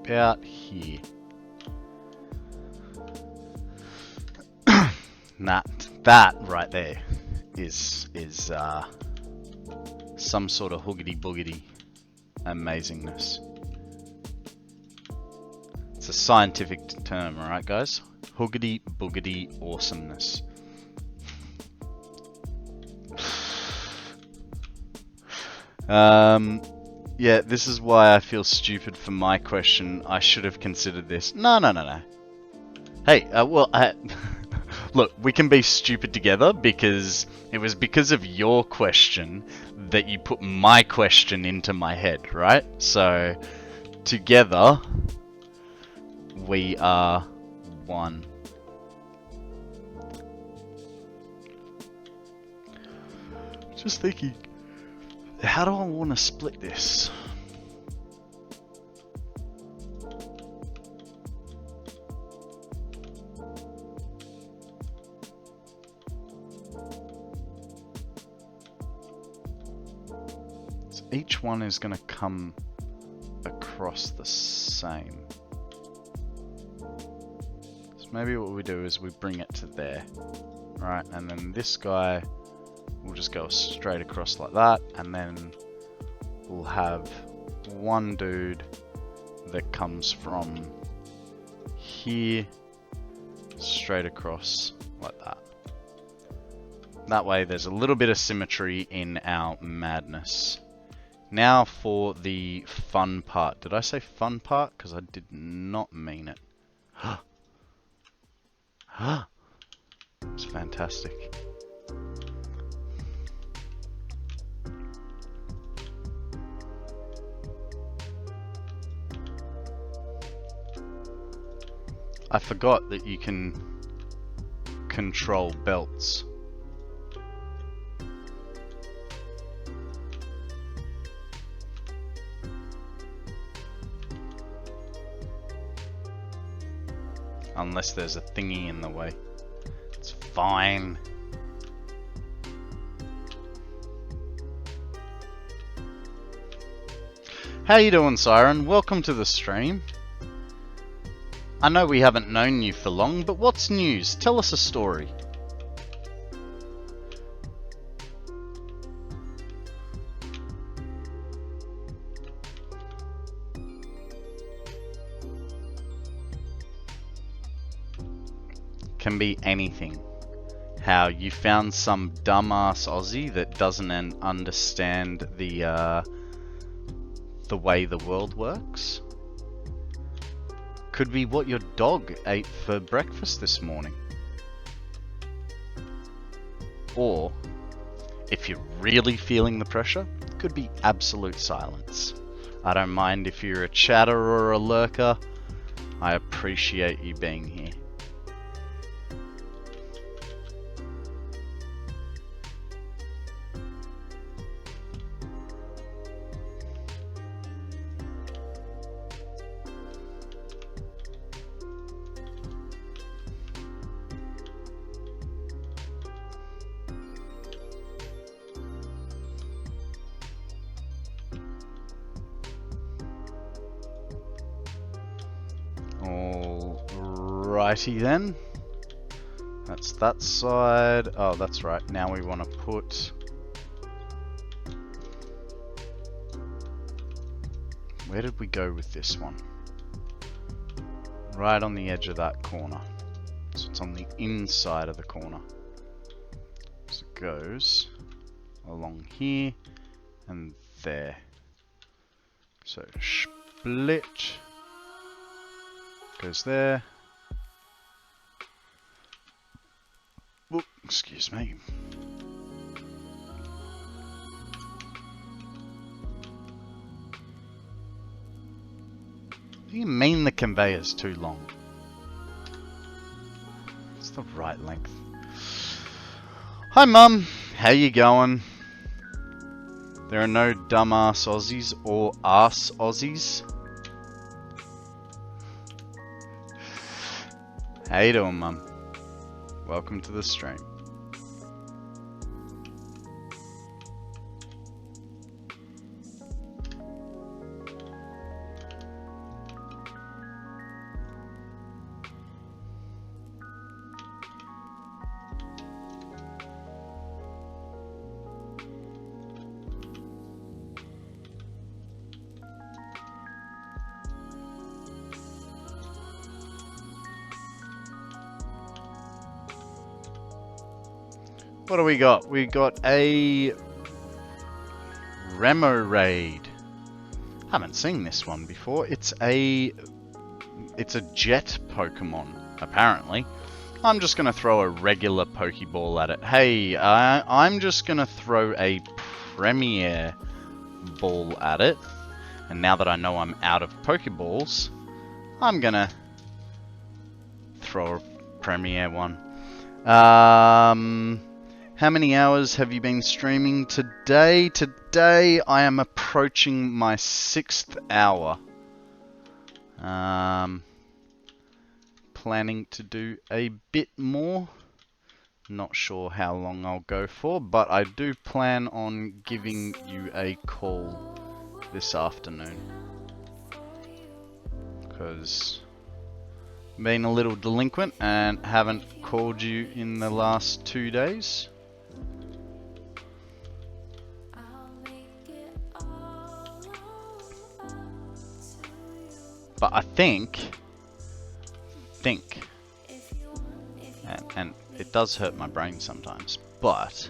About here. That right there is some sort of hoogity boogity amazingness. It's a scientific term, alright guys? Hoogity boogity awesomeness. Yeah, this is why I feel stupid for my question. I should have considered this. No. Hey, look, we can be stupid together because it was because of your question that you put my question into my head, right? So, together, we are one. Just thinking, how do I want to split this? So each one is going to come across the same. So maybe what we do is we bring it to there, right? And then this guy will just go straight across like that, and then we'll have one dude that comes from here straight across like that. That way there's a little bit of symmetry in our madness. Now for the fun part. Did I say fun part? Because I did not mean it. It's fantastic. I forgot that you can control belts. Unless there's a thingy in the way. It's fine. How you doing, Siren? Welcome to the stream. I know we haven't known you for long, but what's news? Tell us a story. Can be anything. How you found some dumbass Aussie that doesn't understand the way the world works. Could be what your dog ate for breakfast this morning. Or, if you're really feeling the pressure, could be absolute silence. I don't mind if you're a chatter or a lurker. I appreciate you being here. Alrighty then. That's that side. Oh, that's right. Now we want to put... Where did we go with this one? Right on the edge of that corner. So it's on the inside of the corner. So it goes along here and there. So split. Goes there. Whoop, excuse me. What do you mean the conveyor's too long? It's the right length. Hi Mum, how you going? There are no dumbass Aussies or arse Aussies. How you doing, Mum? Welcome to the stream. What do we got? We got a Remoraid. Haven't seen this one before. It's a jet Pokemon, apparently. I'm just gonna throw a regular Pokeball at it. Hey, I'm just gonna throw a Premier Ball at it. And now that I know I'm out of Pokeballs, I'm gonna throw a Premiere one. How many hours have you been streaming today? Today I am approaching my 6th hour. Planning to do a bit more. Not sure how long I'll go for, but I do plan on giving you a call this afternoon. Because I've been a little delinquent and haven't called you in the last 2 days. But I think, and it does hurt my brain sometimes, but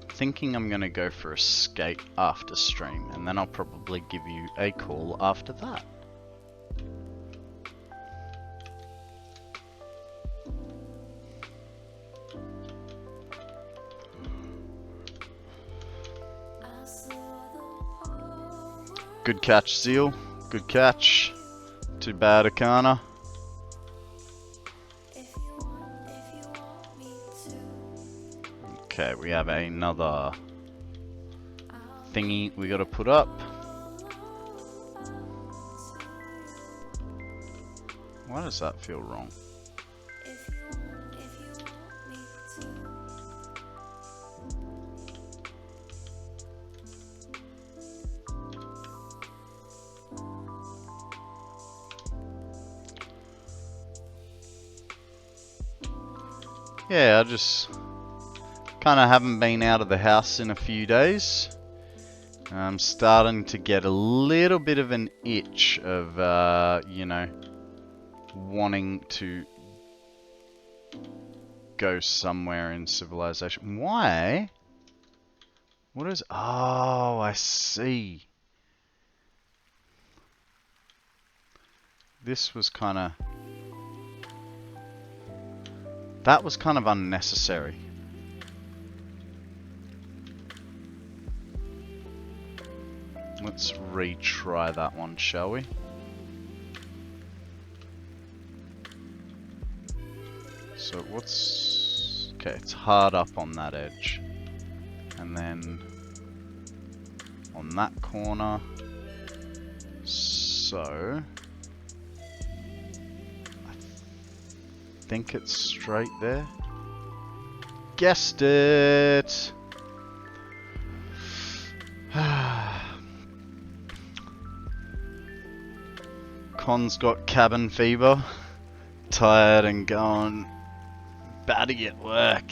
thinking I'm gonna go for a skate after stream, and then I'll probably give you a call after that. Good catch, Zeal. Good catch. Too bad, Akana. Okay, we have another thingy we gotta put up. Why does that feel wrong? Yeah, I just kind of haven't been out of the house in a few days. I'm starting to get a little bit of an itch of, you know, wanting to go somewhere in civilization. Why? What is... Oh, I see. This was kind of... That was kind of unnecessary. Let's retry that one, shall we? So what's... Okay, it's hard up on that edge. And then on that corner. So... I think it's straight there. Guessed it! Con's got cabin fever. Tired and going batty at work.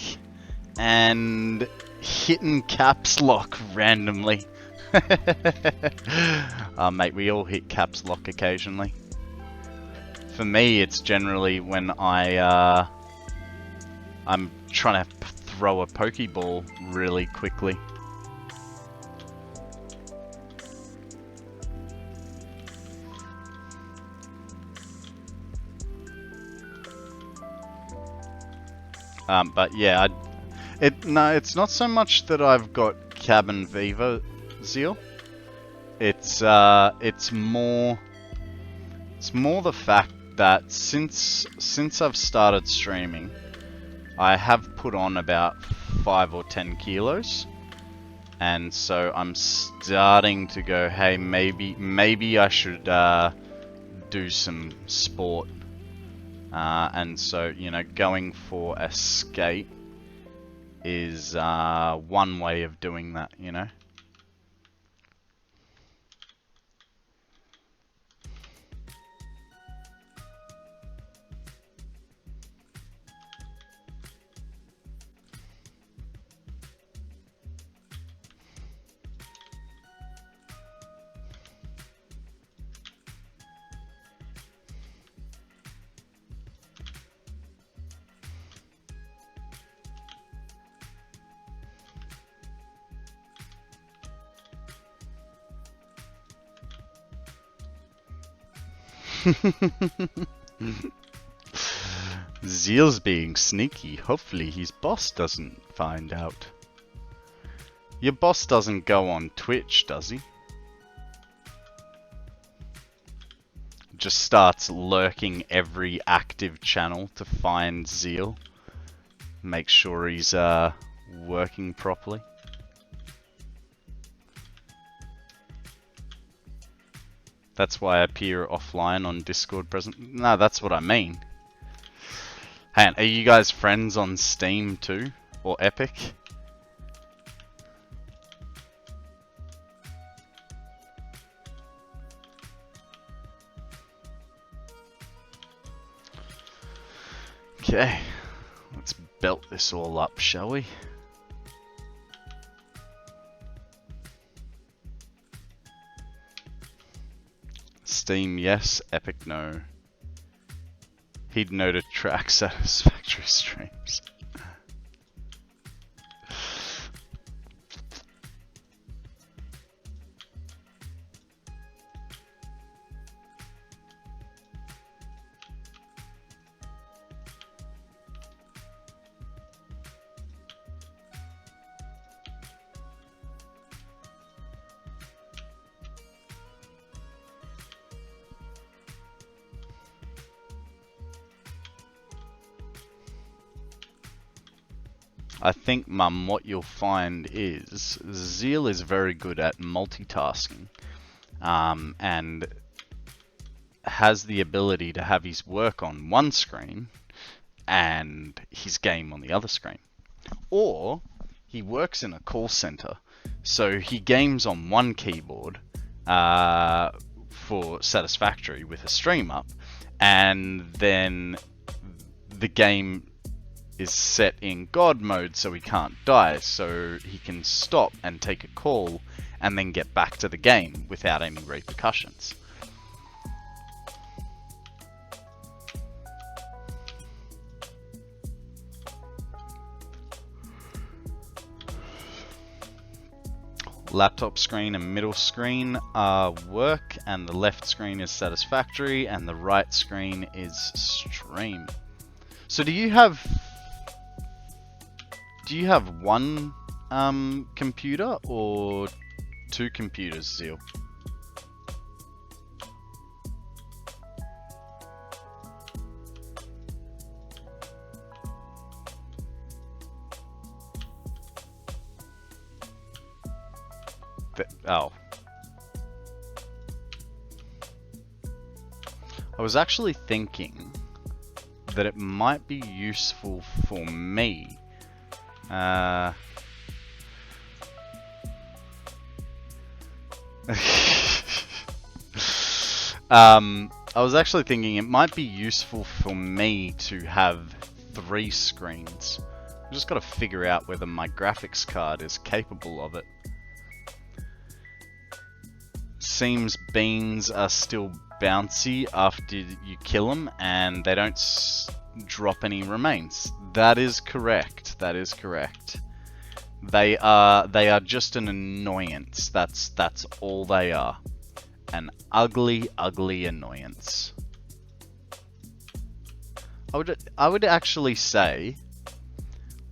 And hitting caps lock randomly. Mate, we all hit caps lock occasionally. For me, it's generally when I'm trying to throw a Pokeball really quickly. But yeah, no, it's not so much that I've got cabin fever, Zeal. It's more the fact that since I've started streaming, I have put on about 5 or 10 kilos, and so I'm starting to go, hey, maybe I should do some sport, and so, you know, going for a skate is one way of doing that, you know. Zeal's being sneaky. Hopefully his boss doesn't find out. Your boss doesn't go on Twitch, does he? just starts lurking every active channel to find Zeal. Make sure he's working properly. That's why I appear offline on Discord present. No, that's what I mean. Hey, are you guys friends on Steam too? Or Epic? Okay, let's belt this all up, shall we? Steam, yes. Epic, no. He'd know to track Satisfactory streams. I think, Mum, what you'll find is Zeal is very good at multitasking, and has the ability to have his work on one screen and his game on the other screen. Or he works in a call center, so he games on one keyboard for Satisfactory with a stream up, and then the game is set in God mode so he can't die, so he can stop and take a call and then get back to the game without any repercussions. Laptop screen and middle screen are work, and the left screen is Satisfactory, and the right screen is stream. So do you have one computer or two computers, Zeal? Oh. I was actually thinking that it might be useful for me. I was actually thinking it might be useful for me to have 3 screens. I've just got to figure out whether my graphics card is capable of it. Seems beans are still bouncy after you kill them, and they don't drop any remains. That is correct. That is correct. They are just an annoyance. That's all they are. An ugly, ugly annoyance. I would actually say,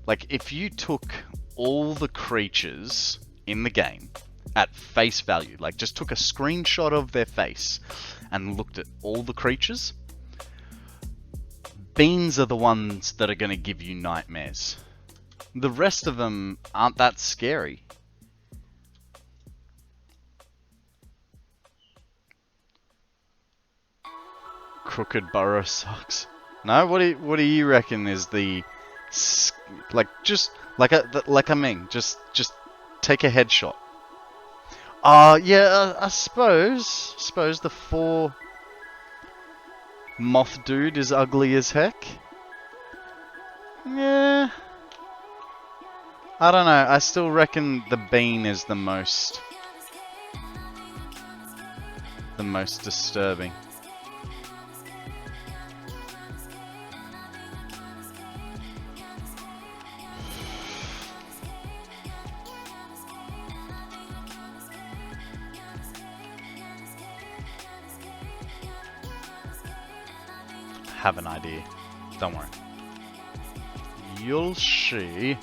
like, if you took all the creatures in the game at face value, like just took a screenshot of their face and looked at all the creatures, beans are the ones that are going to give you nightmares. The rest of them aren't that scary. Crooked Burrow sucks. No, what do you reckon is the just take a headshot. Yeah, I suppose the 4 moth dude is ugly as heck. Yeah. I don't know, I still reckon the bean is the most disturbing. Have an idea. Don't worry. You'll see.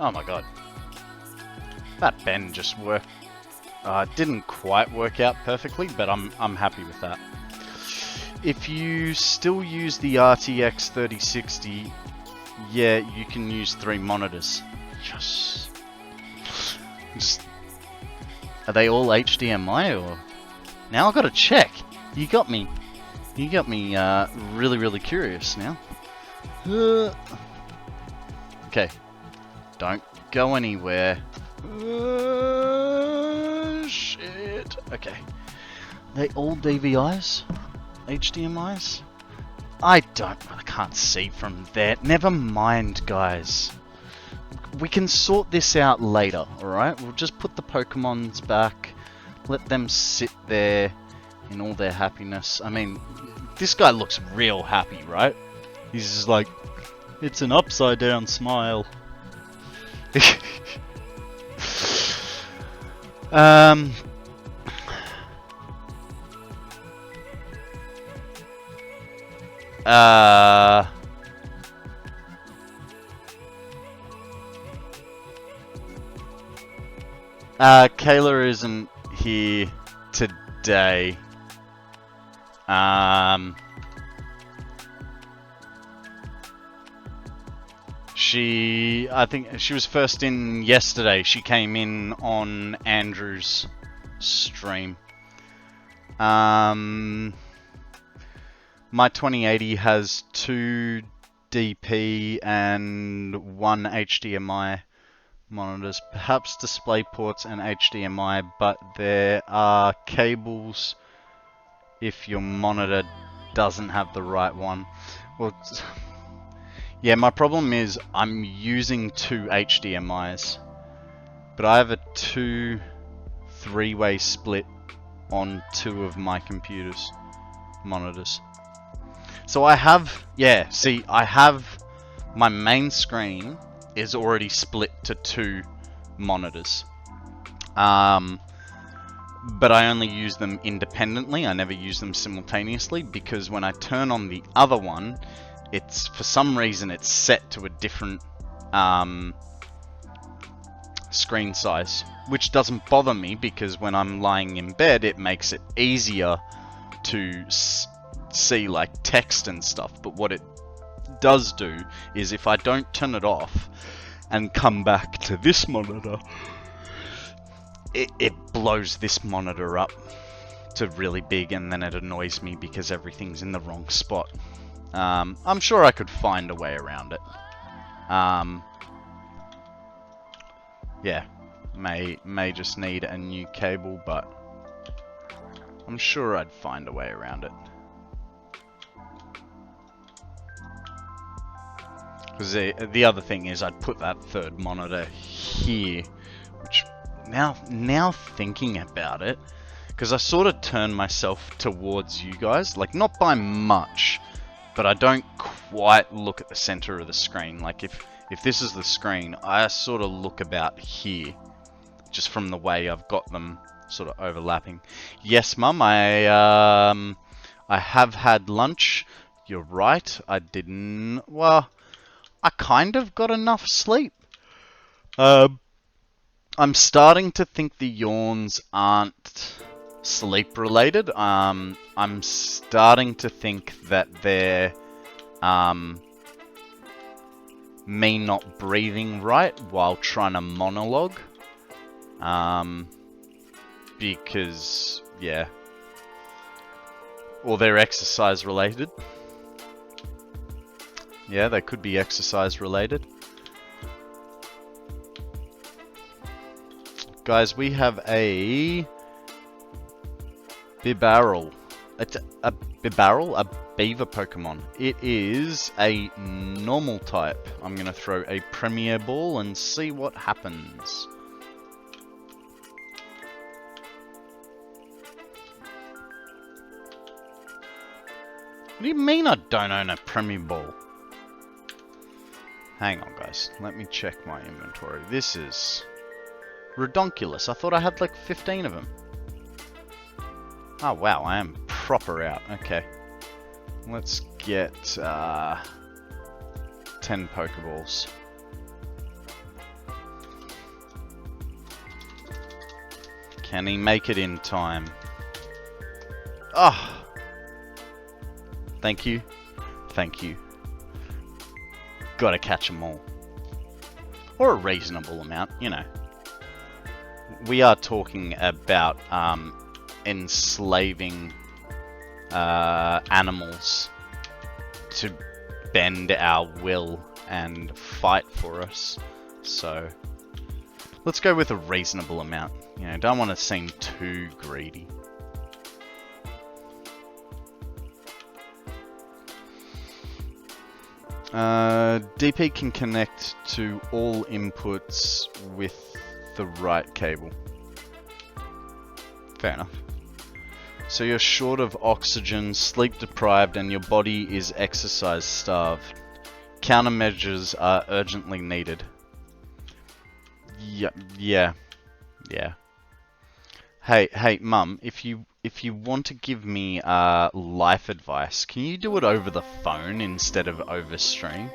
Oh my god. That bend just worked. Didn't quite work out perfectly, but I'm happy with that. If you still use the RTX 3060, yeah, you can use 3 monitors. Yes. Are they all HDMI or? Now I've got to check. You got me. You got me really, really curious now. Okay. Don't go anywhere. Shit. Okay. They all DVIs? HDMIs? I can't see from there. Never mind, guys. We can sort this out later, alright? We'll just put the Pokemons back. Let them sit there in all their happiness. I mean, this guy looks real happy, right? He's just like, it's an upside down smile. Kayla isn't here today. I think she was first in yesterday. She came in on Andrew's stream. My 2080 has 2 DP and 1 HDMI monitors, perhaps display ports and HDMI, but there are cables if your monitor doesn't have the right one. Well, yeah, my problem is I'm using 2 HDMIs, but I have a 2 3-way split on 2 of my computer's monitors. So I have, yeah, see, I have my main screen is already split to 2 monitors. But I only use them independently. I never use them simultaneously because when I turn on the other one, it's, for some reason, it's set to a different screen size, which doesn't bother me because when I'm lying in bed, it makes it easier to see like text and stuff. But what it does do is if I don't turn it off and come back to this monitor, it blows this monitor up to really big, and then it annoys me because everything's in the wrong spot. I'm sure I could find a way around it. Yeah, may just need a new cable, but I'm sure I'd find a way around it. Because the other thing is I'd put that 3rd monitor here, which now thinking about it, because I sort of turn myself towards you guys, like not by much, but I don't quite look at the center of the screen. Like if this is the screen, I sort of look about here, just from the way I've got them sort of overlapping. Yes, Mum, I have had lunch. You're right, I didn't. Well, I kind of got enough sleep. I'm starting to think the yawns aren't sleep related. I'm starting to think that they're me not breathing right while trying to monologue. Because, yeah. Or they're exercise related. Yeah, they could be exercise related. Guys, we have a Bibarel. It's a Bibarel, a beaver Pokemon. It is a normal type. I'm going to throw a Premier Ball and see what happens. What do you mean I don't own a Premier Ball? Hang on, guys. Let me check my inventory. This is redonkulous. I thought I had like 15 of them. Oh, wow. I am proper out. Okay. Let's get 10 Pokeballs. Can he make it in time? Ah! Thank you. Thank you. Gotta catch them all. Or a reasonable amount, you know. We are talking about enslaving animals to bend our will and fight for us. So let's go with a reasonable amount. You know, don't want to seem too greedy. DP can connect to all inputs with the right cable. Fair enough. So you're short of oxygen, sleep deprived, and your body is exercise starved. Countermeasures are urgently needed. Yeah. Hey, Mum, if you want to give me life advice, can you do it over the phone instead of over stream?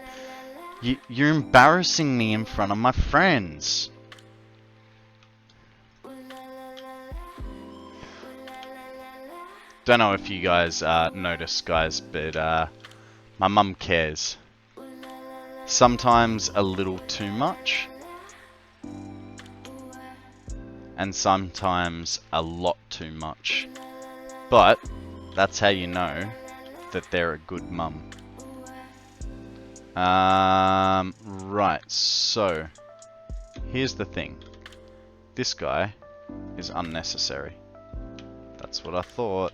You're embarrassing me in front of my friends. Don't know if you guys notice, guys, but my mum cares. Sometimes a little too much. And sometimes a lot too much. But that's how you know that they're a good mum. Right, so here's the thing. This guy is unnecessary. That's what I thought.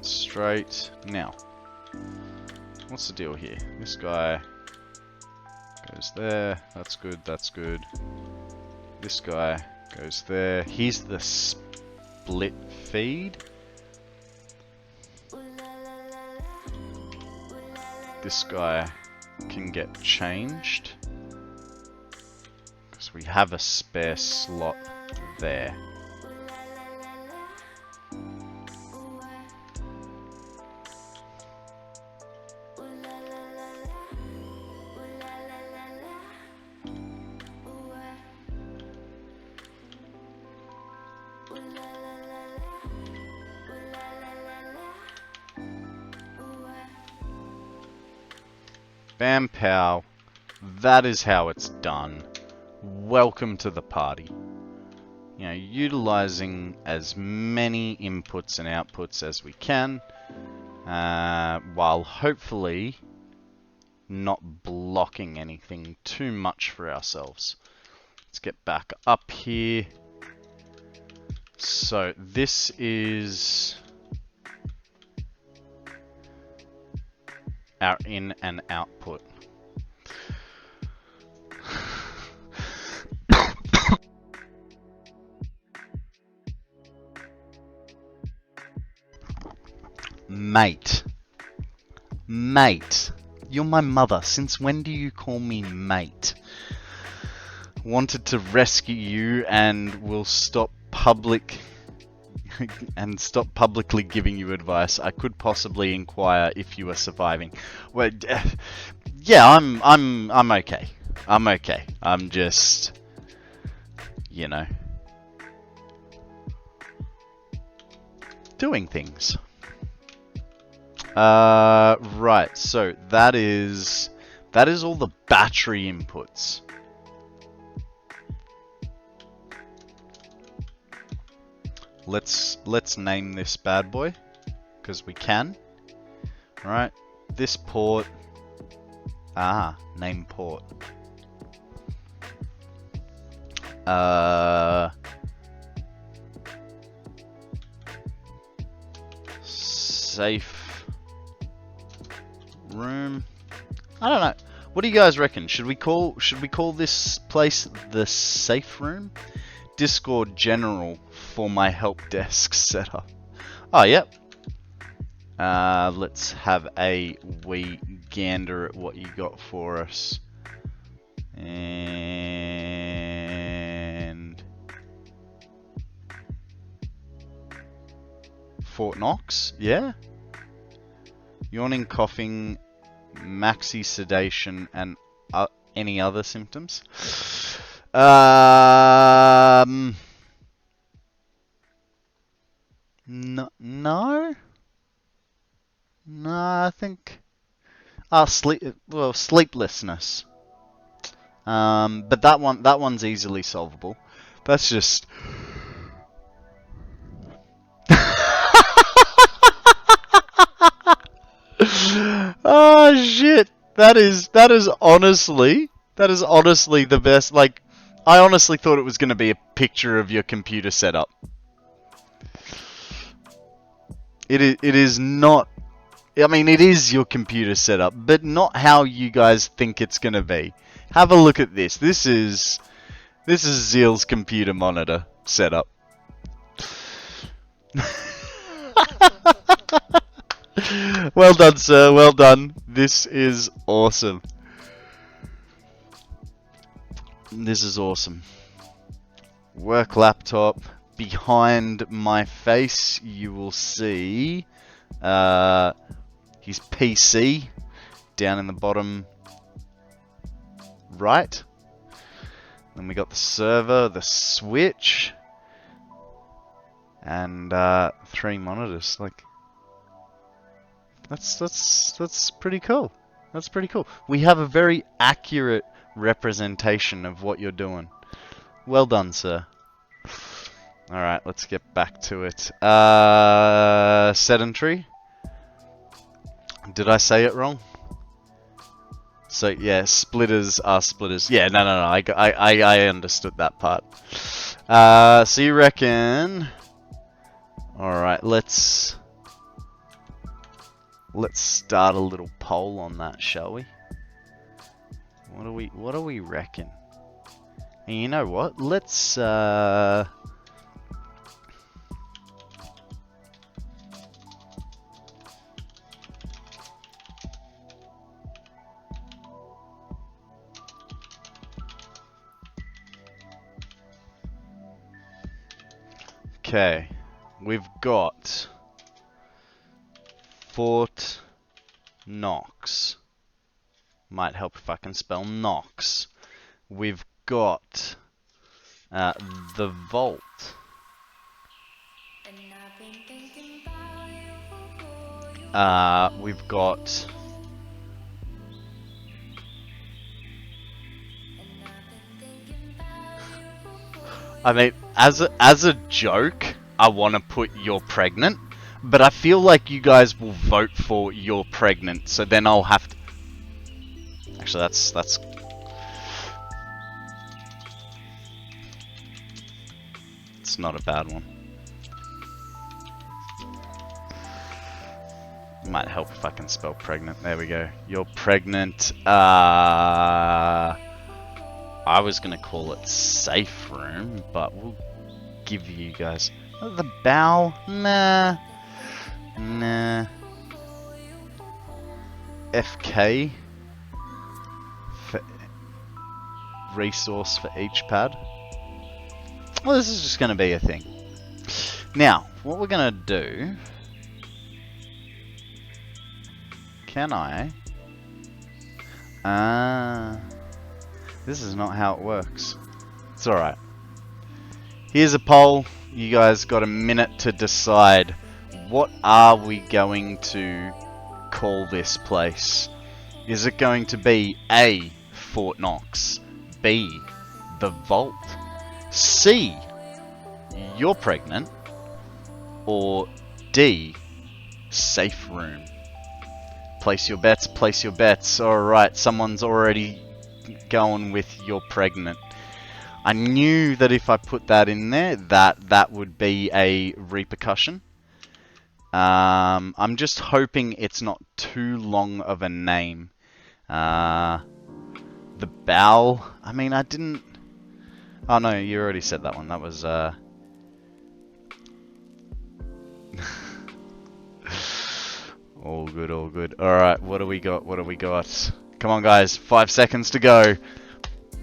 Straight. Now, what's the deal here? This guy goes there. That's good, that's good. This guy goes there. Here's the split feed. This guy can get changed because we have a spare slot there. Bam pow. That is how it's done. Welcome to the party. You know, utilizing as many inputs and outputs as we can, while hopefully not blocking anything too much for ourselves. Let's get back up here. So this is our in and output. Mate, you're my mother. Since when do you call me mate? Wanted to rescue you and will stop publicly giving you advice. I could possibly inquire if you are surviving. Well, yeah, I'm okay. I'm okay. I'm just, you know, doing things. Right, so that is all the battery inputs. Let's name this bad boy, because we can. Right, this port. Name port. Safe room. I don't know. What do you guys reckon? Should we call this place the safe room? Discord general for my help desk setup. Oh, yep. Let's have a wee gander at what you got for us. And Fort Knox, yeah? Yawning, coughing, maxi sedation, and any other symptoms? No, no, I think sleeplessness. But that one's easily solvable. That's just. Oh shit! That is honestly the best. Like, I honestly thought it was going to be a picture of your computer setup. It is not. I mean, it is your computer setup, but not how you guys think it's going to be. Have a look at this. This is Zeal's computer monitor setup. Well done, sir. Well done. This is awesome. This is awesome. Work laptop. Behind my face, you will see his PC down in the bottom right. Then we got the server, the switch, and 3 monitors. Like, that's pretty cool. That's pretty cool. We have a very accurate representation of what you're doing. Well done, sir. Alright, let's get back to it. Sedentary. Did I say it wrong? So, yeah, splitters are splitters. Yeah, no. I understood that part. So you reckon... Alright, let's start a little poll on that, shall we? What do we reckon? And you know what? Let's okay, we've got Fort Knox. Might help if I can spell Knox. We've got the Vault. We've got I mean, as a joke, I want to put "you're pregnant," but I feel like you guys will vote for "you're pregnant," so then I'll have to. Actually, that's. It's not a bad one. Might help if I can spell pregnant. There we go. You're pregnant. I was gonna call it safe room, but we'll give you guys the bow. Nah. FK for resource for each pad. Well, this is just gonna be a thing. Now, what we're gonna do? Can I? This is not how it works. It's alright. Here's a poll. You guys got a minute to decide. What are we going to call this place? Is it going to be A, Fort Knox, B, the Vault, C, you're pregnant, or D, safe room? Place your bets, place your bets. Alright, someone's already going with you're pregnant. I knew that if I put that in there, that would be a repercussion. I'm just hoping it's not too long of a name. The Bow. I mean, I didn't. Oh no, you already said that one. That was all good, all good. Alright, what do we got? What do we got? Come on, guys. 5 seconds to go.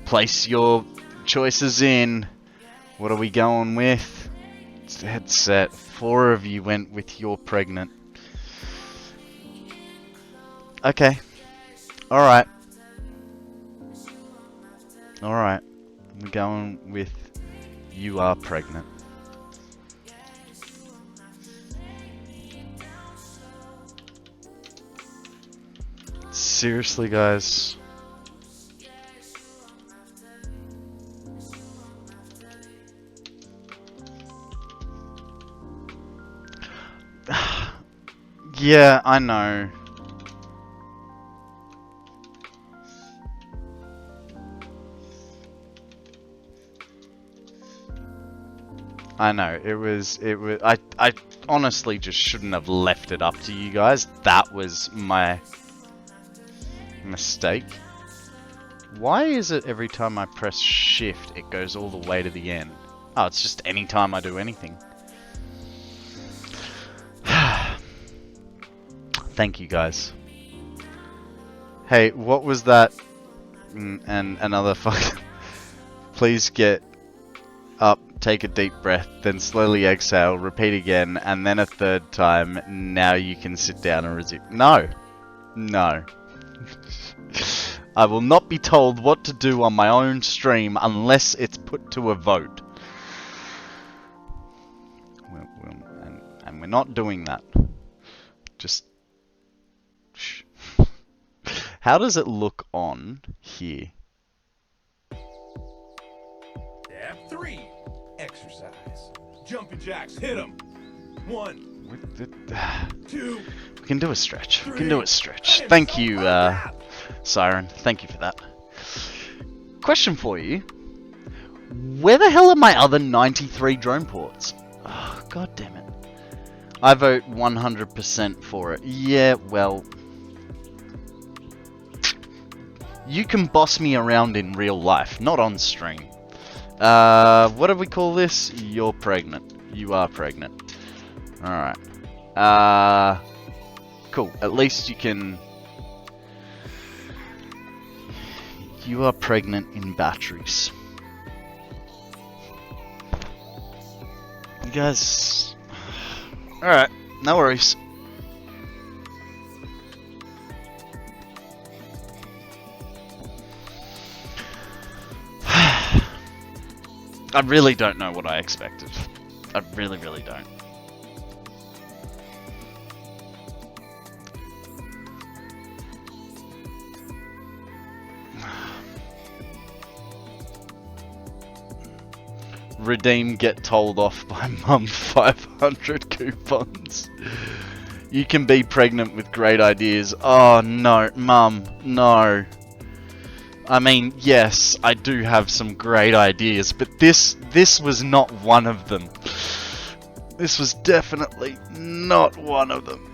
Place your choices in. What are we going with? headset. 4 of you went with you're pregnant. Okay. Alright. Alright. I'm going with you are pregnant. Seriously, guys. Yeah, I know. I know. It was I honestly just shouldn't have left it up to you guys. That was my mistake. Why is it every time I press shift it goes all the way to the end? Oh, it's just any time I do anything. Thank you guys. Hey, what was that? And another fuck. Please get up, take a deep breath, then slowly exhale, repeat again, and then a third time. Now you can sit down and resume. No. No. I will not be told what to do on my own stream unless it's put to a vote. And we're not doing that. Just... shh. How does it look on here? Step 3. Exercise. Jumping jacks. Hit 'em. 1, 2. We can do a stretch. 3. We can do a stretch. Thank you, Siren. Thank you for that. Question for you. Where the hell are my other 93 drone ports? Oh, god damn it. I vote 100% for it. Yeah, well... you can boss me around in real life, not on stream. What do we call this? You're pregnant. You are pregnant. Alright. Cool. At least you can... you are pregnant in batteries. You guys... alright. No worries. I really don't know what I expected. I really, really don't. Redeem, get told off by mum 500 coupons. You can be pregnant with great ideas. Oh no, mum, no. I mean, yes, I do have some great ideas, but this was not one of them. This was definitely not one of them.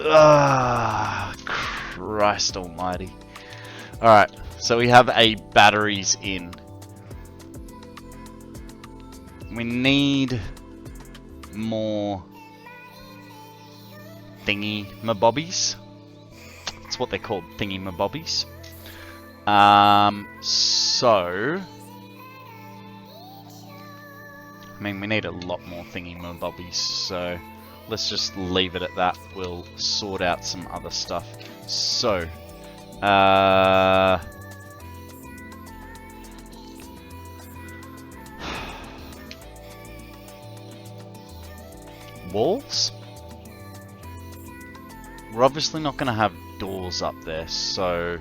Ah, Christ almighty. Alright, so we have a batteries in. We need more thingy-mabobbies. That's what they're called, thingy-mabobbies. So... I mean, we need a lot more thingy-mabobbies, so let's just leave it at that. We'll sort out some other stuff. So, walls? We're obviously not going to have doors up there, so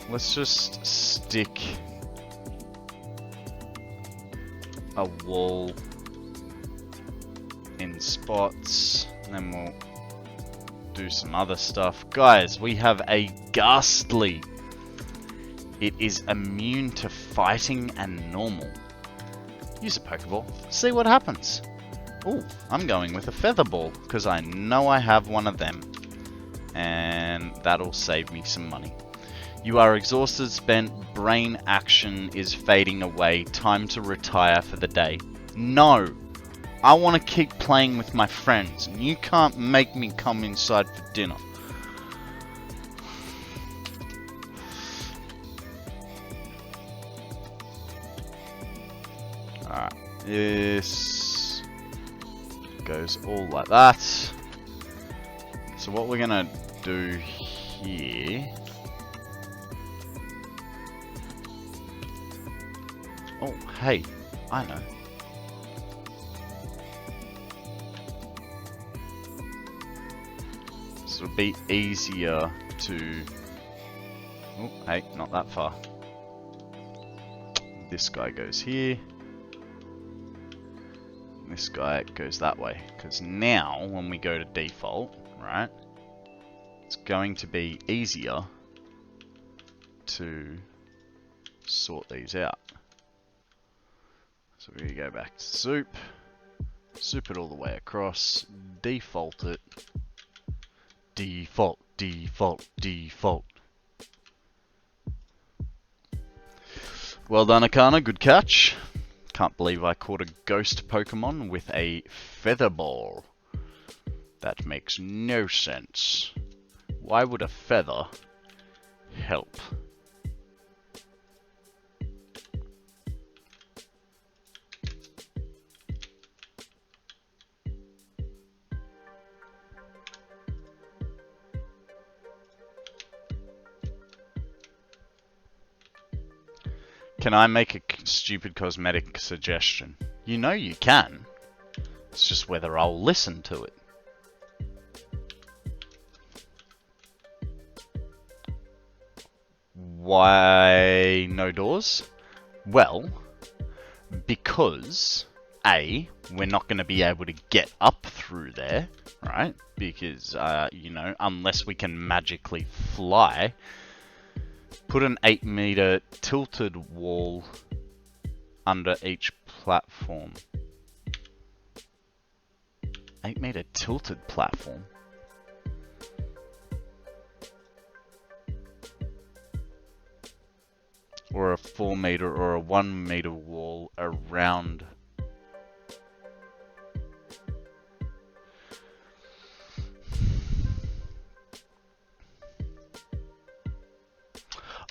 let's just stick a wall in spots, and then we'll do some other stuff. Guys, we have a ghastly. It is immune to fighting and normal. Use a Pokeball, see what happens. Ooh, I'm going with a feather ball, because I know I have one of them. And that'll save me some money. You are exhausted, spent, brain action is fading away, time to retire for the day. No! I want to keep playing with my friends, and you can't make me come inside for dinner. Alright, this... goes all like that. So what we're gonna do here... Oh, hey, I know. This will be easier to... Oh, hey, not that far. This guy goes here. This guy goes that way. Because now, when we go to default, right, it's going to be easier to sort these out. So we go back to soup it all the way across, default it, default, default, default. Well done, Akana, good catch. Can't believe I caught a ghost Pokemon with a feather ball. That makes no sense. Why would a feather help? Can I make a stupid cosmetic suggestion? You know you can. It's just whether I'll listen to it. Why no doors? Well, because A, we're not going to be able to get up through there, right? Because, you know, unless we can magically fly... Put an 8-meter tilted wall under each platform. 8-meter tilted platform? Or a 4-meter or a 1-meter wall around...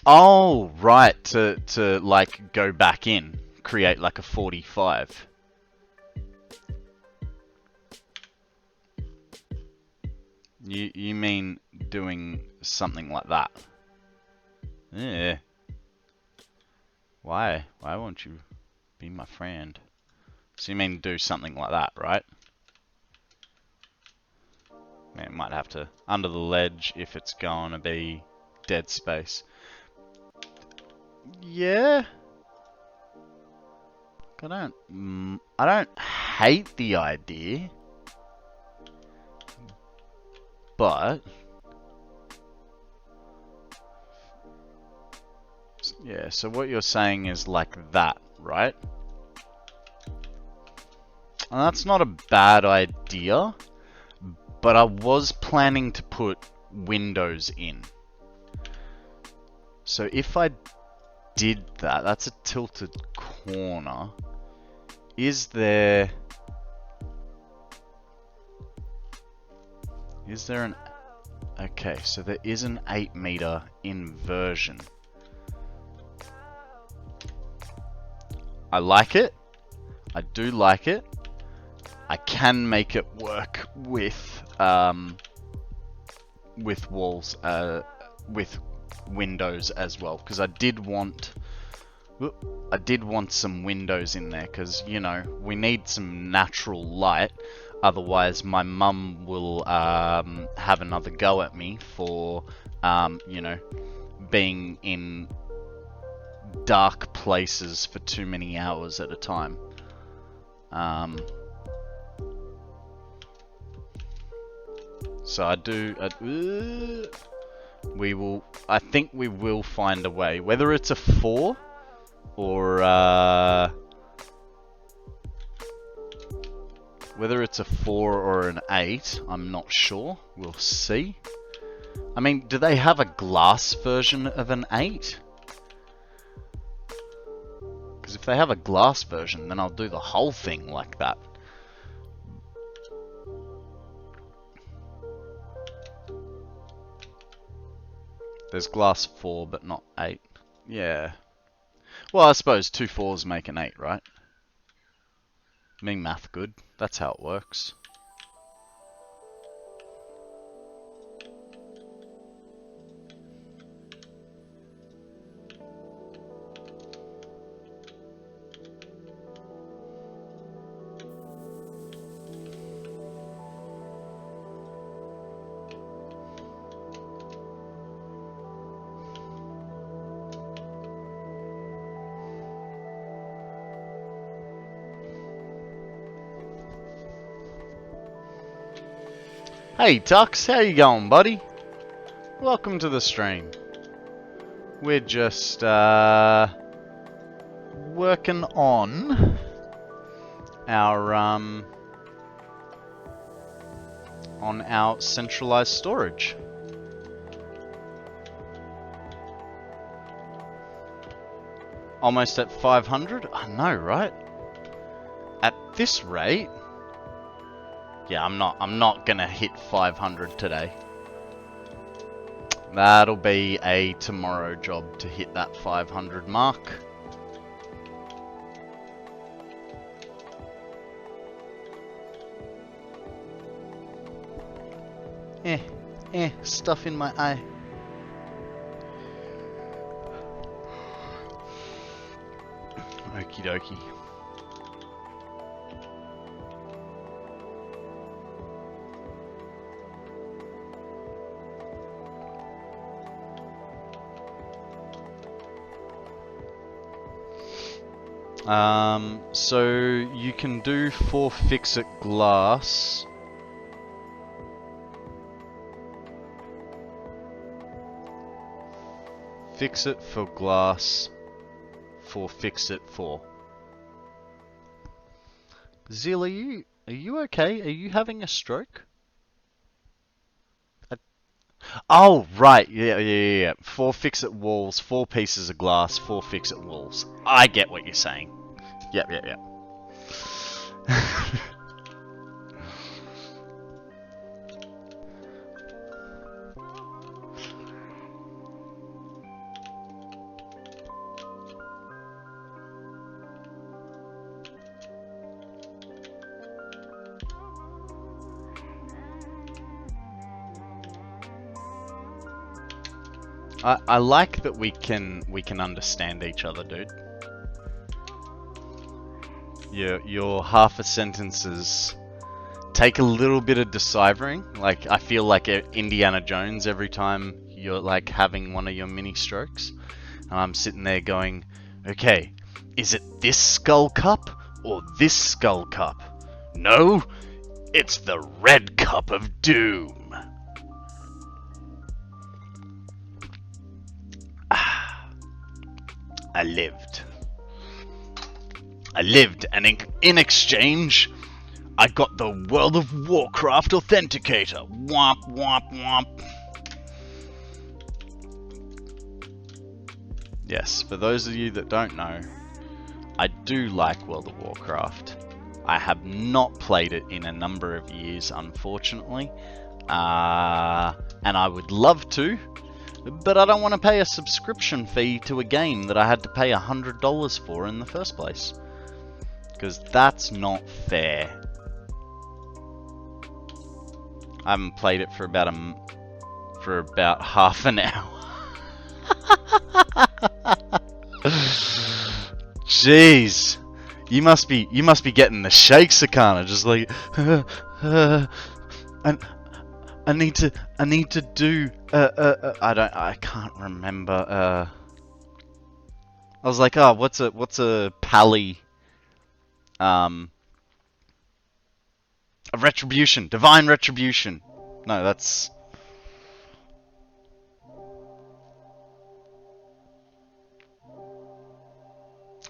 Oh, right, to like go back in, create like a 45. You mean doing something like that? Yeah. Why won't you be my friend? So you mean do something like that, right? Man, it might have to under the ledge if it's going to be dead space. Yeah. I don't hate the idea, but yeah, so what you're saying is like that, right? And that's not a bad idea, but I was planning to put windows in. So if I did that, that's a tilted corner. Is there an... Okay, so there is an 8-meter inversion. I like it. I do like it. I can make it work with walls, with windows as well, because I did want some windows in there, because, you know, we need some natural light, otherwise my mum will have another go at me for you know, being in dark places for too many hours at a time. So I think we will find a way, whether it's a 4 or whether it's a 4 or an 8, I'm not sure. We'll see. I mean, do they have a glass version of an 8? Because if they have a glass version, then I'll do the whole thing like that. There's glass 4, but not 8. Yeah. Well, I suppose 2 4s make an 8, right? Me math good. That's how it works. Hey Tux, how you going, buddy? Welcome to the stream. We're just working on our centralized storage. Almost at 500? I know, right? At this rate, yeah, I'm not gonna hit 500 today. That'll be a tomorrow job to hit that 500 mark. Stuff in my eye. Okie dokie. So you can do 4 fix-it glass. Fix it for glass, 4 fix it for. Zeal, are you okay? Are you having a stroke? Oh, right. Yeah. 4 fix-it walls, 4 pieces of glass, 4 fix-it walls. I get what you're saying. Yep. I like that we can understand each other, dude. Your half a sentences take a little bit of deciphering. Like, I feel like Indiana Jones every time you're like having one of your mini strokes, and I'm sitting there going, okay, is it this skull cup or this skull cup? No, it's the red cup of doom. I lived, and in exchange, I got the World of Warcraft Authenticator. Womp, womp, womp. Yes, for those of you that don't know, I do like World of Warcraft. I have not played it in a number of years, unfortunately. And I would love to, but I don't want to pay a subscription fee to a game that I had to pay $100 for in the first place. Because that's not fair. I haven't played it for about half an hour. Jeez, you must be getting the shakes, Akana. Just like, I need to do. I can't remember. I was like, oh, what's a pally? A retribution, divine retribution. No, that's.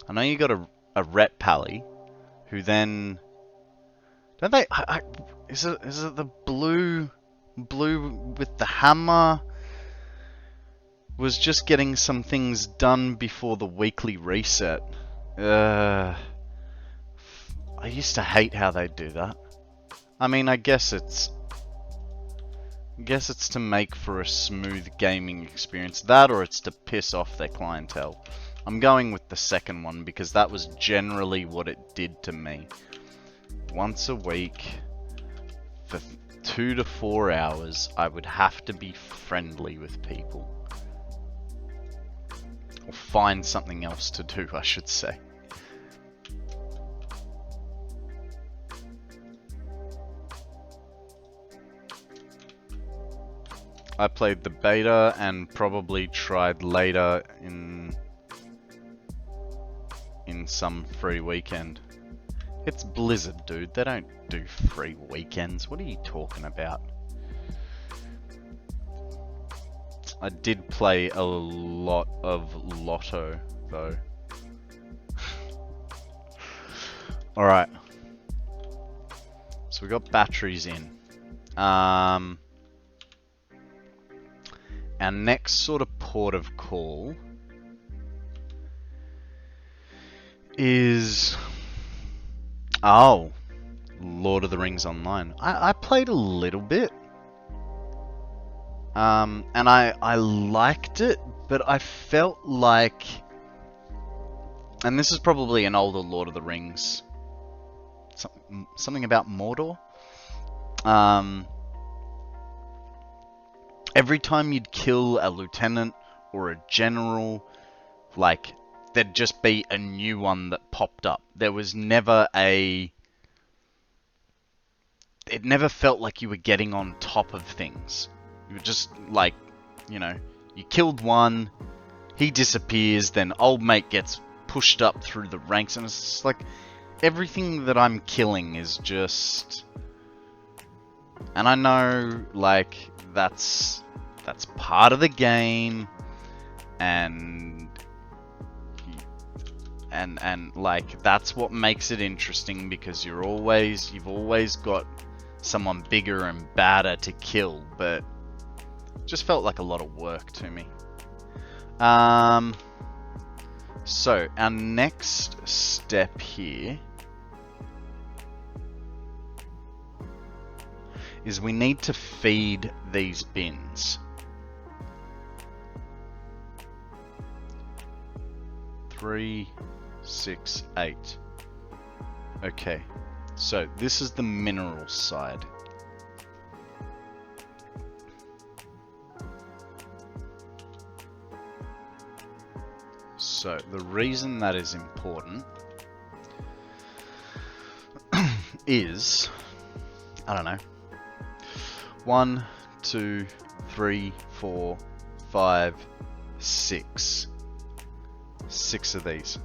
I know you got a ret pally, who then. Don't they? Is it the blue with the hammer? Was just getting some things done before the weekly reset. I used to hate how they do that. I mean, I guess it's to make for a smooth gaming experience. That, or it's to piss off their clientele. I'm going with the second one because that was generally what it did to me. Once a week, for 2 to 4 hours, I would have to be friendly with people. Or find something else to do, I should say. I played the beta and probably tried later in some free weekend. It's Blizzard, dude. They don't do free weekends. What are you talking about? I did play a lot of Lotto, though. Alright. So we got batteries in. Our next sort of port of call is... Oh, Lord of the Rings Online. I played a little bit. And I liked it, but I felt like... And this is probably an older Lord of the Rings. Something about Mordor? Every time you'd kill a lieutenant or a general, like, there'd just be a new one that popped up. There was never a... It never felt like you were getting on top of things. You were just, like, you know, you killed one, he disappears, then old mate gets pushed up through the ranks, and it's just like, everything that I'm killing is just... And I know, like, that's part of the game, and like, that's what makes it interesting, because you've always got someone bigger and badder to kill, but it just felt like a lot of work to me. So our next step here is we need to feed these bins. 3, 6, 8. Okay, so this is the mineral side. So the reason that is important is, I don't know, 1, 2, 3, 4, 5, 6. 6 of these.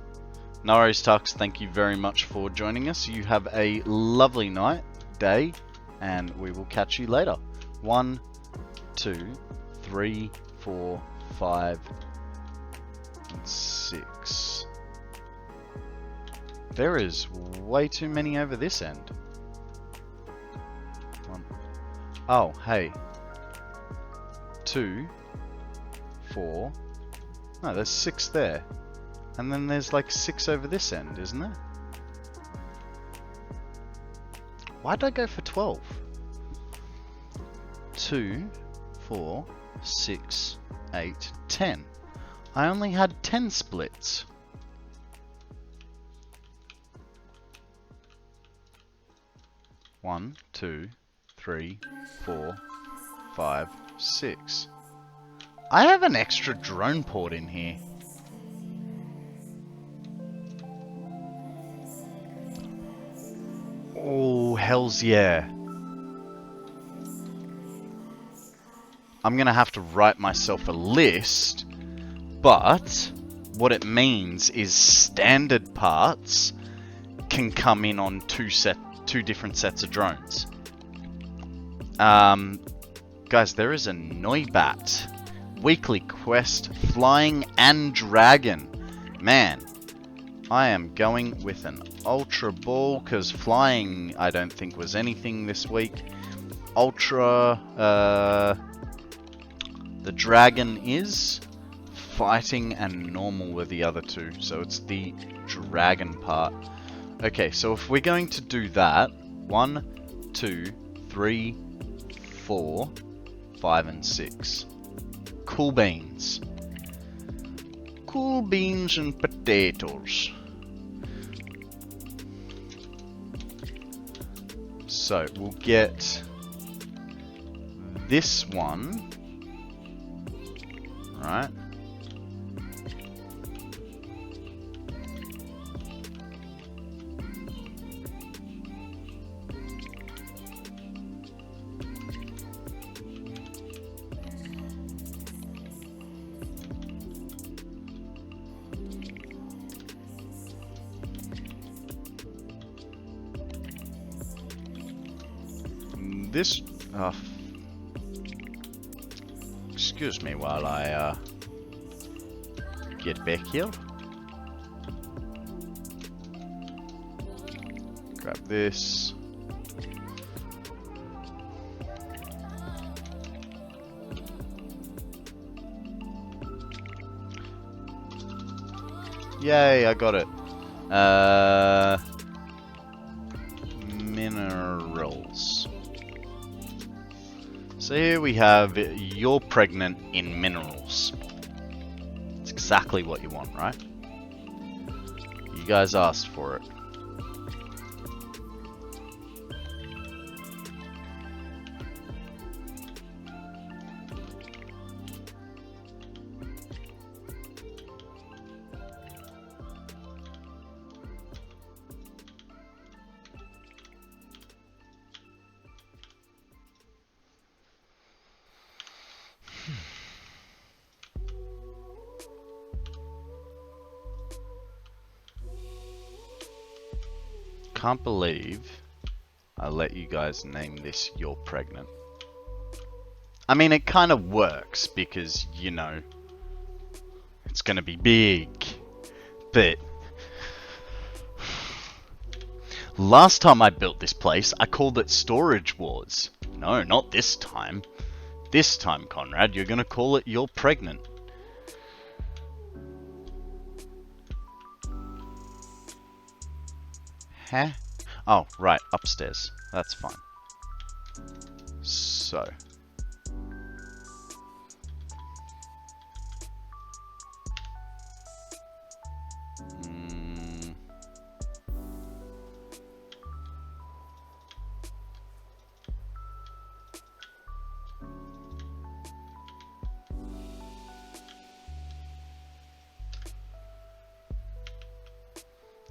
No worries, Tux. Thank you very much for joining us. You have a lovely night, day, and we will catch you later. 1, 2, 3, 4, 5, and 6. There is way too many over this end. 1. Oh, hey. 2, 4. No, there's 6 there. And then there's like 6 over this end, isn't there? Why'd I go for 12? 2, 4, 6, 8, 10. I only had 10 splits. One, 2, 3, 4, 5, 6. I have an extra drone port in here. Oh, hells yeah. I'm gonna have to write myself a list, but what it means is standard parts can come in on two different sets of drones. Guys, there is a Noibat weekly quest, flying and dragon. Man, I am going with an ultra ball, because flying I don't think was anything this week. Ultra, the dragon is, fighting and normal were the other two, so it's the dragon part. Okay, so if we're going to do that, 1, 2, 3, 4, 5, and 6. Cool beans. Cool beans and potatoes. So we'll get this one, right? This, Excuse me while I get back here. Grab this. Yay, I got it. Minerals. So here we have, you're pregnant in minerals. It's exactly what you want, right? You guys asked for it. Can't believe I let you guys name this You're Pregnant. I mean, it kind of works because, you know, it's gonna be big. But last time I built this place, I called it Storage Wars. No, not this time. This time, Konrad, you're gonna call it You're Pregnant. Huh? Oh, right, upstairs. That's fine. So.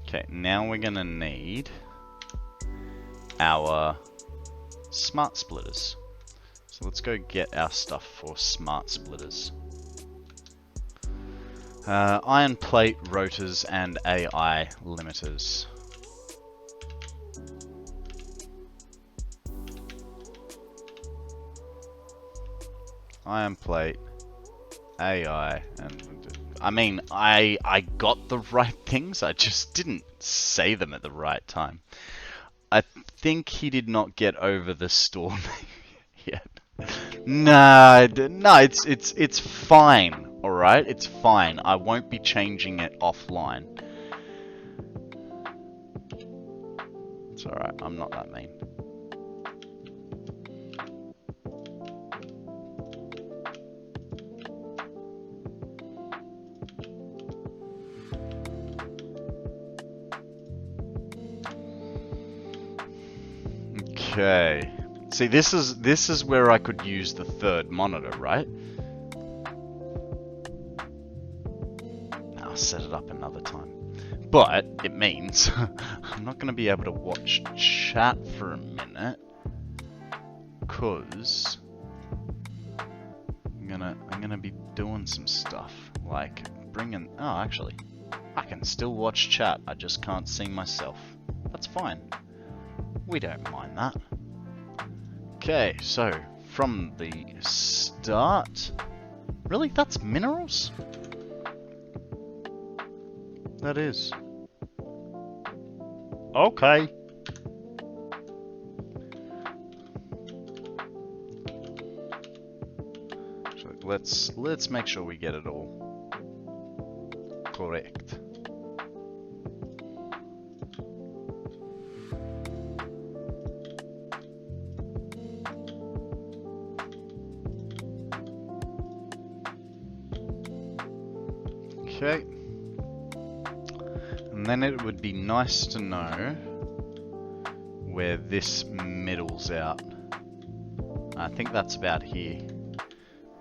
Okay, now we're gonna need our smart splitters. So let's go get our stuff for smart splitters. Iron plate, rotors, and AI limiters. Iron plate, AI, and I mean, I got the right things, I just didn't say them at the right time. I think he did not get over the storm yet. No, it's fine, alright? It's fine. I won't be changing it offline. It's alright, I'm not that mean. Okay. See, this is where I could use the third monitor, right? I'll set it up another time. But it means I'm not going to be able to watch chat for a minute, cause I'm gonna be doing some stuff like bringing. Oh, actually, I can still watch chat. I just can't see myself. That's fine. We don't mind that. Okay, so from the start, really, that's minerals? That is. Okay. So let's make sure we get it all correct. Okay. And then it would be nice to know where this middles out. I think that's about here.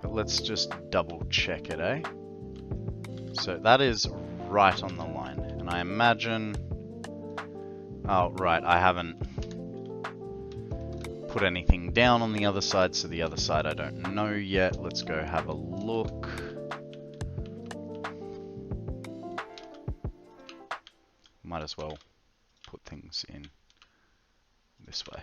But let's just double check it, eh? So that is right on the line. And I imagine... Oh, right, I haven't put anything down on the other side, so the other side I don't know yet. Let's go have a look. Might as well put things in this way.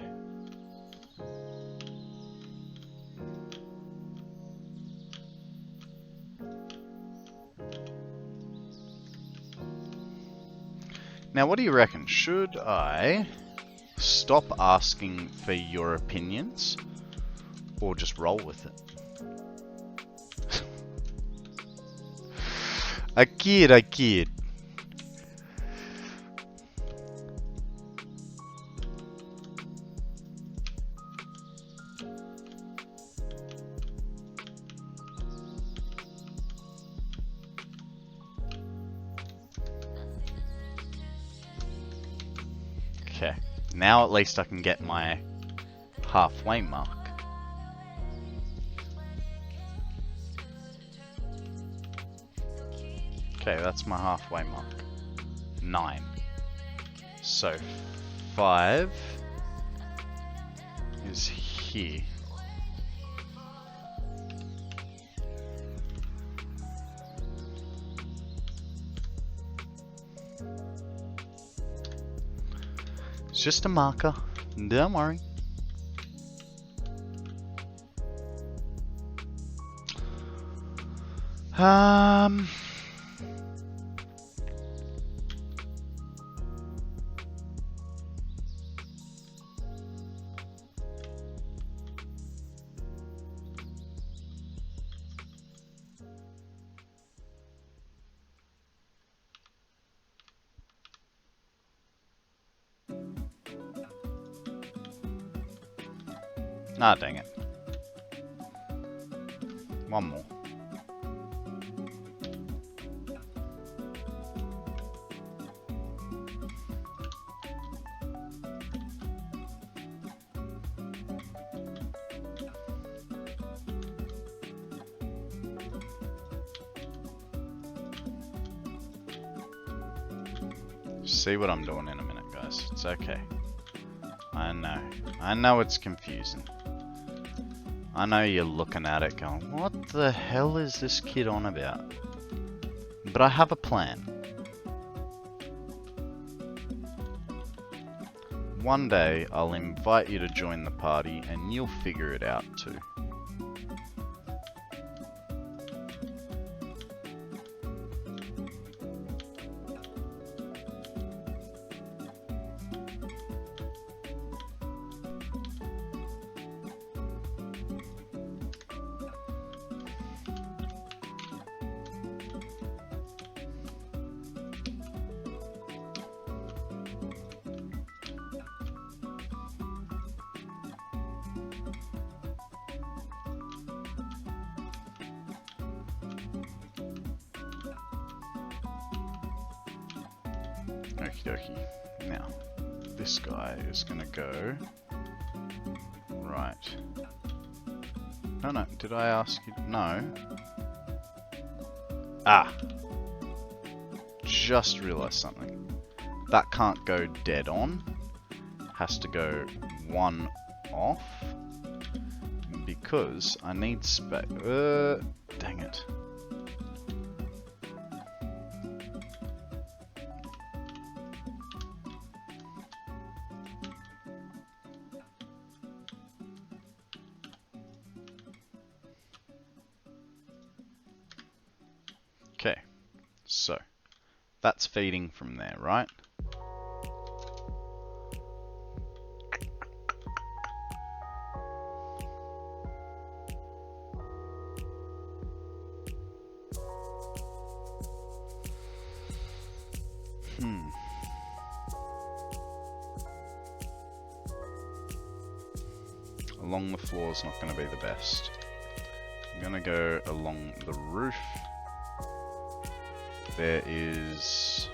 Now, what do you reckon? Should I stop asking for your opinions or just roll with it? I kid. Okay, now at least I can get my halfway mark. Okay, that's my halfway mark. 9. So 5 is here. It's just a marker, don't worry. Ah, dang it. One more. See what I'm doing in a minute, guys. It's okay. I know it's confusing. I know you're looking at it going, what the hell is this kid on about? But I have a plan. One day I'll invite you to join the party and you'll figure it out too. Okie dokie. Now, this guy is gonna go right. No, did I ask you? No. Ah! Just realized something. That can't go dead on. Has to go 1 off. Because I need space. Dang it. Okay, so that's feeding from there, right? Along the floor is not going to be the best. I'm going to go along the roof. There is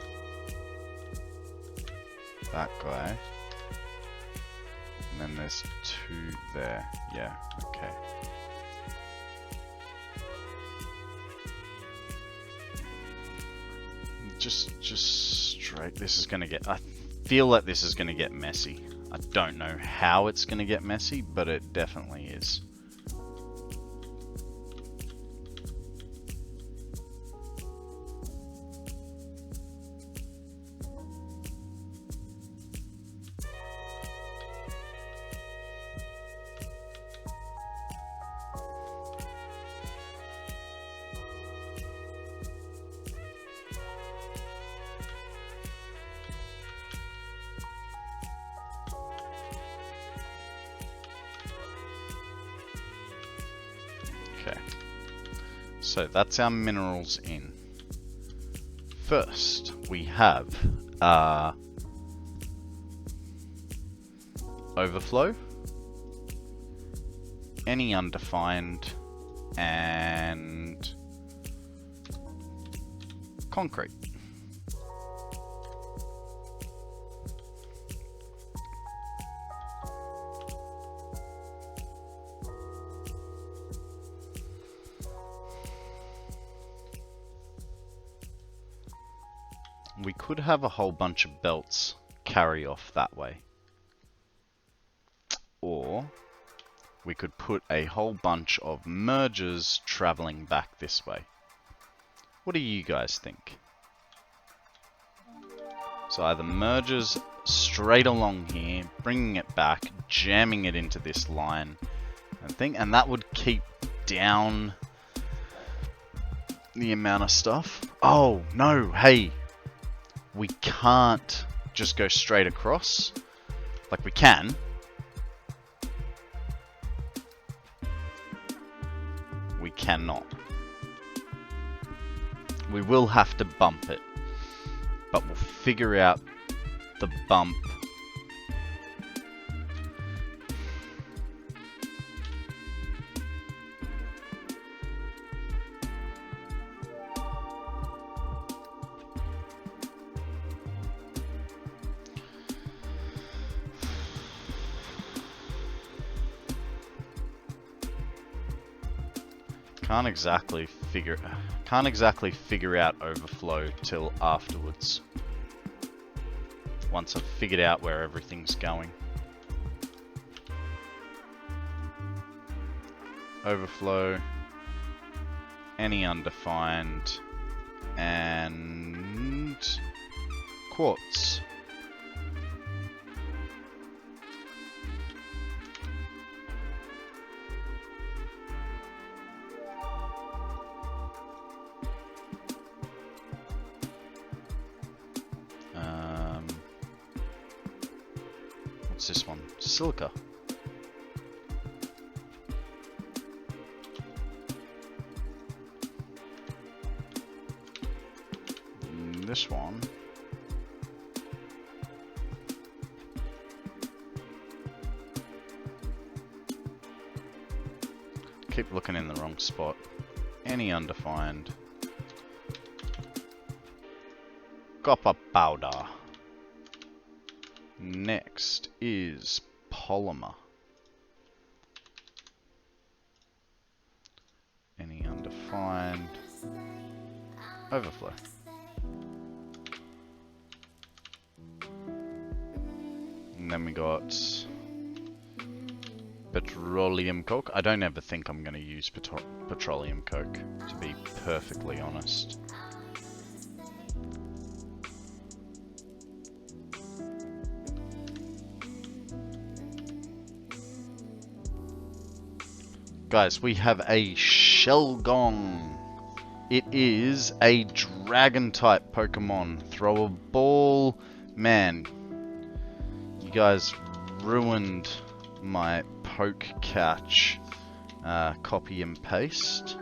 that guy. And then there's 2 there. Yeah, okay. Just straight. This is going to get... I feel like this is going to get messy. I don't know how it's going to get messy, but it definitely is. So that's our minerals in. First, we have overflow, any undefined, and concrete. We could have a whole bunch of belts carry off that way. Or we could put a whole bunch of mergers traveling back this way. What do you guys think? So either mergers straight along here, bringing it back, jamming it into this line, and that would keep down the amount of stuff. Oh, no, hey! We can't just go straight across. Like, we can. We cannot. We will have to bump it. But we'll figure out the bump. Can't exactly figure out overflow till afterwards. Once I've figured out where everything's going. Overflow, any undefined, and quartz. What's this one? Silica. This one. Keep looking in the wrong spot. Any undefined. Copper powder. Next is polymer. Any undefined. Overflow. And then we got petroleum coke. I don't ever think I'm going to use petroleum coke, to be perfectly honest. Guys, we have a Shelgong. It is a dragon type Pokemon. Throw a ball. Man, you guys ruined my poke catch copy and paste.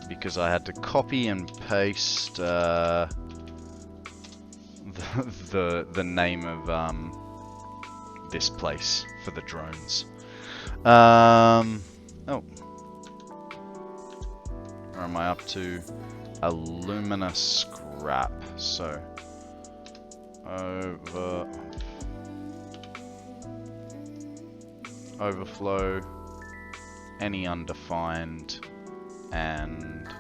Because I had to copy and paste the name of this place for the drones. Oh. Where am I up to? Alumina scrap. So, overflow, any undefined, and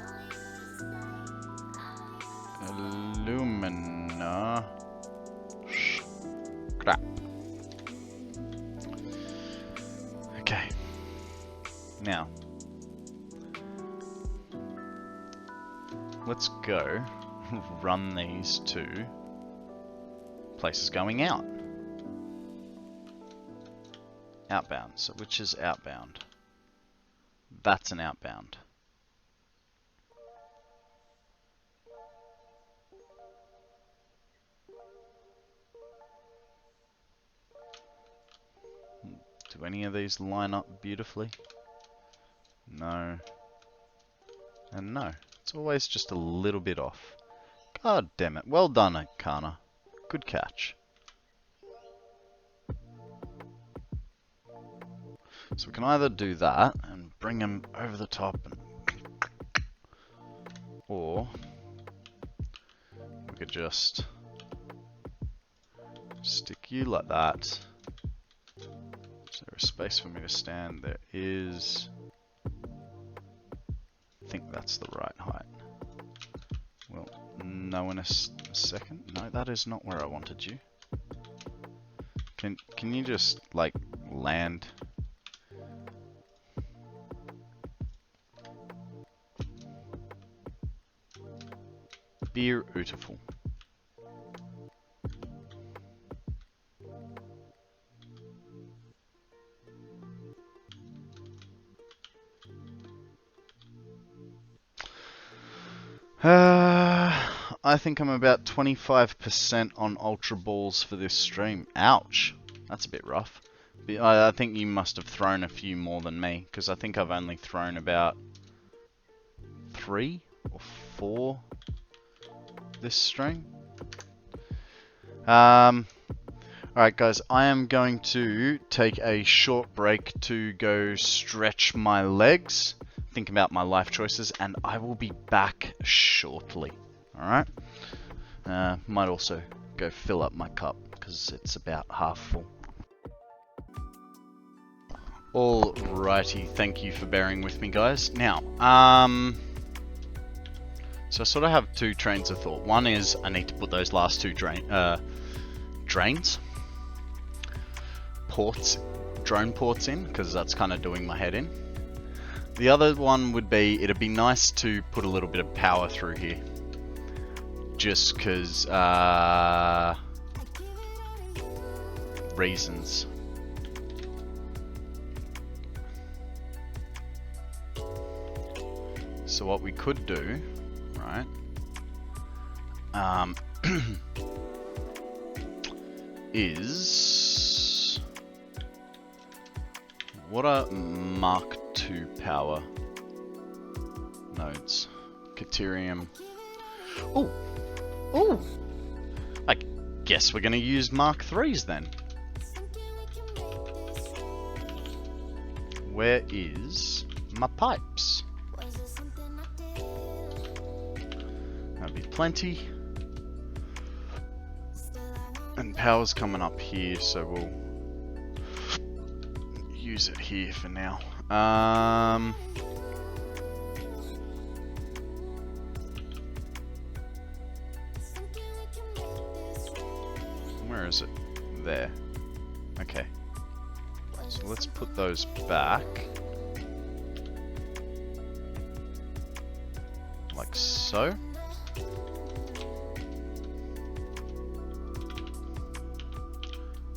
alumina scrap. Okay. Now, let's go run these to places going out. Outbound. So which is outbound? That's an outbound. Do any of these line up beautifully? No. And no, it's always just a little bit off. God damn it. Well done, Kana. Good catch. So we can either do that and bring him over the top, or we could just stick you like that. Is there a space for me to stand? There is. I think that's the right height. Well, no in a second. No, that is not where I wanted you. Can you just, like, land? Beautiful. I think I'm about 25% on Ultra Balls for this stream. Ouch. That's a bit rough. I think you must have thrown a few more than me, because I think I've only thrown about 3 or 4 this stream. Alright guys, I am going to take a short break to go stretch my legs, think about my life choices, and I will be back shortly. Alright? Might also go fill up my cup, because it's about half full. Alrighty, thank you for bearing with me guys. Now, so I sort of have 2 trains of thought. One is I need to put those last 2 drone ports in, because that's kind of doing my head in. The other one would be, it'd be nice to put a little bit of power through here. Just because, reasons. So what we could do, right, is, what are Mark II power nodes? Caterium. Oh, oh! I guess we're going to use Mark IIIs then. Where is my pipes? That'd be plenty. And power's coming up here, so we'll use it here for now. Where is it? There. Okay. So let's put those back. Like so.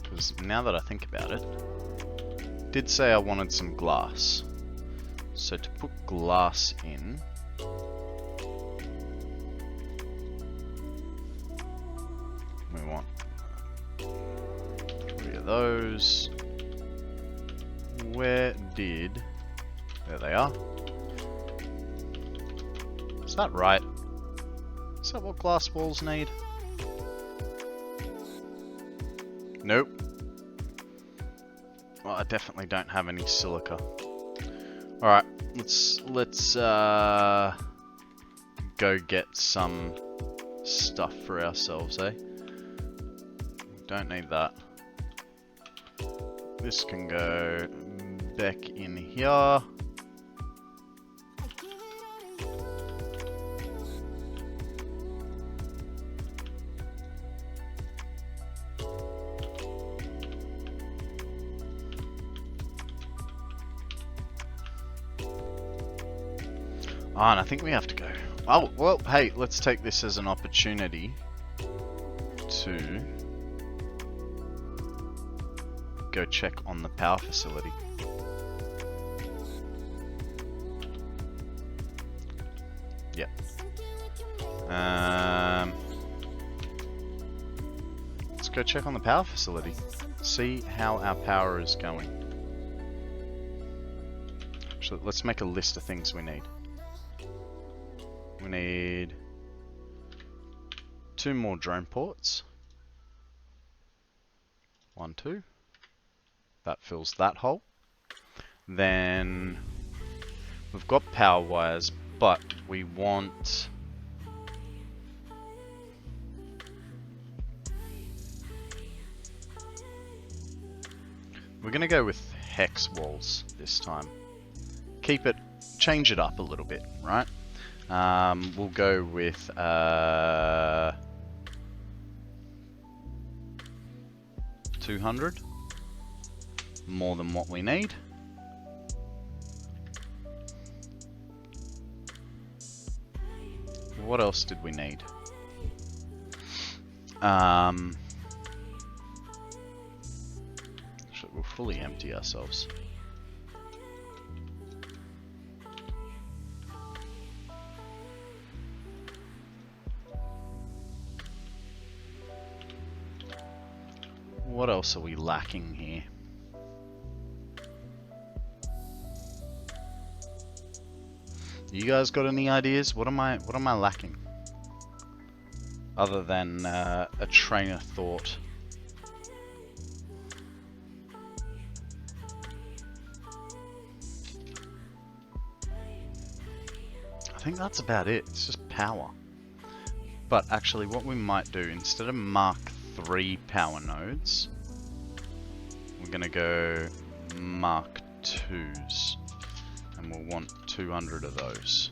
Because now that I think about it, I did say I wanted some glass. So to put glass in, we want 3 of those. Where did... There they are. Is that right? Is that what glass walls need? Nope. Well, I definitely don't have any silica. Alright, let's go get some stuff for ourselves, eh? Don't need that. This can go back in here. Oh, and I think we have to go. Oh, well, hey, let's take this as an opportunity to go check on the power facility. Yep. Let's go check on the power facility. See how our power is going. Actually, let's make a list of things we need. We need 2 more drone ports. 1, 2. That fills that hole. Then we've got power wires, but we want we're gonna go with hex walls this time. Change it up a little bit, right? We'll go with 200, more than what we need. What else did we need? We'll fully empty ourselves. What else are we lacking here? You guys got any ideas? What am I lacking? Other than a train of thought. I think that's about it. It's just power. But actually what we might do, instead of Mark 3 power nodes, we're gonna go Mark 2s, and we'll want 200 of those.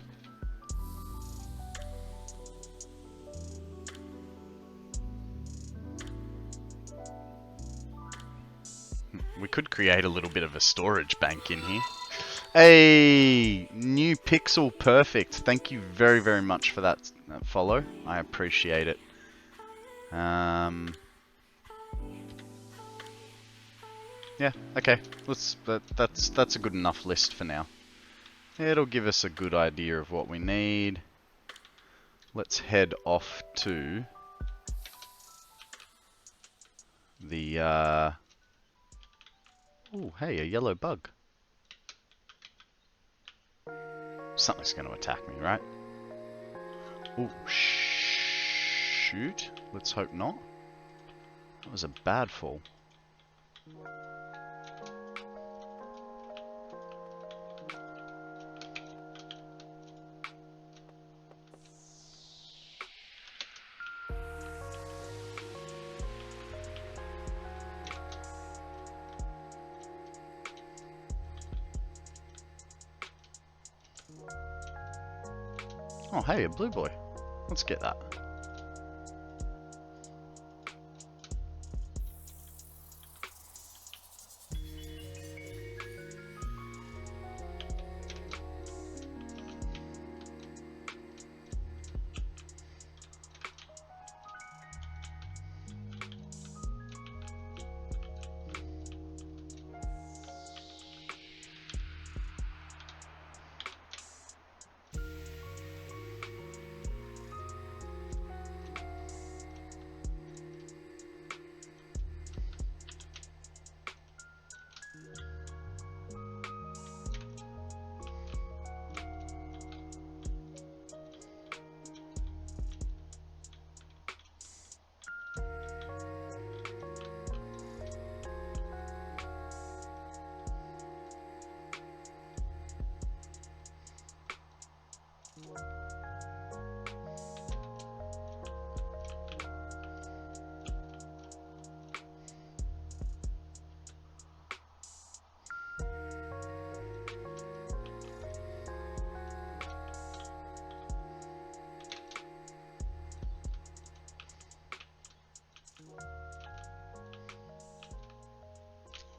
We could create a little bit of a storage bank in here. Hey, new pixel, perfect. Thank you very, very much for that follow. I appreciate it. Yeah, okay. That's a good enough list for now. It'll give us a good idea of what we need. Let's head off to the oh, hey, a yellow bug. Something's going to attack me, right? Oh, shoot. Let's hope not. That was a bad fall. Oh, hey, a blue boy. Let's get that.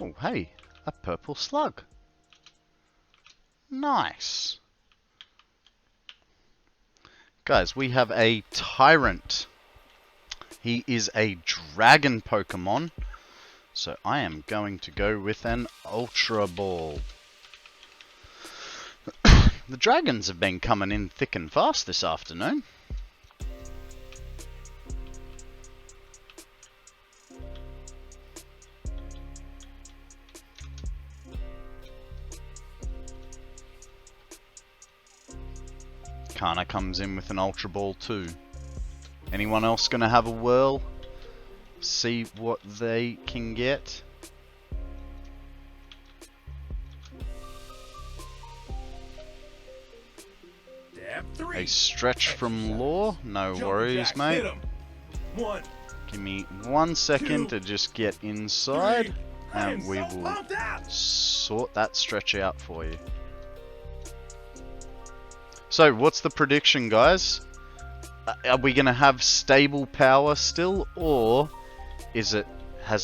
Oh, hey, a purple slug. Nice. Guys, we have a Tyrant. He is a dragon Pokemon. So I am going to go with an Ultra Ball. The dragons have been coming in thick and fast this afternoon. kinda comes in with an Ultra Ball too. Anyone else gonna have a whirl? See what they can get? Dab 3. A stretch from Law? No Jumping worries, jacks, mate. hit 'em. 1. Give me 1 second Two, to just get inside, 3. I am and we so will pumped up. sort that stretch out for you. So, what's the prediction, guys? Are we going to have stable power still, or has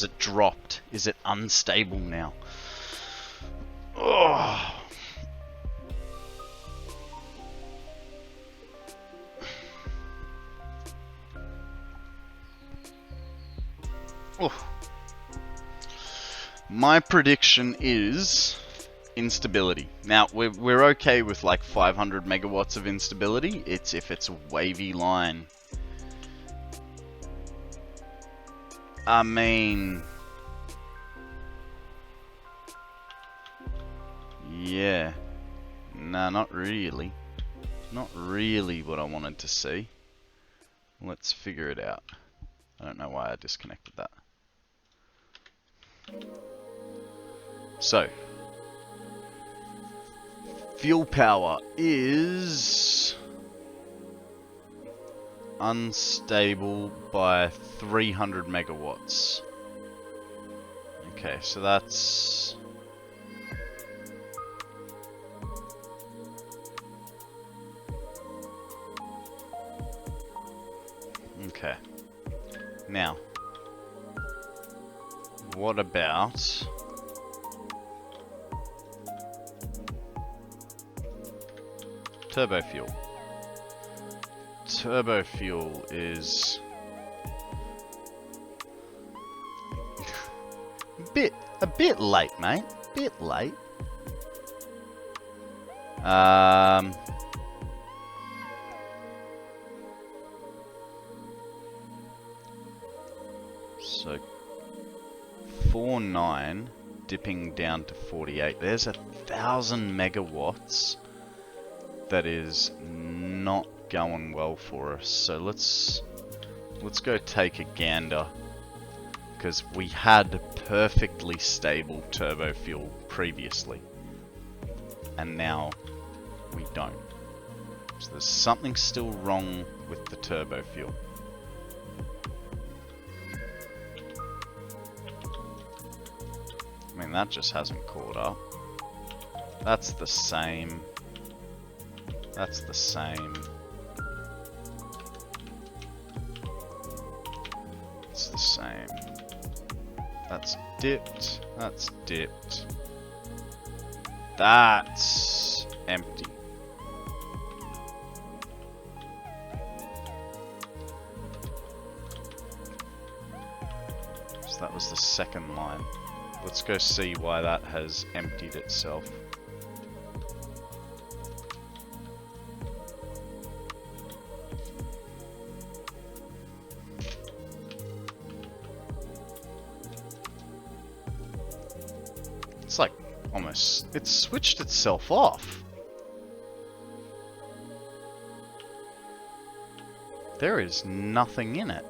it dropped? Is it unstable now? Oh. Oh. My prediction is instability. Now, we're okay with like 500 megawatts of instability. It's if it's a wavy line. I mean, yeah. Nah, not really. Not really what I wanted to see. Let's figure it out. I don't know why I disconnected that. So, fuel power is unstable by 300 megawatts. Okay, so that's... Okay. Now, what about... turbo fuel? Turbo fuel is a bit late, mate. Bit late. So 49 dipping down to 48. There's 1,000 megawatts. That is not going well for us. So let's go take a gander, because we had perfectly stable turbo fuel previously, and now we don't. So there's something still wrong with the turbo fuel. I mean, that just hasn't caught up. That's the same. That's the same. It's the same. That's dipped. That's dipped. That's empty. So that was the second line. Let's go see why that has emptied itself. It's like almost, it's switched itself off. There is nothing in it.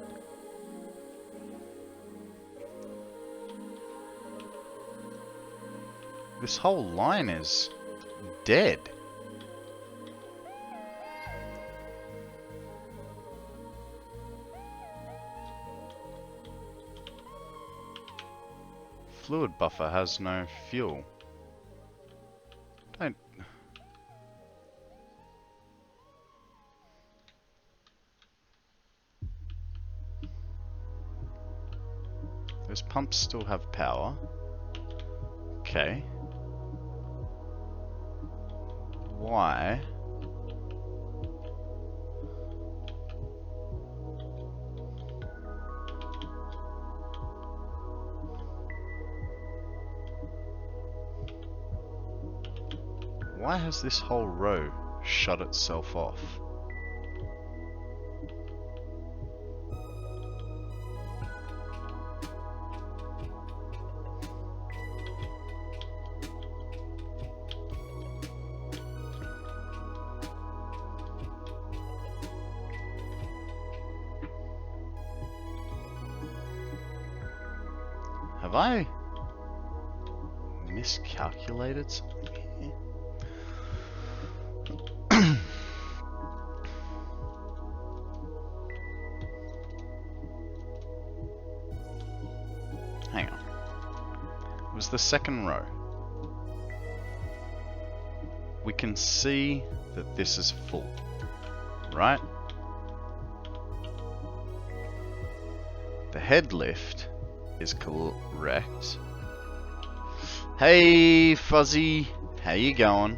This whole line is dead. Fluid buffer has no fuel. Don't... Those pumps still have power. Okay. Why? Why has this whole row shut itself off? Have I miscalculated something here? Hang on. It was the second row. We can see that this is full, right? The head lift is correct. Hey Fuzzy, how you going?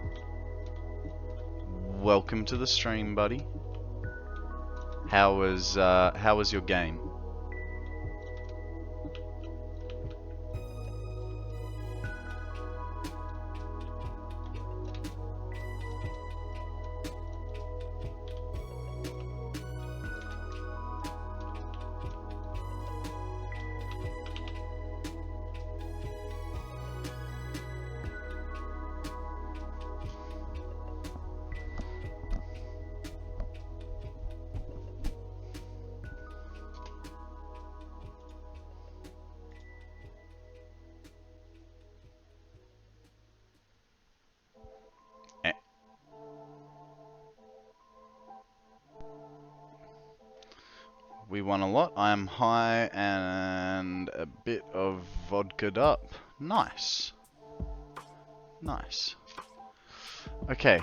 Welcome to the stream, buddy. How was your game? We won a lot. I am high and a bit of vodka'd up. Nice. Nice. Okay.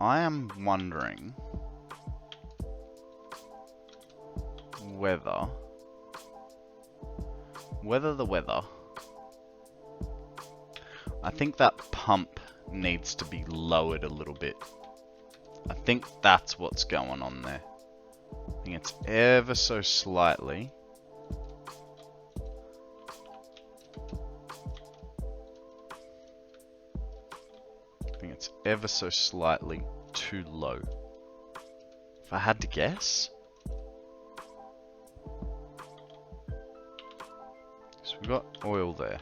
I am wondering whether the weather. I think that pump needs to be lowered a little bit. I think that's what's going on there. I think it's ever so slightly. I think it's ever so slightly too low. If I had to guess. So we've got oil there.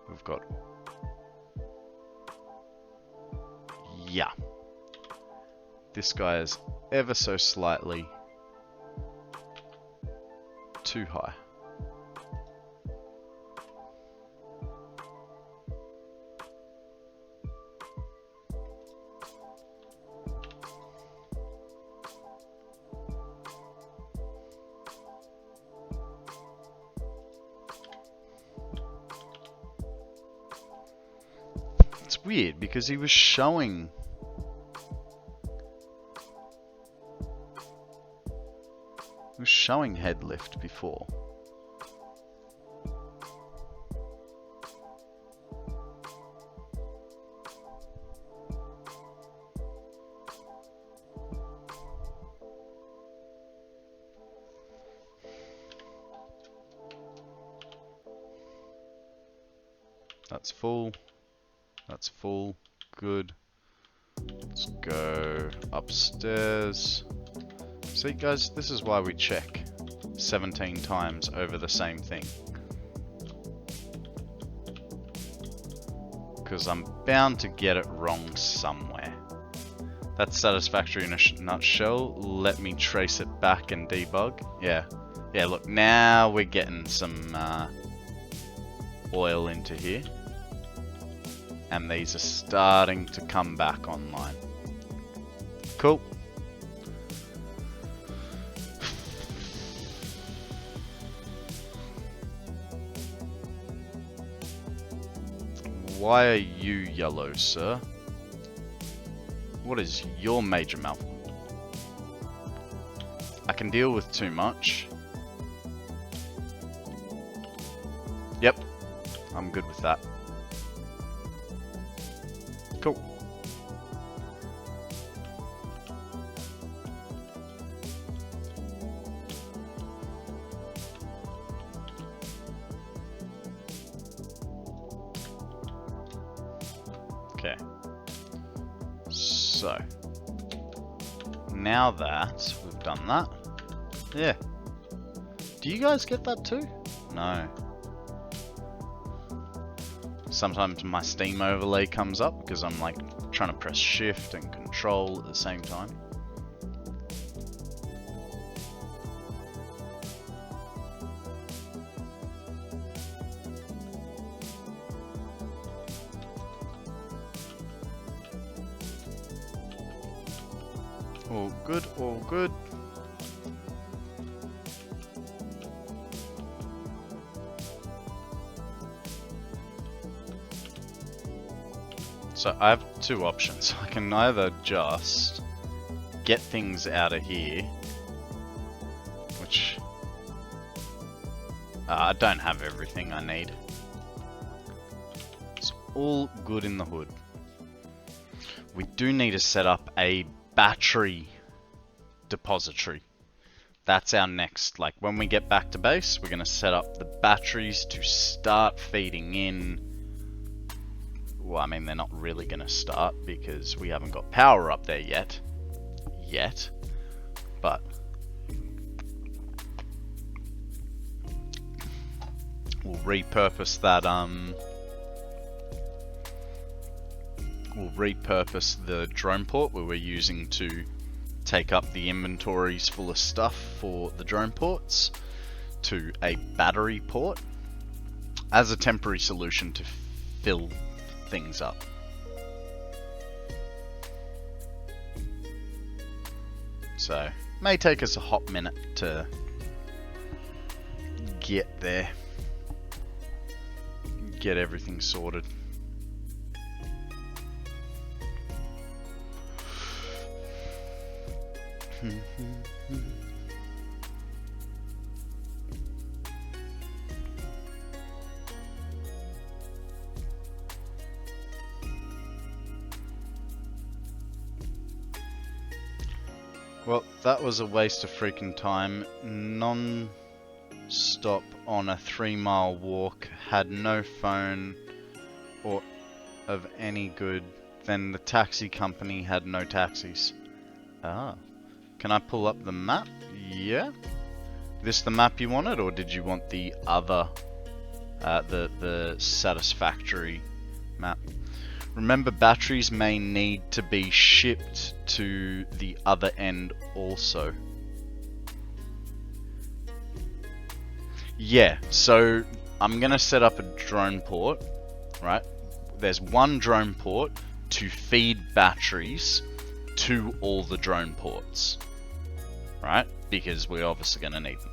We've got... Yeah. This guy is ever so slightly too high. It's weird because he was showing head lift before. That's full. That's full. Good. Let's go upstairs. See guys, this is why we check 17 times over the same thing. Because I'm bound to get it wrong somewhere. That's Satisfactory in a nutshell. Let me trace it back and debug. Yeah. Yeah, look, now we're getting some oil into here. And these are starting to come back online. Cool. Why are you yellow, sir? What is your major malfunction? I can deal with too much. Yep, I'm good with that. Cool. Okay. So, now that we've done that, yeah. Do you guys get that too? No. Sometimes my Steam overlay comes up because I'm like trying to press shift and control at the same time. All good, all good. So I have two options. I can either just get things out of here, which I don't have everything I need. It's all good in the hood. We do need to set up a battery depository. That's our next, like when we get back to base, we're going to set up the batteries to start feeding in. Well, I mean, they're not really going to start because we haven't got power up there yet. But we'll repurpose that, we'll repurpose the drone port we were using to take up the inventories full of stuff for the drone ports to a battery port as a temporary solution to fill things up. So, may take us a hot minute to get there. Get everything sorted. Well, that was a waste of freaking time. Non-stop on a 3-mile walk, had no phone or of any good. Then the taxi company had no taxis. Ah. Can I pull up the map? Yeah. This the map you wanted, or did you want the other, the Satisfactory map? Remember, batteries may need to be shipped to the other end also. Yeah, so I'm gonna set up a drone port, right? There's one drone port to feed batteries to all the drone ports, right? Because we're obviously gonna need them.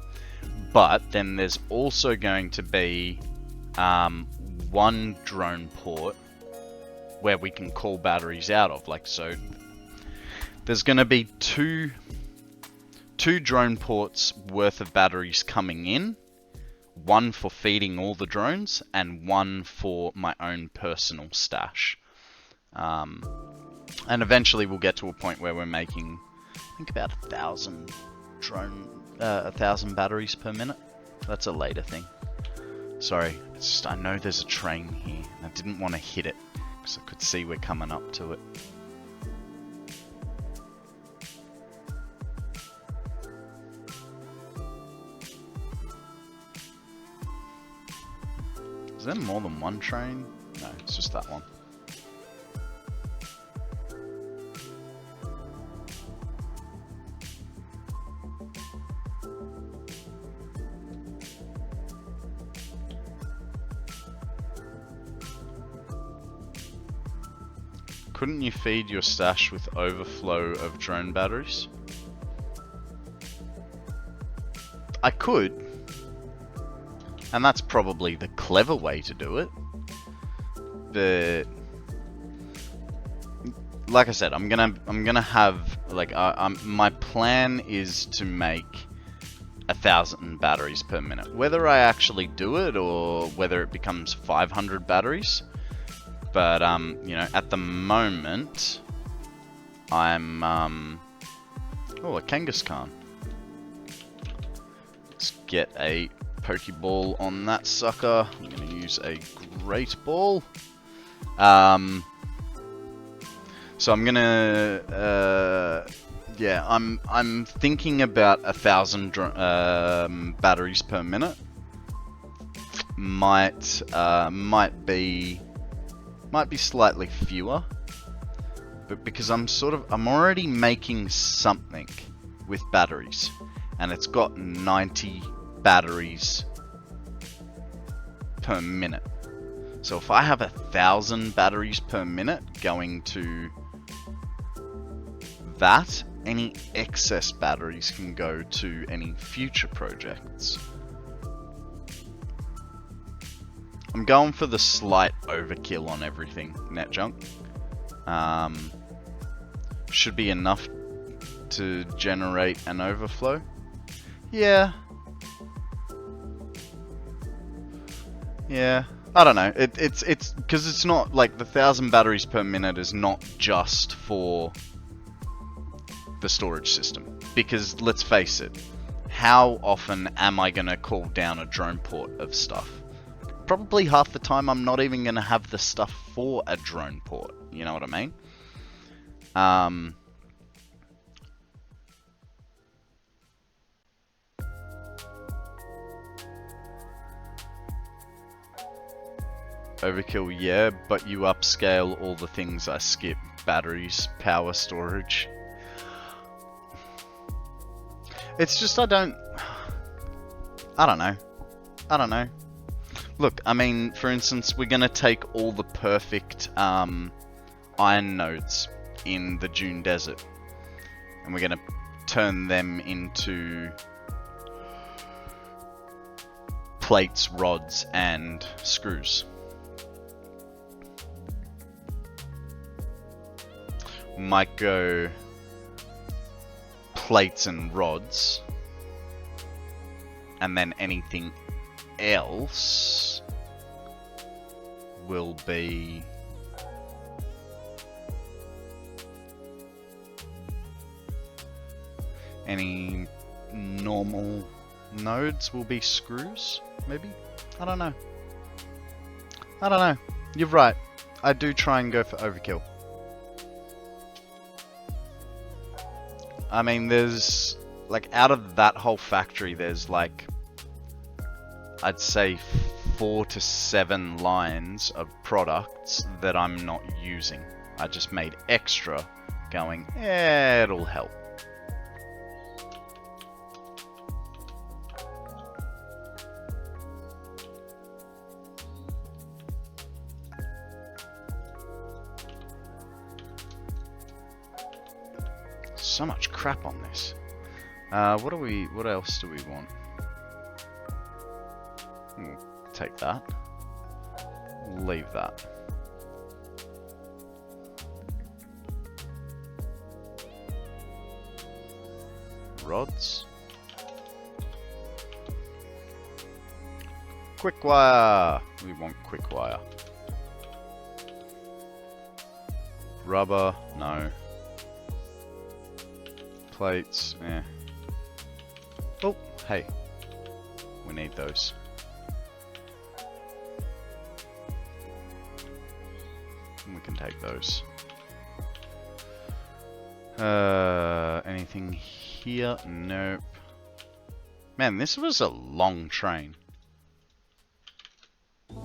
But then there's also going to be one drone port where we can call batteries out of, like so. There's going to be two drone ports worth of batteries coming in, one for feeding all the drones and one for my own personal stash. And eventually we'll get to a point where we're making, I think, about 1,000 batteries per minute. That's a later thing. Sorry, it's just I know there's a train here and I didn't want to hit it because I could see we're coming up to it. Is there more than one train? No, it's just that one. Couldn't you feed your stash with overflow of drone batteries? I could. And that's probably the clever way to do it. But like I said, I'm gonna have like my plan is to make 1,000 batteries per minute. Whether I actually do it or whether it becomes 500 batteries. But, you know, at the moment, I'm, oh, a Kangaskhan. Let's get a Pokeball on that sucker. I'm going to use a Great Ball. So I'm going to, yeah, I'm thinking about 1,000 batteries per minute. Might be slightly fewer, but because I'm already making something with batteries, and it's got 90 batteries per minute. So if I have 1,000 batteries per minute going to that, any excess batteries can go to any future projects. I'm going for the slight overkill on everything, net junk. Should be enough to generate an overflow. Yeah. Yeah. I don't know. It's because it's not like the 1,000 batteries per minute is not just for the storage system. Because let's face it, how often am I gonna call down a drone port of stuff? Probably half the time I'm not even gonna have the stuff for a drone port. You know what I mean? Overkill, yeah, but you upscale all the things I skip. Batteries, power, storage. It's just I don't know. Look, I mean, for instance, we're gonna take all the perfect iron nodes in the Dune Desert, and we're gonna turn them into plates, rods, and screws. Might go plates and rods, and then anything else will be any normal nodes will be screws, maybe? I don't know. You're right. I do try and go for overkill. I mean, there's, like, out of that whole factory, there's, like, I'd say 4 to 7 lines of products that I'm not using. I just made extra, going, it'll help. So much crap on this. What else do we want? Take that. Leave that. Rods. Quick wire. We want quick wire. Rubber, no. Plates, eh. Oh, hey. We need those. We can take those. Anything here? Nope. Man, this was a long train. There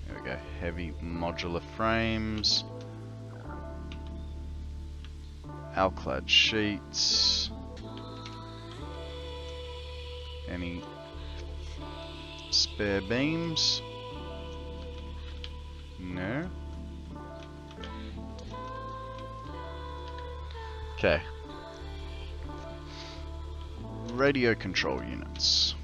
we go. Heavy modular frames. Alclad sheets. Any spare beams? No. Okay. Radio control units.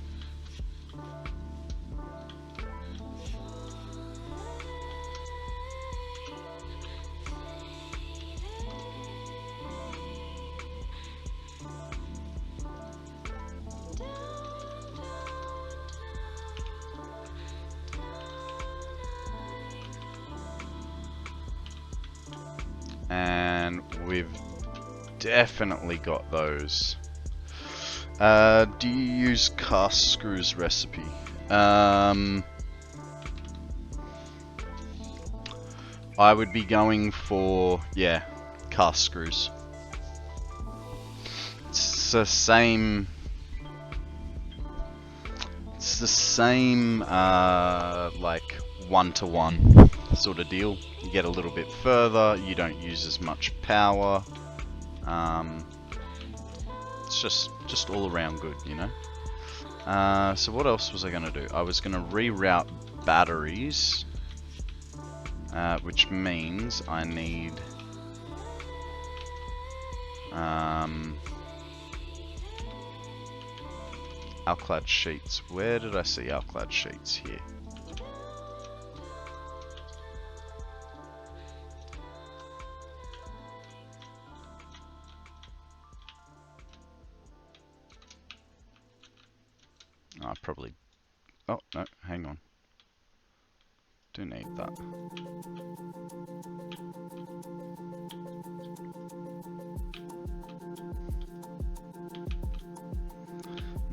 And we've definitely got those. Do you use cast screws recipe? I would be going for, yeah, cast screws. It's the same, like, one-to-one sort of deal. You get a little bit further, you don't use as much power. It's just all around good, you know. So what else was I gonna do? I was gonna reroute batteries, which means I need Alclad sheets. Where did I see Alclad sheets? Here. I probably... Oh, no, hang on. Do need that.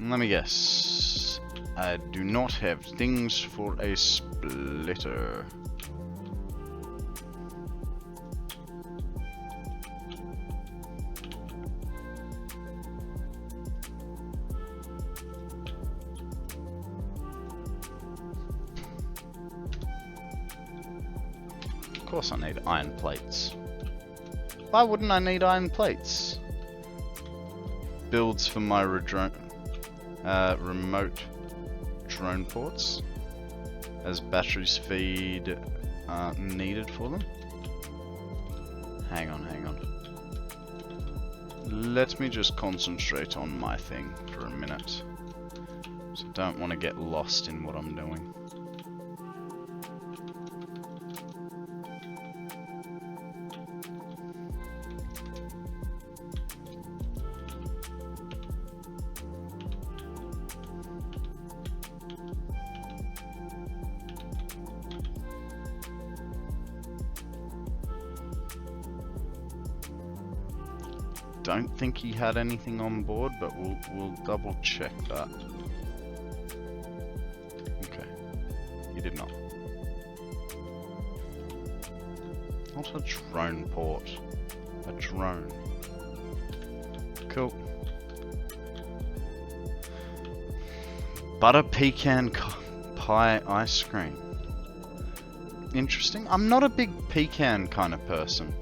Let me guess. I do not have things for a splitter. Of course I need iron plates. Why wouldn't I need iron plates? Builds for my remote drone ports as batteries feed needed for them. Hang on. Let me just concentrate on my thing for a minute. So I don't want to get lost in what I'm doing. Don't think he had anything on board, but we'll double check that. Okay, he did not. Not a drone port, a drone. Cool. Butter pecan pie ice cream. Interesting. I'm not a big pecan kind of person.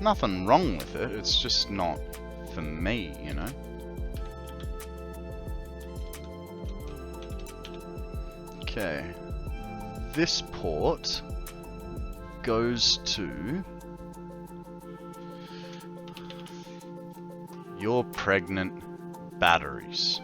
Nothing wrong with it, it's just not for me, you know? Okay. This port goes to your pregnant batteries.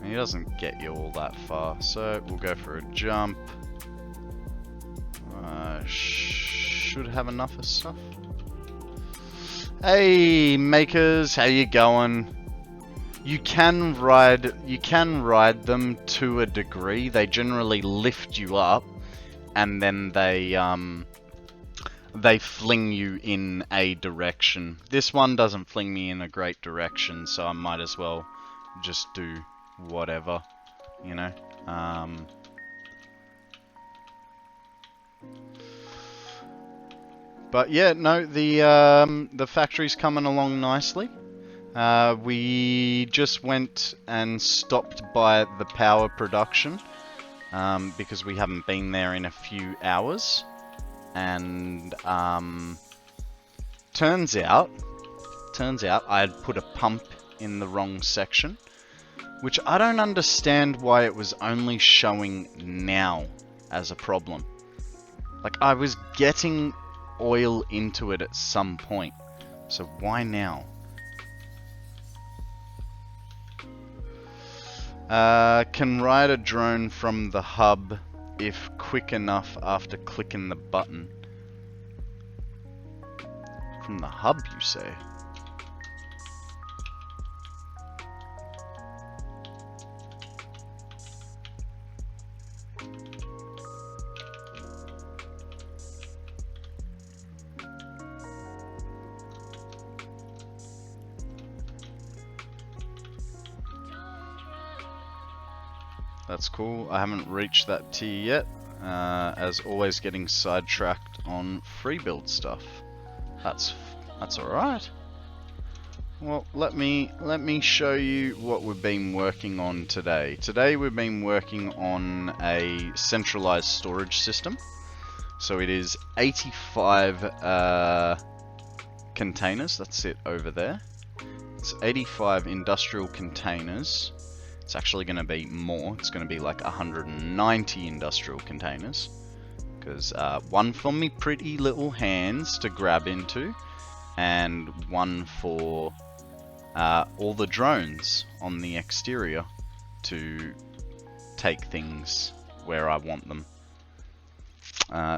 He doesn't get you all that far, so we'll go for a jump. Should have enough of stuff. Hey makers, how you going? You can ride them to a degree. They generally lift you up, and then they fling you in a direction. This one doesn't fling me in a great direction, so I might as well just do whatever, you know. But yeah, no, the factory's coming along nicely. We just went and stopped by the power production because we haven't been there in a few hours, and turns out I had put a pump in the wrong section. Which I don't understand why it was only showing now as a problem. Like, I was getting oil into it at some point. So why now? Can ride a drone from the hub if quick enough after clicking the button. From the hub, you say? That's cool. I haven't reached that tier yet, as always getting sidetracked on free build stuff. That's alright. Well, let me show you what we've been working on today. Today we've been working on a centralized storage system. So it is 85 containers that sit over there. It's 85 industrial containers. It's actually going to be more. It's going to be like 190 industrial containers. Because one for me pretty little hands to grab into, and one for all the drones on the exterior to take things where I want them.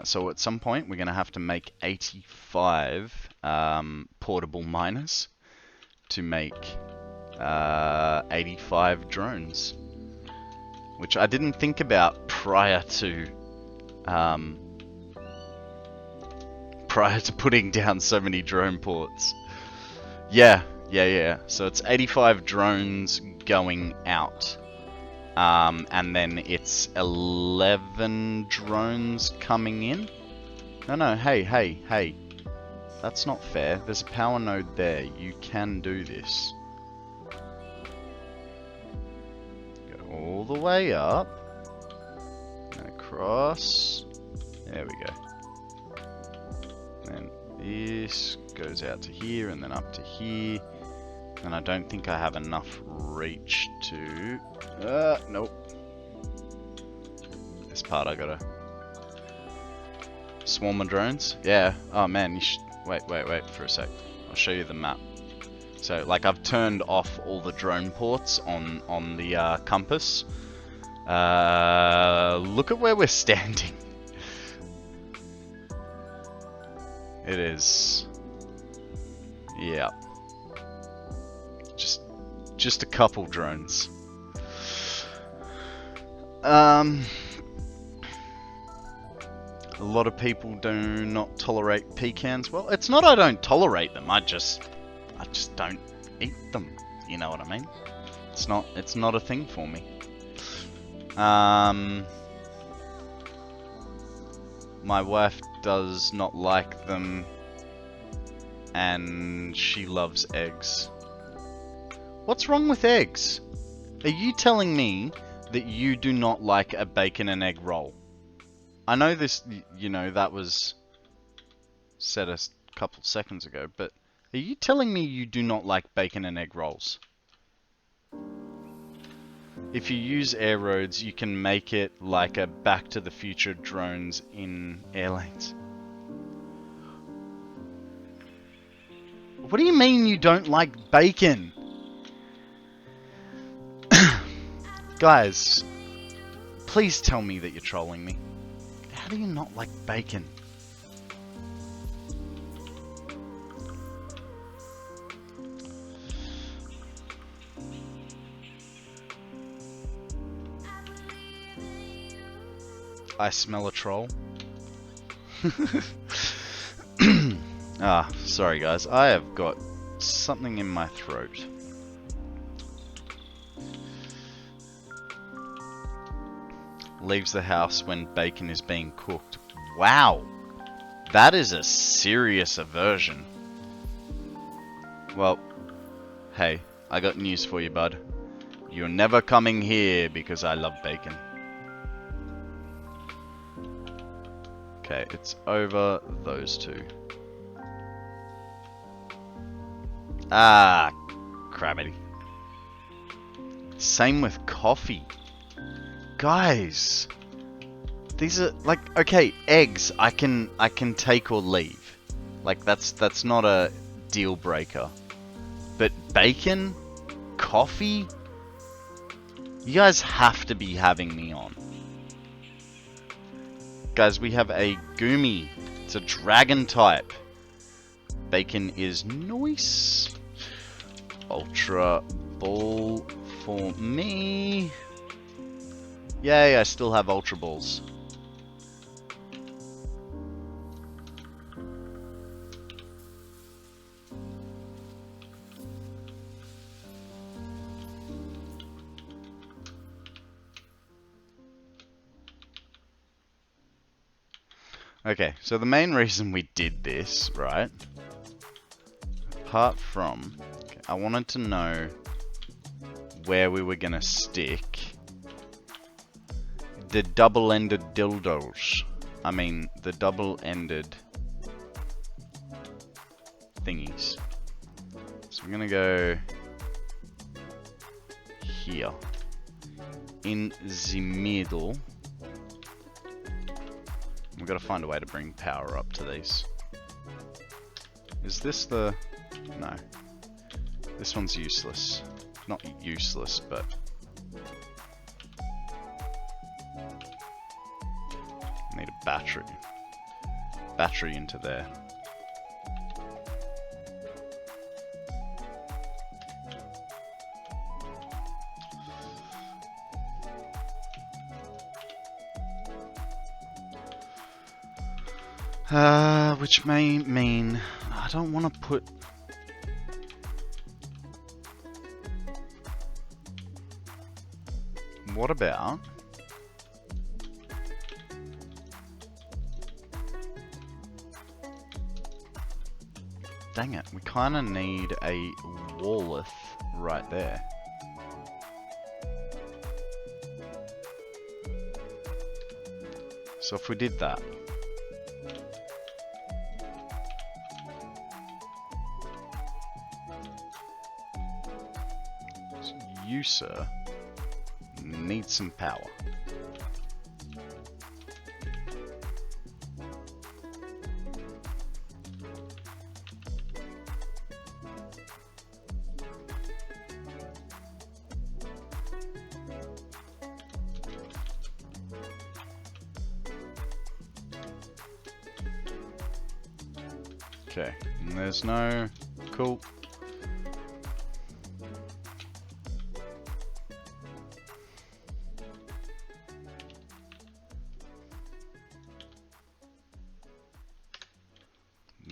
So at some point we're going to have to make 85 portable miners to make 85 drones, which I didn't think about prior to putting down so many drone ports. Yeah. So it's 85 drones going out. And then it's 11 drones coming in. No, hey. That's not fair. There's a power node there. You can do this. Go all the way up. And across. There we go. And this goes out to here and then up to here. And I don't think I have enough reach to... nope. This part I gotta... Swarm of drones? Yeah. Oh man, you should... Wait for a sec. I'll show you the map. So, like, I've turned off all the drone ports on the compass. Look at where we're standing. It is... Yeah. Just a couple drones. A lot of people do not tolerate pecans. Well, it's not I don't tolerate them. I just don't eat them. You know what I mean? It's not a thing for me. My wife does not like them, and she loves eggs. What's wrong with eggs? Are you telling me that you do not like a bacon and egg roll? I know this, you know, that was said a couple seconds ago, but are you telling me you do not like bacon and egg rolls? If you use air roads, you can make it like a Back to the Future drones in airlanes. What do you mean you don't like bacon? Guys, please tell me that you're trolling me. How do you not like bacon? I smell a troll. Sorry guys, I have got something in my throat. Leaves the house when bacon is being cooked. Wow! That is a serious aversion. Well, hey, I got news for you, bud. You're never coming here because I love bacon. Okay, it's over those two. Ah, crabbity. Same with coffee. Guys, these are like, okay, eggs I can take or leave. Like that's not a deal breaker. But bacon, coffee, you guys have to be having me on. Guys, we have a Goomy. It's a dragon type. Bacon is nice. Ultra ball for me. Yay, I still have Ultra Balls. Okay, so the main reason we did this, right? Apart from, okay, I wanted to know where we were gonna stick the double-ended dildos. I mean, the double-ended thingies. So we're gonna go here in the middle. We've got to find a way to bring power up to these. Is this the... no. This one's useless. Not useless, but... need a battery. Battery into there. Which may mean I don't want to put... What about... Dang it, we kind of need a walleth right there. So if we did that... You, sir, need some power. Okay, and there's no... Cool.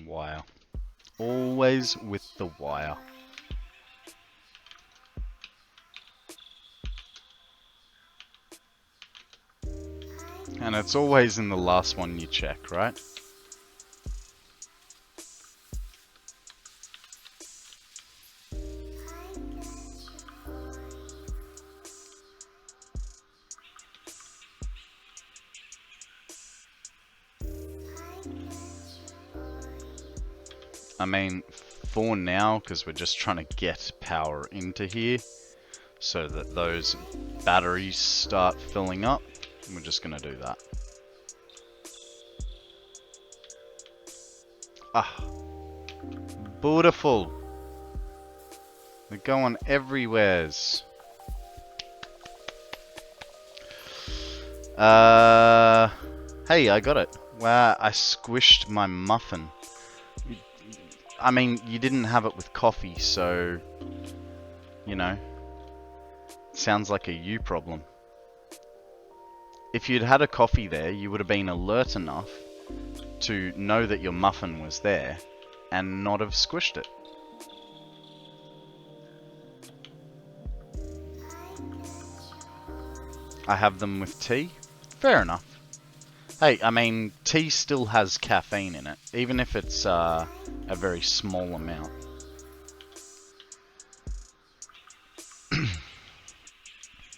Wire. Always with the wire. And it's always in the last one you check, right? I mean, for now, because we're just trying to get power into here so that those batteries start filling up, we're just going to do that. Ah, beautiful. They're going everywheres. Hey, I got it. Wow, I squished my muffin. I mean, you didn't have it with coffee, so, you know, sounds like a you problem. If you'd had a coffee there, you would have been alert enough to know that your muffin was there and not have squished it. I have them with tea. Fair enough. Hey, I mean, tea still has caffeine in it, even if it's a very small amount.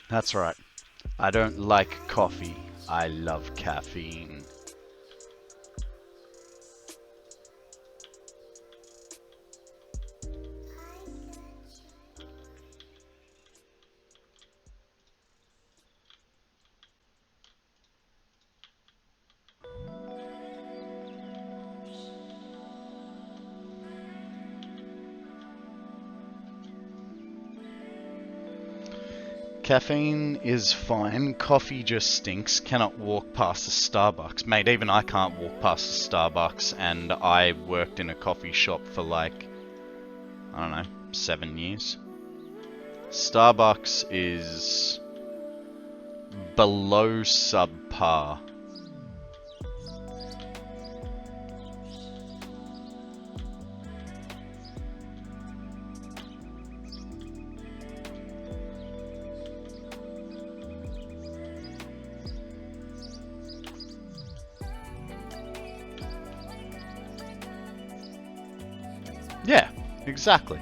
That's right. I don't like coffee. I love caffeine. Caffeine is fine, coffee just stinks, cannot walk past a Starbucks. Mate, even I can't walk past a Starbucks, and I worked in a coffee shop for like, I don't know, 7 years. Starbucks is below subpar. Yeah, exactly.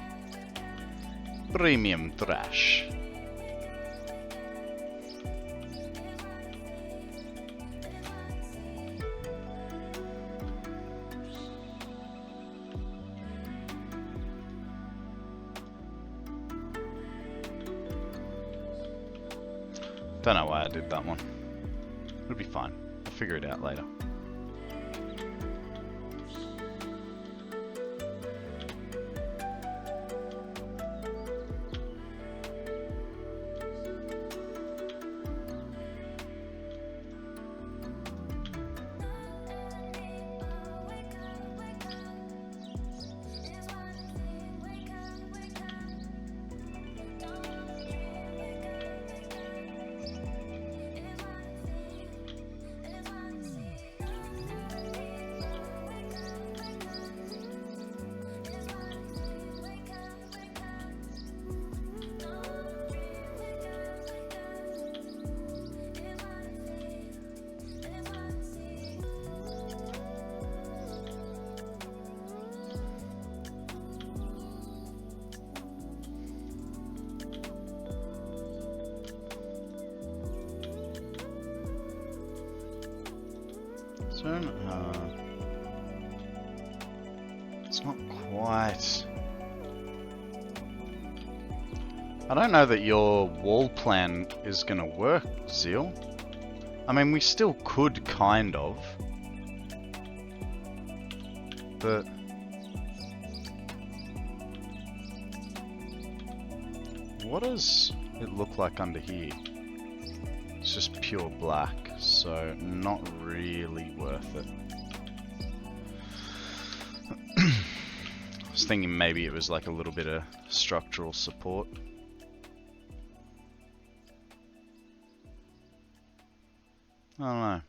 Premium trash. Don't know why I did that one. It'll be fine. I'll figure it out later. It's not quite. I don't know that your wall plan is gonna work, Zeal. I mean, we still could, kind of. But... what does it look like under here? It's just pure black, so not really worth it. I was thinking maybe it was like a little bit of structural support. I don't know.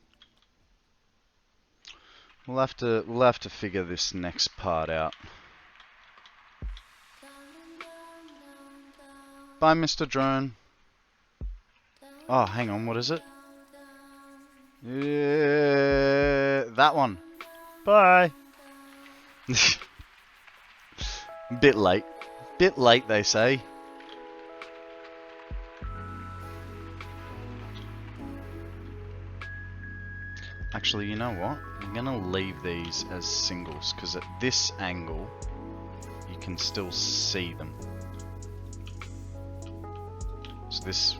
We'll have to figure this next part out. Bye, Mr. Drone. Oh, hang on, what is it? Yeah, that one. Bye. Bit late. Bit late, they say. Actually, you know what? I'm gonna leave these as singles, because at this angle, you can still see them. So this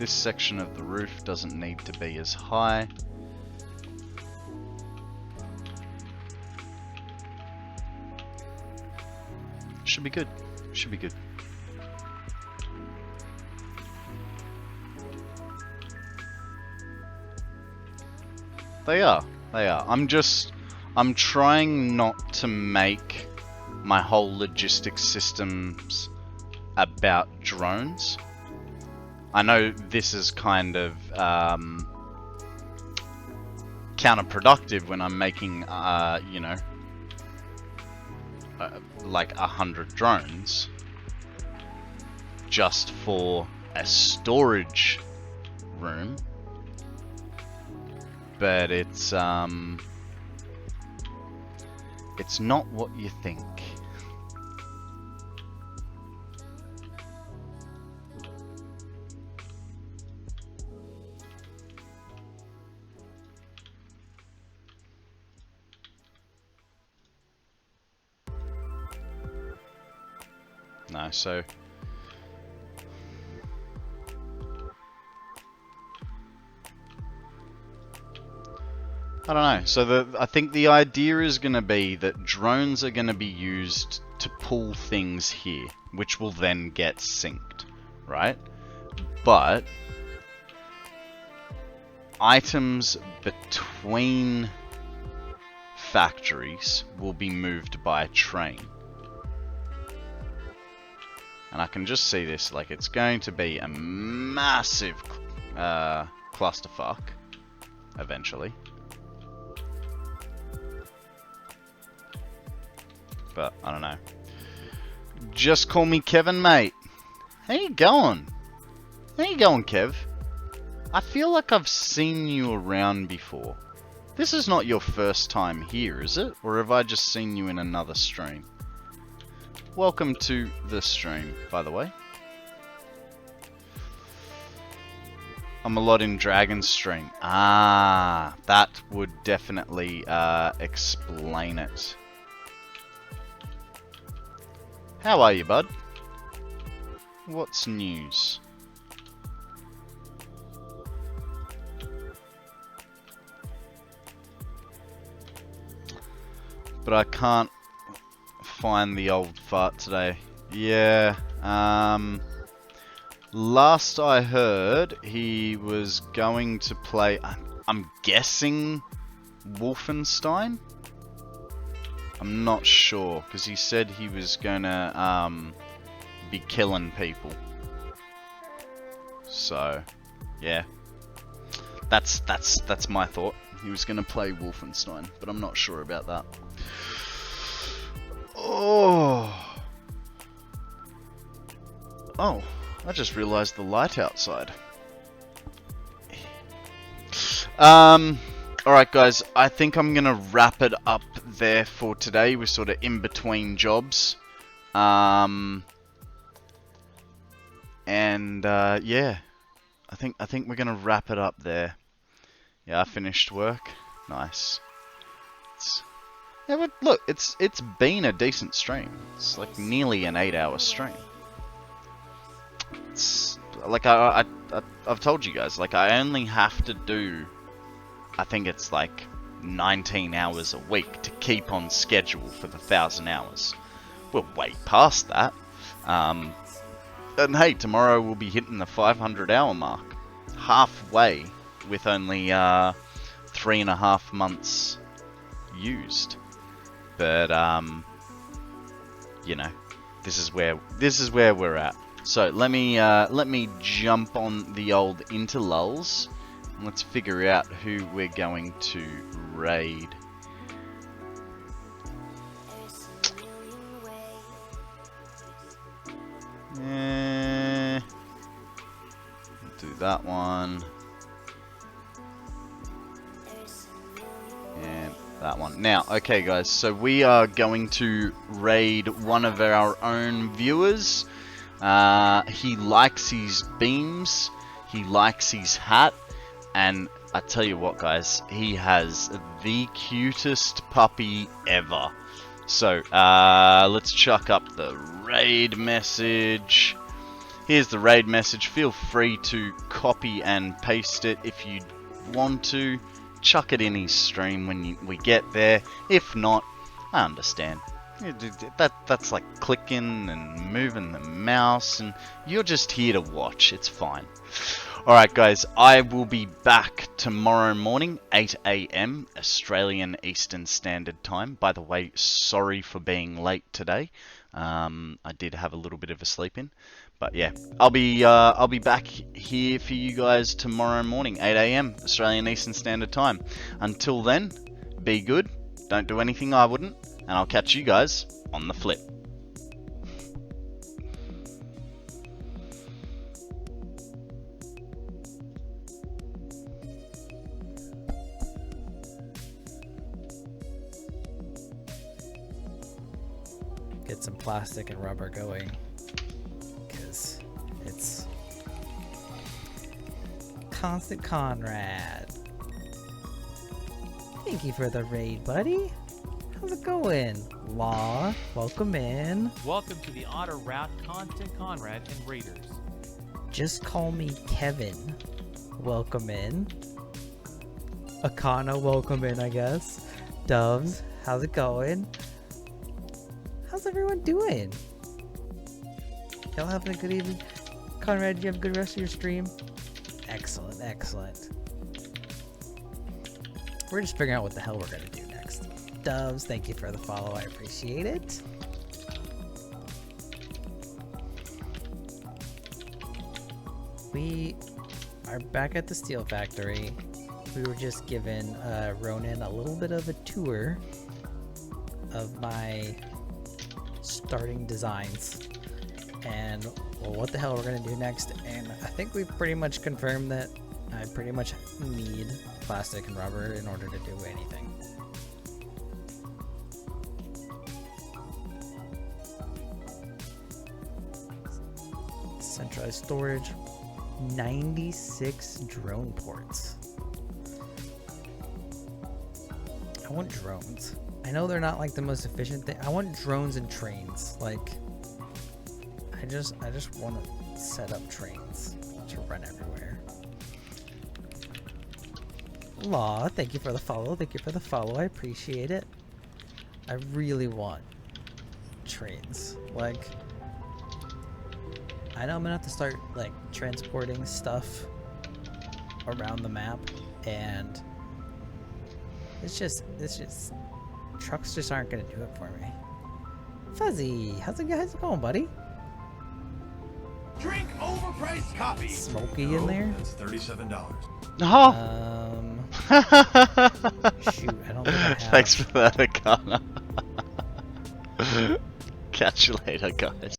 section of the roof doesn't need to be as high. Should be good. Should be good. They are. They are. I'm trying not to make my whole logistics systems about drones. I know this is kind of counterproductive when I'm making, you know, like 100 drones just for a storage room, but it's not what you think. No, so I don't know. So I think the idea is going to be that drones are going to be used to pull things here, which will then get synced, right? But items between factories will be moved by train. And I can just see this, like it's going to be a massive clusterfuck eventually. But I don't know. Just call me Kevin, mate. How you going? How you going, Kev? I feel like I've seen you around before. This is not your first time here, is it? Or have I just seen you in another stream? Welcome to the stream, by the way. I'm a lot in Dragon's stream. Ah, that would definitely explain it. How are you, bud? What's news? but I can't find the old fart today. Yeah, last I heard, he was going to play, I'm guessing, Wolfenstein? I'm not sure, because he said he was gonna, be killing people. So, yeah. That's my thought. He was gonna play Wolfenstein, but I'm not sure about that. Oh, I just realized the light outside. Alright guys, I think I'm gonna wrap it up there for today. We're sort of in between jobs. Yeah, I think we're gonna wrap it up there. Yeah, I finished work. Nice. Yeah, but look, it's been a decent stream. It's like nearly an 8-hour stream. It's like I've told you guys, like I only have to do, I think it's like 19 hours a week to keep on schedule for the 1,000 hours. We're way past that. And hey, tomorrow we'll be hitting the 500 hour mark. Halfway with only 3.5 months used. But you know, this is where we're at. So let me jump on the old interlulls and let's figure out who we're going to raid. Do that one. And that one. Now, okay guys, so we are going to raid one of our own viewers. He likes his beams, he likes his hat, and I tell you what guys, he has the cutest puppy ever. So, let's chuck up the raid message. Here's the raid message. Feel free to copy and paste it if you want to. Chuck it in his stream when we get there. If not, I understand. That's like clicking and moving the mouse, and you're just here to watch. It's fine. Alright guys, I will be back tomorrow morning, 8 AM Australian Eastern Standard Time. By the way, sorry for being late today. I did have a little bit of a sleep in. But yeah, I'll be back here for you guys tomorrow morning, 8 AM Australian Eastern Standard Time. Until then, be good, don't do anything I wouldn't, and I'll catch you guys on the flip. Get some plastic and rubber going. It's KonstantKonrad. Thank you for the raid, buddy. How's it going? Law, welcome in. Welcome to the Auto Route KonstantKonrad and Raiders. Just call me Kevin. Welcome in. Akana, welcome in, I guess. Doves, how's it going? How's everyone doing? Y'all having a good evening? Konrad, did you have a good rest of your stream? Excellent, excellent. We're just figuring out what the hell we're gonna do next. Doves, thank you for the follow, I appreciate it. We are back at the steel factory. We were just giving Ronan a little bit of a tour of my starting designs and well, what the hell we're gonna do next. And I think we've pretty much confirmed that I pretty much need plastic and rubber in order to do anything. Centralized storage, 96 drone ports. I want drones. I know they're not like the most efficient thing. I want drones and trains. Like, I just want to set up trains to run everywhere. Law, thank you for the follow. Thank you for the follow. I appreciate it. I really want trains. Like, I know I'm gonna have to start like transporting stuff around the map, and it's just trucks just aren't gonna do it for me. Fuzzy, how's it going, buddy? Drink overpriced coffee. Smoky in there? That's $37. Oh! Shoot, I don't think I have. Thanks for that, Akana. Catch you later, guys.